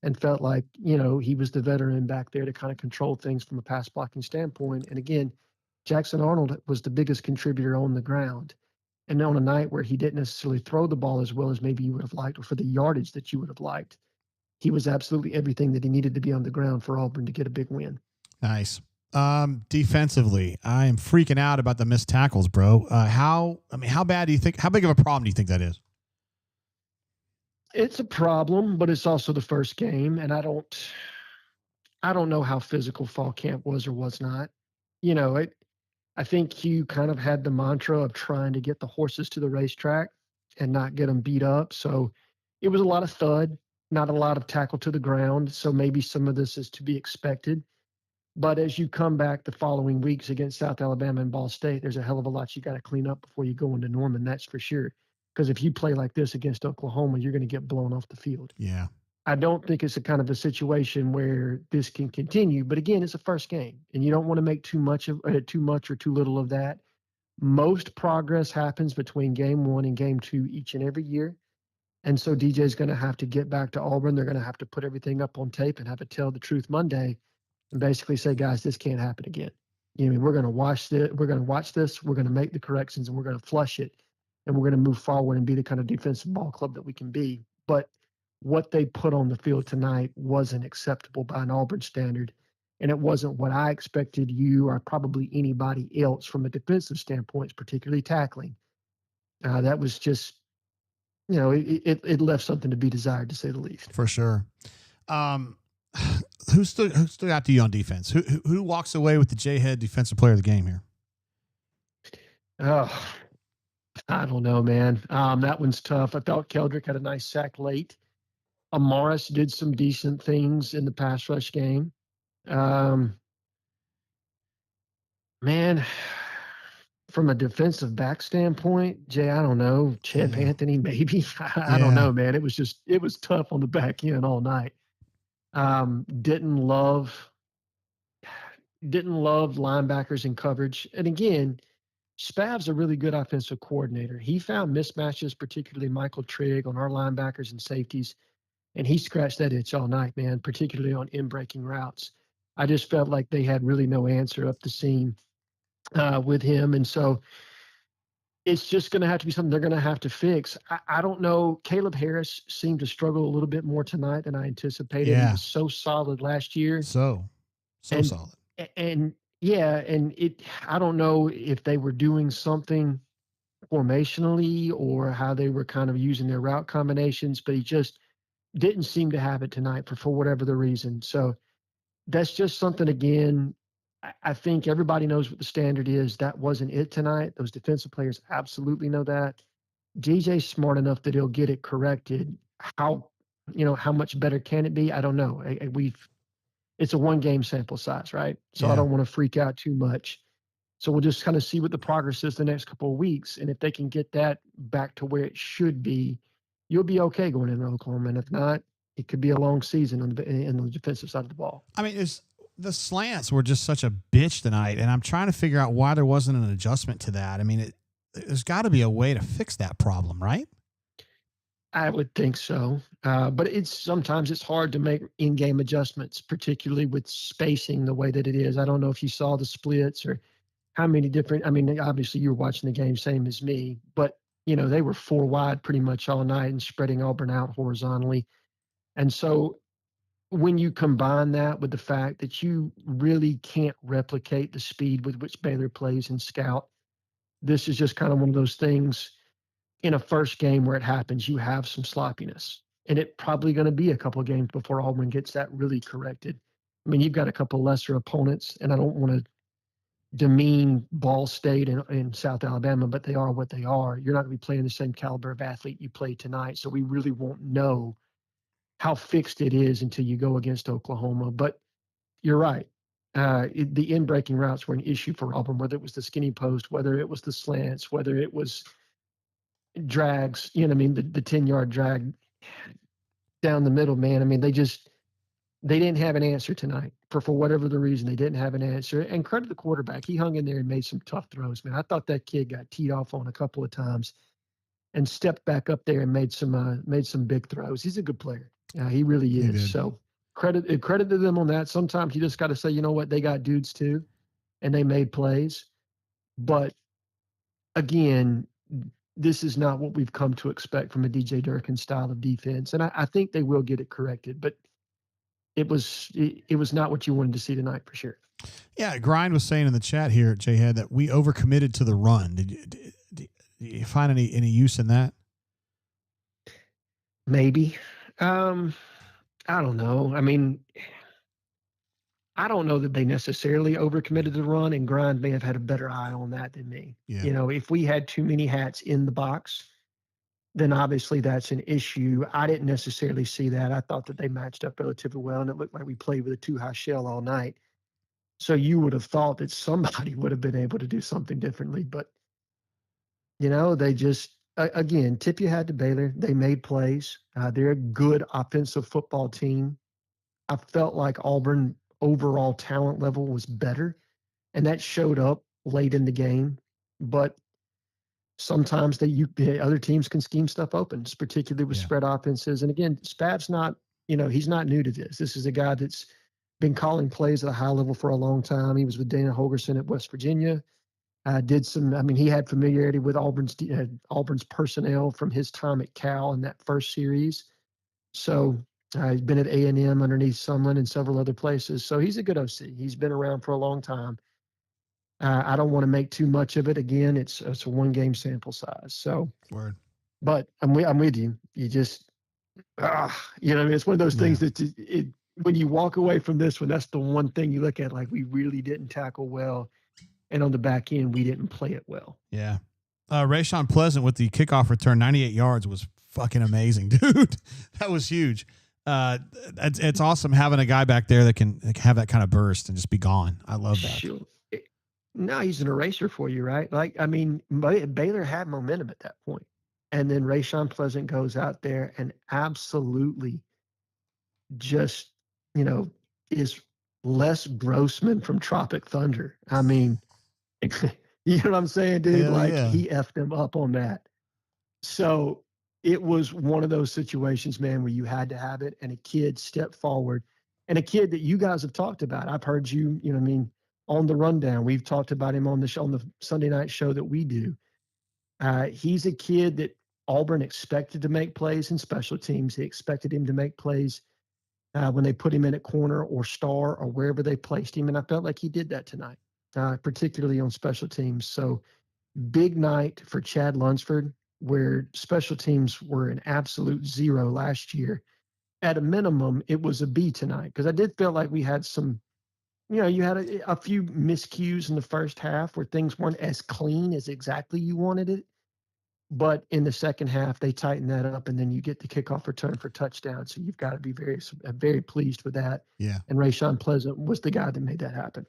[SPEAKER 16] and felt like, he was the veteran back there to kind of control things from a pass blocking standpoint. And again, Jackson Arnold was the biggest contributor on the ground. And on a night where he didn't necessarily throw the ball as well as maybe you would have liked or for the yardage that you would have liked, he was absolutely everything that he needed to be on the ground for Auburn to get a big win.
[SPEAKER 1] Nice. Defensively, I am freaking out about the missed tackles, bro. How bad do you think, how big of a problem do you think that is?
[SPEAKER 16] It's a problem, but it's also the first game. And I don't know how physical fall camp was or was not. I think Hugh kind of had the mantra of trying to get the horses to the racetrack and not get them beat up. So it was a lot of thud, not a lot of tackle to the ground. So maybe some of this is to be expected. But as you come back the following weeks against South Alabama and Ball State, there's a hell of a lot you got to clean up before you go into Norman. That's for sure. Because if you play like this against Oklahoma, you're going to get blown off the field.
[SPEAKER 1] Yeah.
[SPEAKER 16] I don't think it's a kind of a situation where this can continue. But again, it's a first game, and you don't want to make too much or too little of that. Most progress happens between game 1 and game 2 each and every year. And so DJ is going to have to get back to Auburn. They're going to have to put everything up on tape and have it tell the truth Monday and basically say, guys, this can't happen again. We're going to watch this. We're going to watch this. We're going to make the corrections, and we're going to flush it, and we're going to move forward and be the kind of defensive ball club that we can be. But what they put on the field tonight wasn't acceptable by an Auburn standard, and it wasn't what I expected you or probably anybody else from a defensive standpoint, particularly tackling. That was just, it left something to be desired, to say the least.
[SPEAKER 1] For sure. Who stood out to you on defense? Who walks away with the J-Head defensive player of the game here?
[SPEAKER 16] Oh, I don't know, man. That one's tough. I thought Keldrick had a nice sack late. Amaris did some decent things in the pass rush game. Man, from a defensive back standpoint, Jay, I don't know. Champ Anthony, maybe. I don't know, man. It was tough on the back end all night. Didn't love didn't love linebackers in coverage. And again, Spav's a really good offensive coordinator. He found mismatches, particularly Michael Trigg on our linebackers and safeties, and he scratched that itch all night, man, particularly on in-breaking routes. I just felt like they had really no answer up the seam with him. And so it's just going to have to be something they're going to have to fix. I don't know. Caleb Harris seemed to struggle a little bit more tonight than I anticipated.
[SPEAKER 1] Yeah.
[SPEAKER 16] He was so solid last year.
[SPEAKER 1] So solid.
[SPEAKER 16] And yeah, and I don't know if they were doing something formationally or how they were kind of using their route combinations, but he just didn't seem to have it tonight for whatever the reason. So that's just something, again, I think everybody knows what the standard is. That wasn't it tonight. Those defensive players absolutely know that. DJ's smart enough that he'll get it corrected. How much better can it be? I don't know. It's a one-game sample size, right? So I don't want to freak out too much. So we'll just kind of see what the progress is the next couple of weeks. And if they can get that back to where it should be, you'll be okay going into Oklahoma. And if not, it could be a long season on the defensive side of the ball.
[SPEAKER 1] I mean, the slants were just such a bitch tonight, and I'm trying to figure out why there wasn't an adjustment to that. I mean, there's got to be a way to fix that problem, right?
[SPEAKER 16] I would think so. But sometimes it's hard to make in-game adjustments, particularly with spacing the way that it is. I don't know if you saw the splits or how many different, I mean, obviously you were watching the game, same as me, but they were 4 wide pretty much all night and spreading Auburn out horizontally. And so when you combine that with the fact that you really can't replicate the speed with which Baylor plays in scout, this is just kind of one of those things in a first game where it happens, you have some sloppiness. And it's probably going to be a couple of games before Auburn gets that really corrected. I mean, you've got a couple lesser opponents, and I don't want to demean Ball State and South Alabama, but they are what they are. You're not going to be playing the same caliber of athlete you played tonight, so we really won't know how fixed it is until you go against Oklahoma. But you're right. The in-breaking routes were an issue for Auburn, whether it was the skinny post, whether it was the slants, whether it was drags, the 10-yard drag down the middle, man. I mean, they didn't have an answer tonight. For whatever the reason, they didn't have an answer. And credit the quarterback. He hung in there and made some tough throws, man. I thought that kid got teed off on a couple of times and stepped back up there and made some big throws. He's a good player. He really is. So credit to them on that. Sometimes you just got to say, you know what, they got dudes too, and they made plays. But again, this is not what we've come to expect from a DJ Durkin style of defense. And I think they will get it corrected, but it was not what you wanted to see tonight for sure.
[SPEAKER 1] Yeah, Grind was saying in the chat here, J-Head, that we overcommitted to the run. Did you find any use in that?
[SPEAKER 16] Maybe. I don't know. I mean, I don't know that they necessarily overcommitted to the run, and Grind may have had a better eye on that than me.
[SPEAKER 1] Yeah.
[SPEAKER 16] If we had too many hats in the box, then obviously that's an issue. I didn't necessarily see that. I thought that they matched up relatively well, and it looked like we played with a too-high shell all night. So you would have thought that somebody would have been able to do something differently. But, they just, again, tip your hat to Baylor. They made plays. They're a good offensive football team. I felt like Auburn overall talent level was better, and that showed up late in the game. But sometimes the other teams can scheme stuff open, particularly with spread offenses. And again, Spav's not, he's not new to this. This is a guy that's been calling plays at a high level for a long time. He was with Dana Holgorsen at West Virginia. He had familiarity with Auburn's personnel from his time at Cal in that first series. So he's been at A&M underneath Sumlin and several other places. So he's a good OC. He's been around for a long time. I don't want to make too much of it. Again, it's a one-game sample size. So,
[SPEAKER 1] Word.
[SPEAKER 16] But I'm with you. You just, it's one of those things that when you walk away from this one, that's the one thing you look at, like we really didn't tackle well. And on the back end, we didn't play it well.
[SPEAKER 1] Yeah. Rayshawn Pleasant with the kickoff return, 98 yards, was fucking amazing, dude. That was huge. It's awesome having a guy back there that can have that kind of burst and just be gone. I love that.
[SPEAKER 16] Sure. No, he's an eraser for you, right? Baylor had momentum at that point. And then Rayshawn Pleasant goes out there and absolutely just, is Les Grossman from Tropic Thunder. I mean, you know what I'm saying, dude?
[SPEAKER 1] Hell
[SPEAKER 16] like
[SPEAKER 1] yeah.
[SPEAKER 16] he effed them up on that. So it was one of those situations, man, where you had to have it, and a kid stepped forward, and a kid that you guys have talked about. I've heard you, you know what I mean, on the rundown. We've talked about him on the show, on the Sunday night show that we do. He's a kid that Auburn expected to make plays in special teams. They expected him to make plays when they put him in at corner or star or wherever they placed him. And I felt like he did that tonight, particularly on special teams. So big night for Chad Lunsford, where special teams were an absolute zero last year. At a minimum, it was a B tonight, because I did feel like we had some, you know, you had a few miscues in the first half where things weren't as clean as exactly you wanted it. But in the second half, they tighten that up, and then you get the kickoff return for touchdown. So you've got to be very, very pleased with that.
[SPEAKER 1] Yeah.
[SPEAKER 16] And Rayshawn Pleasant was the guy that made that happen.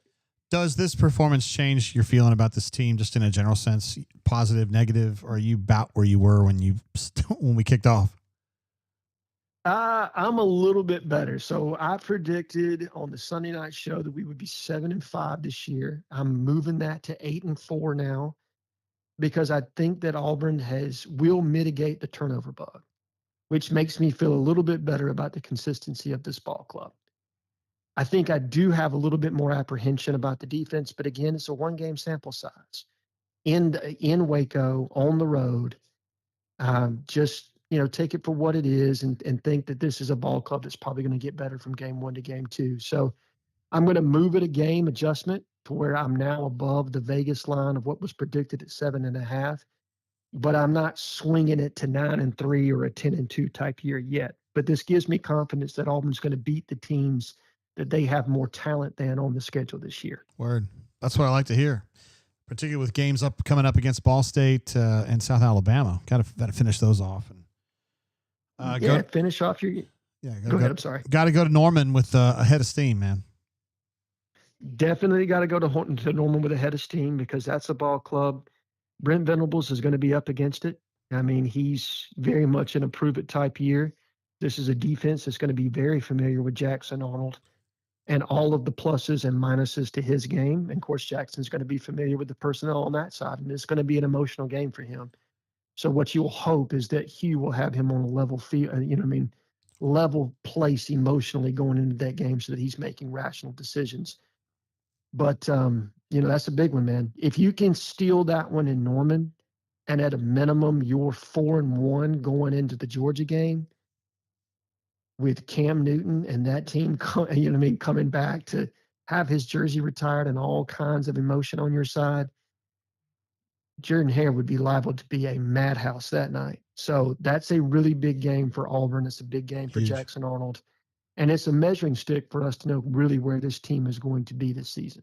[SPEAKER 1] Does this performance change your feeling about this team, just in a general sense, positive, negative, or are you about where you were when we kicked off?
[SPEAKER 16] I'm a little bit better. So I predicted on the Sunday night show that we would be 7-5 this year. I'm moving that to 8-4 now, because I think that Auburn will mitigate the turnover bug, which makes me feel a little bit better about the consistency of this ball club. I think I do have a little bit more apprehension about the defense, but again, it's a one-game sample size in Waco on the road. Just, you know, take it for what it is, and think that this is a ball club that's probably going to get better from game 1 to game 2. So I'm going to move it a game adjustment to where I'm now above the Vegas line of what was predicted at 7.5, but I'm not swinging it to 9-3 or a 10-2 type year yet. But this gives me confidence that Auburn's going to beat the teams that they have more talent than on the schedule this year.
[SPEAKER 1] Word. That's what I like to hear, particularly with games coming up against Ball State and South Alabama. Got to finish those off. And
[SPEAKER 16] finish off your. Yeah, go ahead. I'm sorry.
[SPEAKER 1] Got to go to Norman with a head of steam, man.
[SPEAKER 16] Definitely got to go to Norman with a head of steam, because that's a ball club. Brent Venables is going to be up against it. I mean, he's very much an prove-it type year. This is a defense that's going to be very familiar with Jackson Arnold and all of the pluses and minuses to his game. And, of course, Jackson's going to be familiar with the personnel on that side, and it's going to be an emotional game for him. So what you'll hope is that Hugh will have him on a level field, level place emotionally going into that game, so that he's making rational decisions. But, that's a big one, man. If you can steal that one in Norman, and at a minimum, you're 4-1 going into the Georgia game with Cam Newton and that team, coming back to have his jersey retired and all kinds of emotion on your side, Jordan Hare would be liable to be a madhouse that night. So that's a really big game for Auburn. It's a big game for Jackson Arnold. And it's a measuring stick for us to know really where this team is going to be this season.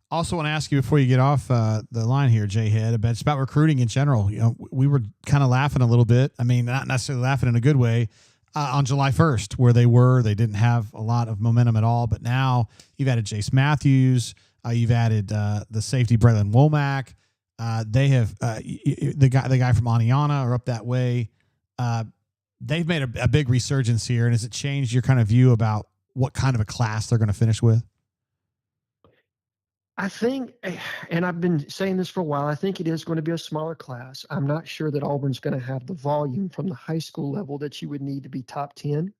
[SPEAKER 1] Also want to ask you before you get off the line here, Jay Head, it's about recruiting in general. You know, we were kind of laughing a little bit. I mean, not necessarily laughing in a good way on July 1st, where they didn't have a lot of momentum at all. But now you've added Jace Matthews. You've added the safety Braylon Womack. They have the guy from Aniana are up that way. They've made a big resurgence here. And has it changed your kind of view about what kind of a class they're going to finish with?
[SPEAKER 16] I think, and I've been saying this for a while, I think it is going to be a smaller class. I'm not sure that Auburn's going to have the volume from the high school level that you would need to be top 10.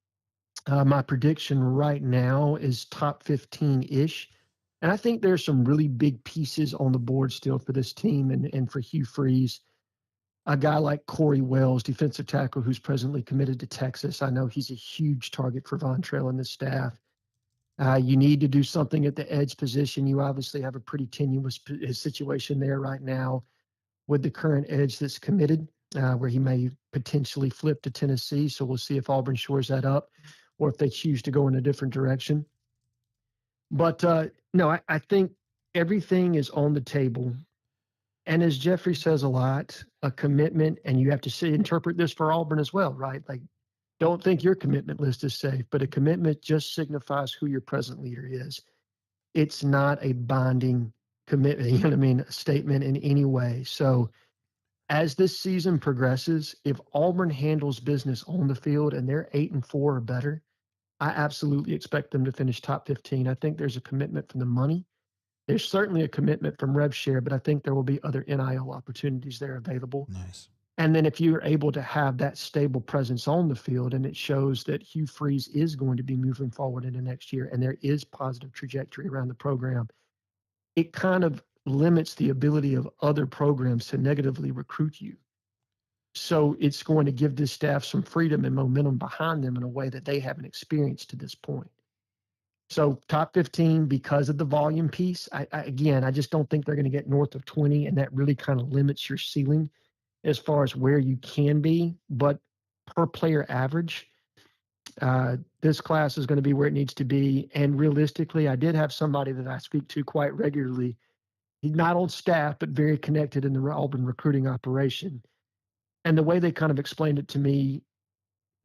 [SPEAKER 16] My prediction right now is top 15-ish. And I think there's some really big pieces on the board still for this team and for Hugh Freeze. A guy like Corey Wells, defensive tackle, who's presently committed to Texas. I know he's a huge target for Von Trail and the staff. You need to do something at the edge position. You obviously have a pretty tenuous situation there right now with the current edge that's committed, where he may potentially flip to Tennessee. So we'll see if Auburn shores that up or if they choose to go in a different direction. But no, I think everything is on the table. And as Jeffrey says a lot, a commitment, and you have to interpret this for Auburn as well, right? Like, don't think your commitment list is safe, but a commitment just signifies who your present leader is. It's not a binding commitment, a statement in any way. So as this season progresses, if Auburn handles business on the field and they're 8-4 or better, I absolutely expect them to finish top 15. I think there's a commitment from the money. There's certainly a commitment from rev share, but I think there will be other NIL opportunities there available.
[SPEAKER 1] Nice.
[SPEAKER 16] And then if you're able to have that stable presence on the field, and it shows that Hugh Freeze is going to be moving forward into next year, and there is positive trajectory around the program, it kind of limits the ability of other programs to negatively recruit you. So it's going to give this staff some freedom and momentum behind them in a way that they haven't experienced to this point. So top 15 because of the volume piece. I just don't think they're going to get north of 20, and that really kind of limits your ceiling as far as where you can be. But per player average, this class is going to be where it needs to be. And realistically, I did have somebody that I speak to quite regularly. He's not on staff, but very connected in the Auburn recruiting operation. And the way they kind of explained it to me,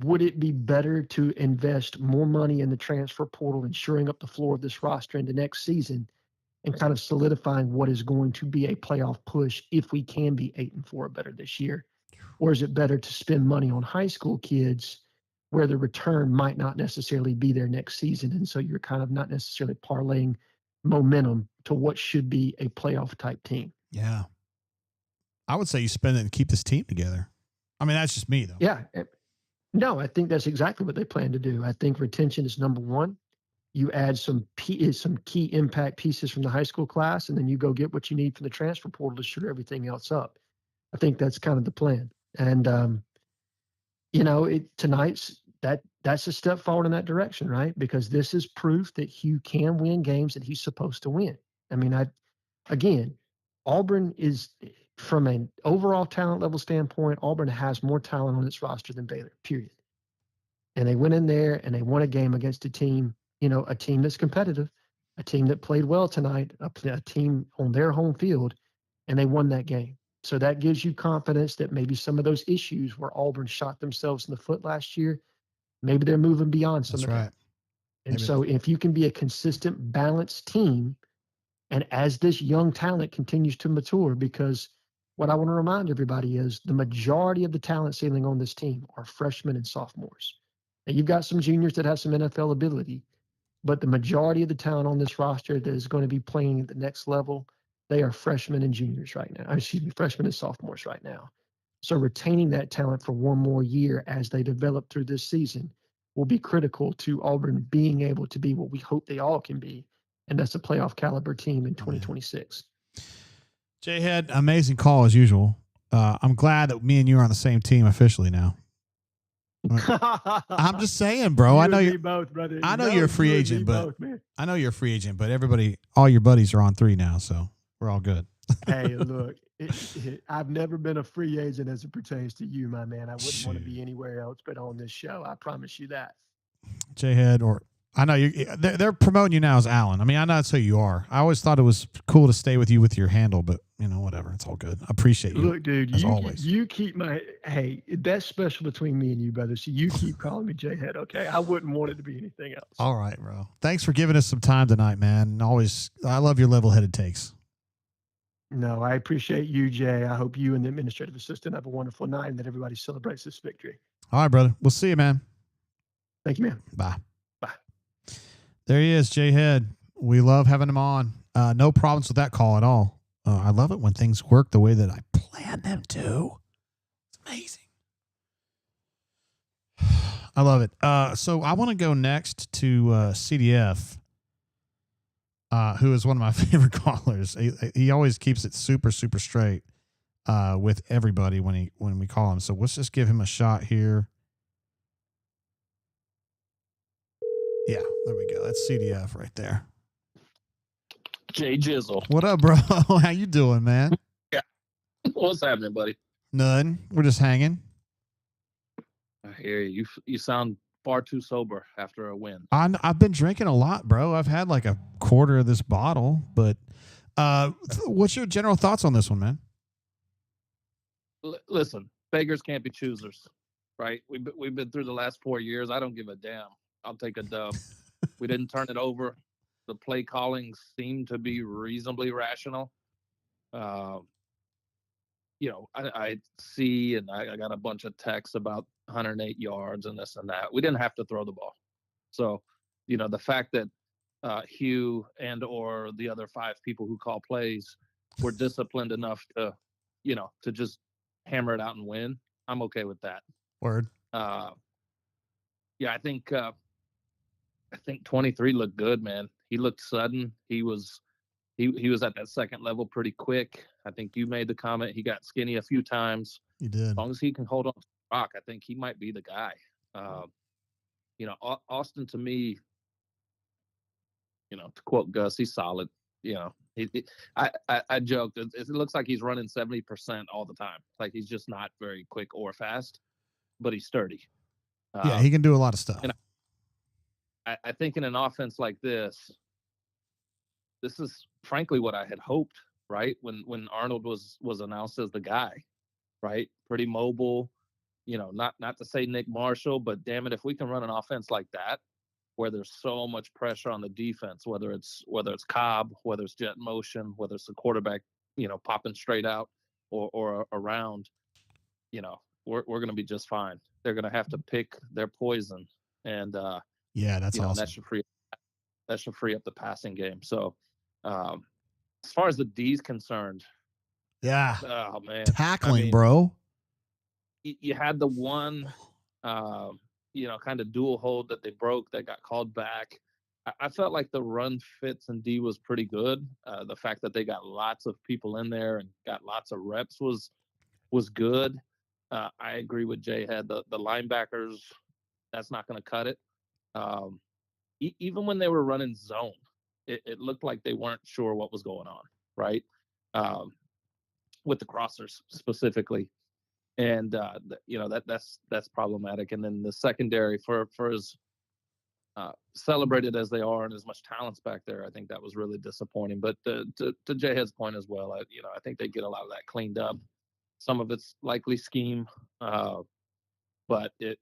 [SPEAKER 16] would it be better to invest more money in the transfer portal and shoring up the floor of this roster into next season and kind of solidifying what is going to be a playoff push if we can be 8-4 or better this year? Or is it better to spend money on high school kids where the return might not necessarily be there next season? And so you're kind of not necessarily parlaying momentum to what should be a playoff type team.
[SPEAKER 1] Yeah. I would say you spend it and keep this team together. I mean, that's just me, though.
[SPEAKER 16] Yeah. No, I think that's exactly what they plan to do. I think retention is number one. You add some key impact pieces from the high school class, and then you go get what you need from the transfer portal to shore everything else up. I think that's kind of the plan. And, tonight's that's a step forward in that direction, right? Because this is proof that Hugh can win games that he's supposed to win. I mean, Auburn is, from an overall talent level standpoint, Auburn has more talent on its roster than Baylor, period. And they went in there and they won a game against a team that's competitive, a team that played well tonight, a team on their home field, and they won that game. So that gives you confidence that maybe some of those issues where Auburn shot themselves in the foot last year, maybe they're moving beyond some of that. And so if you can be a consistent, balanced team, and as this young talent continues to mature, because what I want to remind everybody is the majority of the talent ceiling on this team are freshmen and sophomores. Now, you've got some juniors that have some NFL ability, but the majority of the talent on this roster that is going to be playing at the next level, they are freshmen and juniors right now. Freshmen and sophomores right now. So retaining that talent for one more year as they develop through this season will be critical to Auburn being able to be what we hope they all can be, and that's a playoff caliber team in 2026.
[SPEAKER 1] J-Head, amazing call as usual. I'm glad that me and you are on the same team officially now. I'm just saying, bro. I know you're
[SPEAKER 16] both, brother.
[SPEAKER 1] I know you're a free agent, but I know you're a free agent, but all your buddies are on 3 now, so we're all good.
[SPEAKER 16] Hey, look, I've never been a free agent as it pertains to you, my man. I wouldn't want to be anywhere else but on this show. I promise you that.
[SPEAKER 1] J-Head, I know they're promoting you now as Allen. I mean, I know that's who you are. I always thought it was cool to stay with you with your handle, but whatever. It's all good. I appreciate you.
[SPEAKER 16] Look, dude,
[SPEAKER 1] always.
[SPEAKER 16] You keep that's special between me and you, brother. So you keep calling me J-Head, okay? I wouldn't want it to be anything else.
[SPEAKER 1] All right, bro. Thanks for giving us some time tonight, man. I love your level-headed takes.
[SPEAKER 16] No, I appreciate you, Jay. I hope you and the administrative assistant have a wonderful night and that everybody celebrates this victory.
[SPEAKER 1] All right, brother. We'll see you, man.
[SPEAKER 16] Thank you, man.
[SPEAKER 1] Bye.
[SPEAKER 16] Bye.
[SPEAKER 1] There he is, J-Head. We love having him on. No problems with that call at all. I love it when things work the way that I planned them to. It's amazing. I love it. So I want to go next to CDF, who is one of my favorite callers. He always keeps it super, super straight with everybody when we call him. So let's just give him a shot here. Yeah, there we go. That's CDF right there.
[SPEAKER 3] Jay Jizzle.
[SPEAKER 1] What up, bro? How you doing, man?
[SPEAKER 3] Yeah. What's happening, buddy?
[SPEAKER 1] None. We're just hanging.
[SPEAKER 3] I hear you. You sound far too sober after a win.
[SPEAKER 1] I've been drinking a lot, bro. I've had like a quarter of this bottle, but what's your general thoughts on this one, man?
[SPEAKER 3] Listen, beggars can't be choosers, right? We've been through the last 4 years. I don't give a damn. I'll take a dub. We didn't turn it over. The play calling seemed to be reasonably rational. I see, and I got a bunch of texts about 108 yards and this and that. We didn't have to throw the ball. So, the fact that Hugh and or the other 5 people who call plays were disciplined enough to, to just hammer it out and win, I'm okay with that.
[SPEAKER 1] Word.
[SPEAKER 3] Yeah, I think 23 looked good, man. He looked sudden. He was at that second level pretty quick. I think you made the comment he got skinny a few times.
[SPEAKER 1] He did.
[SPEAKER 3] As long as he can hold on to the rock, I think he might be the guy. Austin, to me, to quote Gus, he's solid. I joked. It looks like he's running 70% all the time. Like he's just not very quick or fast, but he's sturdy.
[SPEAKER 1] Yeah, he can do a lot of stuff.
[SPEAKER 3] I think in an offense like this is frankly what I had hoped, right? When Arnold was announced as the guy, right? Pretty mobile, not to say Nick Marshall, but damn it, if we can run an offense like that, where there's so much pressure on the defense, whether it's Cobb, whether it's jet motion, whether it's the quarterback, popping straight out or around, we're going to be just fine. They're going to have to pick their poison, and
[SPEAKER 1] that's awesome.
[SPEAKER 3] That should free up the passing game. So, as far as the D's concerned, oh man,
[SPEAKER 1] tackling, bro.
[SPEAKER 3] You had the one, kind of dual hold that they broke that got called back. I felt like the run fits and D was pretty good. The fact that they got lots of people in there and got lots of reps was good. I agree with Jay Head. The linebackers, that's not going to cut it. Even when they were running zone, it looked like they weren't sure what was going on, right? With the crossers specifically. And, that's problematic. And then the secondary for as celebrated as they are and as much talent's back there, I think that was really disappointing. But to Jay Head's point as well, I think they get a lot of that cleaned up. Some of it's likely scheme. But if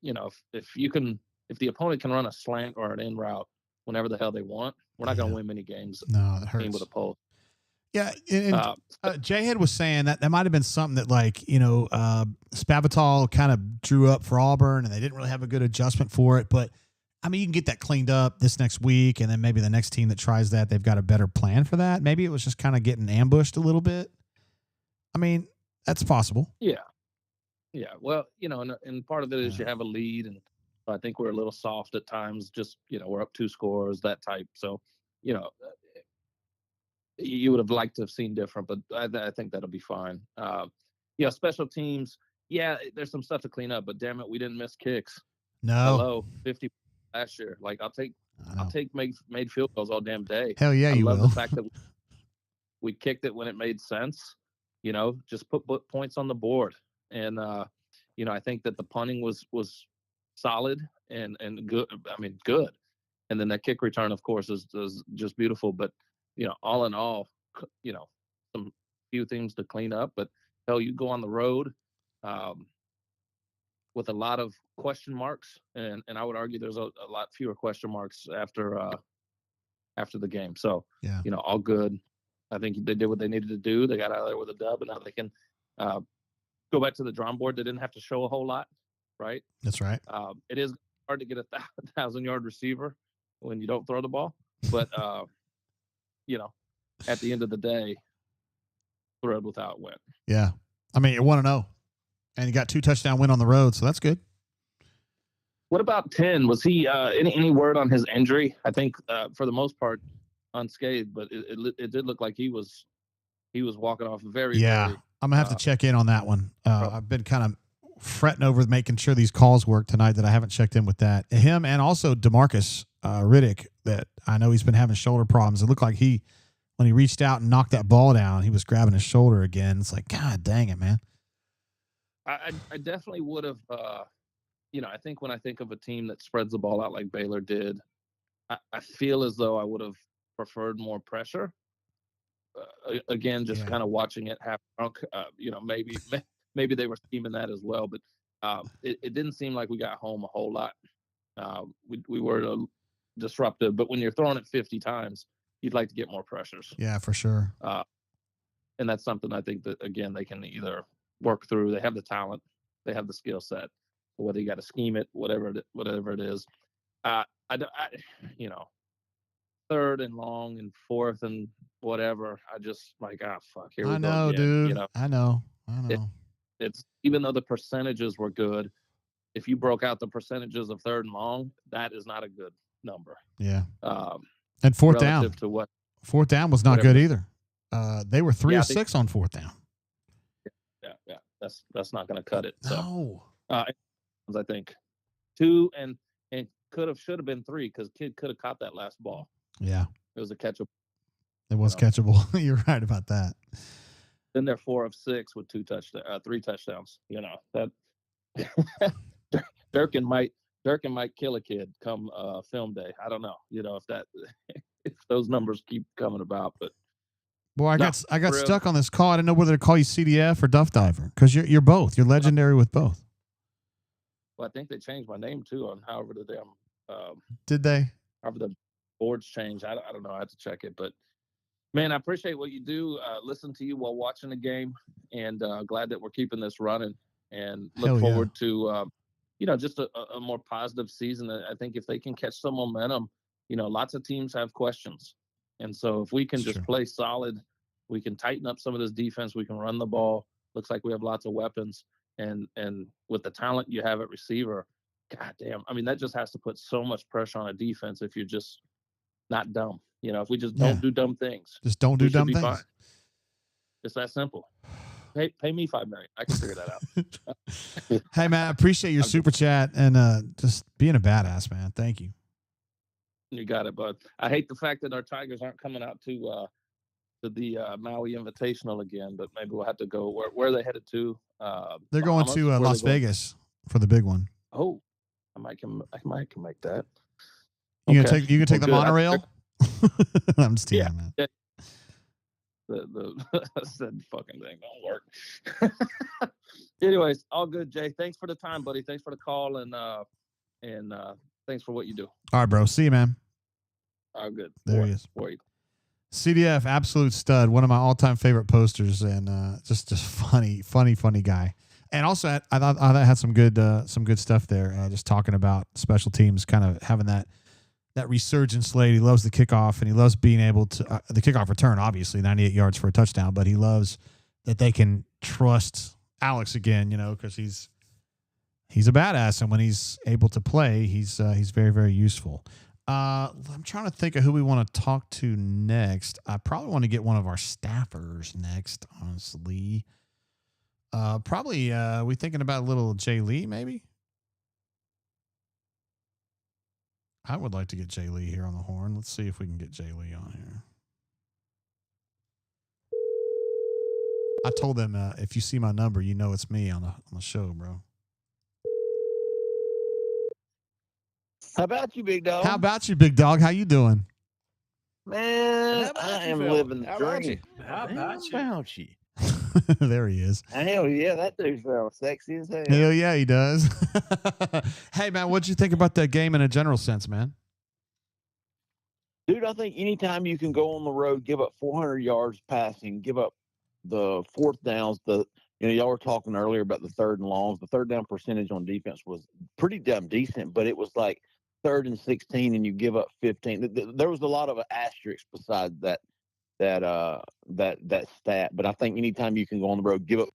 [SPEAKER 3] the opponent can run a slant or an in route whenever the hell they want, we're not going to win many games.
[SPEAKER 1] No, that hurts.
[SPEAKER 3] With a pole.
[SPEAKER 1] Yeah, and Jay Head was saying that might have been something that, Spavital kind of drew up for Auburn, and they didn't really have a good adjustment for it. But, I mean, you can get that cleaned up this next week, and then maybe the next team that tries that, they've got a better plan for that. Maybe it was just kind of getting ambushed a little bit. I mean, that's possible.
[SPEAKER 3] Yeah. Yeah, well, and part of it is you have a lead, and I think we're a little soft at times. Just we're up 2 scores, that type. So, you would have liked to have seen different, but I think that'll be fine. Special teams. Yeah, there's some stuff to clean up, but damn it, we didn't miss kicks.
[SPEAKER 1] No,
[SPEAKER 3] hello, 50 last year. Like I'll take made field goals all damn day.
[SPEAKER 1] Hell yeah,
[SPEAKER 3] I love the fact that we kicked it when it made sense. Just put points on the board. And, I think that the punting was solid and good. I mean, good. And then that kick return, of course, is just beautiful. But, all in all, some few things to clean up. But, hell, you go on the road with a lot of question marks. And I would argue there's a lot fewer question marks after the game. So, all good. I think they did what they needed to do. They got out of there with a dub, and now they can go back to the drawing board. They didn't have to show a whole lot, right?
[SPEAKER 1] That's right.
[SPEAKER 3] It is hard to get a 1,000-yard receiver when you don't throw the ball. But, at the end of the day, thrilled with how it went.
[SPEAKER 1] Yeah. I mean, you 1-0, and you got 2 touchdown win on the road, so that's good.
[SPEAKER 3] What about 10? Was he any word on his injury? I think for the most part unscathed, but it did look like he was walking off very.
[SPEAKER 1] Yeah,
[SPEAKER 3] very,
[SPEAKER 1] I'm gonna have to check in on that one. I've been kind of fretting over making sure these calls work tonight that I haven't checked in with that. Him and also DeMarcus Riddick, that I know he's been having shoulder problems. It looked like when he reached out and knocked that ball down, he was grabbing his shoulder again. It's like, God dang it, man.
[SPEAKER 3] I definitely would have. I think when I think of a team that spreads the ball out like Baylor did, I feel as though I would have preferred more pressure. Again, just kind of watching it half drunk. Maybe they were scheming that as well, but it didn't seem like we got home a whole lot. We were disruptive, but when you're throwing it 50 times, you'd like to get more pressures.
[SPEAKER 1] Yeah, for sure.
[SPEAKER 3] And that's something I think that, again, they can either work through. They have the talent, they have the skill set. Whether you got to scheme it, whatever it is. you know, third and long and fourth and whatever. I just like, fuck, here we
[SPEAKER 1] I
[SPEAKER 3] go
[SPEAKER 1] know,
[SPEAKER 3] again.
[SPEAKER 1] dude.
[SPEAKER 3] You know,
[SPEAKER 1] I know.
[SPEAKER 3] it's even though the percentages were good, if you broke out the percentages of third and long, that is not a good number.
[SPEAKER 1] Yeah. And fourth down.
[SPEAKER 3] Relative to what?
[SPEAKER 1] Fourth down was not good either. They were 3 of 6 on fourth down.
[SPEAKER 3] Yeah. That's not going to cut it.
[SPEAKER 1] No.
[SPEAKER 3] So, I think 2 and should have been 3 because kid could have caught that last ball.
[SPEAKER 1] Yeah.
[SPEAKER 3] It was a catchable.
[SPEAKER 1] It was catchable. You're right about that.
[SPEAKER 3] Then they're 4 of 6 with 3 touchdowns. You know that Durkin might kill a kid come film day. I don't know. You know if those numbers keep coming about. But
[SPEAKER 1] boy, I got stuck on this call. I didn't know whether to call you CDF or Duff Diver because you're both. You're legendary with both.
[SPEAKER 3] Well, I think they changed my name too on however the damn.
[SPEAKER 1] Did they?
[SPEAKER 3] However the boards changed. I don't know. I have to check it, but. Man, I appreciate what you do. Listen to you while watching the game, and glad that we're keeping this running. And look forward to, just a more positive season. I think if they can catch some momentum, lots of teams have questions, and so if we can just play solid, we can tighten up some of this defense. We can run the ball. Looks like we have lots of weapons, and with the talent you have at receiver, goddamn, I mean that just has to put so much pressure on a defense if you're just not dumb. If we just don't do dumb things.
[SPEAKER 1] Just don't do dumb things.
[SPEAKER 3] Fine. It's that simple. Pay me $5 million. I can figure that out.
[SPEAKER 1] Hey, man, I appreciate your super chat and just being a badass, man. Thank you.
[SPEAKER 3] You got it, bud. I hate the fact that our Tigers aren't coming out to the Maui Invitational again, but maybe we'll have to go. Where are they headed to?
[SPEAKER 1] They're going to Las Vegas for the big one.
[SPEAKER 3] Oh, I might can make that.
[SPEAKER 1] You can take the monorail. I'm just teasing, man.
[SPEAKER 3] Yeah. The said fucking thing don't work. Anyways, all good, Jay. Thanks for the time, buddy. Thanks for the call and thanks for what you do.
[SPEAKER 1] All right, bro. See you, man.
[SPEAKER 3] All good.
[SPEAKER 1] There he is.
[SPEAKER 3] Boy.
[SPEAKER 1] CDF, absolute stud. One of my all-time favorite posters, and just funny guy. And also, I thought that had some good stuff there. Just talking about special teams, kind of having that resurgence late. He loves the kickoff, and he loves being able to the kickoff return, obviously 98 yards for a touchdown, but he loves that they can trust Alex again, because he's a badass, and when he's able to play, he's very, very useful. I'm trying to think of who we want to talk to next. I probably want to get one of our staffers next, honestly. Probably we thinking about a little Jay Lee, maybe? I would like to get Jay Lee here on the horn. Let's see if we can get Jay Lee on here. I told them if you see my number, you know it's me on the show, bro.
[SPEAKER 17] How about you, big dog?
[SPEAKER 1] How about you, big dog? How you doing?
[SPEAKER 17] Man, I am living the dream.
[SPEAKER 18] How about you?
[SPEAKER 1] There he is.
[SPEAKER 17] Hell yeah, that dude sounds sexy as hell.
[SPEAKER 1] Hell yeah, he does. Hey, man, what'd you think about that game in a general sense, man?
[SPEAKER 17] Dude, I think anytime you can go on the road, give up 400 yards passing, give up the fourth downs, y'all were talking earlier about the third and longs. The third down percentage on defense was pretty damn decent, but it was like 3rd and 16 and you give up 15. There was a lot of asterisks besides that stat. But I think anytime you can go on the road, give up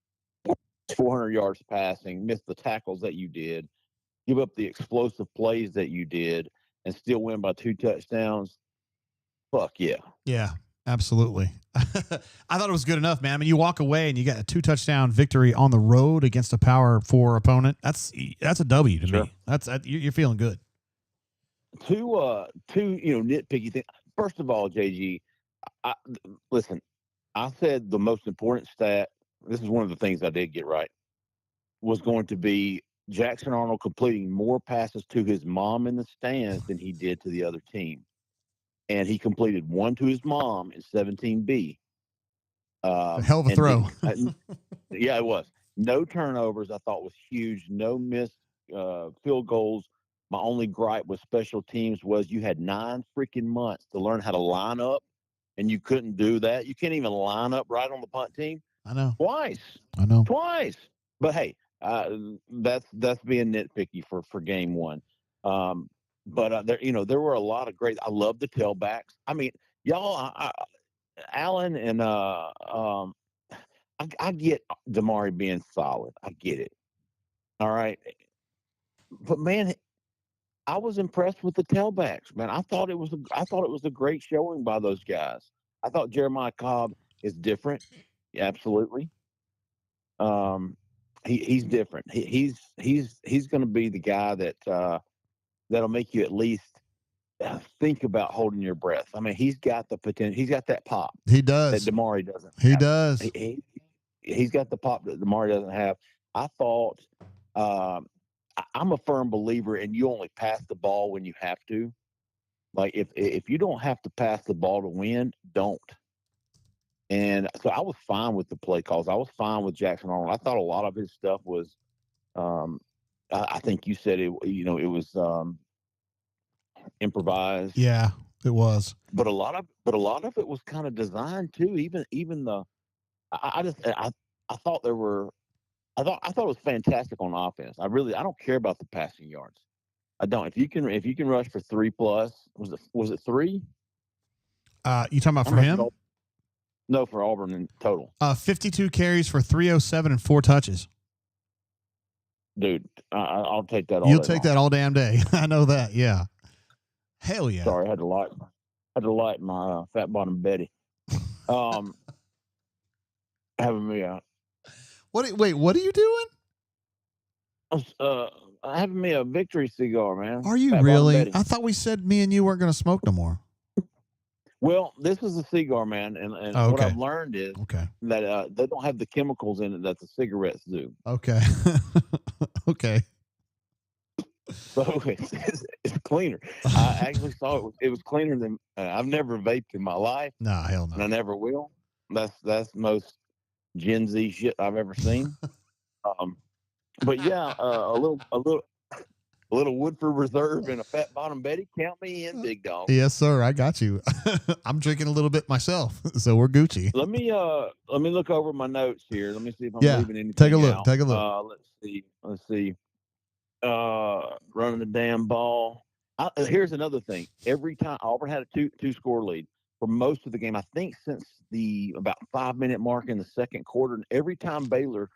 [SPEAKER 17] 400 yards passing, miss the tackles that you did, give up the explosive plays that you did, and still win by 2 touchdowns, fuck yeah.
[SPEAKER 1] Yeah, absolutely. I thought it was good enough, man. I mean, you walk away and you get a 2-touchdown victory on the road against a Power 4 opponent. That's a W to me. You're feeling good.
[SPEAKER 17] Two nitpicky things. First of all, JG, listen, I said the most important stat, this is one of the things I did get right, was going to be Jackson Arnold completing more passes to his mom in the stands than he did to the other team. And he completed 1 to his mom in 17B.
[SPEAKER 1] A hell of a throw.
[SPEAKER 17] Yeah, it was. No turnovers, I thought was huge. No missed field goals. My only gripe with special teams was you had 9 freaking months to learn how to line up, and you couldn't do that. You can't even line up right on the punt team.
[SPEAKER 1] I know.
[SPEAKER 17] Twice. But hey, that's being nitpicky for game one. But there were a lot of great. I love the tailbacks. I mean, y'all, Allen and I get Damari being solid. I get it. All right, but man, I was impressed with the tailbacks. Man, I thought it was a great showing by those guys. I thought Jeremiah Cobb is different. Yeah, absolutely. He's different. He's going to be the guy that that'll make you at least think about holding your breath. I mean, he's got the potential. He's got that pop.
[SPEAKER 1] He does.
[SPEAKER 17] That Damari doesn't.
[SPEAKER 1] He does.
[SPEAKER 17] He's got the pop that Damari doesn't have. I thought. I'm a firm believer in you only pass the ball when you have to. Like if you don't have to pass the ball to win, don't. And so I was fine with the play calls. I was fine with Jackson Arnold. I thought a lot of his stuff was, I think you said it. It was improvised.
[SPEAKER 1] Yeah, it was.
[SPEAKER 17] But a lot of it was kind of designed too. Even the, I thought there were. I thought it was fantastic on offense. I don't care about the passing yards. I don't. If you can rush for 3+, was it 3?
[SPEAKER 1] You talking about for him?
[SPEAKER 17] No, for Auburn in total.
[SPEAKER 1] 52 carries for 307 and 4 touches.
[SPEAKER 17] Dude, I'll take that all
[SPEAKER 1] You'll
[SPEAKER 17] day
[SPEAKER 1] take
[SPEAKER 17] long.
[SPEAKER 1] that all damn day. I know that. Yeah. Hell yeah.
[SPEAKER 17] Sorry, I had to light my fat bottom Betty. Having me a
[SPEAKER 1] what are you doing?
[SPEAKER 17] Having me a victory cigar, man.
[SPEAKER 1] Are you really? I thought we said me and you weren't going to smoke no more.
[SPEAKER 17] Well, this is a cigar, man, and
[SPEAKER 1] Oh,
[SPEAKER 17] what
[SPEAKER 1] okay.
[SPEAKER 17] I've learned is
[SPEAKER 1] Okay.
[SPEAKER 17] that they don't have the chemicals in it that the cigarettes do.
[SPEAKER 1] Okay. Okay.
[SPEAKER 17] So it's cleaner. I actually saw it was cleaner than I've never vaped in my life.
[SPEAKER 1] No, hell no.
[SPEAKER 17] And I never will. That's most Gen Z shit I've ever seen. But yeah, a little Woodford Reserve and a fat bottom Betty. Count me in, big dog.
[SPEAKER 1] Yes, sir. I got you. I'm drinking a little bit myself, so we're Gucci.
[SPEAKER 17] Let me look over my notes here. Let me see if I'm leaving anything
[SPEAKER 1] take a look.
[SPEAKER 17] out.
[SPEAKER 1] Take a look.
[SPEAKER 17] Let's see. Running the damn ball. Here's another thing. Every time Auburn had a two score lead for most of the game, I think since the about 5-minute mark in the second quarter, and every time Baylor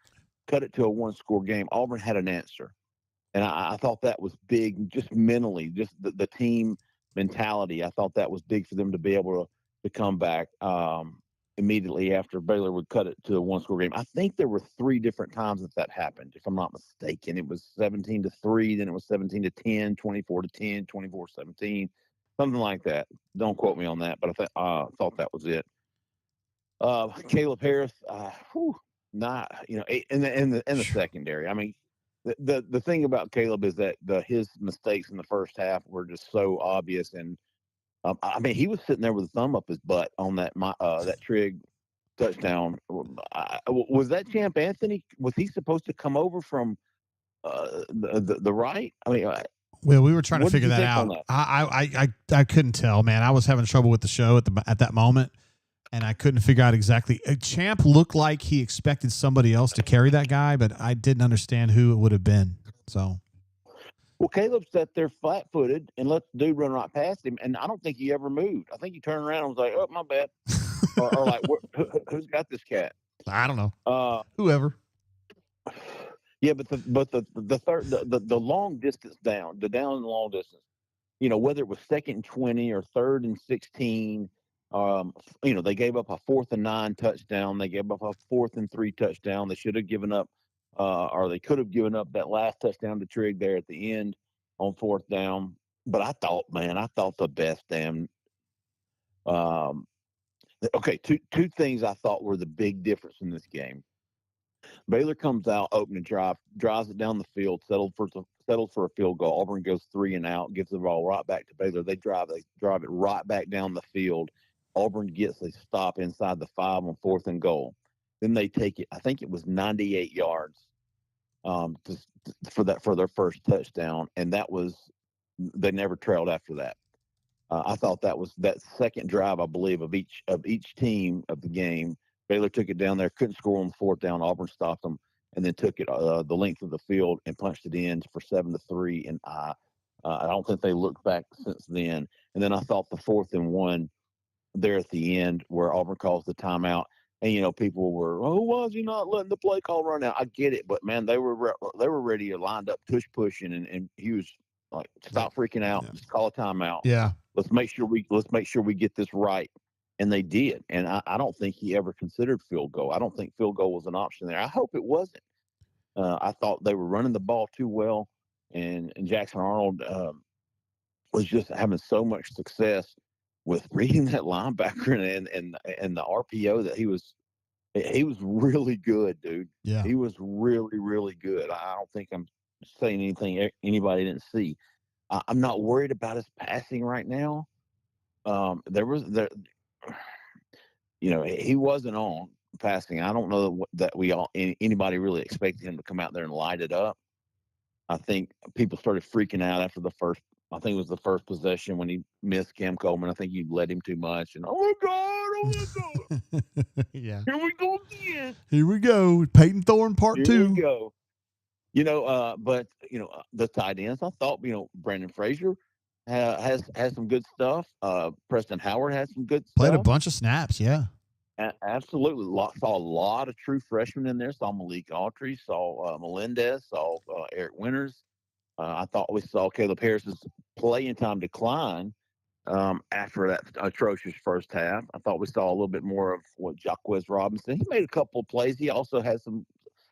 [SPEAKER 17] cut it to a 1-score game, Auburn had an answer. And I thought that was big, just mentally, just the team mentality. I thought that was big for them to be able to come back immediately after Baylor would cut it to a 1-score game. I think there were 3 different times that happened, if I'm not mistaken. It was 17-3, then it was 17-10, 24-10, 24-17, something like that. Don't quote me on that, but I thought that was it. Caleb Harris, not in the secondary. I mean, the thing about Caleb is that his mistakes in the first half were just so obvious, and I mean, he was sitting there with a thumb up his butt on that Trigg touchdown. Was that Champ Anthony? Was he supposed to come over from the right? I mean,
[SPEAKER 1] well, we were trying to figure that out. I couldn't tell, man. I was having trouble with the show at that moment, and I couldn't figure out exactly. Champ looked like he expected somebody else to carry that guy, but I didn't understand who it would have been. So.
[SPEAKER 17] Well, Caleb sat there flat-footed and let the dude run right past him, and I don't think he ever moved. I think he turned around and was like, "Oh, my bad," or like, "Who's got this cat?"
[SPEAKER 1] I don't know. Whoever.
[SPEAKER 17] Yeah, but the long distance down, the down and long distance, whether it was 2nd and 20 or 3rd and 16, they gave up a 4th and 9 touchdown. They gave up a 4th and 3 touchdown. They should have given up. Or they could have given up that last touchdown to Trigg there at the end on 4th down. But I thought the best damn. Okay, two things I thought were the big difference in this game. Baylor comes out, opening drive, drives it down the field, settled for a field goal. Auburn goes 3 and out, gives the ball right back to Baylor. They drive it right back down the field. Auburn gets a stop inside the 5 on 4th and goal. Then they take it. I think it was 98 yards for their first touchdown, and they never trailed after that. I thought that was that second drive, I believe, of each team of the game. Baylor took it down there, couldn't score on the 4th down. Auburn stopped them, and then took it the length of the field and punched it in for 7-3. And I don't think they looked back since then. And then I thought the 4th and 1 there at the end where Auburn calls the timeout. And, you know, people were, oh, why is he not letting the play call run out? I get it. But, man, they were ready to lined up, pushing, and he was like, stop freaking out. Yeah. Just call a timeout.
[SPEAKER 1] Yeah.
[SPEAKER 17] Let's make sure we get this right. And they did. And I don't think he ever considered field goal. I don't think field goal was an option there. I hope it wasn't. I thought they were running the ball too well. And Jackson Arnold was just having so much success with reading that linebacker and the RPO that he was really good, dude.
[SPEAKER 1] Yeah.
[SPEAKER 17] He was really, really good. I don't think I'm saying anything anybody didn't see. I'm not worried about his passing right now. He wasn't on passing. I don't know that anybody really expected him to come out there and light it up. I think people started freaking out after I think it was the first possession when he missed Cam Coleman. I think you led him too much. And, oh, my God.
[SPEAKER 1] Yeah.
[SPEAKER 17] Here we go again.
[SPEAKER 1] Here we go. Peyton Thorne part 2.
[SPEAKER 17] Here we go. But the tight ends, I thought, Brandon Frazier has some good stuff. Preston Howard has some good stuff.
[SPEAKER 1] Played a bunch of snaps, yeah.
[SPEAKER 17] Absolutely. Saw a lot of true freshmen in there. Saw Malik Autry, saw Melendez, saw Eric Winters. I thought we saw Caleb Harris's playing time decline after that atrocious first half. I thought we saw a little bit more of what Jaquez Robinson. He made a couple of plays. He also had some.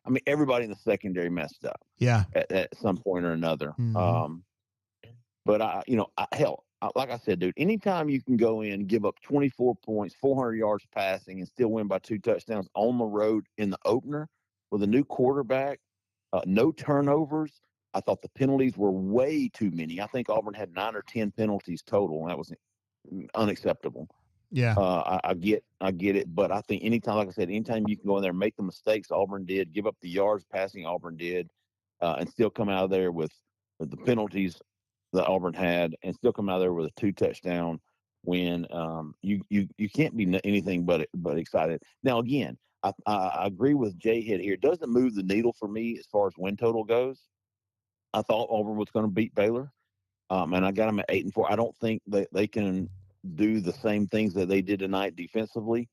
[SPEAKER 17] I mean, everybody in the secondary messed up.
[SPEAKER 1] Yeah.
[SPEAKER 17] At some point or another.
[SPEAKER 1] Mm-hmm.
[SPEAKER 17] But like I said, dude, anytime you can go in, give up 24 points, 400 yards passing, and still win by 2 touchdowns on the road in the opener with a new quarterback, no turnovers. I thought the penalties were way too many. I think Auburn had 9 or 10 penalties total, and that was unacceptable.
[SPEAKER 1] Yeah.
[SPEAKER 17] I get it, but I think anytime you can go in there and make the mistakes Auburn did, give up the yards passing Auburn did, and still come out of there with the penalties that Auburn had, and still come out of there with a 2 touchdown win. You can't be anything but excited. Now again, I agree with Jay Head here. It doesn't move the needle for me as far as win total goes. I thought Auburn was going to beat Baylor, and I got them at 8-4. I don't think that they can do the same things that they did tonight defensively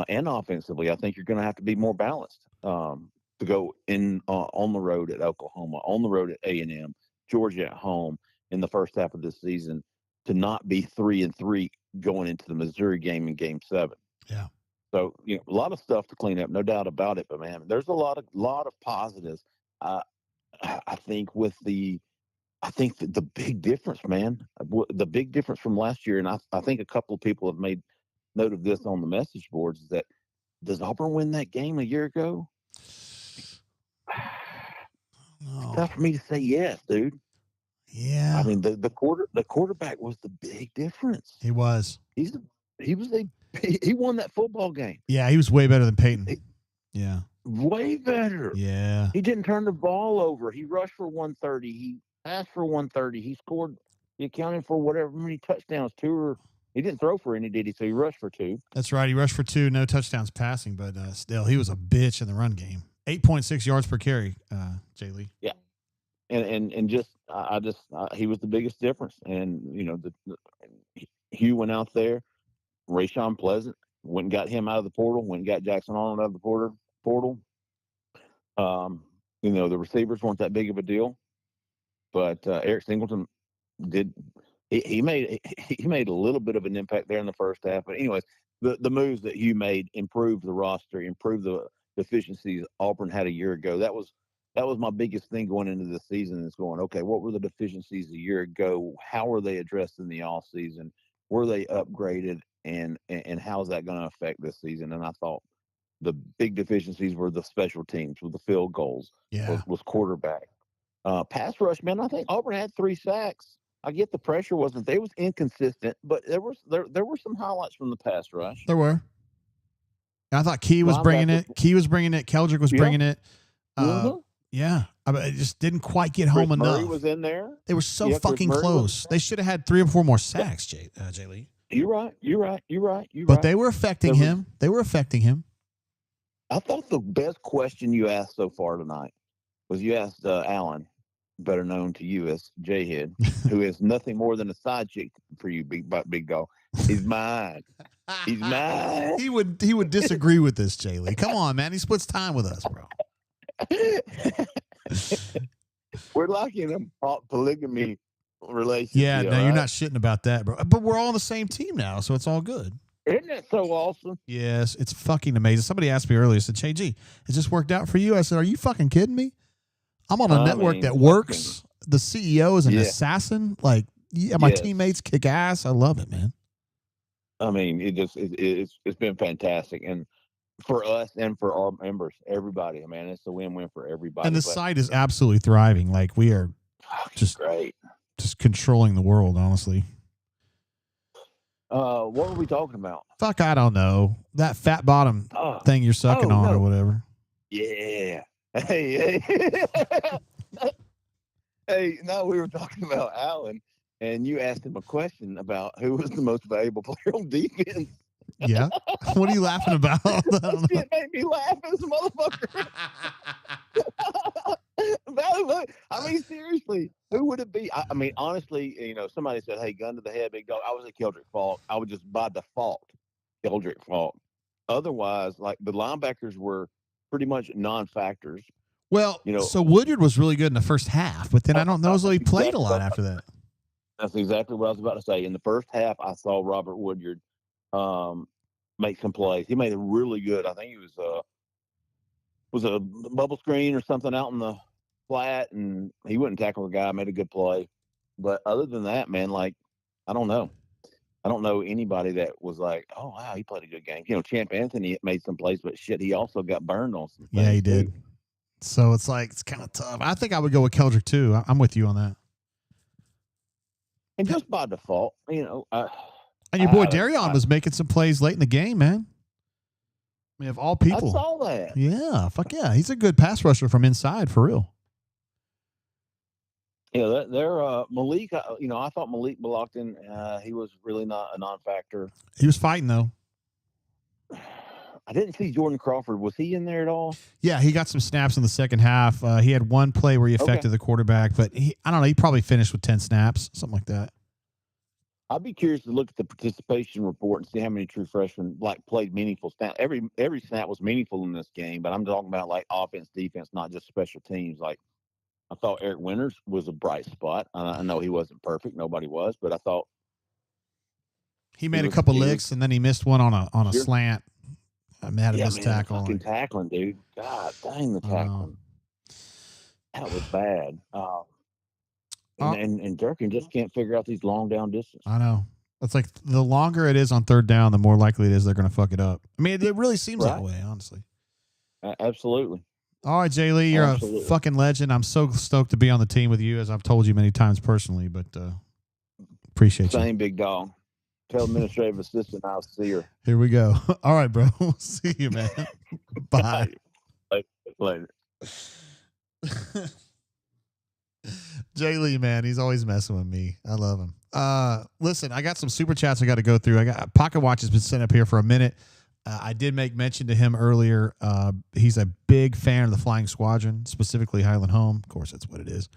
[SPEAKER 17] and offensively. I think you're going to have to be more balanced to go in on the road at Oklahoma, on the road at A&M, Georgia at home in the first half of this season, to not be 3-3 going into the Missouri game in Game 7.
[SPEAKER 1] Yeah.
[SPEAKER 17] So a lot of stuff to clean up, no doubt about it. But man, there's a lot of positives. I think the big difference, man, the big difference from last year, and I think a couple of people have made note of this on the message boards, is that does Auburn win that game a year ago?
[SPEAKER 1] Oh.
[SPEAKER 17] It's tough for me to say yes, dude.
[SPEAKER 1] Yeah.
[SPEAKER 17] I mean, the quarterback was the big difference.
[SPEAKER 1] He was.
[SPEAKER 17] He won that football game.
[SPEAKER 1] Yeah, he was way better than Peyton. Yeah.
[SPEAKER 17] Way better.
[SPEAKER 1] Yeah.
[SPEAKER 17] He didn't turn the ball over. He rushed for 130. He passed for 130. He scored. He accounted for whatever many touchdowns. 2 or he didn't throw for any, did he? So he rushed for 2.
[SPEAKER 1] That's right. He rushed for 2, no touchdowns passing, but still, he was a bitch in the run game. 8.6 yards per carry, Jay Lee.
[SPEAKER 17] Yeah. And just he was the biggest difference. And Hugh went out there. Rayshawn Pleasant went and got him out of the portal. Went and got Jackson Arnold out of the portal. The receivers weren't that big of a deal, but Eric Singleton did. He made a little bit of an impact there in the first half. But anyways, the moves that Hugh made improved the roster, improved the deficiencies Auburn had a year ago. That was my biggest thing going into the season, is going, okay, what were the deficiencies a year ago? How were they addressed in the off season? Were they upgraded? And how's that going to affect this season? And I thought the big deficiencies were the special teams, with the field goals, was quarterback. Pass rush, man, I think Auburn had 3 sacks. I get the pressure wasn't there. It was inconsistent, but there were some highlights from the pass rush.
[SPEAKER 1] There were. I thought Key was bringing it. Keldrick was bringing it. Yeah. It just didn't quite get home enough.
[SPEAKER 17] Murray was in there.
[SPEAKER 1] They were so fucking close. They should have had 3 or 4 more sacks, Jay Lee.
[SPEAKER 17] You're right.
[SPEAKER 1] But they were affecting him.
[SPEAKER 17] I thought the best question you asked so far tonight was you asked Allen, better known to you as J-Head, who is nothing more than a side chick for you, big dog. He's mine. He's mine.
[SPEAKER 1] He would disagree with this, Jay Lee. Come on, man. He splits time with us, bro.
[SPEAKER 17] We're like in a polygamy relationship.
[SPEAKER 1] Yeah, no, you're not shitting about that, bro. But we're all on the same team now, so it's all good.
[SPEAKER 17] Isn't that so awesome?
[SPEAKER 1] Yes, it's fucking amazing. Somebody asked me earlier, said, Hey, G, has this worked out for you? I said, are you fucking kidding me? I'm on a network that works. The CEO is an assassin. Like, yeah, my teammates kick ass. I love it, man.
[SPEAKER 17] I mean, it's been fantastic. And for us and for our members, everybody, man, it's a win-win for everybody.
[SPEAKER 1] And the site is absolutely thriving. Like, we are just
[SPEAKER 17] great.
[SPEAKER 1] Just controlling the world, honestly.
[SPEAKER 17] What were we talking about?
[SPEAKER 1] Fuck, I don't know. That fat bottom thing you're sucking on or whatever.
[SPEAKER 17] Yeah. Hey. Hey, no, we were talking about Allen, and you asked him a question about who was the most valuable player on defense.
[SPEAKER 1] Yeah? What are you laughing about?
[SPEAKER 17] It made me laugh as a motherfucker. I mean, seriously, who would it be? I mean, honestly, you know, somebody said, hey, gun to the head, big dog. I was a Keldrick Falk. I would just by default Keldrick Falk. Otherwise, like the linebackers were pretty much non-factors.
[SPEAKER 1] Well, you know, so Woodyard was really good in the first half, but then I don't know as though he played a lot after that.
[SPEAKER 17] That's exactly what I was about to say. In the first half, I saw Robert Woodyard make some plays. He made a really good. I think he was a bubble screen or something out in the flat, and he wouldn't tackle a guy. Made a good play, but other than that, man, like I don't know anybody that was like, oh wow, he played a good game. You know, Champ Anthony made some plays, but shit, he also got burned on some.
[SPEAKER 1] Yeah, he did. So it's like it's kind of tough. I think I would go with Keldrick too. I'm with you on that.
[SPEAKER 17] And just by default, you know.
[SPEAKER 1] And your boy Darion was making some plays late in the game, man. I mean, of all people.
[SPEAKER 17] I saw that.
[SPEAKER 1] Yeah, fuck yeah. He's a good pass rusher from inside, for real.
[SPEAKER 17] Yeah, they're Malik, you know, I thought Malik Belocton, he was really not a non-factor.
[SPEAKER 1] He was fighting, though.
[SPEAKER 17] I didn't see Jordan Crawford. Was he in there at all?
[SPEAKER 1] Yeah, he got some snaps in the second half. He had one play where he affected the quarterback, but I don't know, he probably finished with 10 snaps, something like that.
[SPEAKER 17] I'd be curious to look at the participation report and see how many true freshmen played meaningful snaps. Every snap was meaningful in this game, but I'm talking about like offense, defense, not just special teams. Like I thought Eric Winters was a bright spot. I know he wasn't perfect, nobody was, but I thought
[SPEAKER 1] he made a couple licks and then he missed one on a slant. I had a missed tackle.
[SPEAKER 17] Fucking tackling, dude. God dang the tackling. That was bad. And Durkin just can't figure out these long down distances.
[SPEAKER 1] I know. It's like the longer it is on third down, the more likely it is they're going to fuck it up. I mean, it really seems that way, honestly.
[SPEAKER 17] Absolutely.
[SPEAKER 1] All right, Jay Lee, you're a fucking legend. I'm so stoked to be on the team with you, as I've told you many times personally, but appreciate you.
[SPEAKER 17] Same, big dog. Tell administrative assistant I'll see her.
[SPEAKER 1] Here we go. All right, bro. See you, man. Bye.
[SPEAKER 17] Later.
[SPEAKER 1] Jay Lee, man, he's always messing with me. I love him. Listen, I got some super chats I got to go through. I got Pocket Watch has been sent up here for a minute. I did make mention to him earlier. He's a big fan of the Flying Squadron, specifically Highland Home. Of course, that's what it is.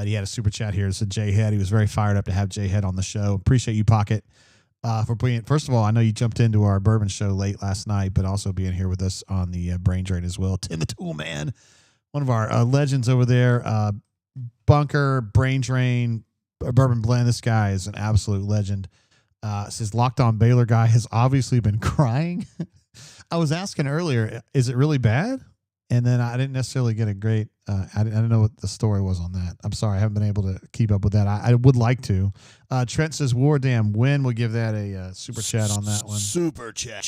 [SPEAKER 1] He had a super chat here that said Jay Head. He was very fired up to have Jay Head on the show. Appreciate you, Pocket, for being. First of all, I know you jumped into our bourbon show late last night, but also being here with us on the Brain Drain as well. Tim the Tool Man, one of our legends over there. Bunker, Brain Drain, Bourbon Blend. This guy is an absolute legend. Says Locked On Baylor guy has obviously been crying. I was asking earlier, is it really bad? And then I didn't necessarily get a great. I didn't know what the story was on that. I'm sorry, I haven't been able to keep up with that. I would like to. Trent says, "War damn win." We'll give that a super chat on that one.
[SPEAKER 18] Super chat.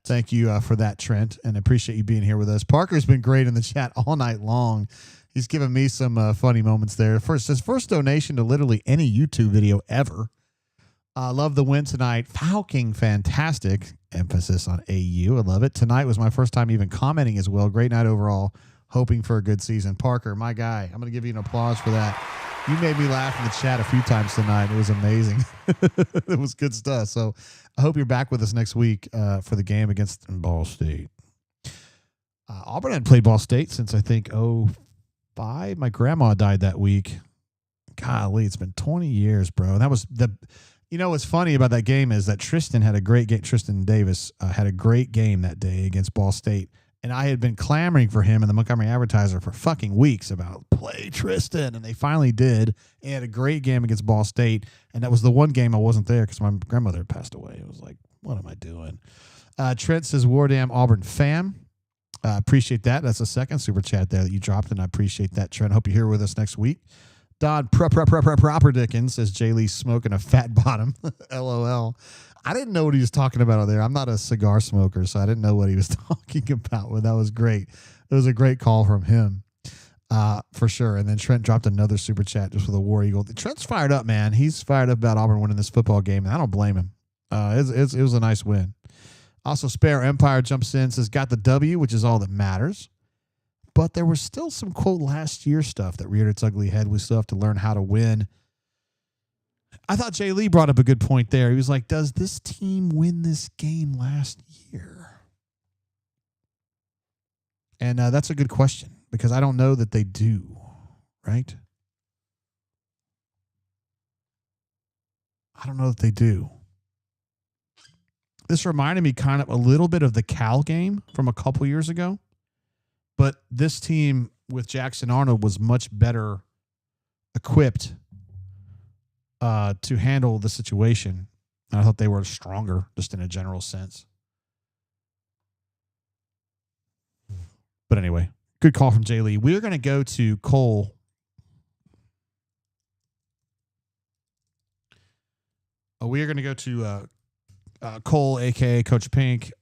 [SPEAKER 1] Thank you for that, Trent, and appreciate you being here with us. Parker's been great in the chat all night long. He's given me some funny moments there. First donation to literally any YouTube video ever. Love the win tonight. Falcon, fantastic. Emphasis on AU. I love it. Tonight was my first time even commenting as well. Great night overall. Hoping for a good season. Parker, my guy, I'm going to give you an applause for that. You made me laugh in the chat a few times tonight. It was amazing. It was good stuff. So I hope you're back with us next week for the game against Ball State. Auburn hadn't played Ball State since I think 5. My grandma died that week. Golly, it's been 20 years, bro. That was what's funny about that game is that Tristan had a great game. Tristan Davis had a great game that day against Ball State. And I had been clamoring for him in the Montgomery Advertiser for fucking weeks about play Tristan. And they finally did. He had a great game against Ball State. And that was the one game I wasn't there because my grandmother had passed away. It was like, what am I doing? Trent says, Wardam Auburn fam. Appreciate that. That's a second super chat there that you dropped. And I appreciate that, Trent. Hope you're here with us next week. Don Proper Dickens says, Jay Lee's smoking a fat bottom. LOL. I didn't know what he was talking about out there. I'm not a cigar smoker, so I didn't know what he was talking about. But that was great. It was a great call from him, for sure. And then Trent dropped another super chat just for the War Eagle. Trent's fired up, man. He's fired up about Auburn winning this football game, and I don't blame him. It was a nice win. Also, Spare Empire jumps in, says, got the W, which is all that matters. But there was still some, quote, last year stuff that reared its ugly head. We still have to learn how to win. I thought Jay Lee brought up a good point there. He was like, does this team win this game last year? And that's a good question because I don't know that they do, right? I don't know that they do. This reminded me kind of a little bit of the Cal game from a couple years ago. But this team with Jackson Arnold was much better equipped to handle the situation. And I thought they were stronger, just in a general sense. But anyway, good call from Jay Lee. We're going to go to Cole. We are going to go to Cole, a.k.a. Coach Pink,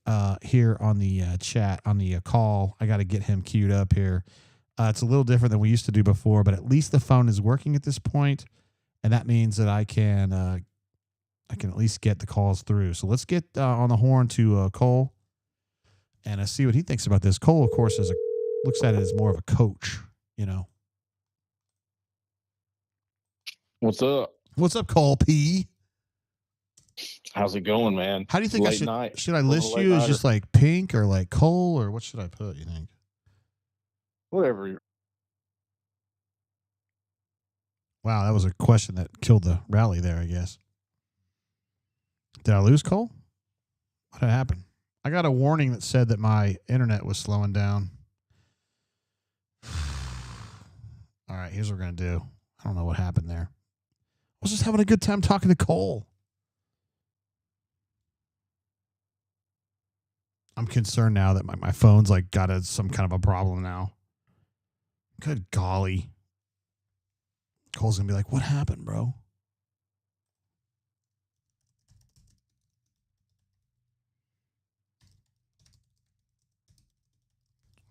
[SPEAKER 1] here on the chat, on the call. I got to get him queued up here. It's a little different than we used to do before, but at least the phone is working at this point. And that means that I can at least get the calls through. So let's get on the horn to Cole and see what he thinks about this. Cole, of course, looks at it as more of a coach, you know.
[SPEAKER 19] What's up?
[SPEAKER 1] What's up, Cole P?
[SPEAKER 19] How's it going, man?
[SPEAKER 1] How do you think should I list you as just like Pink or like Cole, or what should I put, you think?
[SPEAKER 19] Whatever.
[SPEAKER 1] Wow, that was a question that killed the rally there, I guess. Did I lose Cole? What happened? I got a warning that said that my internet was slowing down. All right, here's what we're going to do. I don't know what happened there. I was just having a good time talking to Cole. I'm concerned now that my phone's like got some kind of a problem now. Good golly. Cole's going to be like, what happened, bro?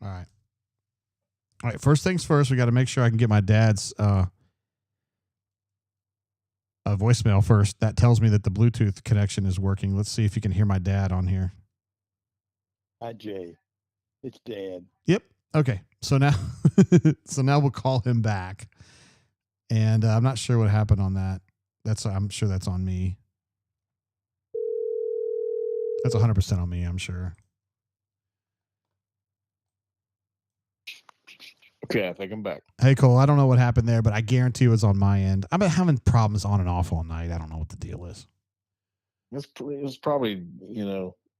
[SPEAKER 1] All right. First things first, we got to make sure I can get my dad's voicemail first. That tells me that the Bluetooth connection is working. Let's see if you can hear my dad on here.
[SPEAKER 12] Hi, Jay. It's Dad.
[SPEAKER 1] Yep. Okay. So now we'll call him back. And I'm not sure what happened on that. I'm sure that's on me. That's 100% on me, I'm sure.
[SPEAKER 19] Okay, I think I'm back.
[SPEAKER 1] Hey, Cole, I don't know what happened there, but I guarantee it was on my end. I've been having problems on and off all night. I don't know what the deal is.
[SPEAKER 19] It was probably,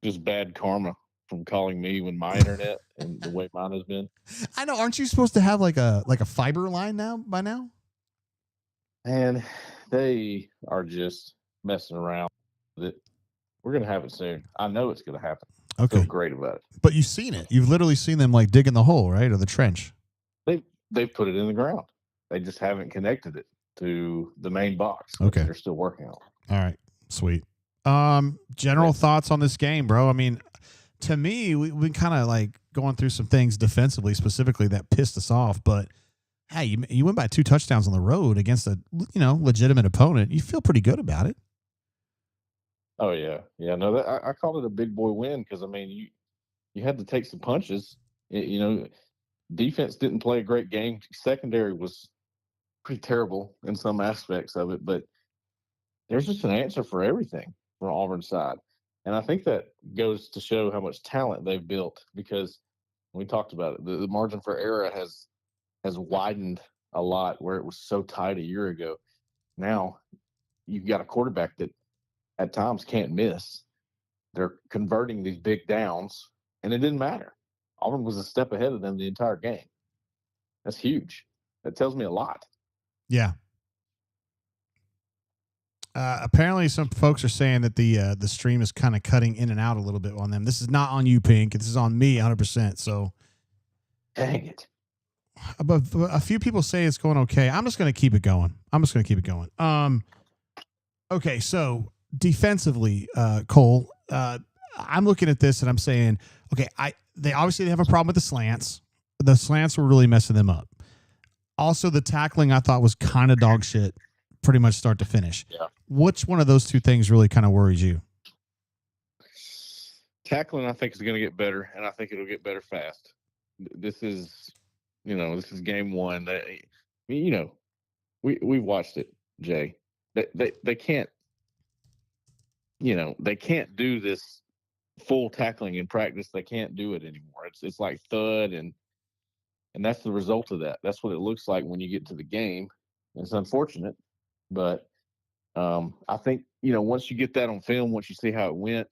[SPEAKER 19] just bad karma from calling me when my internet and the way mine has been.
[SPEAKER 1] I know. Aren't you supposed to have like a fiber line by now?
[SPEAKER 19] And they are just messing around with it. We're going to have it soon. I know it's going to happen.
[SPEAKER 1] Okay.
[SPEAKER 19] I feel great about it.
[SPEAKER 1] But you've seen it. You've literally seen them like digging the hole, right? Or the trench.
[SPEAKER 19] They've put it in the ground. They just haven't connected it to the main box.
[SPEAKER 1] Okay.
[SPEAKER 19] They're still working on it.
[SPEAKER 1] All right. Sweet. General thoughts on this game, bro? I mean, to me, we've been kind of like going through some things defensively specifically that pissed us off, but hey, you went by 2 touchdowns on the road against a legitimate opponent. You feel pretty good about it.
[SPEAKER 19] Oh yeah, no, I called it a big boy win because I mean you had to take some punches. Defense didn't play a great game. Secondary was pretty terrible in some aspects of it, but there's just an answer for everything from Auburn's side, and I think that goes to show how much talent they've built because we talked about it. The margin for error has has widened a lot where it was so tight a year ago. Now you've got a quarterback that at times can't miss. They're converting these big downs, and it didn't matter. Auburn was a step ahead of them the entire game. That's huge. That tells me a lot.
[SPEAKER 1] Yeah. Apparently, some folks are saying that the stream is kind of cutting in and out a little bit on them. This is not on you, Pink. This is on me 100%. So,
[SPEAKER 19] dang it.
[SPEAKER 1] But a few people say it's going okay. I'm just going to keep it going. Okay, so defensively, Cole, I'm looking at this and I'm saying, okay, they obviously have a problem with the slants. The slants were really messing them up. Also, the tackling I thought was kind of dog shit, pretty much start to finish.
[SPEAKER 19] Yeah.
[SPEAKER 1] Which one of those two things really kind of worries you?
[SPEAKER 19] Tackling, I think, is going to get better, and I think it'll get better fast. This is game one. We've watched it, Jay. They can't, they can't do this full tackling in practice. They can't do it anymore. It's like thud, and that's the result of that. That's what it looks like when you get to the game. It's unfortunate, but I think, once you get that on film, once you see how it went,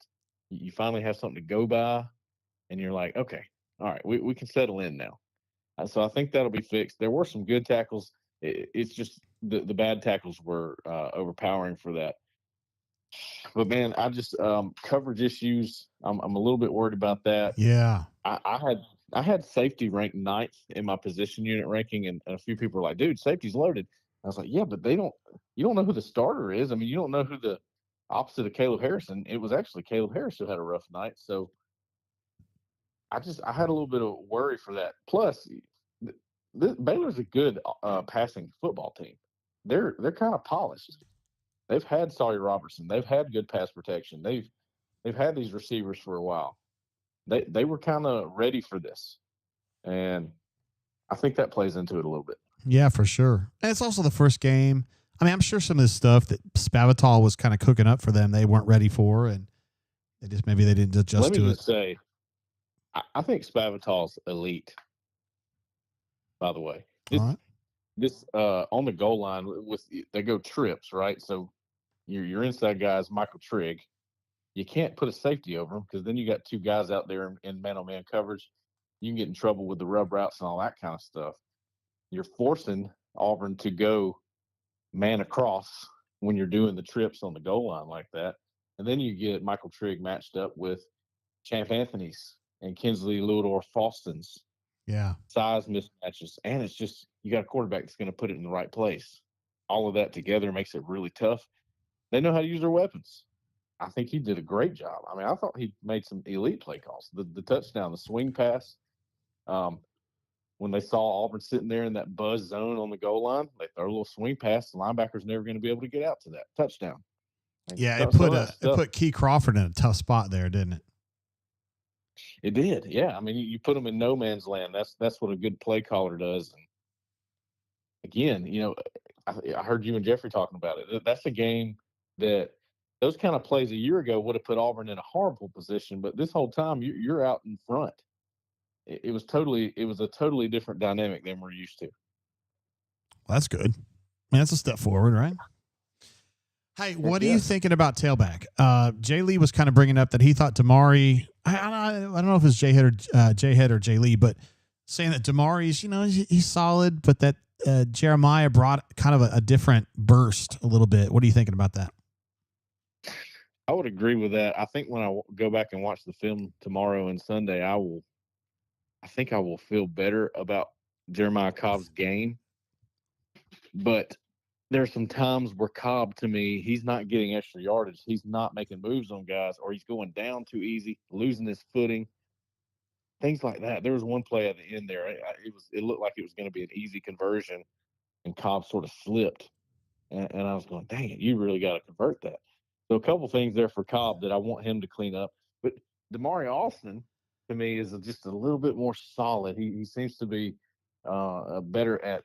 [SPEAKER 19] you finally have something to go by, and you're like, okay, all right, we can settle in now. So I think that'll be fixed. There were some good tackles. It's just the bad tackles were overpowering for that. But, man, I just coverage issues, I'm a little bit worried about that.
[SPEAKER 1] Yeah.
[SPEAKER 19] I had safety ranked 9th in my position unit ranking, and a few people were like, dude, safety's loaded. I was like, yeah, but you don't know who the starter is. I mean, you don't know who the opposite of Caleb Harrison. It was actually Caleb Harris who had a rough night. So I had a little bit of worry for that. Plus, Baylor's a good passing football team. They're kind of polished. They've had Sawyer Robertson. They've had good pass protection. They've had these receivers for a while. They were kind of ready for this, and I think that plays into it a little bit.
[SPEAKER 1] Yeah, for sure. And it's also the first game. I mean, I'm sure some of this stuff that Spavital was kind of cooking up for them, they weren't ready for, and maybe they didn't adjust to it.
[SPEAKER 19] Let me just say, I think Spavital's elite. By the way, this on the goal line they go trips, right? So your inside guy is Michael Trigg. You can't put a safety over him because then you got two guys out there in man-on-man coverage. You can get in trouble with the rub routes and all that kind of stuff. You're forcing Auburn to go man across when you're doing the trips on the goal line like that. And then you get Michael Trigg matched up with Champ Anthony's and Kinsley Ludor-Faustin's size mismatches. And it's just, you got a quarterback that's going to put it in the right place. All of that together makes it really tough. They know how to use their weapons. I think he did a great job. I mean, I thought he made some elite play calls. The touchdown, the swing pass, when they saw Auburn sitting there in that buzz zone on the goal line, they throw a little swing pass. The linebacker's never going to be able to get out to that touchdown. And
[SPEAKER 1] it put Key Crawford in a tough spot there, didn't it?
[SPEAKER 19] It did, yeah. I mean, you put them in no man's land. That's what a good play caller does. And again, I heard you and Jeffrey talking about it. That's a game that those kind of plays a year ago would have put Auburn in a horrible position, but this whole time you're out in front. It was a totally different dynamic than we're used to.
[SPEAKER 1] Well, that's good. I mean, that's a step forward, right? Hey, what are you thinking about tailback? Jay Lee was kind of bringing up that he thought Damari, I don't know if it's Jay Head or Jay Lee, but saying that Damari's, he's solid, but that Jeremiah brought kind of a different burst a little bit. What are you thinking about that?
[SPEAKER 19] I would agree with that. I think when I go back and watch the film tomorrow and Sunday, I think I will feel better about Jeremiah Cobb's game. But there are some times where Cobb, to me, he's not getting extra yardage. He's not making moves on guys, or he's going down too easy, losing his footing, things like that. There was one play at the end there. It looked like it was going to be an easy conversion, and Cobb sort of slipped. And I was going, dang it, you really got to convert that. So a couple things there for Cobb that I want him to clean up. But Damari Alston, to me, is just a little bit more solid. He seems to be better at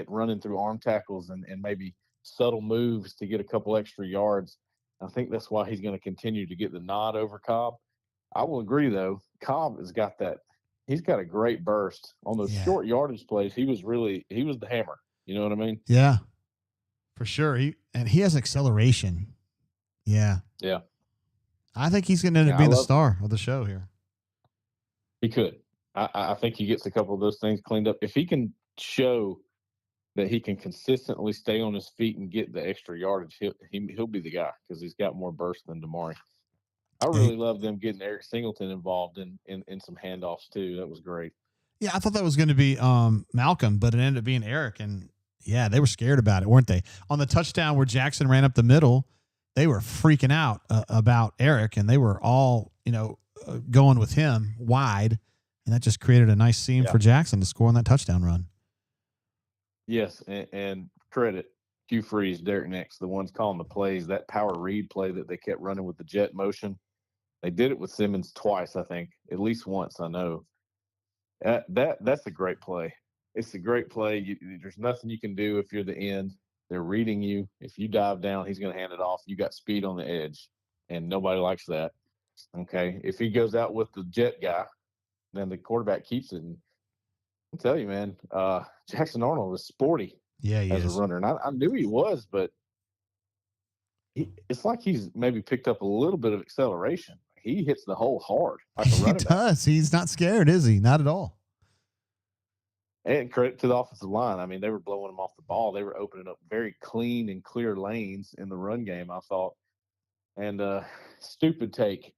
[SPEAKER 19] running through arm tackles and maybe subtle moves to get a couple extra yards. I think that's why he's going to continue to get the nod over Cobb. I will agree, though. Cobb has got that. he's got a great burst on those short yardage plays. He was the hammer. You know what I mean?
[SPEAKER 1] Yeah, for sure. He has acceleration. Yeah.
[SPEAKER 19] Yeah.
[SPEAKER 1] I think he's going to end up being the star of the show here.
[SPEAKER 19] He could. I think he gets a couple of those things cleaned up. If he can show that he can consistently stay on his feet and get the extra yardage, he'll be the guy because he's got more burst than Damari. I really love them getting Eric Singleton involved in some handoffs too. That was great.
[SPEAKER 1] Yeah, I thought that was going to be Malcolm, but it ended up being Eric, and yeah, they were scared about it, weren't they? On the touchdown where Jackson ran up the middle, they were freaking out about Eric, and they were all going with him wide, and that just created a nice seam for Jackson to score on that touchdown run.
[SPEAKER 19] Yes, and credit Hugh Freeze, Derek Nix, the ones calling the plays. That power read play that they kept running with the jet motion, they did it with Simmons twice, I think, at least once. I know that's a great play. It's a great play. There's nothing you can do if you're the end. They're reading you. If you dive down, he's going to hand it off. You got speed on the edge, and nobody likes that. Okay, if he goes out with the jet guy, then the quarterback keeps it. And I'll tell you, man, Jackson Arnold is sporty as a runner. And I knew he was, but it's like he's maybe picked up a little bit of acceleration. He hits the hole hard. Like
[SPEAKER 1] He does. He's not scared, is he? Not at all.
[SPEAKER 19] And credit to the offensive line. I mean, they were blowing him off the ball. They were opening up very clean and clear lanes in the run game, I thought. And stupid take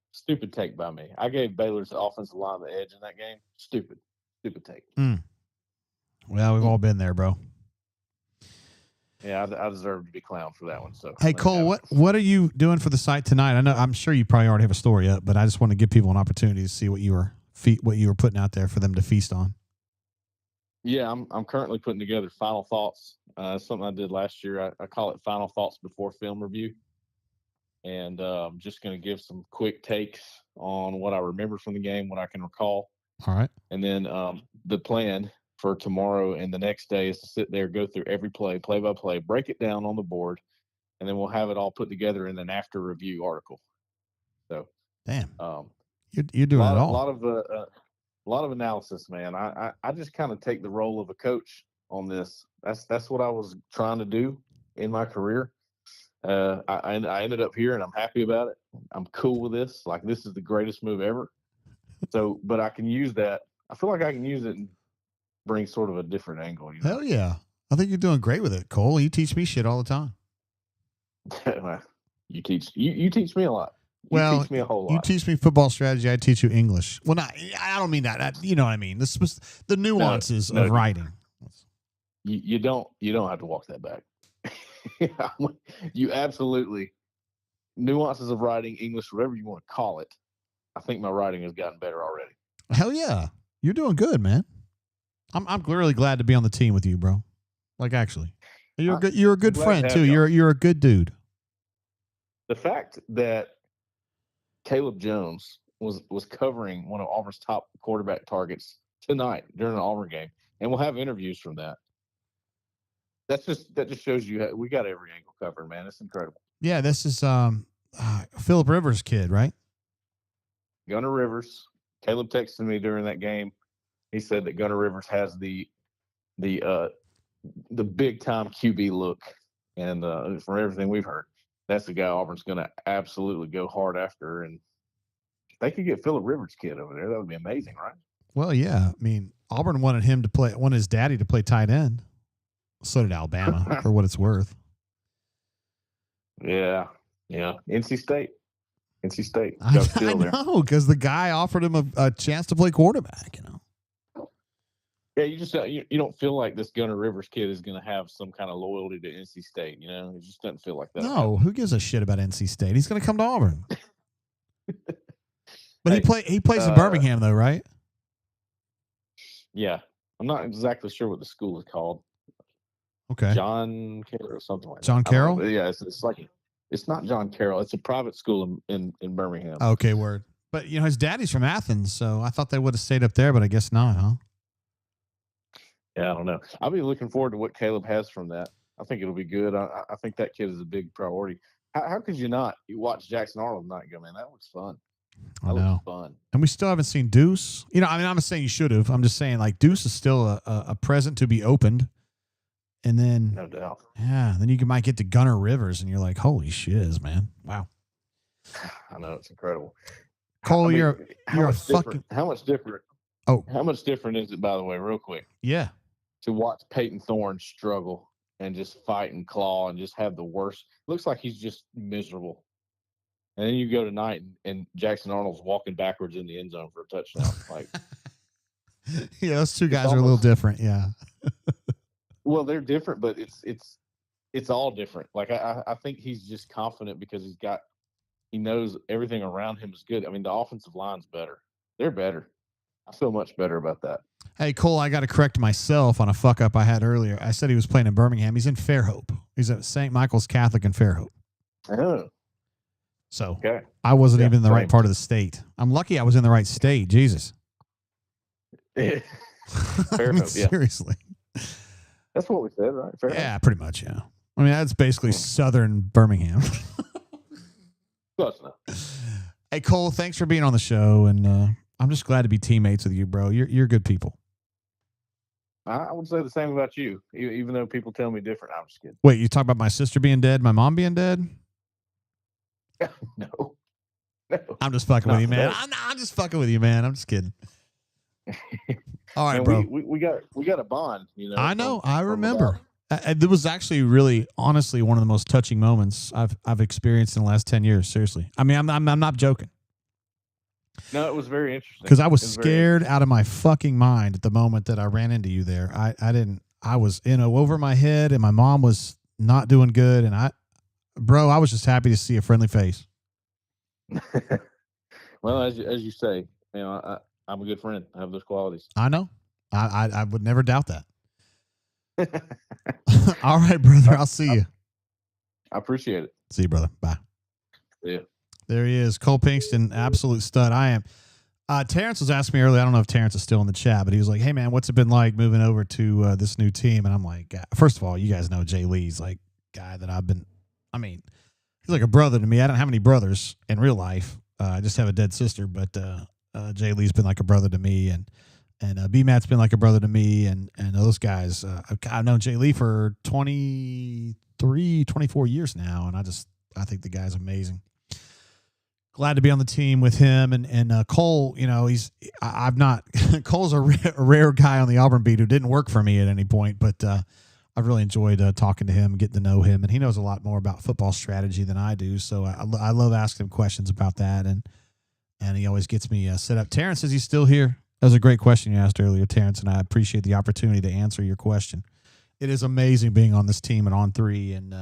[SPEAKER 19] by me. I gave Baylor's offensive line the edge in that game. Stupid take.
[SPEAKER 1] Well, we've all been there, bro.
[SPEAKER 19] Yeah, I deserve to be clowned for that one. So,
[SPEAKER 1] hey, Cole, what are you doing for the site tonight? I'm sure you probably already have a story up, but I just want to give people an opportunity to see what you were putting out there for them to feast on.
[SPEAKER 19] Yeah, I'm currently putting together final thoughts. Something I did last year. I call it final thoughts before film review, and I'm just going to give some quick takes on what I remember from the game, what I can recall.
[SPEAKER 1] All right,
[SPEAKER 19] and then the plan for tomorrow and the next day is to sit there, go through every play by play, break it down on the board, and then we'll have it all put together in an after review article. So,
[SPEAKER 1] damn, you're doing it all.
[SPEAKER 19] A lot of analysis, man. I just kind of take the role of a coach on this. That's what I was trying to do in my career. I ended up here, and I'm happy about it. I'm cool with this. Like, this is the greatest move ever. So, but I can use that. I feel like I can use it and bring sort of a different angle. You know?
[SPEAKER 1] Hell yeah. I think you're doing great with it, Cole. You teach me shit all the time.
[SPEAKER 19] You teach me a lot.
[SPEAKER 1] You
[SPEAKER 19] teach me a whole lot.
[SPEAKER 1] You teach me football strategy. I teach you English. Well, I don't mean that. You know what I mean. This was the nuances of writing.
[SPEAKER 19] You don't have to walk that back. You absolutely nuances of writing, English, whatever you want to call it. I think my writing has gotten better already.
[SPEAKER 1] Hell yeah, you're doing good, man. I'm really glad to be on the team with you, bro. Like, actually, you're a good friend too. You're a good dude.
[SPEAKER 19] The fact that Caleb Jones was covering one of Auburn's top quarterback targets tonight during the Auburn game, and we'll have interviews from that. That just shows you we got every angle covered, man. It's incredible.
[SPEAKER 1] Yeah, this is Phillip Rivers' kid, right?
[SPEAKER 19] Gunnar Rivers. Caleb texted me during that game. He said that Gunnar Rivers has the big time QB look, and from everything we've heard, that's the guy Auburn's going to absolutely go hard after. And if they could get Phillip Rivers' kid over there, that would be amazing, right?
[SPEAKER 1] Well, yeah. I mean, Auburn wanted his daddy to play tight end. So did Alabama, for what it's worth.
[SPEAKER 19] Yeah. NC State.
[SPEAKER 1] I know, because the guy offered him a chance to play quarterback, you know.
[SPEAKER 19] Yeah, you just you don't feel like this Gunnar Rivers kid is going to have some kind of loyalty to NC State, you know? It just doesn't feel like that.
[SPEAKER 1] No, who gives a shit about NC State? He's going to come to Auburn. But he plays in Birmingham, though, right?
[SPEAKER 19] Yeah. I'm not exactly sure what the school is called.
[SPEAKER 1] Okay.
[SPEAKER 19] John Carroll or something like that.
[SPEAKER 1] John Carroll?
[SPEAKER 19] Yeah, it's not John Carroll. It's a private school in Birmingham.
[SPEAKER 1] Okay, word. But, you know, his daddy's from Athens, so I thought they would have stayed up there, but I guess not, huh?
[SPEAKER 19] Yeah, I don't know. I'll be looking forward to what Caleb has from that. I think it'll be good. I think that kid is a big priority. How could you not? You watch Jackson Arnold tonight and go, man, that looks fun.
[SPEAKER 1] I know.
[SPEAKER 19] Fun.
[SPEAKER 1] And we still haven't seen Deuce. You know, I mean, I'm not saying you should have. I'm just saying, like, Deuce is still a present to be opened. And then,
[SPEAKER 19] no doubt.
[SPEAKER 1] Yeah, then you might get to Gunnar Rivers, and you're like, holy shiz, man. Wow.
[SPEAKER 19] I know, it's incredible.
[SPEAKER 1] Cole, you're a
[SPEAKER 19] fucking. How much different?
[SPEAKER 1] Oh.
[SPEAKER 19] How much different is it, by the way, real quick?
[SPEAKER 1] Yeah.
[SPEAKER 19] To watch Peyton Thorne struggle and just fight and claw and just have the worst. Looks like he's just miserable. And then you go tonight and Jackson Arnold's walking backwards in the end zone for a touchdown. Like,
[SPEAKER 1] yeah, those two guys are a little different. Yeah.
[SPEAKER 19] Well, they're different, but it's all different. Like I think he's just confident because he knows everything around him is good. I mean, the offensive line's better. They're better. I feel much better about that.
[SPEAKER 1] Hey, Cole, I got to correct myself on a fuck up I had earlier. I said he was playing in Birmingham. He's in Fairhope. He's at St. Michael's Catholic in Fairhope.
[SPEAKER 19] Oh.
[SPEAKER 1] So
[SPEAKER 19] okay.
[SPEAKER 1] I wasn't even in the right part of the state. I'm lucky I was in the right state. Jesus.
[SPEAKER 19] Fairhope, yeah.
[SPEAKER 1] Seriously.
[SPEAKER 19] That's what we said, right? Fairhope.
[SPEAKER 1] Yeah, pretty much, yeah. I mean, that's basically southern Birmingham.
[SPEAKER 19] Close enough.
[SPEAKER 1] Hey, Cole, thanks for being on the show, and I'm just glad to be teammates with you, bro. You're good people.
[SPEAKER 19] I would say the same about you, even though people tell me different. I'm just kidding.
[SPEAKER 1] Wait, you talk about my sister being dead, my mom being dead?
[SPEAKER 19] No.
[SPEAKER 1] I'm just fucking with you, man. I'm just fucking with you, man. I'm just kidding. All right,
[SPEAKER 19] man,
[SPEAKER 1] bro.
[SPEAKER 19] We got a bond, you know.
[SPEAKER 1] I know. I remember. It was actually really, honestly, one of the most touching moments I've experienced in the last 10 years. Seriously. I mean, I'm not joking.
[SPEAKER 19] No, it was very interesting.
[SPEAKER 1] Because I was scared out of my fucking mind at the moment that I ran into you there. I was, over my head, and my mom was not doing good. And I was just happy to see a friendly face.
[SPEAKER 19] Well, as you say, you know, I'm a good friend. I have those qualities.
[SPEAKER 1] I know. I would never doubt that. All right, brother. I'll see you.
[SPEAKER 19] I appreciate it.
[SPEAKER 1] See you, brother. Bye.
[SPEAKER 19] Yeah.
[SPEAKER 1] There he is. Cole Pinkston, absolute stud. I am. Terrence was asking me earlier. I don't know if Terrence is still in the chat, but he was like, hey, man, what's it been like moving over to this new team? And I'm like, first of all, you guys know Jay Lee's like guy that he's like a brother to me. I don't have any brothers in real life. I just have a dead sister, but Jay Lee's been like a brother to me, and B-Matt's been like a brother to me, and those guys. I've known Jay Lee for 23, 24 years now, and I think the guy's amazing. Glad to be on the team with him, and Cole. You know, Cole's a rare guy on the Auburn beat who didn't work for me at any point, but I've really enjoyed talking to him, getting to know him, and he knows a lot more about football strategy than I do. So I love asking him questions about that, and he always gets me set up. Terrence, is he still here? That was a great question you asked earlier, Terrence, and I appreciate the opportunity to answer your question. It is amazing being on this team at On3, and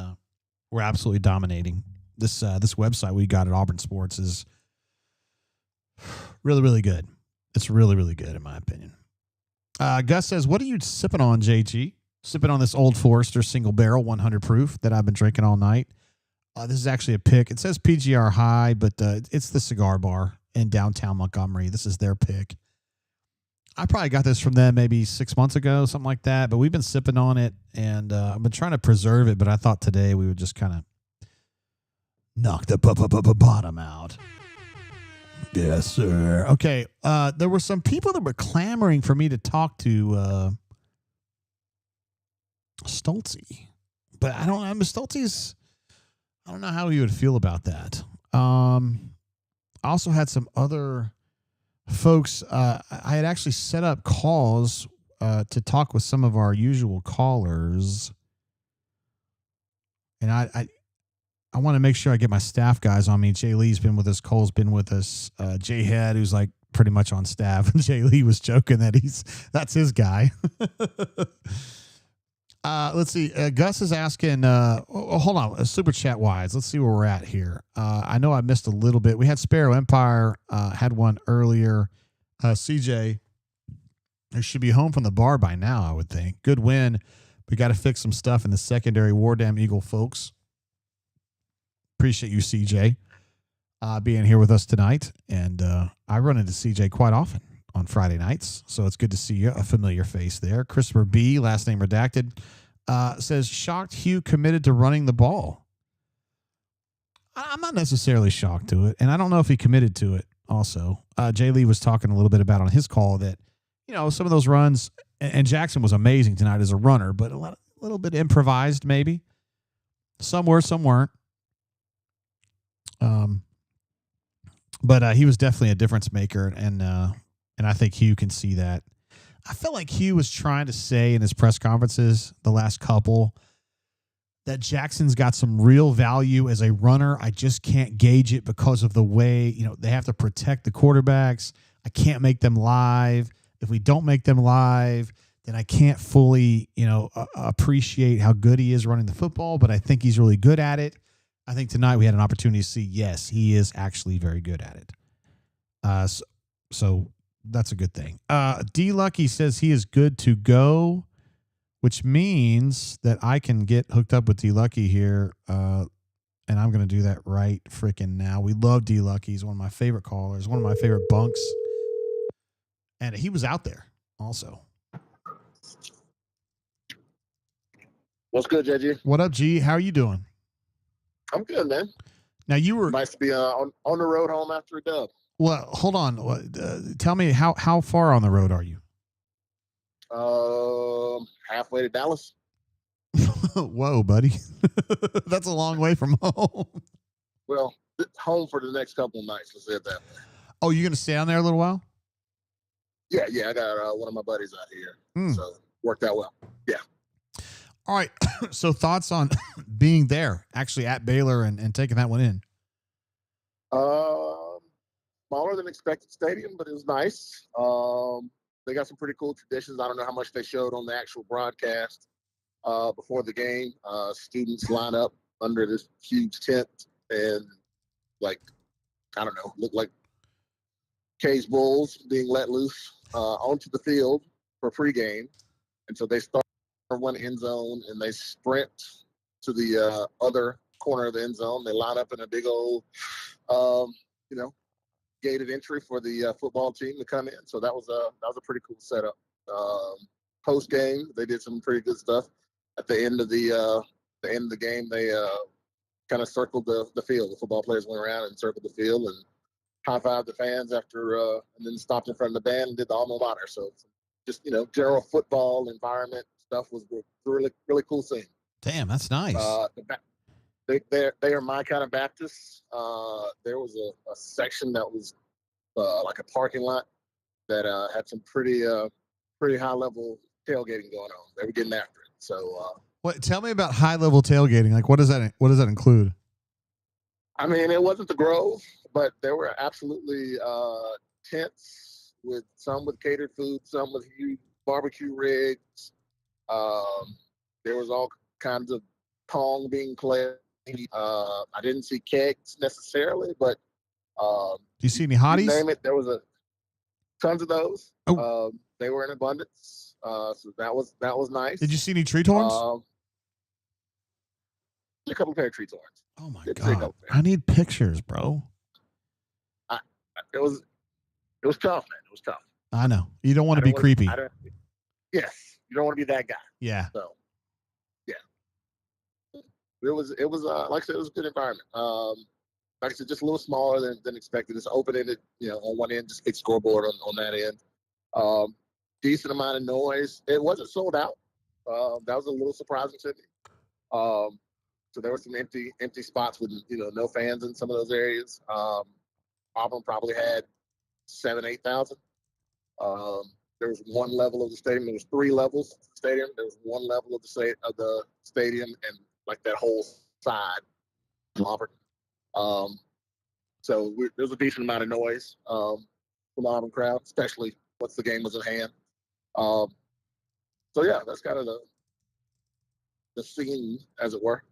[SPEAKER 1] we're absolutely dominating. This website we got at Auburn Sports is really, really good. It's really, really good in my opinion. Gus says, what are you sipping on, JG? Sipping on this Old Forester single barrel 100 proof that I've been drinking all night. This is actually a pick. It says PGR High, but it's the cigar bar in downtown Montgomery. This is their pick. I probably got this from them maybe 6 months ago, something like that. But we've been sipping on it, and I've been trying to preserve it. But I thought today we would just kind of knock the bottom out. Yes, sir. Okay. There were some people that were clamoring for me to talk to Stoltze, but I don't know. Stoltze's, I don't know how he would feel about that. I also had some other folks. I had actually set up calls to talk with some of our usual callers, and I want to make sure I get my staff guys on me. Jay Lee's been with us. Cole's been with us. Jay Head, who's like pretty much on staff. And Jay Lee was joking that that's his guy. Let's see. Gus is asking, hold on, super chat wise. Let's see where we're at here. I know I missed a little bit. We had Sparrow Empire, had one earlier. CJ, they should be home from the bar by now, I would think. Good win. We got to fix some stuff in the secondary. War Damn Eagle folks. Appreciate you, CJ, being here with us tonight. And I run into CJ quite often on Friday nights, so it's good to see you, a familiar face there. Christopher B., last name redacted, says, shocked Hugh committed to running the ball. I'm not necessarily shocked to it, and I don't know if he committed to it, also. Jay Lee was talking a little bit about on his call that, some of those runs, and Jackson was amazing tonight as a runner, but a little bit improvised maybe. Some were, some weren't. But he was definitely a difference maker, and I think Hugh can see that. I felt like Hugh was trying to say in his press conferences the last couple that Jackson's got some real value as a runner. I just can't gauge it because of the way, they have to protect the quarterbacks. I can't make them live. If we don't make them live, then I can't fully, appreciate how good he is running the football, but I think he's really good at it. I think tonight we had an opportunity to see, yes, he is actually very good at it. So that's a good thing. D Lucky says he is good to go, which means that I can get hooked up with D Lucky here. And I'm going to do that right freaking now. We love D Lucky. He's one of my favorite callers, one of my favorite bunks. And he was out there also.
[SPEAKER 20] What's good, JG?
[SPEAKER 1] What up, G? How are you doing?
[SPEAKER 20] I'm good, man.
[SPEAKER 1] Now you were
[SPEAKER 20] nice to be on the road home after a dub.
[SPEAKER 1] Well, hold on. Tell me how far on the road are you?
[SPEAKER 20] Halfway to Dallas.
[SPEAKER 1] Whoa, buddy. That's a long way from home.
[SPEAKER 20] Well, home for the next couple of nights. Let's say it that way.
[SPEAKER 1] Oh, you're gonna stay down there a little while?
[SPEAKER 20] Yeah. I got one of my buddies out here, so worked out well. Yeah.
[SPEAKER 1] All right. So thoughts on being there, actually at Baylor and taking that one in?
[SPEAKER 20] Smaller than expected stadium, but it was nice. They got some pretty cool traditions. I don't know how much they showed on the actual broadcast before the game. Students line up under this huge tent and, look like cage bulls being let loose onto the field for pregame. And so they start one end zone and they sprint to the other corner of the end zone. They line up in a big old, gated entry for the football team to come in. So that was a pretty cool setup. Post game, they did some pretty good stuff. At the end of the game, they kind of circled the field. The football players went around and circled the field and high-fived the fans after, and then stopped in front of the band and did the alma mater. So just general football environment stuff was really, really cool scene.
[SPEAKER 1] Damn, that's nice.
[SPEAKER 20] They are my kind of Baptists. There was a section that was like a parking lot that had some pretty high level tailgating going on. They were getting after it. So
[SPEAKER 1] tell me about high level tailgating. Like what does that include?
[SPEAKER 20] I mean, it wasn't the Grove, but there were absolutely tents with some with catered food, some with huge barbecue rigs. There was all kinds of pong being played. I didn't see kegs necessarily, but
[SPEAKER 1] do you see any hotties?
[SPEAKER 20] You name it, there was tons of those.
[SPEAKER 1] Oh.
[SPEAKER 20] They were in abundance. So that was nice.
[SPEAKER 1] Did you see any tree torns?
[SPEAKER 20] A couple pair of tree torns.
[SPEAKER 1] Oh my God! I need pictures, bro.
[SPEAKER 20] It was tough, man. It was tough.
[SPEAKER 1] I know. You don't want to be creepy.
[SPEAKER 20] Yes, you don't want to be that guy.
[SPEAKER 1] Yeah.
[SPEAKER 20] So, yeah. It was like I said, it was a good environment. Like I said, just a little smaller than expected. It's open-ended, on one end, just big scoreboard on that end. Decent amount of noise. It wasn't sold out. That was a little surprising to me. So there were some empty spots with, no fans in some of those areas. Auburn probably had 7,000-8,000. There was one level of the stadium. There was 3 levels of the stadium. There was one level of the stadium and like that whole side of Auburn. So there was a decent amount of noise from the Auburn crowd, especially once the game was at hand. So yeah, that's kind of the scene, as it were.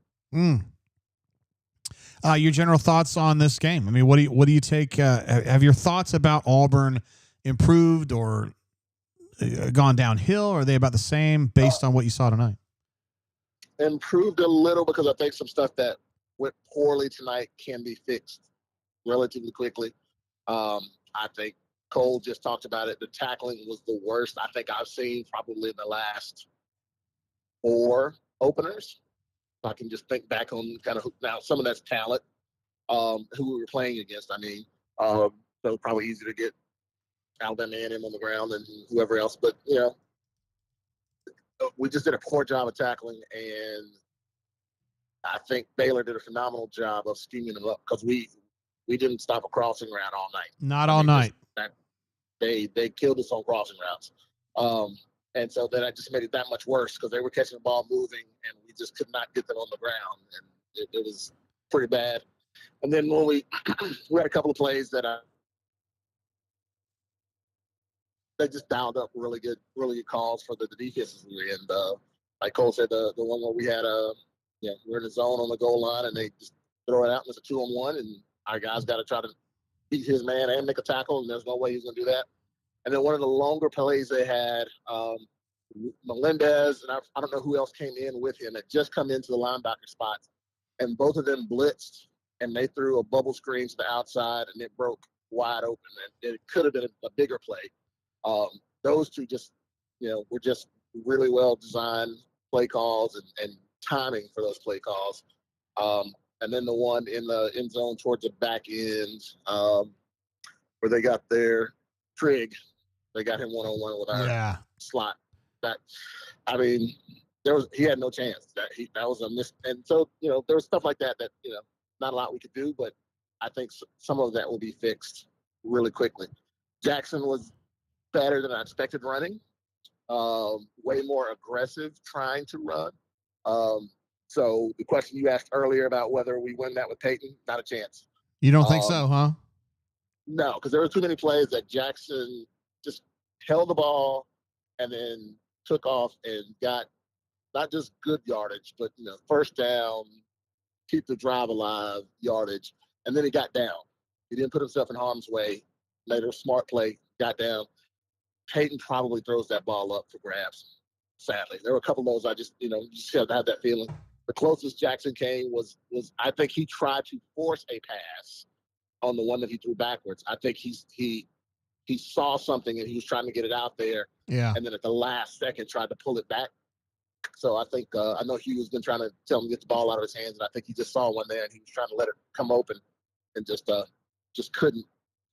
[SPEAKER 1] Your general thoughts on this game? I mean, what do you take? Have your thoughts about Auburn improved or gone downhill? Or are they about the same based on what you saw tonight?
[SPEAKER 20] Improved a little because I think some stuff that went poorly tonight can be fixed relatively quickly. I think Cole just talked about it. The tackling was the worst I think I've seen probably in the last 4 openers. I can just think back on kind of now some of that's talent, who we were playing against. I mean, so it's probably easy to get Alabama A&M on the ground and whoever else. But, we just did a poor job of tackling, and I think Baylor did a phenomenal job of scheming them up because we didn't stop a crossing route all night.
[SPEAKER 1] Not all night.
[SPEAKER 20] They killed us on crossing routes. And so then I just made it that much worse because they were catching the ball moving, and we just could not get them on the ground. And it was pretty bad. And then when we had a couple of plays that they just dialed up really good calls for the defenses we were in. Like Cole said, the one where we had we're in the zone on the goal line, and they just throw it out, and it's a 2-on-1, and our guys got to try to beat his man and make a tackle, and there's no way he's going to do that. And then one of the longer plays they had, Melendez, and I don't know who else came in with him, had just come into the linebacker spots, and both of them blitzed, and they threw a bubble screen to the outside, and it broke wide open, and it could have been a bigger play. Those two just, were just really well designed play calls and timing for those play calls. And then the one in the end zone towards the back end, where they got their Trigg, they got him one-on-one with our slot. He had no chance. That was a miss. And so, there was stuff like that not a lot we could do, but I think some of that will be fixed really quickly. Jackson was better than I expected running, way more aggressive trying to run. So the question you asked earlier about whether we win that with Peyton, not a chance.
[SPEAKER 1] You don't think so, huh?
[SPEAKER 20] No, because there were too many plays that Jackson just held the ball and then took off and got not just good yardage, but first down, keep the drive alive yardage, and then he got down. He didn't put himself in harm's way. Made a smart play, got down. Peyton probably throws that ball up for grabs. Sadly, there were a couple of those I just just have to have that feeling. The closest Jackson came was I think he tried to force a pass on the one that he threw backwards. I think he saw something and he was trying to get it out there.
[SPEAKER 1] Yeah.
[SPEAKER 20] And then at the last second tried to pull it back. So I think I know Hugh has been trying to tell him to get the ball out of his hands, and I think he just saw one there and he was trying to let it come open and just couldn't.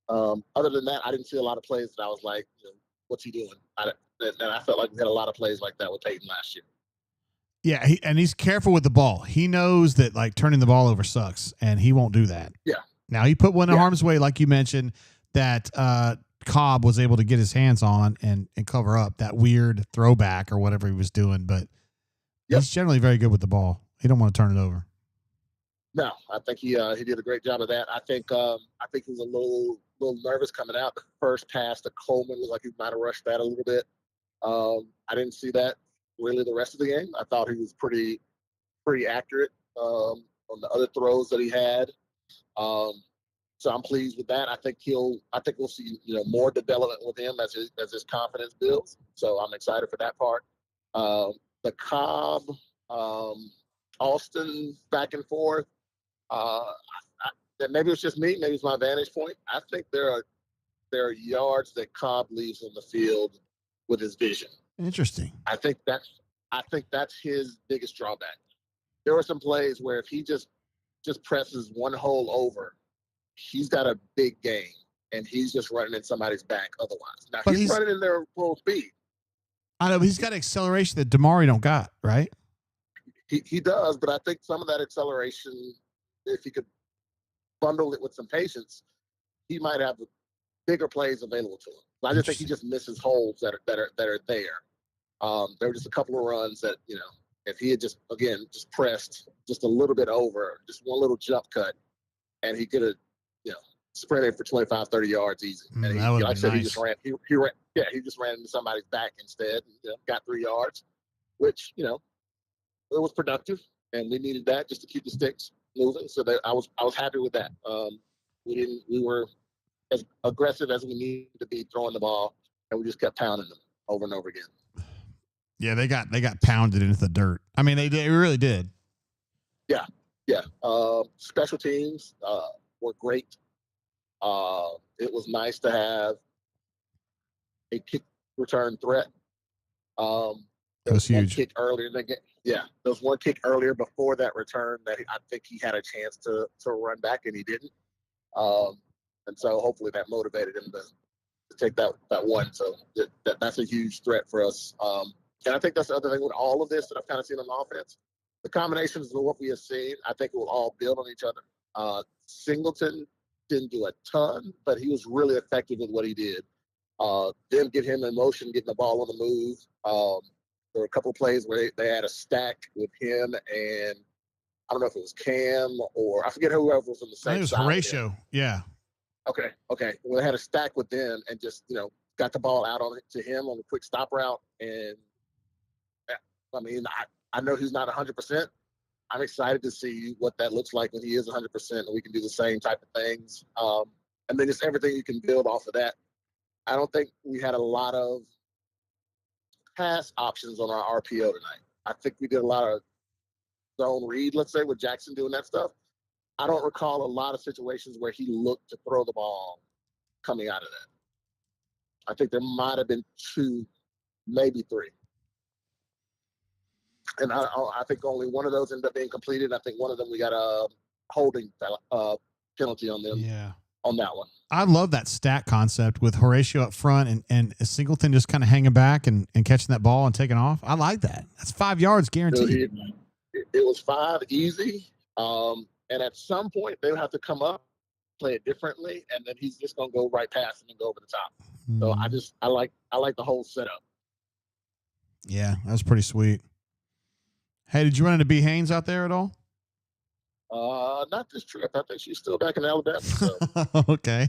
[SPEAKER 20] Other than that, I didn't see a lot of plays that I was like, what's he doing? And I felt like we had a lot of plays like that with Peyton last year.
[SPEAKER 1] Yeah, he's careful with the ball. He knows that turning the ball over sucks, and he won't do that.
[SPEAKER 20] Yeah.
[SPEAKER 1] Now he put one in harm's way, like you mentioned, that Cobb was able to get his hands on and cover up that weird throwback or whatever he was doing. But he's generally very good with the ball. He don't want to turn it over.
[SPEAKER 20] No, I think he did a great job of that. I think he was a little nervous coming out. The first pass to Coleman was like he might have rushed that a little bit. I didn't see that really the rest of the game. I thought he was pretty accurate on the other throws that he had. So I'm pleased with that. I think we'll see more development with him as his confidence builds. So I'm excited for that part. The Cobb Alston back and forth. Maybe it's just me. Maybe it's my vantage point. I think there are yards that Cobb leaves on the field with his vision.
[SPEAKER 1] Interesting.
[SPEAKER 20] I think that's his biggest drawback. There were some plays where if he just presses one hole over, he's got a big game, and he's just running in somebody's back otherwise. Now, he's running in their full speed.
[SPEAKER 1] I know, but he's got acceleration that Damari don't got, right?
[SPEAKER 20] He does, but I think some of that acceleration, if he could bundle it with some patience, he might have bigger plays available to him. I just think he just misses holes that are there. There were just a couple of runs that, if he had just pressed just a little bit over, just one little jump cut, and he could have, sprinted for 25, 30 yards easy. And he, like I said, nice. He just ran into somebody's back instead, and, got 3 yards, which, it was productive, and we needed that just to keep the sticks moving. So I was happy with that. We were as aggressive as we needed to be throwing the ball, and we just kept pounding them over and over again.
[SPEAKER 1] Yeah, they got pounded into the dirt. I mean, they really did.
[SPEAKER 20] Yeah. Special teams were great. It was nice to have a kick return threat.
[SPEAKER 1] That was huge.
[SPEAKER 20] Kick earlier. There was one kick earlier before that return that I think he had a chance to run back, and he didn't. And so hopefully that motivated him to take that one. So that's a huge threat for us. And I think that's the other thing with all of this that I've kind of seen on offense. The combinations of what we have seen, I think will all build on each other. Singleton didn't do a ton, but he was really effective with what he did. Then get him in motion, getting the ball on the move. There were a couple of plays where they had a stack with him and I don't know if it was Cam or I forget whoever was on the same
[SPEAKER 1] I think it was
[SPEAKER 20] side.
[SPEAKER 1] Horatio. Yeah.
[SPEAKER 20] Okay. Well, they had a stack with them and just, got the ball out to him on a quick stop route. And I mean, I know he's not 100%. I'm excited to see what that looks like when he is 100% and we can do the same type of things. And then just everything you can build off of that. I don't think we had a lot of pass options on our RPO tonight. I think we did a lot of zone read, let's say, with Jackson doing that stuff. I don't recall a lot of situations where he looked to throw the ball coming out of that. I think there might have been 2, maybe 3. And I think only one of those ended up being completed. I think one of them we got a holding penalty on them.
[SPEAKER 1] Yeah.
[SPEAKER 20] On that one.
[SPEAKER 1] I love that stack concept with Horatio up front and Singleton just kind of hanging back and catching that ball and taking off. I like that. That's 5 yards guaranteed.
[SPEAKER 20] It was 5 easy. And at some point they would have to come up, play it differently, and then he's just gonna go right past him and go over the top. So I like the whole setup.
[SPEAKER 1] Yeah, that was pretty sweet. Hey, did you run into B. Haynes out there at all?
[SPEAKER 20] Not this trip. I think she's still back in Alabama. So
[SPEAKER 1] okay.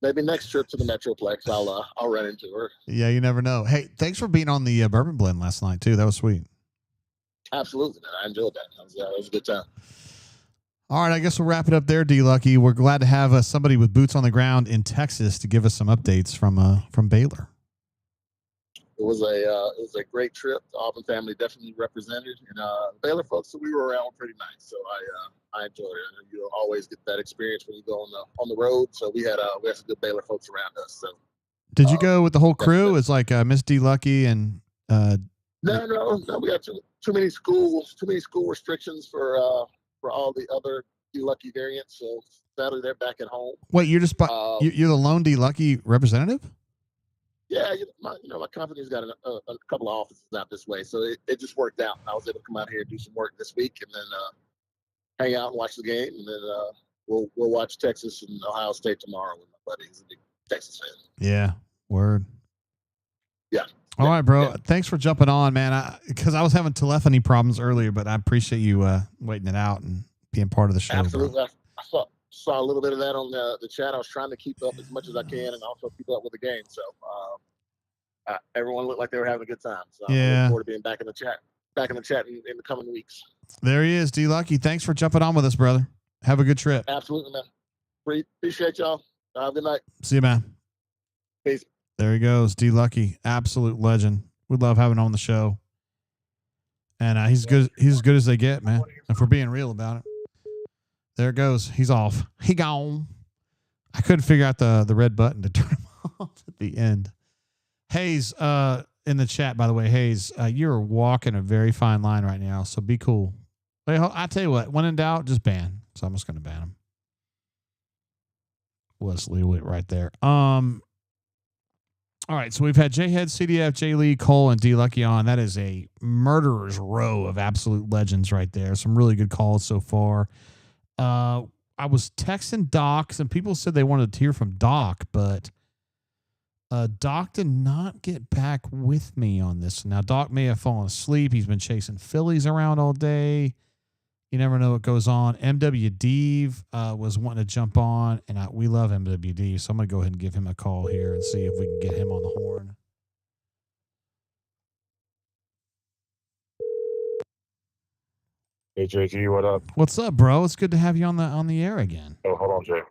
[SPEAKER 20] Maybe next trip to the Metroplex, I'll run into her.
[SPEAKER 1] Yeah, you never know. Hey, thanks for being on the Bourbon Blend last night too. That was sweet.
[SPEAKER 20] Absolutely, man. I enjoyed that. It was a good time.
[SPEAKER 1] All right, I guess we'll wrap it up there, D. Lucky. We're glad to have somebody with boots on the ground in Texas to give us some updates from Baylor.
[SPEAKER 20] It was a great trip. The Auburn family definitely represented, and Baylor folks that we were around were pretty nice. So I enjoyed it. You always get that experience when you go on the road. So we had some good Baylor folks around us. So
[SPEAKER 1] did you go with the whole crew? It's like Miss D. Lucky and
[SPEAKER 20] no. We got too many school restrictions for all the other D. Lucky variants. So sadly, they're back at home.
[SPEAKER 1] Wait, you're just you're the lone D. Lucky representative?
[SPEAKER 20] Yeah, my company's got a couple of offices out this way, so it just worked out. I was able to come out here and do some work this week, and then hang out and watch the game, and then we'll watch Texas and Ohio State tomorrow with my buddy. He's a big Texas fan.
[SPEAKER 1] Yeah, word.
[SPEAKER 20] Yeah.
[SPEAKER 1] All right, bro. Yeah. Thanks for jumping on, man. Because I was having telephony problems earlier, but I appreciate you waiting it out and being part of the show.
[SPEAKER 20] Absolutely.
[SPEAKER 1] Bro.
[SPEAKER 20] I saw a little bit of that on the chat. I was trying to keep up as much as I can and also keep up with the game. So everyone looked like they were having a good time. So I'm looking forward to being back in the chat in the coming weeks.
[SPEAKER 1] There he is, D. Lucky. Thanks for jumping on with us, brother. Have a good trip.
[SPEAKER 20] Absolutely, man. Appreciate y'all. Have a good night.
[SPEAKER 1] See you, man.
[SPEAKER 20] Peace.
[SPEAKER 1] There he goes, D. Lucky, absolute legend. We love having him on the show, and he's good. He's as good as they get, man. If we're being real about it. There it goes. He's off. He gone. I couldn't figure out the red button to turn him off at the end. Hayes, in the chat, by the way, Hayes, you're walking a very fine line right now, so be cool. Well, I tell you what, when in doubt, just ban. So I'm just going to ban him. Wesley Witt right there. All right, so we've had J-Head, CDF, J. Lee, Cole, and D. Lucky on. That is a murderer's row of absolute legends right there. Some really good calls so far. I was texting Doc, and people said they wanted to hear from Doc, but Doc did not get back with me on this. Now, Doc may have fallen asleep. He's been chasing Phillies around all day. You never know what goes on. MW was wanting to jump on, and we love MWD, so I'm going to go ahead and give him a call here and see if we can get him on the horn.
[SPEAKER 21] Hey, JG, what up?
[SPEAKER 1] What's up, bro? It's good to have you on the air again.
[SPEAKER 21] Oh, hold on, Jay.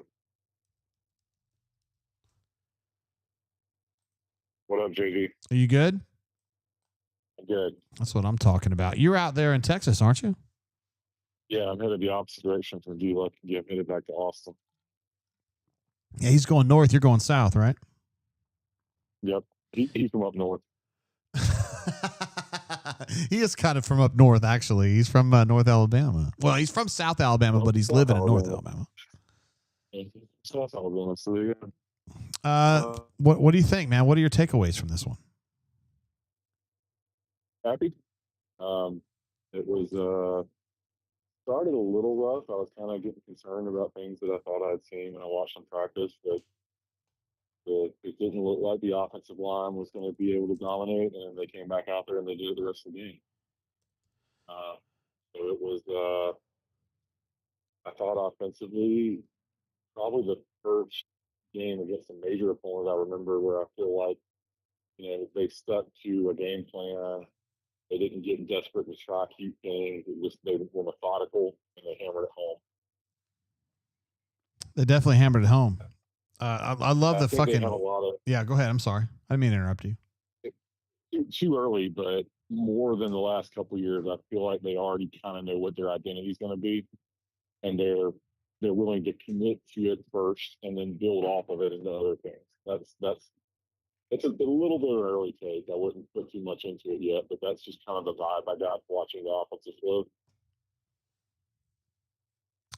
[SPEAKER 21] What up, JG?
[SPEAKER 1] Are you good?
[SPEAKER 21] I'm good.
[SPEAKER 1] That's what I'm talking about. You're out there in Texas, aren't you?
[SPEAKER 21] Yeah, I'm headed the opposite direction from D-Luck. Yeah, I'm headed back to Austin.
[SPEAKER 1] Yeah, he's going north. You're going south, right?
[SPEAKER 21] Yep. He's from up north.
[SPEAKER 1] He is kind of from up north, actually. He's from North Alabama. Well, he's from South Alabama, but he's living in North Alabama.
[SPEAKER 21] So that's all going. So yeah.
[SPEAKER 1] What do you think, man? What are your takeaways from this one?
[SPEAKER 21] Happy. It was started a little rough. I was kind of getting concerned about things that I thought I'd seen when I watched them practice, but it didn't look like the offensive line was going to be able to dominate, and they came back out there and they did it the rest of the game. So it was, I thought offensively, probably the first game against a major opponent I remember where I feel like, they stuck to a game plan. They didn't get desperate to try cute things. They were methodical and they hammered it home.
[SPEAKER 1] They definitely hammered it home. I love the fucking.
[SPEAKER 21] Yeah,
[SPEAKER 1] go ahead. I'm sorry. I didn't mean to interrupt you.
[SPEAKER 21] Too early, but more than the last couple of years, I feel like they already kind of know what their identity is going to be, and they're willing to commit to it first and then build off of it into other things. It's a little bit of an early take. I wouldn't put too much into it yet, but that's just kind of the vibe I got watching the offensive flow.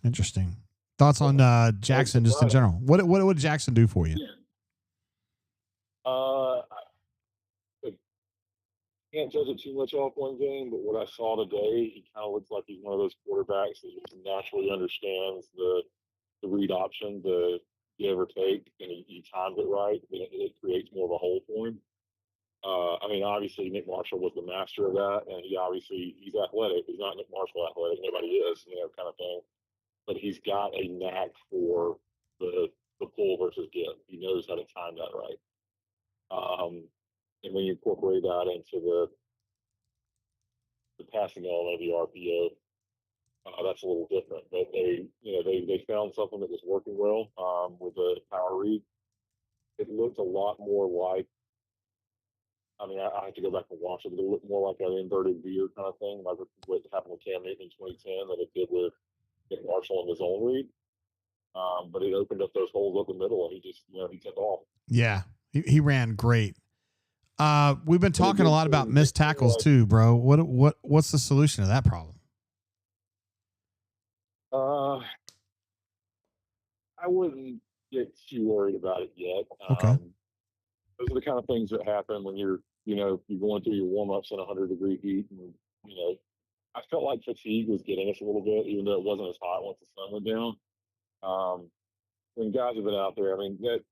[SPEAKER 1] Interesting. Thoughts on Jackson just in general? What did Jackson do for you?
[SPEAKER 21] I can't judge it too much off one game, but what I saw today, he kind of looks like he's one of those quarterbacks that just naturally understands the read option, the give or take, and he times it right, and it creates more of a hole for him. I mean, obviously Nick Marshall was the master of that, and he's athletic. He's not Nick Marshall athletic, nobody is, kind of thing. But he's got a knack for the pull versus give. He knows how to time that right. And when you incorporate that into the passing element of the RPO, that's a little different. But they found something that was working well with the power read. It looked a lot more like, I mean, I have to go back and watch it, but it looked more like an inverted veer kind of thing, like what happened with Cam Newton in 2010 that it did with Nick Marshall in his own read. But it opened up those holes up the middle, and he just, he took off.
[SPEAKER 1] Yeah, he ran great. We've been talking a lot about missed tackles too, bro. What's the solution to that problem?
[SPEAKER 21] I wouldn't get too worried about it yet.
[SPEAKER 1] Okay.
[SPEAKER 21] Those are the kind of things that happen when you're going through your warm-ups in 100-degree heat. And, I felt like fatigue was getting us a little bit, even though it wasn't as hot once the sun went down. When guys have been out there, I mean, that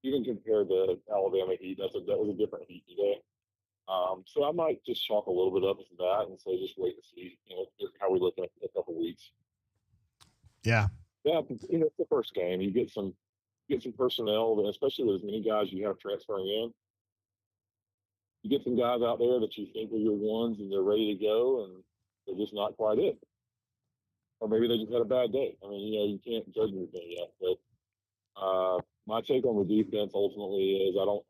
[SPEAKER 21] even compared to Alabama heat, that was a different heat today. So I might just chalk a little bit up to that and say just wait to see, how we look in a couple weeks.
[SPEAKER 1] Yeah.
[SPEAKER 21] Yeah, it's the first game. You get some personnel, especially with as many guys you have transferring in. You get some guys out there that you think are your ones and they're ready to go, and they're just not quite it. Or maybe they just had a bad day. I mean, you can't judge anything yet. But my take on the defense ultimately is I don't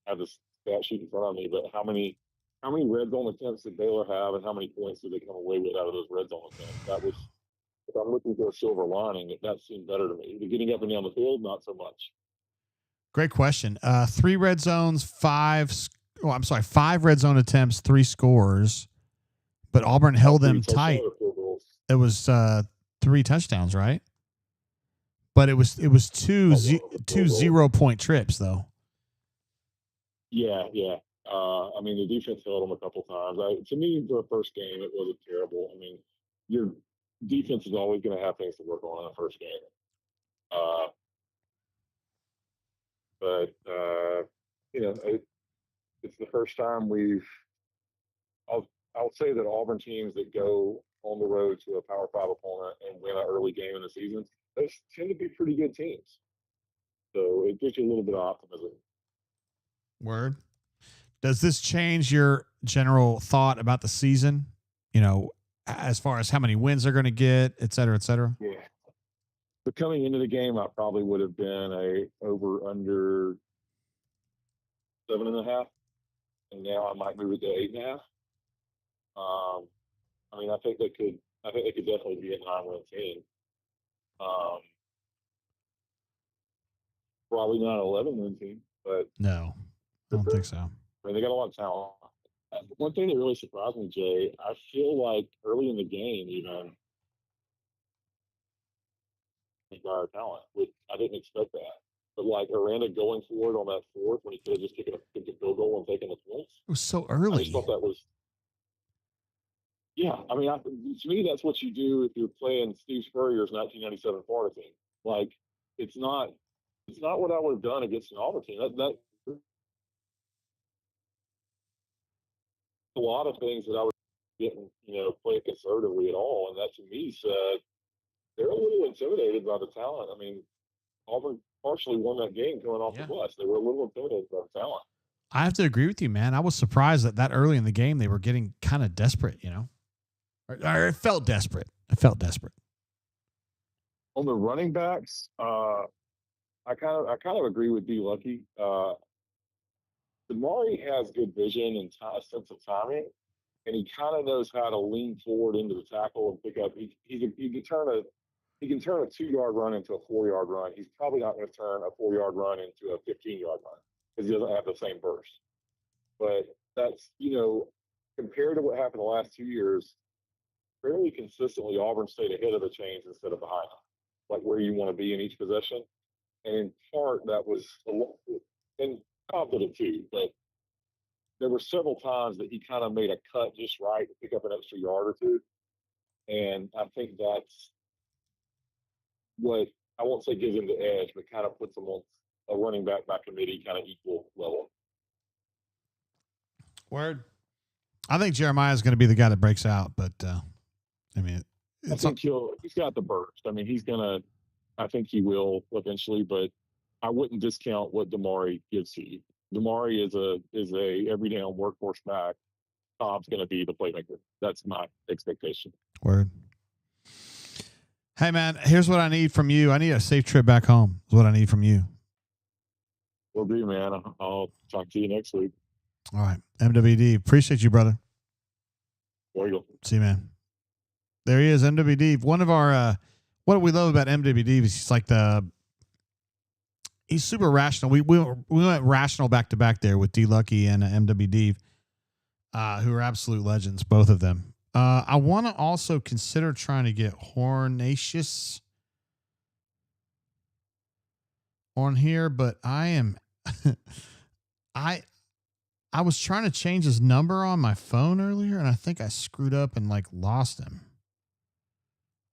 [SPEAKER 21] have the stat sheet in front of me, but how many red zone attempts did Baylor have, and how many points did they come away with out of those red zone attempts? That was, if I'm looking for a silver lining, that seemed better to me. The getting up and down the field, not so much.
[SPEAKER 1] Great question. 3 red zones, 5 red zone attempts, 3 scores, but Auburn held them tight. It was 3 touchdowns, right? But it was 2 0-point trips though.
[SPEAKER 21] Yeah. I mean, the defense held them a couple times. To me, for a first game, it wasn't terrible. I mean, your defense is always going to have things to work on in the first game. But it's the first time I'll say that Auburn teams that go on the road to a Power 5 opponent and win an early game in the season, those tend to be pretty good teams. So it gives you a little bit of optimism.
[SPEAKER 1] Word. Does this change your general thought about the season? As far as how many wins they're going to get, et cetera, et cetera?
[SPEAKER 21] Yeah. But coming into the game, I probably would have been a over/under 7.5, and now I might move it to 8.5. I mean, I think they could definitely be a 9-win team. Probably not an 11-win team, but
[SPEAKER 1] no, I don't think so.
[SPEAKER 21] I mean, they got a lot of talent. One thing that really surprised me, Jay, I feel like early in the game, even our talent, which I didn't expect that. But like Aranda going for it on that fourth when he could have just kicked a field goal and taken the points.
[SPEAKER 1] It was so
[SPEAKER 21] I
[SPEAKER 1] early.
[SPEAKER 21] just thought that was, yeah. I mean, to me, that's what you do if you're playing Steve Spurrier's 1997 Florida team. Like, it's not what I would have done against an Auburn team. That a lot of things that I would didn't, play conservatively at all, and that to me said they're a little intimidated by the talent. I mean, Auburn partially won that game coming off the bus. They were a little intimidated by the talent.
[SPEAKER 1] I have to agree with you, man. I was surprised that early in the game they were getting kind of desperate, or it felt desperate.
[SPEAKER 21] On the running backs, I kind of agree with D. Lucky. Damari has good vision and a sense of timing, and he kind of knows how to lean forward into the tackle and pick up. He can turn a 2-yard run into a 4-yard run. He's probably not going to turn a 4-yard run into a 15-yard run because he doesn't have the same burst. But that's, compared to what happened the last 2 years, fairly consistently Auburn stayed ahead of the chains instead of behind them, like where you want to be in each possession. And in part, that was and Cobb did it too, but there were several times that he kind of made a cut just right to pick up an extra yard or two. And I think that's what, I won't say gives him the edge, but kind of puts him on a running back by committee kind of equal level.
[SPEAKER 1] Word. I think Jeremiah is going to be the guy that breaks out, but I mean,
[SPEAKER 21] I think he's got the burst. I mean, I think he will eventually, but I wouldn't discount what Damari gives to you. Damari is a every down workhorse back. Cobb's going to be the playmaker. That's my expectation.
[SPEAKER 1] Word. Hey man, here's what I need from you. I need a safe trip back home. Is what I need from you.
[SPEAKER 21] Will do, man. I'll talk to you next week.
[SPEAKER 1] All right, MWD. Appreciate you, brother.
[SPEAKER 21] There you go.
[SPEAKER 1] See you, man. There he is, MWD. One of our what we love about MWD is he's like he's super rational. We went rational back to back there with D Lucky and MWD, who are absolute legends, both of them. I want to also consider trying to get Hornacious on here, but I am I was trying to change his number on my phone earlier, and I think I screwed up and lost him.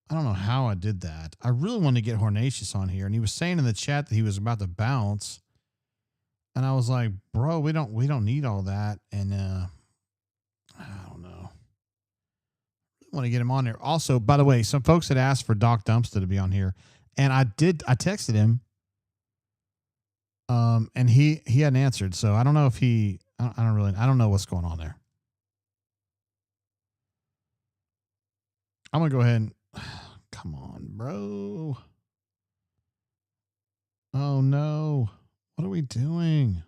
[SPEAKER 1] I don't know how I did that. I really wanted to get Hornacious on here, and he was saying in the chat that he was about to bounce, and I was like, "Bro, we don't need all that." And I don't know. I want to get him on there. Also, by the way, some folks had asked for Doc Dumpster to be on here, and I texted him, and he hadn't answered. So I don't know if I don't know what's going on there. I'm gonna go ahead and. Come on, bro. Oh, no. What are we doing?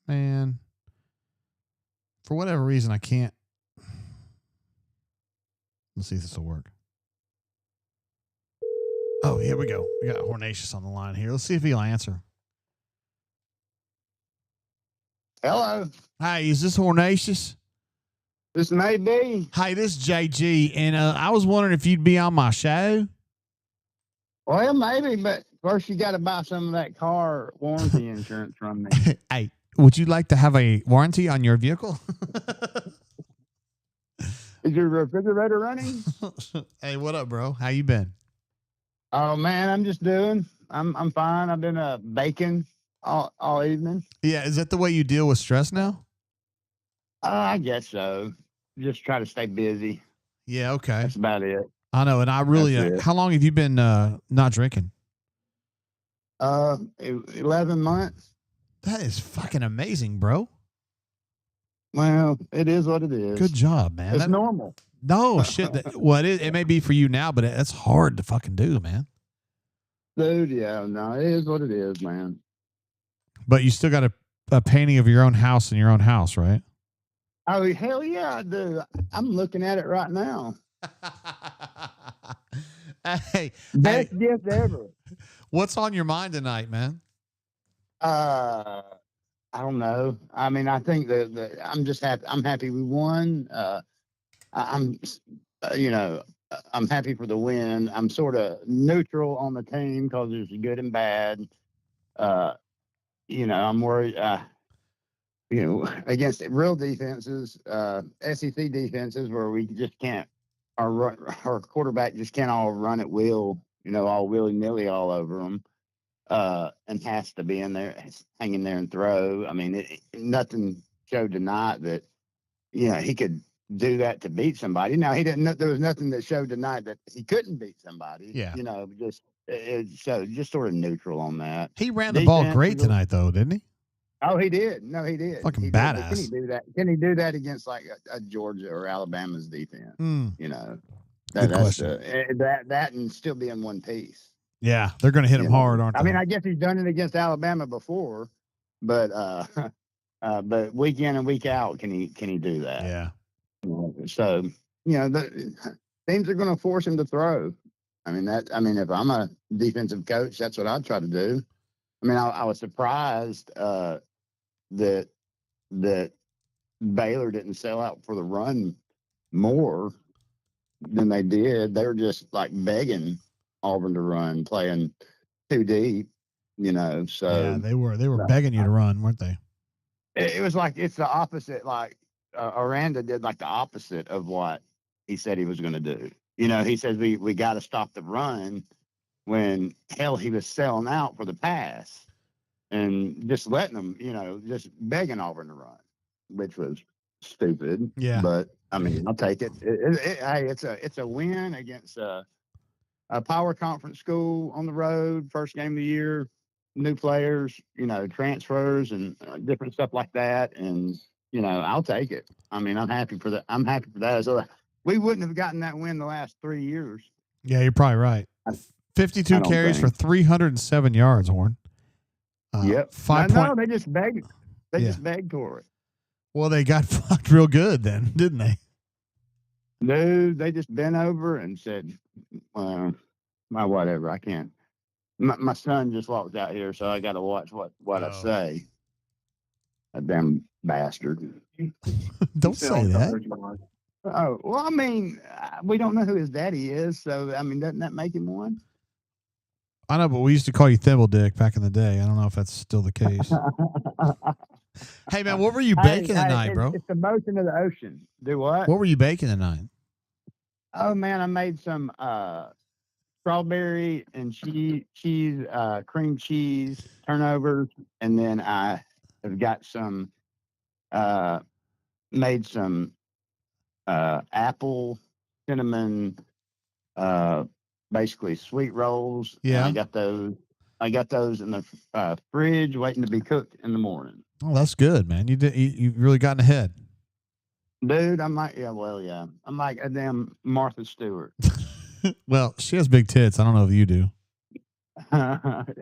[SPEAKER 1] Man. For whatever reason, I can't. Let's see if this will work. Oh, here we go. We got Hornacious on the line here. Let's see if he'll answer.
[SPEAKER 2] Hello.
[SPEAKER 1] Hi, is this Hornacious?
[SPEAKER 2] This may be.
[SPEAKER 1] Hey, this is JG, and I was wondering if you'd be on my show.
[SPEAKER 2] Well, maybe, but first you got to buy some of that car warranty insurance from me.
[SPEAKER 1] Hey, would you like to have a warranty on your vehicle?
[SPEAKER 2] Is your refrigerator running?
[SPEAKER 1] Hey, what up, bro? How you been?
[SPEAKER 2] Oh man, I'm fine. I've been baking all evening.
[SPEAKER 1] Yeah, is that the way you deal with stress now?
[SPEAKER 2] I guess so. Just try to stay busy.
[SPEAKER 1] Yeah, okay.
[SPEAKER 2] That's about it.
[SPEAKER 1] I know, and I really. How long have you been not drinking?
[SPEAKER 2] 11 months.
[SPEAKER 1] That is fucking amazing, bro.
[SPEAKER 2] Well, it is what it is.
[SPEAKER 1] Good job, man.
[SPEAKER 2] It's normal.
[SPEAKER 1] No shit. It may be for you now, but it's hard to fucking do, man.
[SPEAKER 2] Dude, yeah, no, it is what it is, man.
[SPEAKER 1] But you still got a painting of your own house in your own house, right?
[SPEAKER 2] Oh, hell yeah, I do. I'm looking at it right now.
[SPEAKER 1] Hey,
[SPEAKER 2] best gift ever.
[SPEAKER 1] What's on your mind tonight, man?
[SPEAKER 2] I don't know. I mean, I think that I'm just happy. I'm happy we won. I'm, I'm happy for the win. I'm sort of neutral on the team because there's good and bad. I'm worried. Against real defenses, SEC defenses, where we just can't, our quarterback just can't all run at will, all willy nilly all over them, and has to be in there, hanging there and throw. I mean, nothing showed tonight that, he could do that to beat somebody. Now he didn't. There was nothing that showed tonight that he couldn't beat somebody.
[SPEAKER 1] Yeah.
[SPEAKER 2] Just sort of neutral on that.
[SPEAKER 1] He ran the ball great tonight, though, didn't he?
[SPEAKER 2] Oh, he did. No, he did.
[SPEAKER 1] Fucking
[SPEAKER 2] he
[SPEAKER 1] badass.
[SPEAKER 2] Did. Can he do that? Can he do that against like a Georgia or Alabama's defense?
[SPEAKER 1] Good question.
[SPEAKER 2] That and still be in one piece.
[SPEAKER 1] Yeah, they're going to hit him hard, aren't they?
[SPEAKER 2] I mean, I guess he's done it against Alabama before, but week in and week out, can he do that?
[SPEAKER 1] Yeah.
[SPEAKER 2] So the teams are going to force him to throw. I mean, if I'm a defensive coach, that's what I'd try to do. I mean, I was surprised that Baylor didn't sell out for the run more than they did. They were just like begging Auburn to run, playing too deep, So
[SPEAKER 1] yeah, they were begging you to run, weren't they?
[SPEAKER 2] It was like it's the opposite. Like Aranda did like the opposite of what he said he was going to do. He says we got to stop the run when hell he was selling out for the pass and just letting them, just begging Auburn to run, which was stupid.
[SPEAKER 1] Yeah.
[SPEAKER 2] But I mean, I'll take it. Hey, it's a win against a power conference school on the road, first game of the year, new players, transfers and different stuff like that. And, I'll take it. I mean, I'm happy for that. I'm happy for that. So we wouldn't have gotten that win the last 3 years.
[SPEAKER 1] Yeah, you're probably right. 52 carries for 307 yards, Horn.
[SPEAKER 2] Yep.
[SPEAKER 1] 5
[SPEAKER 2] No, they just begged. They just begged for it.
[SPEAKER 1] Well, they got fucked real good then, didn't they?
[SPEAKER 2] No, they just bent over and said, my whatever, I can't. My son just walked out here, so I got to watch what I say. A damn bastard.
[SPEAKER 1] Don't say that.
[SPEAKER 2] Oh, well, I mean, we don't know who his daddy is, so, I mean, doesn't that make him one?
[SPEAKER 1] I know, but we used to call you Thimble Dick back in the day. I don't know if that's still the case. Hey, man, what were you baking tonight, bro?
[SPEAKER 2] It's the motion of the ocean. Do what?
[SPEAKER 1] What were you baking tonight?
[SPEAKER 2] Oh, man, I made some strawberry and cheese, cream cheese turnovers, and then I have got some, made some apple, cinnamon, basically sweet rolls.
[SPEAKER 1] Yeah.
[SPEAKER 2] And I got those in the fridge waiting to be cooked in the morning.
[SPEAKER 1] Oh, that's good, man. You've really gotten ahead.
[SPEAKER 2] Dude, I'm like a damn Martha Stewart.
[SPEAKER 1] Well, she has big tits. I don't know if you do.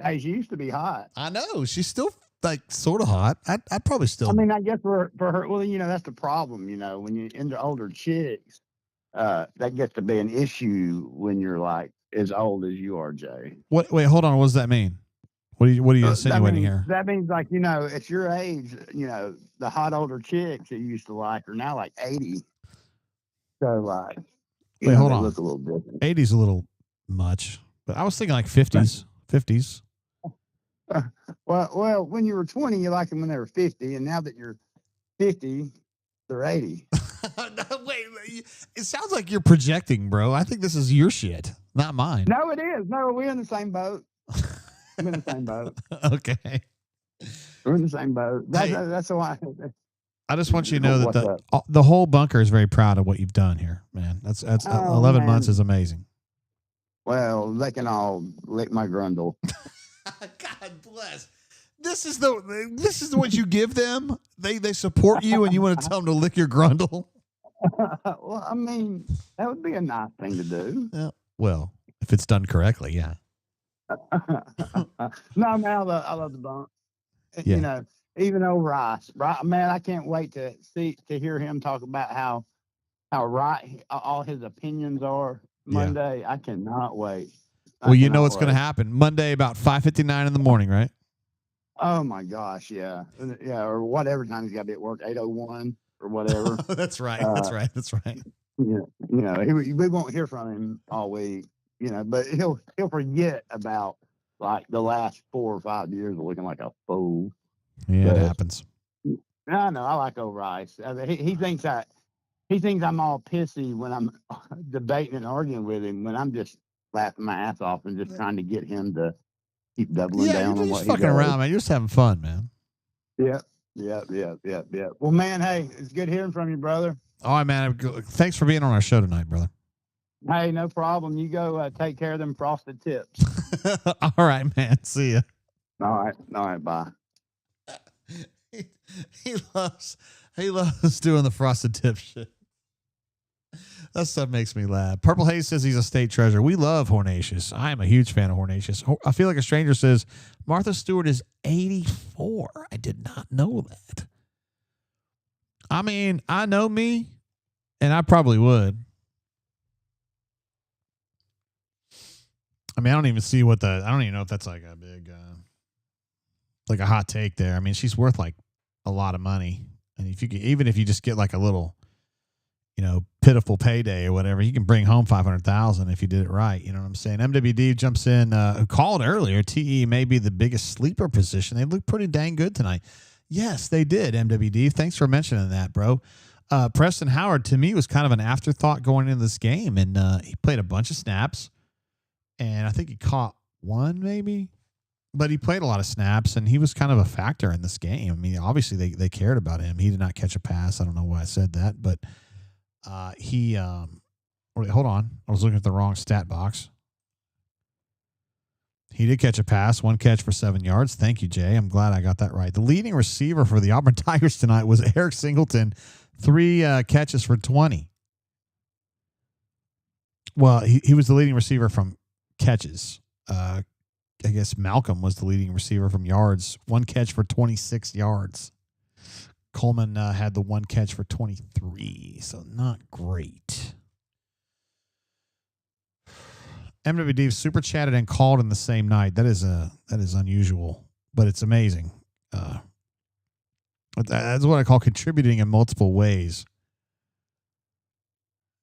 [SPEAKER 2] Hey, she used to be hot.
[SPEAKER 1] I know. She's still like sort of hot. I'd probably still.
[SPEAKER 2] I mean, I guess for her, well, that's the problem, when you're into older chicks, that gets to be an issue when you're like as old as you are, Jay.
[SPEAKER 1] Wait, hold on. What does that mean? What are you insinuating here?
[SPEAKER 2] That means like, at your age, the hot older chicks that you used to like are now like 80. So like,
[SPEAKER 1] wait, hold on.
[SPEAKER 2] Look a little different.
[SPEAKER 1] 80's a little much, but I was thinking like 50s. 50s.
[SPEAKER 2] Well, when you were 20, you liked them when they were 50, and now that you're 50, they're 80.
[SPEAKER 1] Wait, it sounds like you're projecting, bro. I think this is your shit, not mine.
[SPEAKER 2] No, it is. No, we're in the same boat. I'm in the same boat.
[SPEAKER 1] Okay.
[SPEAKER 2] We're in the same boat. That's why.
[SPEAKER 1] I just want you to know that the whole bunker is very proud of what you've done here, man. That's 11 months is amazing.
[SPEAKER 2] Well, they can all lick my grundle.
[SPEAKER 1] God bless. This is what you give them. They support you, and you want to tell them to lick your grundle.
[SPEAKER 2] Well, I mean, that would be a nice thing to do.
[SPEAKER 1] Yeah. Well, if it's done correctly, yeah.
[SPEAKER 2] No, man, I love the bunk.
[SPEAKER 1] Yeah.
[SPEAKER 2] Even though Rice, man, I can't wait to hear him talk about how right all his opinions are Monday. Yeah. I cannot wait.
[SPEAKER 1] Well, you know what's going to happen Monday about 5:59 in the morning, right?
[SPEAKER 2] Oh my gosh, yeah, or whatever time he's got to be at work, 8:01 or whatever.
[SPEAKER 1] That's right. That's right.
[SPEAKER 2] We won't hear from him all week, but he'll forget about like the last 4 or 5 years of looking like a fool.
[SPEAKER 1] Yeah, it happens.
[SPEAKER 2] I know. I like old Rice. He thinks I'm all pissy when I'm debating and arguing with him, when I'm just laughing my ass off and just trying to get him to keep doubling down
[SPEAKER 1] you're
[SPEAKER 2] on
[SPEAKER 1] just
[SPEAKER 2] what he
[SPEAKER 1] fucking
[SPEAKER 2] does.
[SPEAKER 1] around, man. You're just having fun, man.
[SPEAKER 2] Yep. Well, man, hey, it's good hearing from you, brother.
[SPEAKER 1] All right, man. Thanks for being on our show tonight, brother.
[SPEAKER 2] Hey, no problem. You go take care of them frosted tips.
[SPEAKER 1] All right, man. See ya.
[SPEAKER 2] All right. Bye.
[SPEAKER 1] He loves doing the frosted tip shit. That stuff makes me laugh. Purple Haze says he's a state treasure. We love Hornatius. I am a huge fan of Hornatius. I Feel Like a Stranger says Martha Stewart is 84. I did not know that. I mean, I know me, and I probably would. I mean, I don't even know if that's like a big, like a hot take there. I mean, she's worth like a lot of money. And even if you just get like a little, pitiful payday or whatever, you can bring home $500,000 if you did it right. You know what I'm saying? MWD jumps in, who called earlier. TE may be the biggest sleeper position. They look pretty dang good tonight. Yes, they did. MWD. Thanks for mentioning that, bro. Preston Howard, to me, was kind of an afterthought going into this game. And he played a bunch of snaps. And I think he caught one maybe. But he played a lot of snaps, and he was kind of a factor in this game. I mean, obviously they cared about him. He did not catch a pass. I don't know why I said that, but hold on. I was looking at the wrong stat box. He did catch a pass, 1 catch for 7 yards. Thank you, Jay. I'm glad I got that right. The leading receiver for the Auburn Tigers tonight was Eric Singleton, 3 catches for 20. Well, he was the leading receiver from catches. I guess Malcolm was the leading receiver from yards. 1 catch for 26 yards. Coleman had the 1 catch for 23, so not great. MWD super chatted and called in the same night. That is unusual, but it's amazing. That's what I call contributing in multiple ways.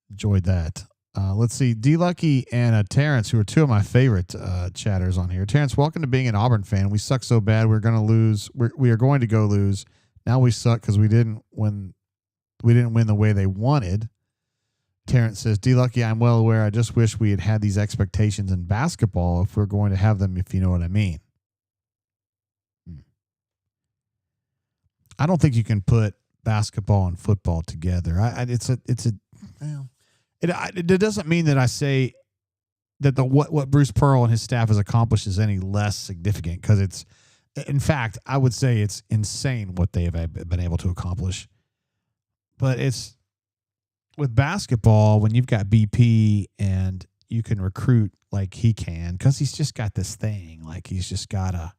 [SPEAKER 1] Enjoyed that. Let's see. D-Lucky and Terrence, who are 2 of my favorite chatters on here. Terrence, welcome to being an Auburn fan. We suck so bad. We're going to lose. We are going to go lose. Now we suck because we didn't win the way they wanted. Terrence says, D-Lucky, I'm well aware. I just wish we had these expectations in basketball if we're going to have them, if you know what I mean. I don't think you can put basketball and football together. It doesn't mean that I say that what Bruce Pearl and his staff has accomplished is any less significant, because it's, in fact, I would say it's insane what they have been able to accomplish. But it's with basketball, when you've got BP and you can recruit like he can, because he's just got this thing, like he's just God,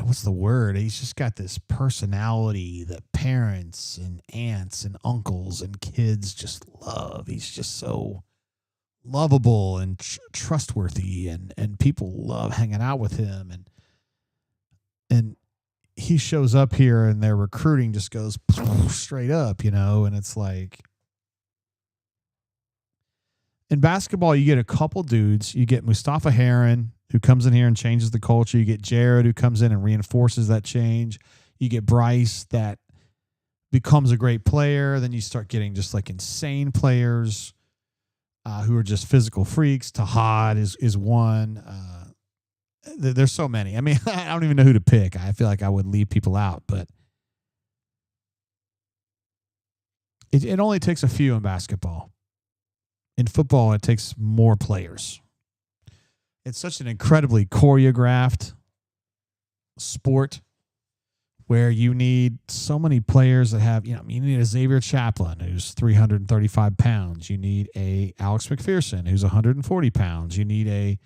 [SPEAKER 1] what's the word? He's just got this personality that parents and aunts and uncles and kids just love. He's just so lovable and trustworthy, and people love hanging out with him. And he shows up here and their recruiting just goes straight up, and it's like, in basketball, you get a couple dudes. You get Mustafa Heron, who comes in here and changes the culture. You get Jared, who comes in and reinforces that change. You get Bryce, that becomes a great player. Then you start getting just like insane players who are just physical freaks. Tahad is one. There's so many. I mean, I don't even know who to pick. I feel like I would leave people out, but it only takes a few in basketball. In football, it takes more players. It's such an incredibly choreographed sport where you need so many players that have, you need a Xavier Chaplin who's 335 pounds. You need a Alex McPherson who's 140 pounds. You need a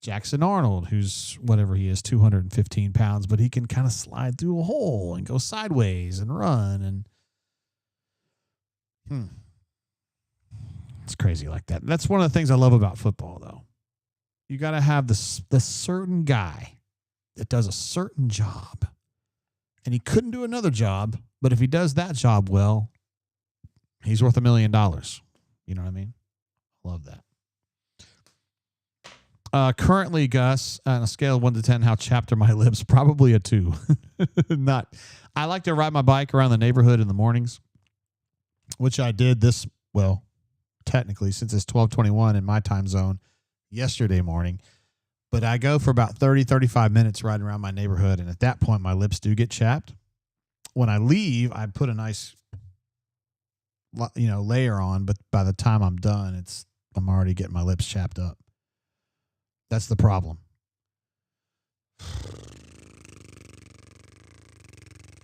[SPEAKER 1] Jackson Arnold who's whatever he is, 215 pounds, but he can kind of slide through a hole and go sideways and run. And it's crazy like that. That's one of the things I love about football, though. You got to have this certain guy that does a certain job, And he couldn't do another job, but if he does that job well, he's worth $1 million. You know what I mean? Love that. Currently, Gus, on a scale of 1 to 10, how chapped are my lips? Probably a 2. I like to ride my bike around the neighborhood in the mornings, which I did technically, since it's 12:21 in my time zone, yesterday morning. But I go for about 30, 35 minutes riding around my neighborhood, and at that point, my lips do get chapped. When I leave, I put a nice, layer on, but by the time I'm done, I'm already getting my lips chapped up. That's the problem.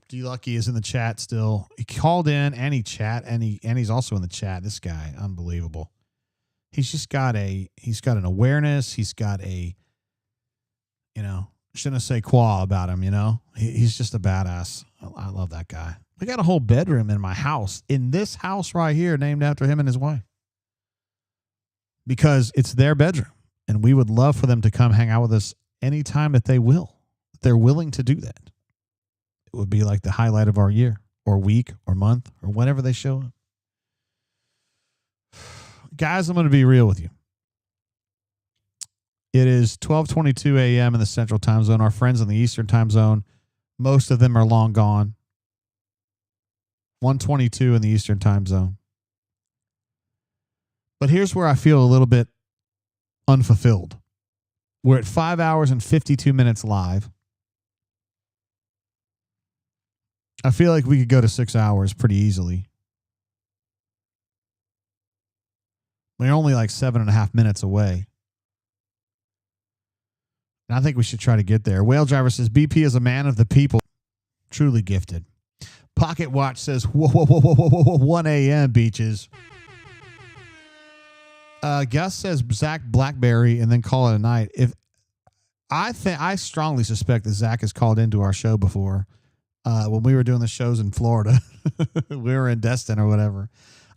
[SPEAKER 1] D Lucky is in the chat still. He called in and he chat and he's also in the chat. This guy, unbelievable. He's just got an awareness. He's got a, shouldn't say quoi about him, He's just a badass. I love that guy. We got a whole bedroom in my house, in this house right here, named after him and his wife. Because it's their bedroom. And we would love for them to come hang out with us anytime that they're willing to do that. It would be like the highlight of our year or week or month or whenever they show up. Guys, I'm going to be real with you. It is 12:22 a.m. in the Central Time Zone. Our friends in the Eastern Time Zone, most of them are long gone. 1:22 in the Eastern Time Zone. But here's where I feel a little bit unfulfilled. We're at 5 hours and 52 minutes live. I feel like we could go to 6 hours pretty easily. We're only like 7.5 minutes away. And I think we should try to get there. Whale Driver says, BP is a man of the people. Truly gifted. Pocket Watch says, whoa, 1 a.m. beaches. Gus says Zach Blackberry and then call it a night. I strongly suspect that Zach has called into our show before. When we were doing the shows in Florida, we were in Destin or whatever.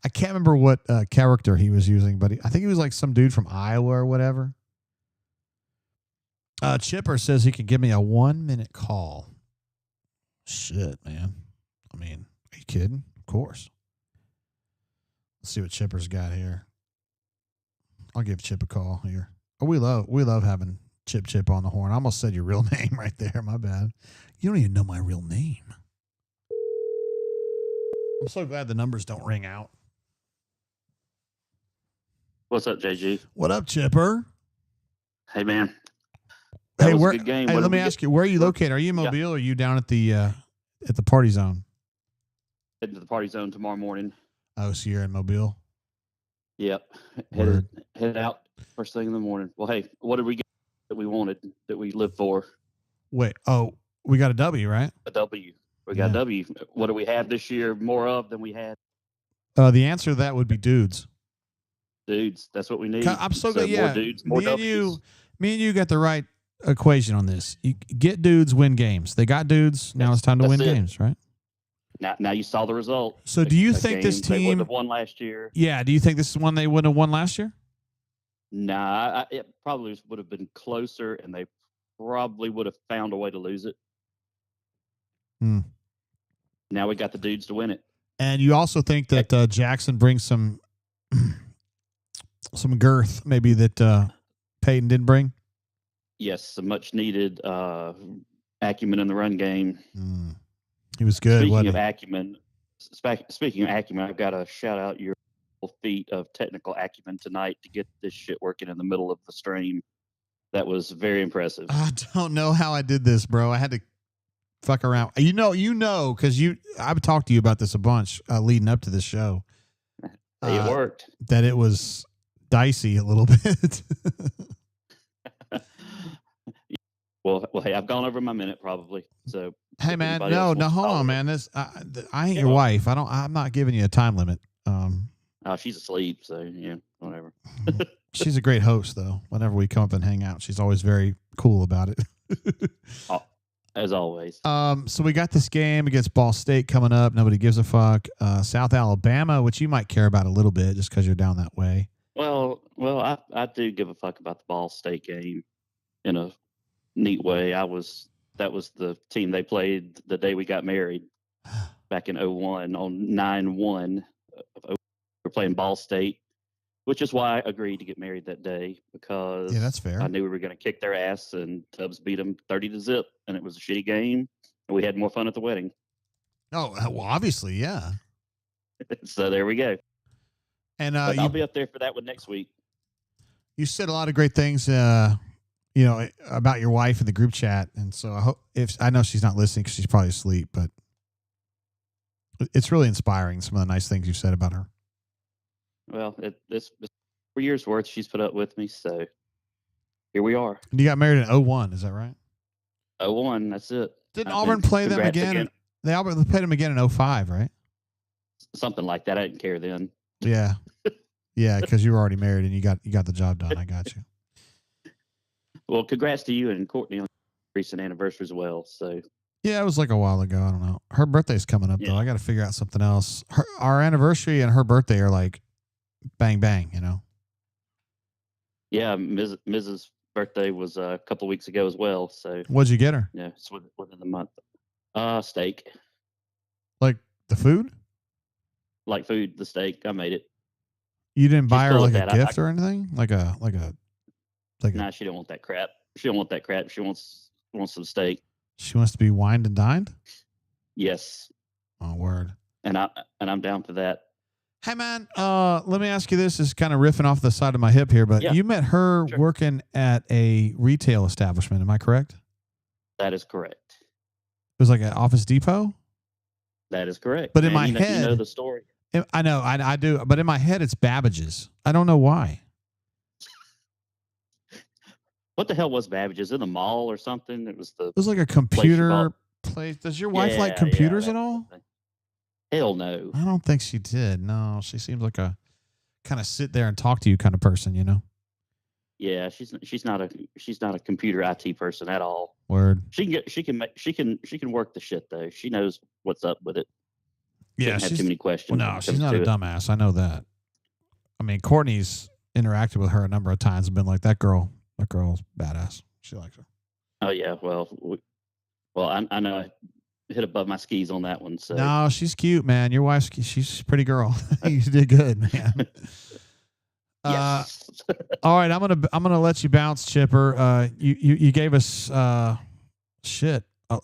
[SPEAKER 1] I can't remember what character he was using, but I think he was like some dude from Iowa or whatever. Chipper says he can give me a 1-minute call. Shit, man. I mean, are you kidding? Of course. Let's see what Chipper's got here. I'll give Chip a call here. Oh, we love having Chip on the horn. I almost said your real name right there. My bad. You don't even know my real name. I'm so glad the numbers don't ring out.
[SPEAKER 9] What's up, JG?
[SPEAKER 1] What up, Chipper?
[SPEAKER 9] Hey, man.
[SPEAKER 1] Hey,
[SPEAKER 9] was a good game.
[SPEAKER 1] Hey, let me ask you, where are you located? Are you in Mobile or are you down at the party zone?
[SPEAKER 9] Heading to the party zone tomorrow morning.
[SPEAKER 1] Oh, so you're in Mobile?
[SPEAKER 9] Yep. Headed out first thing in the morning. Well, hey, what did we get that we wanted, that we lived for?
[SPEAKER 1] Wait, we got a W, right?
[SPEAKER 9] A W. We got a W. What do we have this year more of than we had?
[SPEAKER 1] The answer to that would be dudes.
[SPEAKER 9] Dudes. That's what we need.
[SPEAKER 1] I'm so good. Yeah.
[SPEAKER 9] More dudes, more W's.
[SPEAKER 1] Me and you got the right equation on this. You get dudes, win games. They got dudes. Now it's time to win games, right?
[SPEAKER 9] Now you saw the result.
[SPEAKER 1] So do you think this team...
[SPEAKER 9] They wouldn't have won last year.
[SPEAKER 1] Yeah. Do you think this is one they wouldn't have won last year?
[SPEAKER 9] Nah. It probably would have been closer, and they probably would have found a way to lose it. Now we got the dudes to win it.
[SPEAKER 1] And you also think that Jackson brings some girth, maybe that Peyton didn't bring?
[SPEAKER 9] Yes, some much needed acumen in the run game.
[SPEAKER 1] He was good.
[SPEAKER 9] Speaking of acumen, I've got to shout out your feat of technical acumen tonight to get this shit working in the middle of the stream. That was very impressive.
[SPEAKER 1] I don't know how I did this, bro. I had to fuck around. You know, because I've talked to you about this a bunch leading up to this show.
[SPEAKER 9] It worked.
[SPEAKER 1] That it was dicey a little bit.
[SPEAKER 9] Well, hey, I've gone over my minute probably. So,
[SPEAKER 1] hey, man, no, hold on, man. This I ain't your wife. I'm not giving you a time limit.
[SPEAKER 9] She's asleep, so yeah, whatever.
[SPEAKER 1] She's a great host, though. Whenever we come up and hang out, she's always very cool about it.
[SPEAKER 9] As always.
[SPEAKER 1] So we got this game against Ball State coming up. Nobody gives a fuck. South Alabama, which you might care about a little bit just because you're down that way.
[SPEAKER 9] Well, I do give a fuck about the Ball State game in a neat way. I was That was the team they played the day we got married back in 01 on 9/1. We're playing Ball State, which is why I agreed to get married that day, because
[SPEAKER 1] that's fair.
[SPEAKER 9] I knew we were going to kick their ass, and Tubbs beat them 30-0, and it was a shitty game, and we had more fun at the wedding.
[SPEAKER 1] Oh, well, obviously, yeah.
[SPEAKER 9] So there we go.
[SPEAKER 1] And
[SPEAKER 9] I'll be up there for that one next week.
[SPEAKER 1] You said a lot of great things, about your wife in the group chat, and so I know she's not listening because she's probably asleep, but it's really inspiring, some of the nice things you said about her.
[SPEAKER 9] Well, it's 4 years worth she's put up with me, so here we are.
[SPEAKER 1] And you got married in 01, is that right?
[SPEAKER 9] 01, that's it.
[SPEAKER 1] Didn't Auburn play them again? They played them again in 05, right?
[SPEAKER 9] Something like that. I didn't care then.
[SPEAKER 1] Yeah. Yeah, because you were already married and you got the job done. I got you.
[SPEAKER 9] Well, congrats to you and Courtney on recent anniversary as well. So
[SPEAKER 1] yeah, it was like a while ago. I don't know. Her birthday's coming up though. I got to figure out something else. Our anniversary and her birthday are like bang bang.
[SPEAKER 9] Yeah, Mrs. birthday was a couple of weeks ago as well. So
[SPEAKER 1] what'd you get her?
[SPEAKER 9] Yeah, it's within the month. Steak.
[SPEAKER 1] Like the food?
[SPEAKER 9] Like food, the steak. I made it.
[SPEAKER 1] You didn't buy her like a gift or anything? Like a
[SPEAKER 9] Nah, she don't want that crap. She don't want that crap. She wants some steak.
[SPEAKER 1] She wants to be wined and dined?
[SPEAKER 9] Yes.
[SPEAKER 1] Oh, word.
[SPEAKER 9] And I'm down for that.
[SPEAKER 1] Hey man, let me ask you this. This is kind of riffing off the side of my hip here, but you met her working at a retail establishment. Am I correct?
[SPEAKER 9] That is correct.
[SPEAKER 1] It was like an Office Depot?
[SPEAKER 9] That is correct.
[SPEAKER 1] But in my head,
[SPEAKER 9] you know the story.
[SPEAKER 1] I know, I do. But in my head, it's Babbage's. I don't know why.
[SPEAKER 9] What the hell was Babbage's? In the mall or something? It was
[SPEAKER 1] like a computer place. Does your wife like computers at all?
[SPEAKER 9] Hell no.
[SPEAKER 1] I don't think she did. No, she seems like a kind of sit there and talk to you kind of person,
[SPEAKER 9] Yeah, she's not a computer IT person at all.
[SPEAKER 1] Word.
[SPEAKER 9] She can work the shit though. She knows what's up with it.
[SPEAKER 1] Yeah,
[SPEAKER 9] have too many questions.
[SPEAKER 1] No, she's not a dumbass. I know that. I mean, Courtney's interacted with her a number of times and been like, that girl's badass. She likes her.
[SPEAKER 9] Oh yeah, well, I know I hit above my skis on that one. So
[SPEAKER 1] no, she's cute, man. Your wife's she's a pretty girl. You did good, man.
[SPEAKER 9] Yes.
[SPEAKER 1] All right, I'm gonna let you bounce, Chipper. You gave us a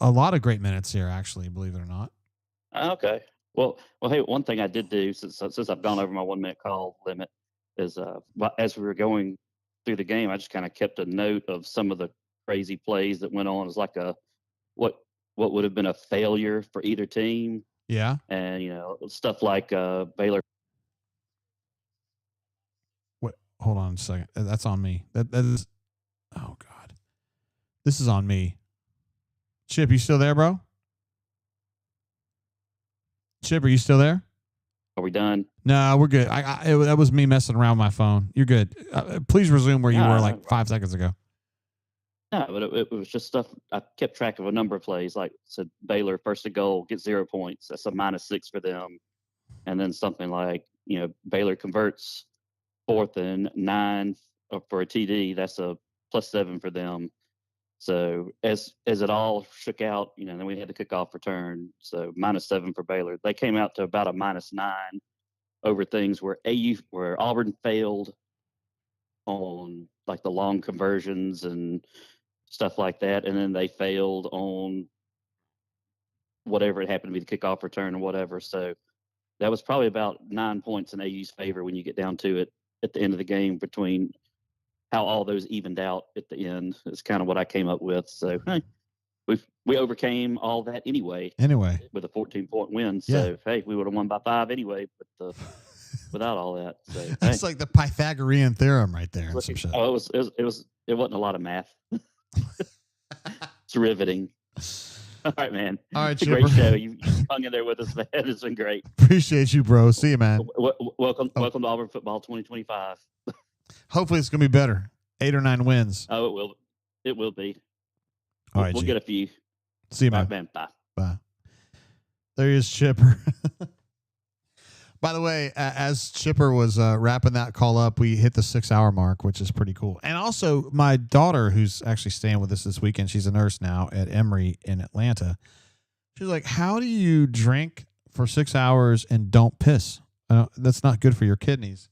[SPEAKER 1] lot of great minutes here, actually, believe it or not.
[SPEAKER 9] Okay. Well, hey, one thing I did do since I've gone over my 1 minute call limit is as we were going through the game, I just kind of kept a note of some of the crazy plays that went on. It was like what would have been a failure for either team.
[SPEAKER 1] Yeah.
[SPEAKER 9] And stuff like Baylor.
[SPEAKER 1] What? Hold on a second. That's on me. That is. Oh God. This is on me. Chip, you still there, bro? Chip, are you still there?
[SPEAKER 9] Are we done?
[SPEAKER 1] No, we're good. That was me messing around with my phone. You're good. Please resume where you were like 5 seconds ago.
[SPEAKER 9] No, but it was just stuff. I kept track of a number of plays. Like I said, Baylor first to goal, get 0 points. That's a -6 for them. And then something like Baylor converts 4th and 9 for a TD. That's a +7 for them. So as it all shook out, then we had the kickoff return. So -7 for Baylor. They came out to about a -9 over things where Auburn failed on like the long conversions and stuff like that, and then they failed on whatever it happened to be the kickoff return or whatever. So that was probably about 9 points in AU's favor when you get down to it at the end of the game, between how all those evened out at the end. Is kind of what I came up with. So hey, we overcame all that anyway with a 14-point win. So hey, we would have won by 5 anyway, but without all that. So
[SPEAKER 1] that's like the Pythagorean theorem right there.
[SPEAKER 9] Oh, it wasn't a lot of math. It's riveting. All right, man.
[SPEAKER 1] All right,
[SPEAKER 9] it's a great show. You hung in there with us, man. It's been great.
[SPEAKER 1] Appreciate you, bro. See you, man.
[SPEAKER 9] Welcome to Auburn football 2025.
[SPEAKER 1] Hopefully, it's gonna be better. 8 or 9 wins.
[SPEAKER 9] Oh, it will. It will be.
[SPEAKER 1] All right,
[SPEAKER 9] we'll get a few.
[SPEAKER 1] See you, man.
[SPEAKER 9] All right, man. Bye.
[SPEAKER 1] Bye. There he is, Chipper. By the way, as Chipper was wrapping that call up, we hit the 6-hour mark, which is pretty cool. And also, my daughter, who's actually staying with us this weekend, she's a nurse now at Emory in Atlanta. She's like, how do you drink for 6 hours and don't piss? That's not good for your kidneys.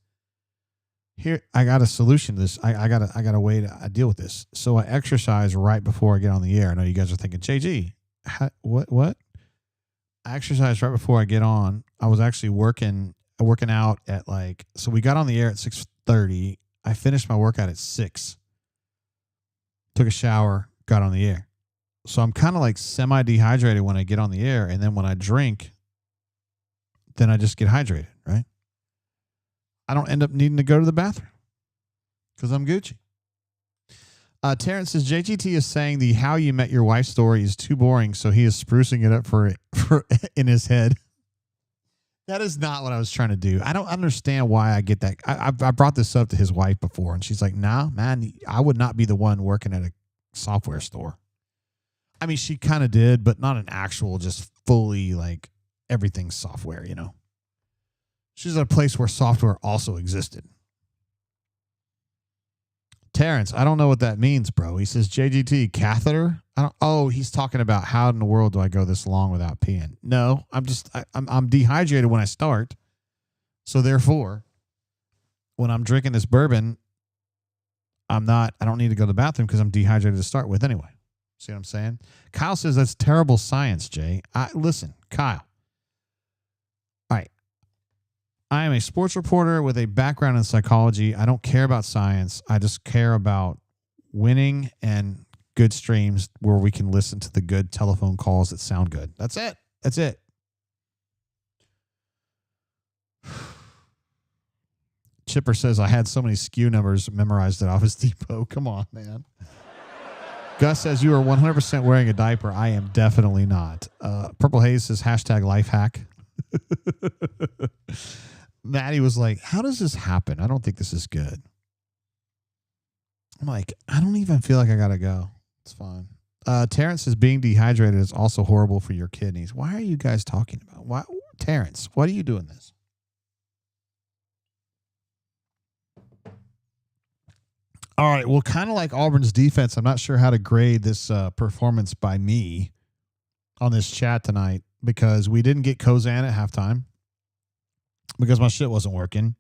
[SPEAKER 1] Here, I got a solution to this. I got a way to deal with this. So I exercise right before I get on the air. I know you guys are thinking, JG, what? I exercise right before I get on. I was actually working out at so we got on the air at 6:30. I finished my workout at 6. Took a shower, got on the air. So I'm kind of like semi-dehydrated when I get on the air, and then when I drink, then I just get hydrated, right? I don't end up needing to go to the bathroom because I'm Gucci. Terrence says, JGT is saying the how you met your wife story is too boring, so he is sprucing it up for in his head. That is not what I was trying to do. I don't understand why I get that. I brought this up to his wife before, and she's like, nah, man, I would not be the one working at a software store. I mean, she kind of did, but not an actual, just fully like everything software, you know. She's at a place where software also existed. Terrence, I don't know what that means, bro. He says, JGT, catheter? He's talking about how in the world do I go this long without peeing? No, I'm dehydrated when I start. So therefore, when I'm drinking this bourbon, I don't need to go to the bathroom because I'm dehydrated to start with anyway. See what I'm saying? Kyle says that's terrible science, Jay. Listen, Kyle. All right. I am a sports reporter with a background in psychology. I don't care about science. I just care about winning and good streams where we can listen to the good telephone calls that sound good. That's it. That's it. Chipper says, I had so many SKU numbers memorized at Office Depot. Come on, man. Gus says, you are 100% wearing a diaper. I am definitely not. Purple Haze says, hashtag life hack. Maddie was like, how does this happen? I don't think this is good. I'm like, I don't even feel like I got to go. It's fine. Terrence says, being dehydrated is also horrible for your kidneys. Why are you guys talking about? Why, Terrence, why are you doing this? All right. Well, kind of like Auburn's defense, I'm not sure how to grade this performance by me on this chat tonight because we didn't get Kozan at halftime because my shit wasn't working.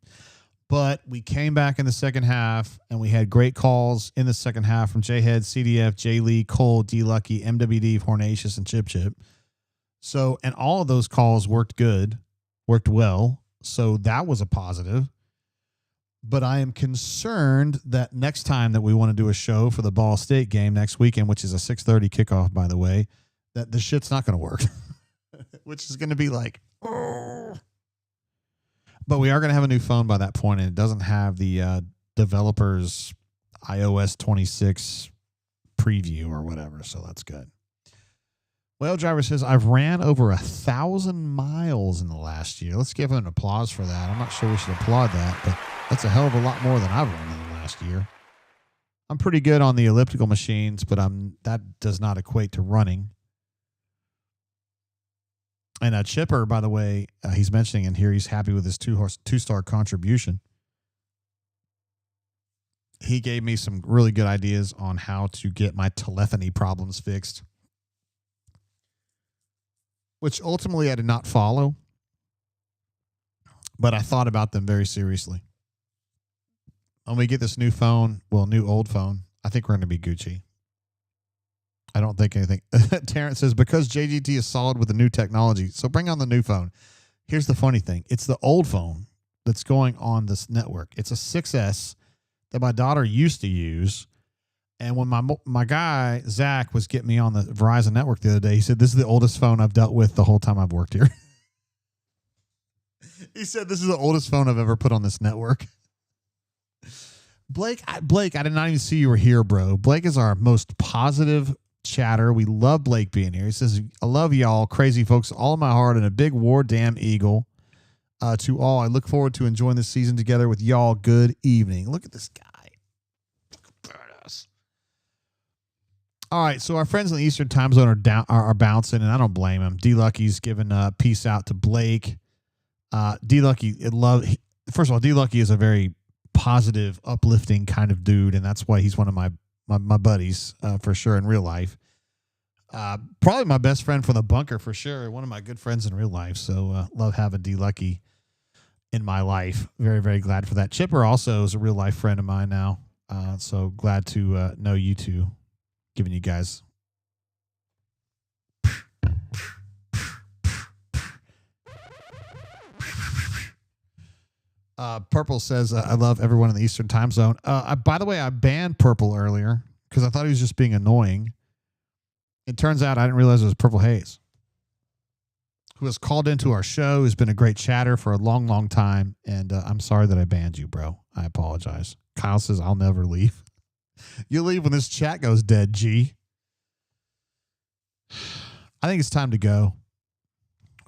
[SPEAKER 1] But we came back in the second half, and we had great calls in the second half from J-Head, CDF, J-Lee, Cole, D-Lucky, MWD, Hornatius, and Chip Chip. So, and all of those calls worked good, worked well. So that was a positive. But I am concerned that next time that we want to do a show for the Ball State game next weekend, which is a 6:30 kickoff, by the way, that the shit's not going to work, which is going to be like, oh. But we are going to have a new phone by that point, and it doesn't have the developers iOS 26 preview or whatever, so that's good. Whale Driver says, I've ran over 1,000 miles in the last year. Let's give him an applause for that. I'm not sure we should applaud that, but that's a hell of a lot more than I've run in the last year. I'm pretty good on the elliptical machines, but that does not equate to running. And Chipper, by the way, he's mentioning in here he's happy with his two-star contribution. He gave me some really good ideas on how to get my telephony problems fixed, which ultimately I did not follow, but I thought about them very seriously. When we get this new phone, new old phone, I think we're going to be Gucci. I don't think anything. Terrence says, because JGT is solid with the new technology, so bring on the new phone. Here's the funny thing. It's the old phone that's going on this network. It's a 6S that my daughter used to use. And when my guy, Zach, was getting me on the Verizon network the other day, he said, this is the oldest phone I've dealt with the whole time I've worked here. He said, this is the oldest phone I've ever put on this network. Blake, I did not even see you were here, bro. Blake is our most positive chatter. We love Blake being here. He says, I love y'all, crazy folks, all of my heart, and a big war damn eagle to all. I look forward to enjoying this season together with y'all. Good evening. Look at this guy. Badass. All right, so our friends in the Eastern time zone are bouncing, and I don't blame them. D-Lucky's giving peace out to Blake. D Lucky, first of all, D Lucky is a very positive, uplifting kind of dude, and that's why he's one of my buddies for sure in real life. Probably my best friend from the bunker for sure. One of my good friends in real life. So love having D Lucky in my life. Very, very glad for that. Chipper also is a real life friend of mine now. So glad to know you two, giving you guys. Purple says, I love everyone in the Eastern time zone. By the way, I banned Purple earlier because I thought he was just being annoying. It turns out I didn't realize it was Purple Haze, who has called into our show, who's been a great chatter for a long, long time. And I'm sorry that I banned you, bro. I apologize. Kyle says, I'll never leave. You leave when this chat goes dead, G. I think it's time to go.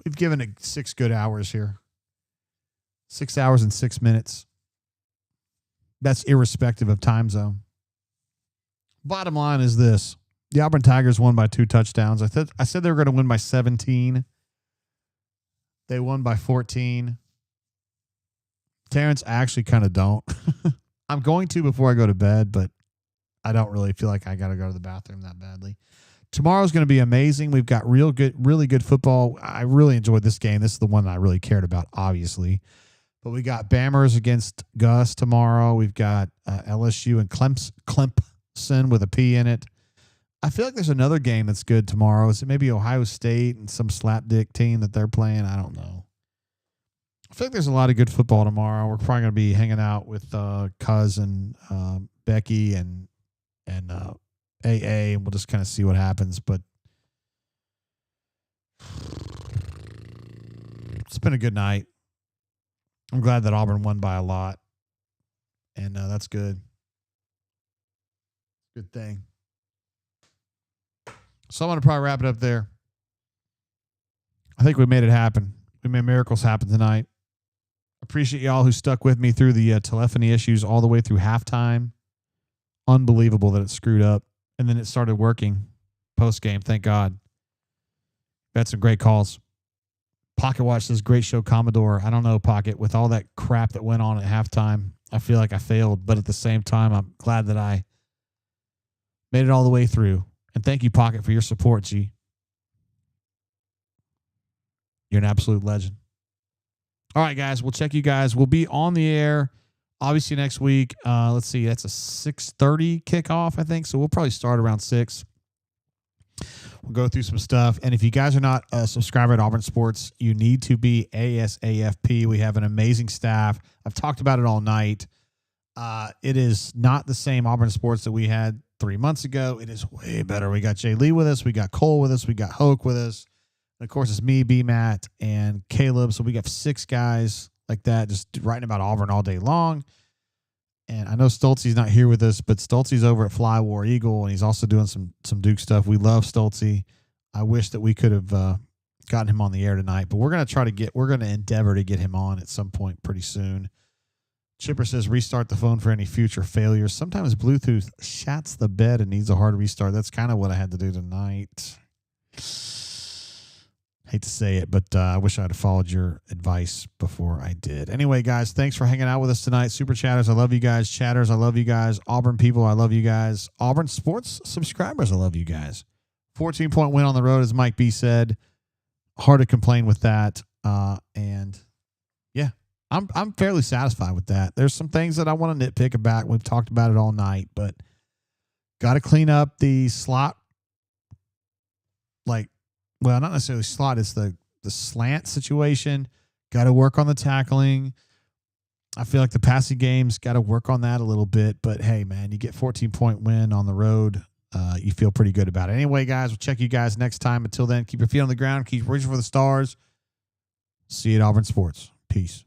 [SPEAKER 1] We've given it 6 good hours here. 6 hours and 6 minutes. That's irrespective of time zone. Bottom line is this. The Auburn Tigers won by 2 touchdowns. I said they were going to win by 17. They won by 14. Terrence, I actually kind of don't. I'm going to before I go to bed, but I don't really feel like I got to go to the bathroom that badly. Tomorrow's going to be amazing. We've got really good football. I really enjoyed this game. This is the one that I really cared about, obviously. But we got Bammers against Gus tomorrow. We've got LSU and Clemson with a P in it. I feel like there's another game that's good tomorrow. Is it maybe Ohio State and some slapdick team that they're playing? I don't know. I feel like there's a lot of good football tomorrow. We're probably going to be hanging out with Cuz and Becky and AA, and we'll just kind of see what happens. But it's been a good night. I'm glad that Auburn won by a lot, and that's good. Good thing. So I'm going to probably wrap it up there. I think we made it happen. We made miracles happen tonight. Appreciate y'all who stuck with me through the telephony issues all the way through halftime. Unbelievable that it screwed up. And then it started working post-game. Thank God. We had some great calls. Pocket Watch says, great show, Commodore. I don't know, Pocket. With all that crap that went on at halftime, I feel like I failed. But at the same time, I'm glad that I made it all the way through. And thank you, Pocket, for your support, G. You're an absolute legend. All right, guys. We'll check you guys. We'll be on the air, obviously, next week. Let's see. That's a 6:30 kickoff, I think. So we'll probably start around 6. We'll go through some stuff. And if you guys are not a subscriber at Auburn Sports, you need to be ASAFP. We have an amazing staff. I've talked about it all night. It is not the same Auburn Sports that we had 3 months ago. It is way better. We got Jay Lee with us. We got Cole with us. We got Hoke with us. And of course, it's me, B. Matt, and Caleb. So we got 6 guys like that just writing about Auburn all day long. And I know Stoltze's not here with us, but Stoltze's over at Fly War Eagle, and he's also doing some Duke stuff. We love Stoltze. I wish that we could have gotten him on the air tonight, but we're going to endeavor to get him on at some point pretty soon. Chipper says, restart the phone for any future failures. Sometimes Bluetooth shats the bed and needs a hard restart. That's kind of what I had to do tonight. Hate to say it, but I wish I'd have followed your advice before I did. Anyway, guys, thanks for hanging out with us tonight. Super Chatters, I love you guys. Chatters, I love you guys. Auburn people, I love you guys. Auburn Sports subscribers, I love you guys. 14-point win on the road, as Mike B said. Hard to complain with that. And yeah, I'm fairly satisfied with that. There's some things that I want to nitpick about. We've talked about it all night, but got to clean up the slot. Well, not necessarily slot. It's the slant situation. Got to work on the tackling. I feel like the passing game's got to work on that a little bit. But, hey, man, you get 14-point win on the road. You feel pretty good about it. Anyway, guys, we'll check you guys next time. Until then, keep your feet on the ground. Keep reaching for the stars. See you at Auburn Sports. Peace.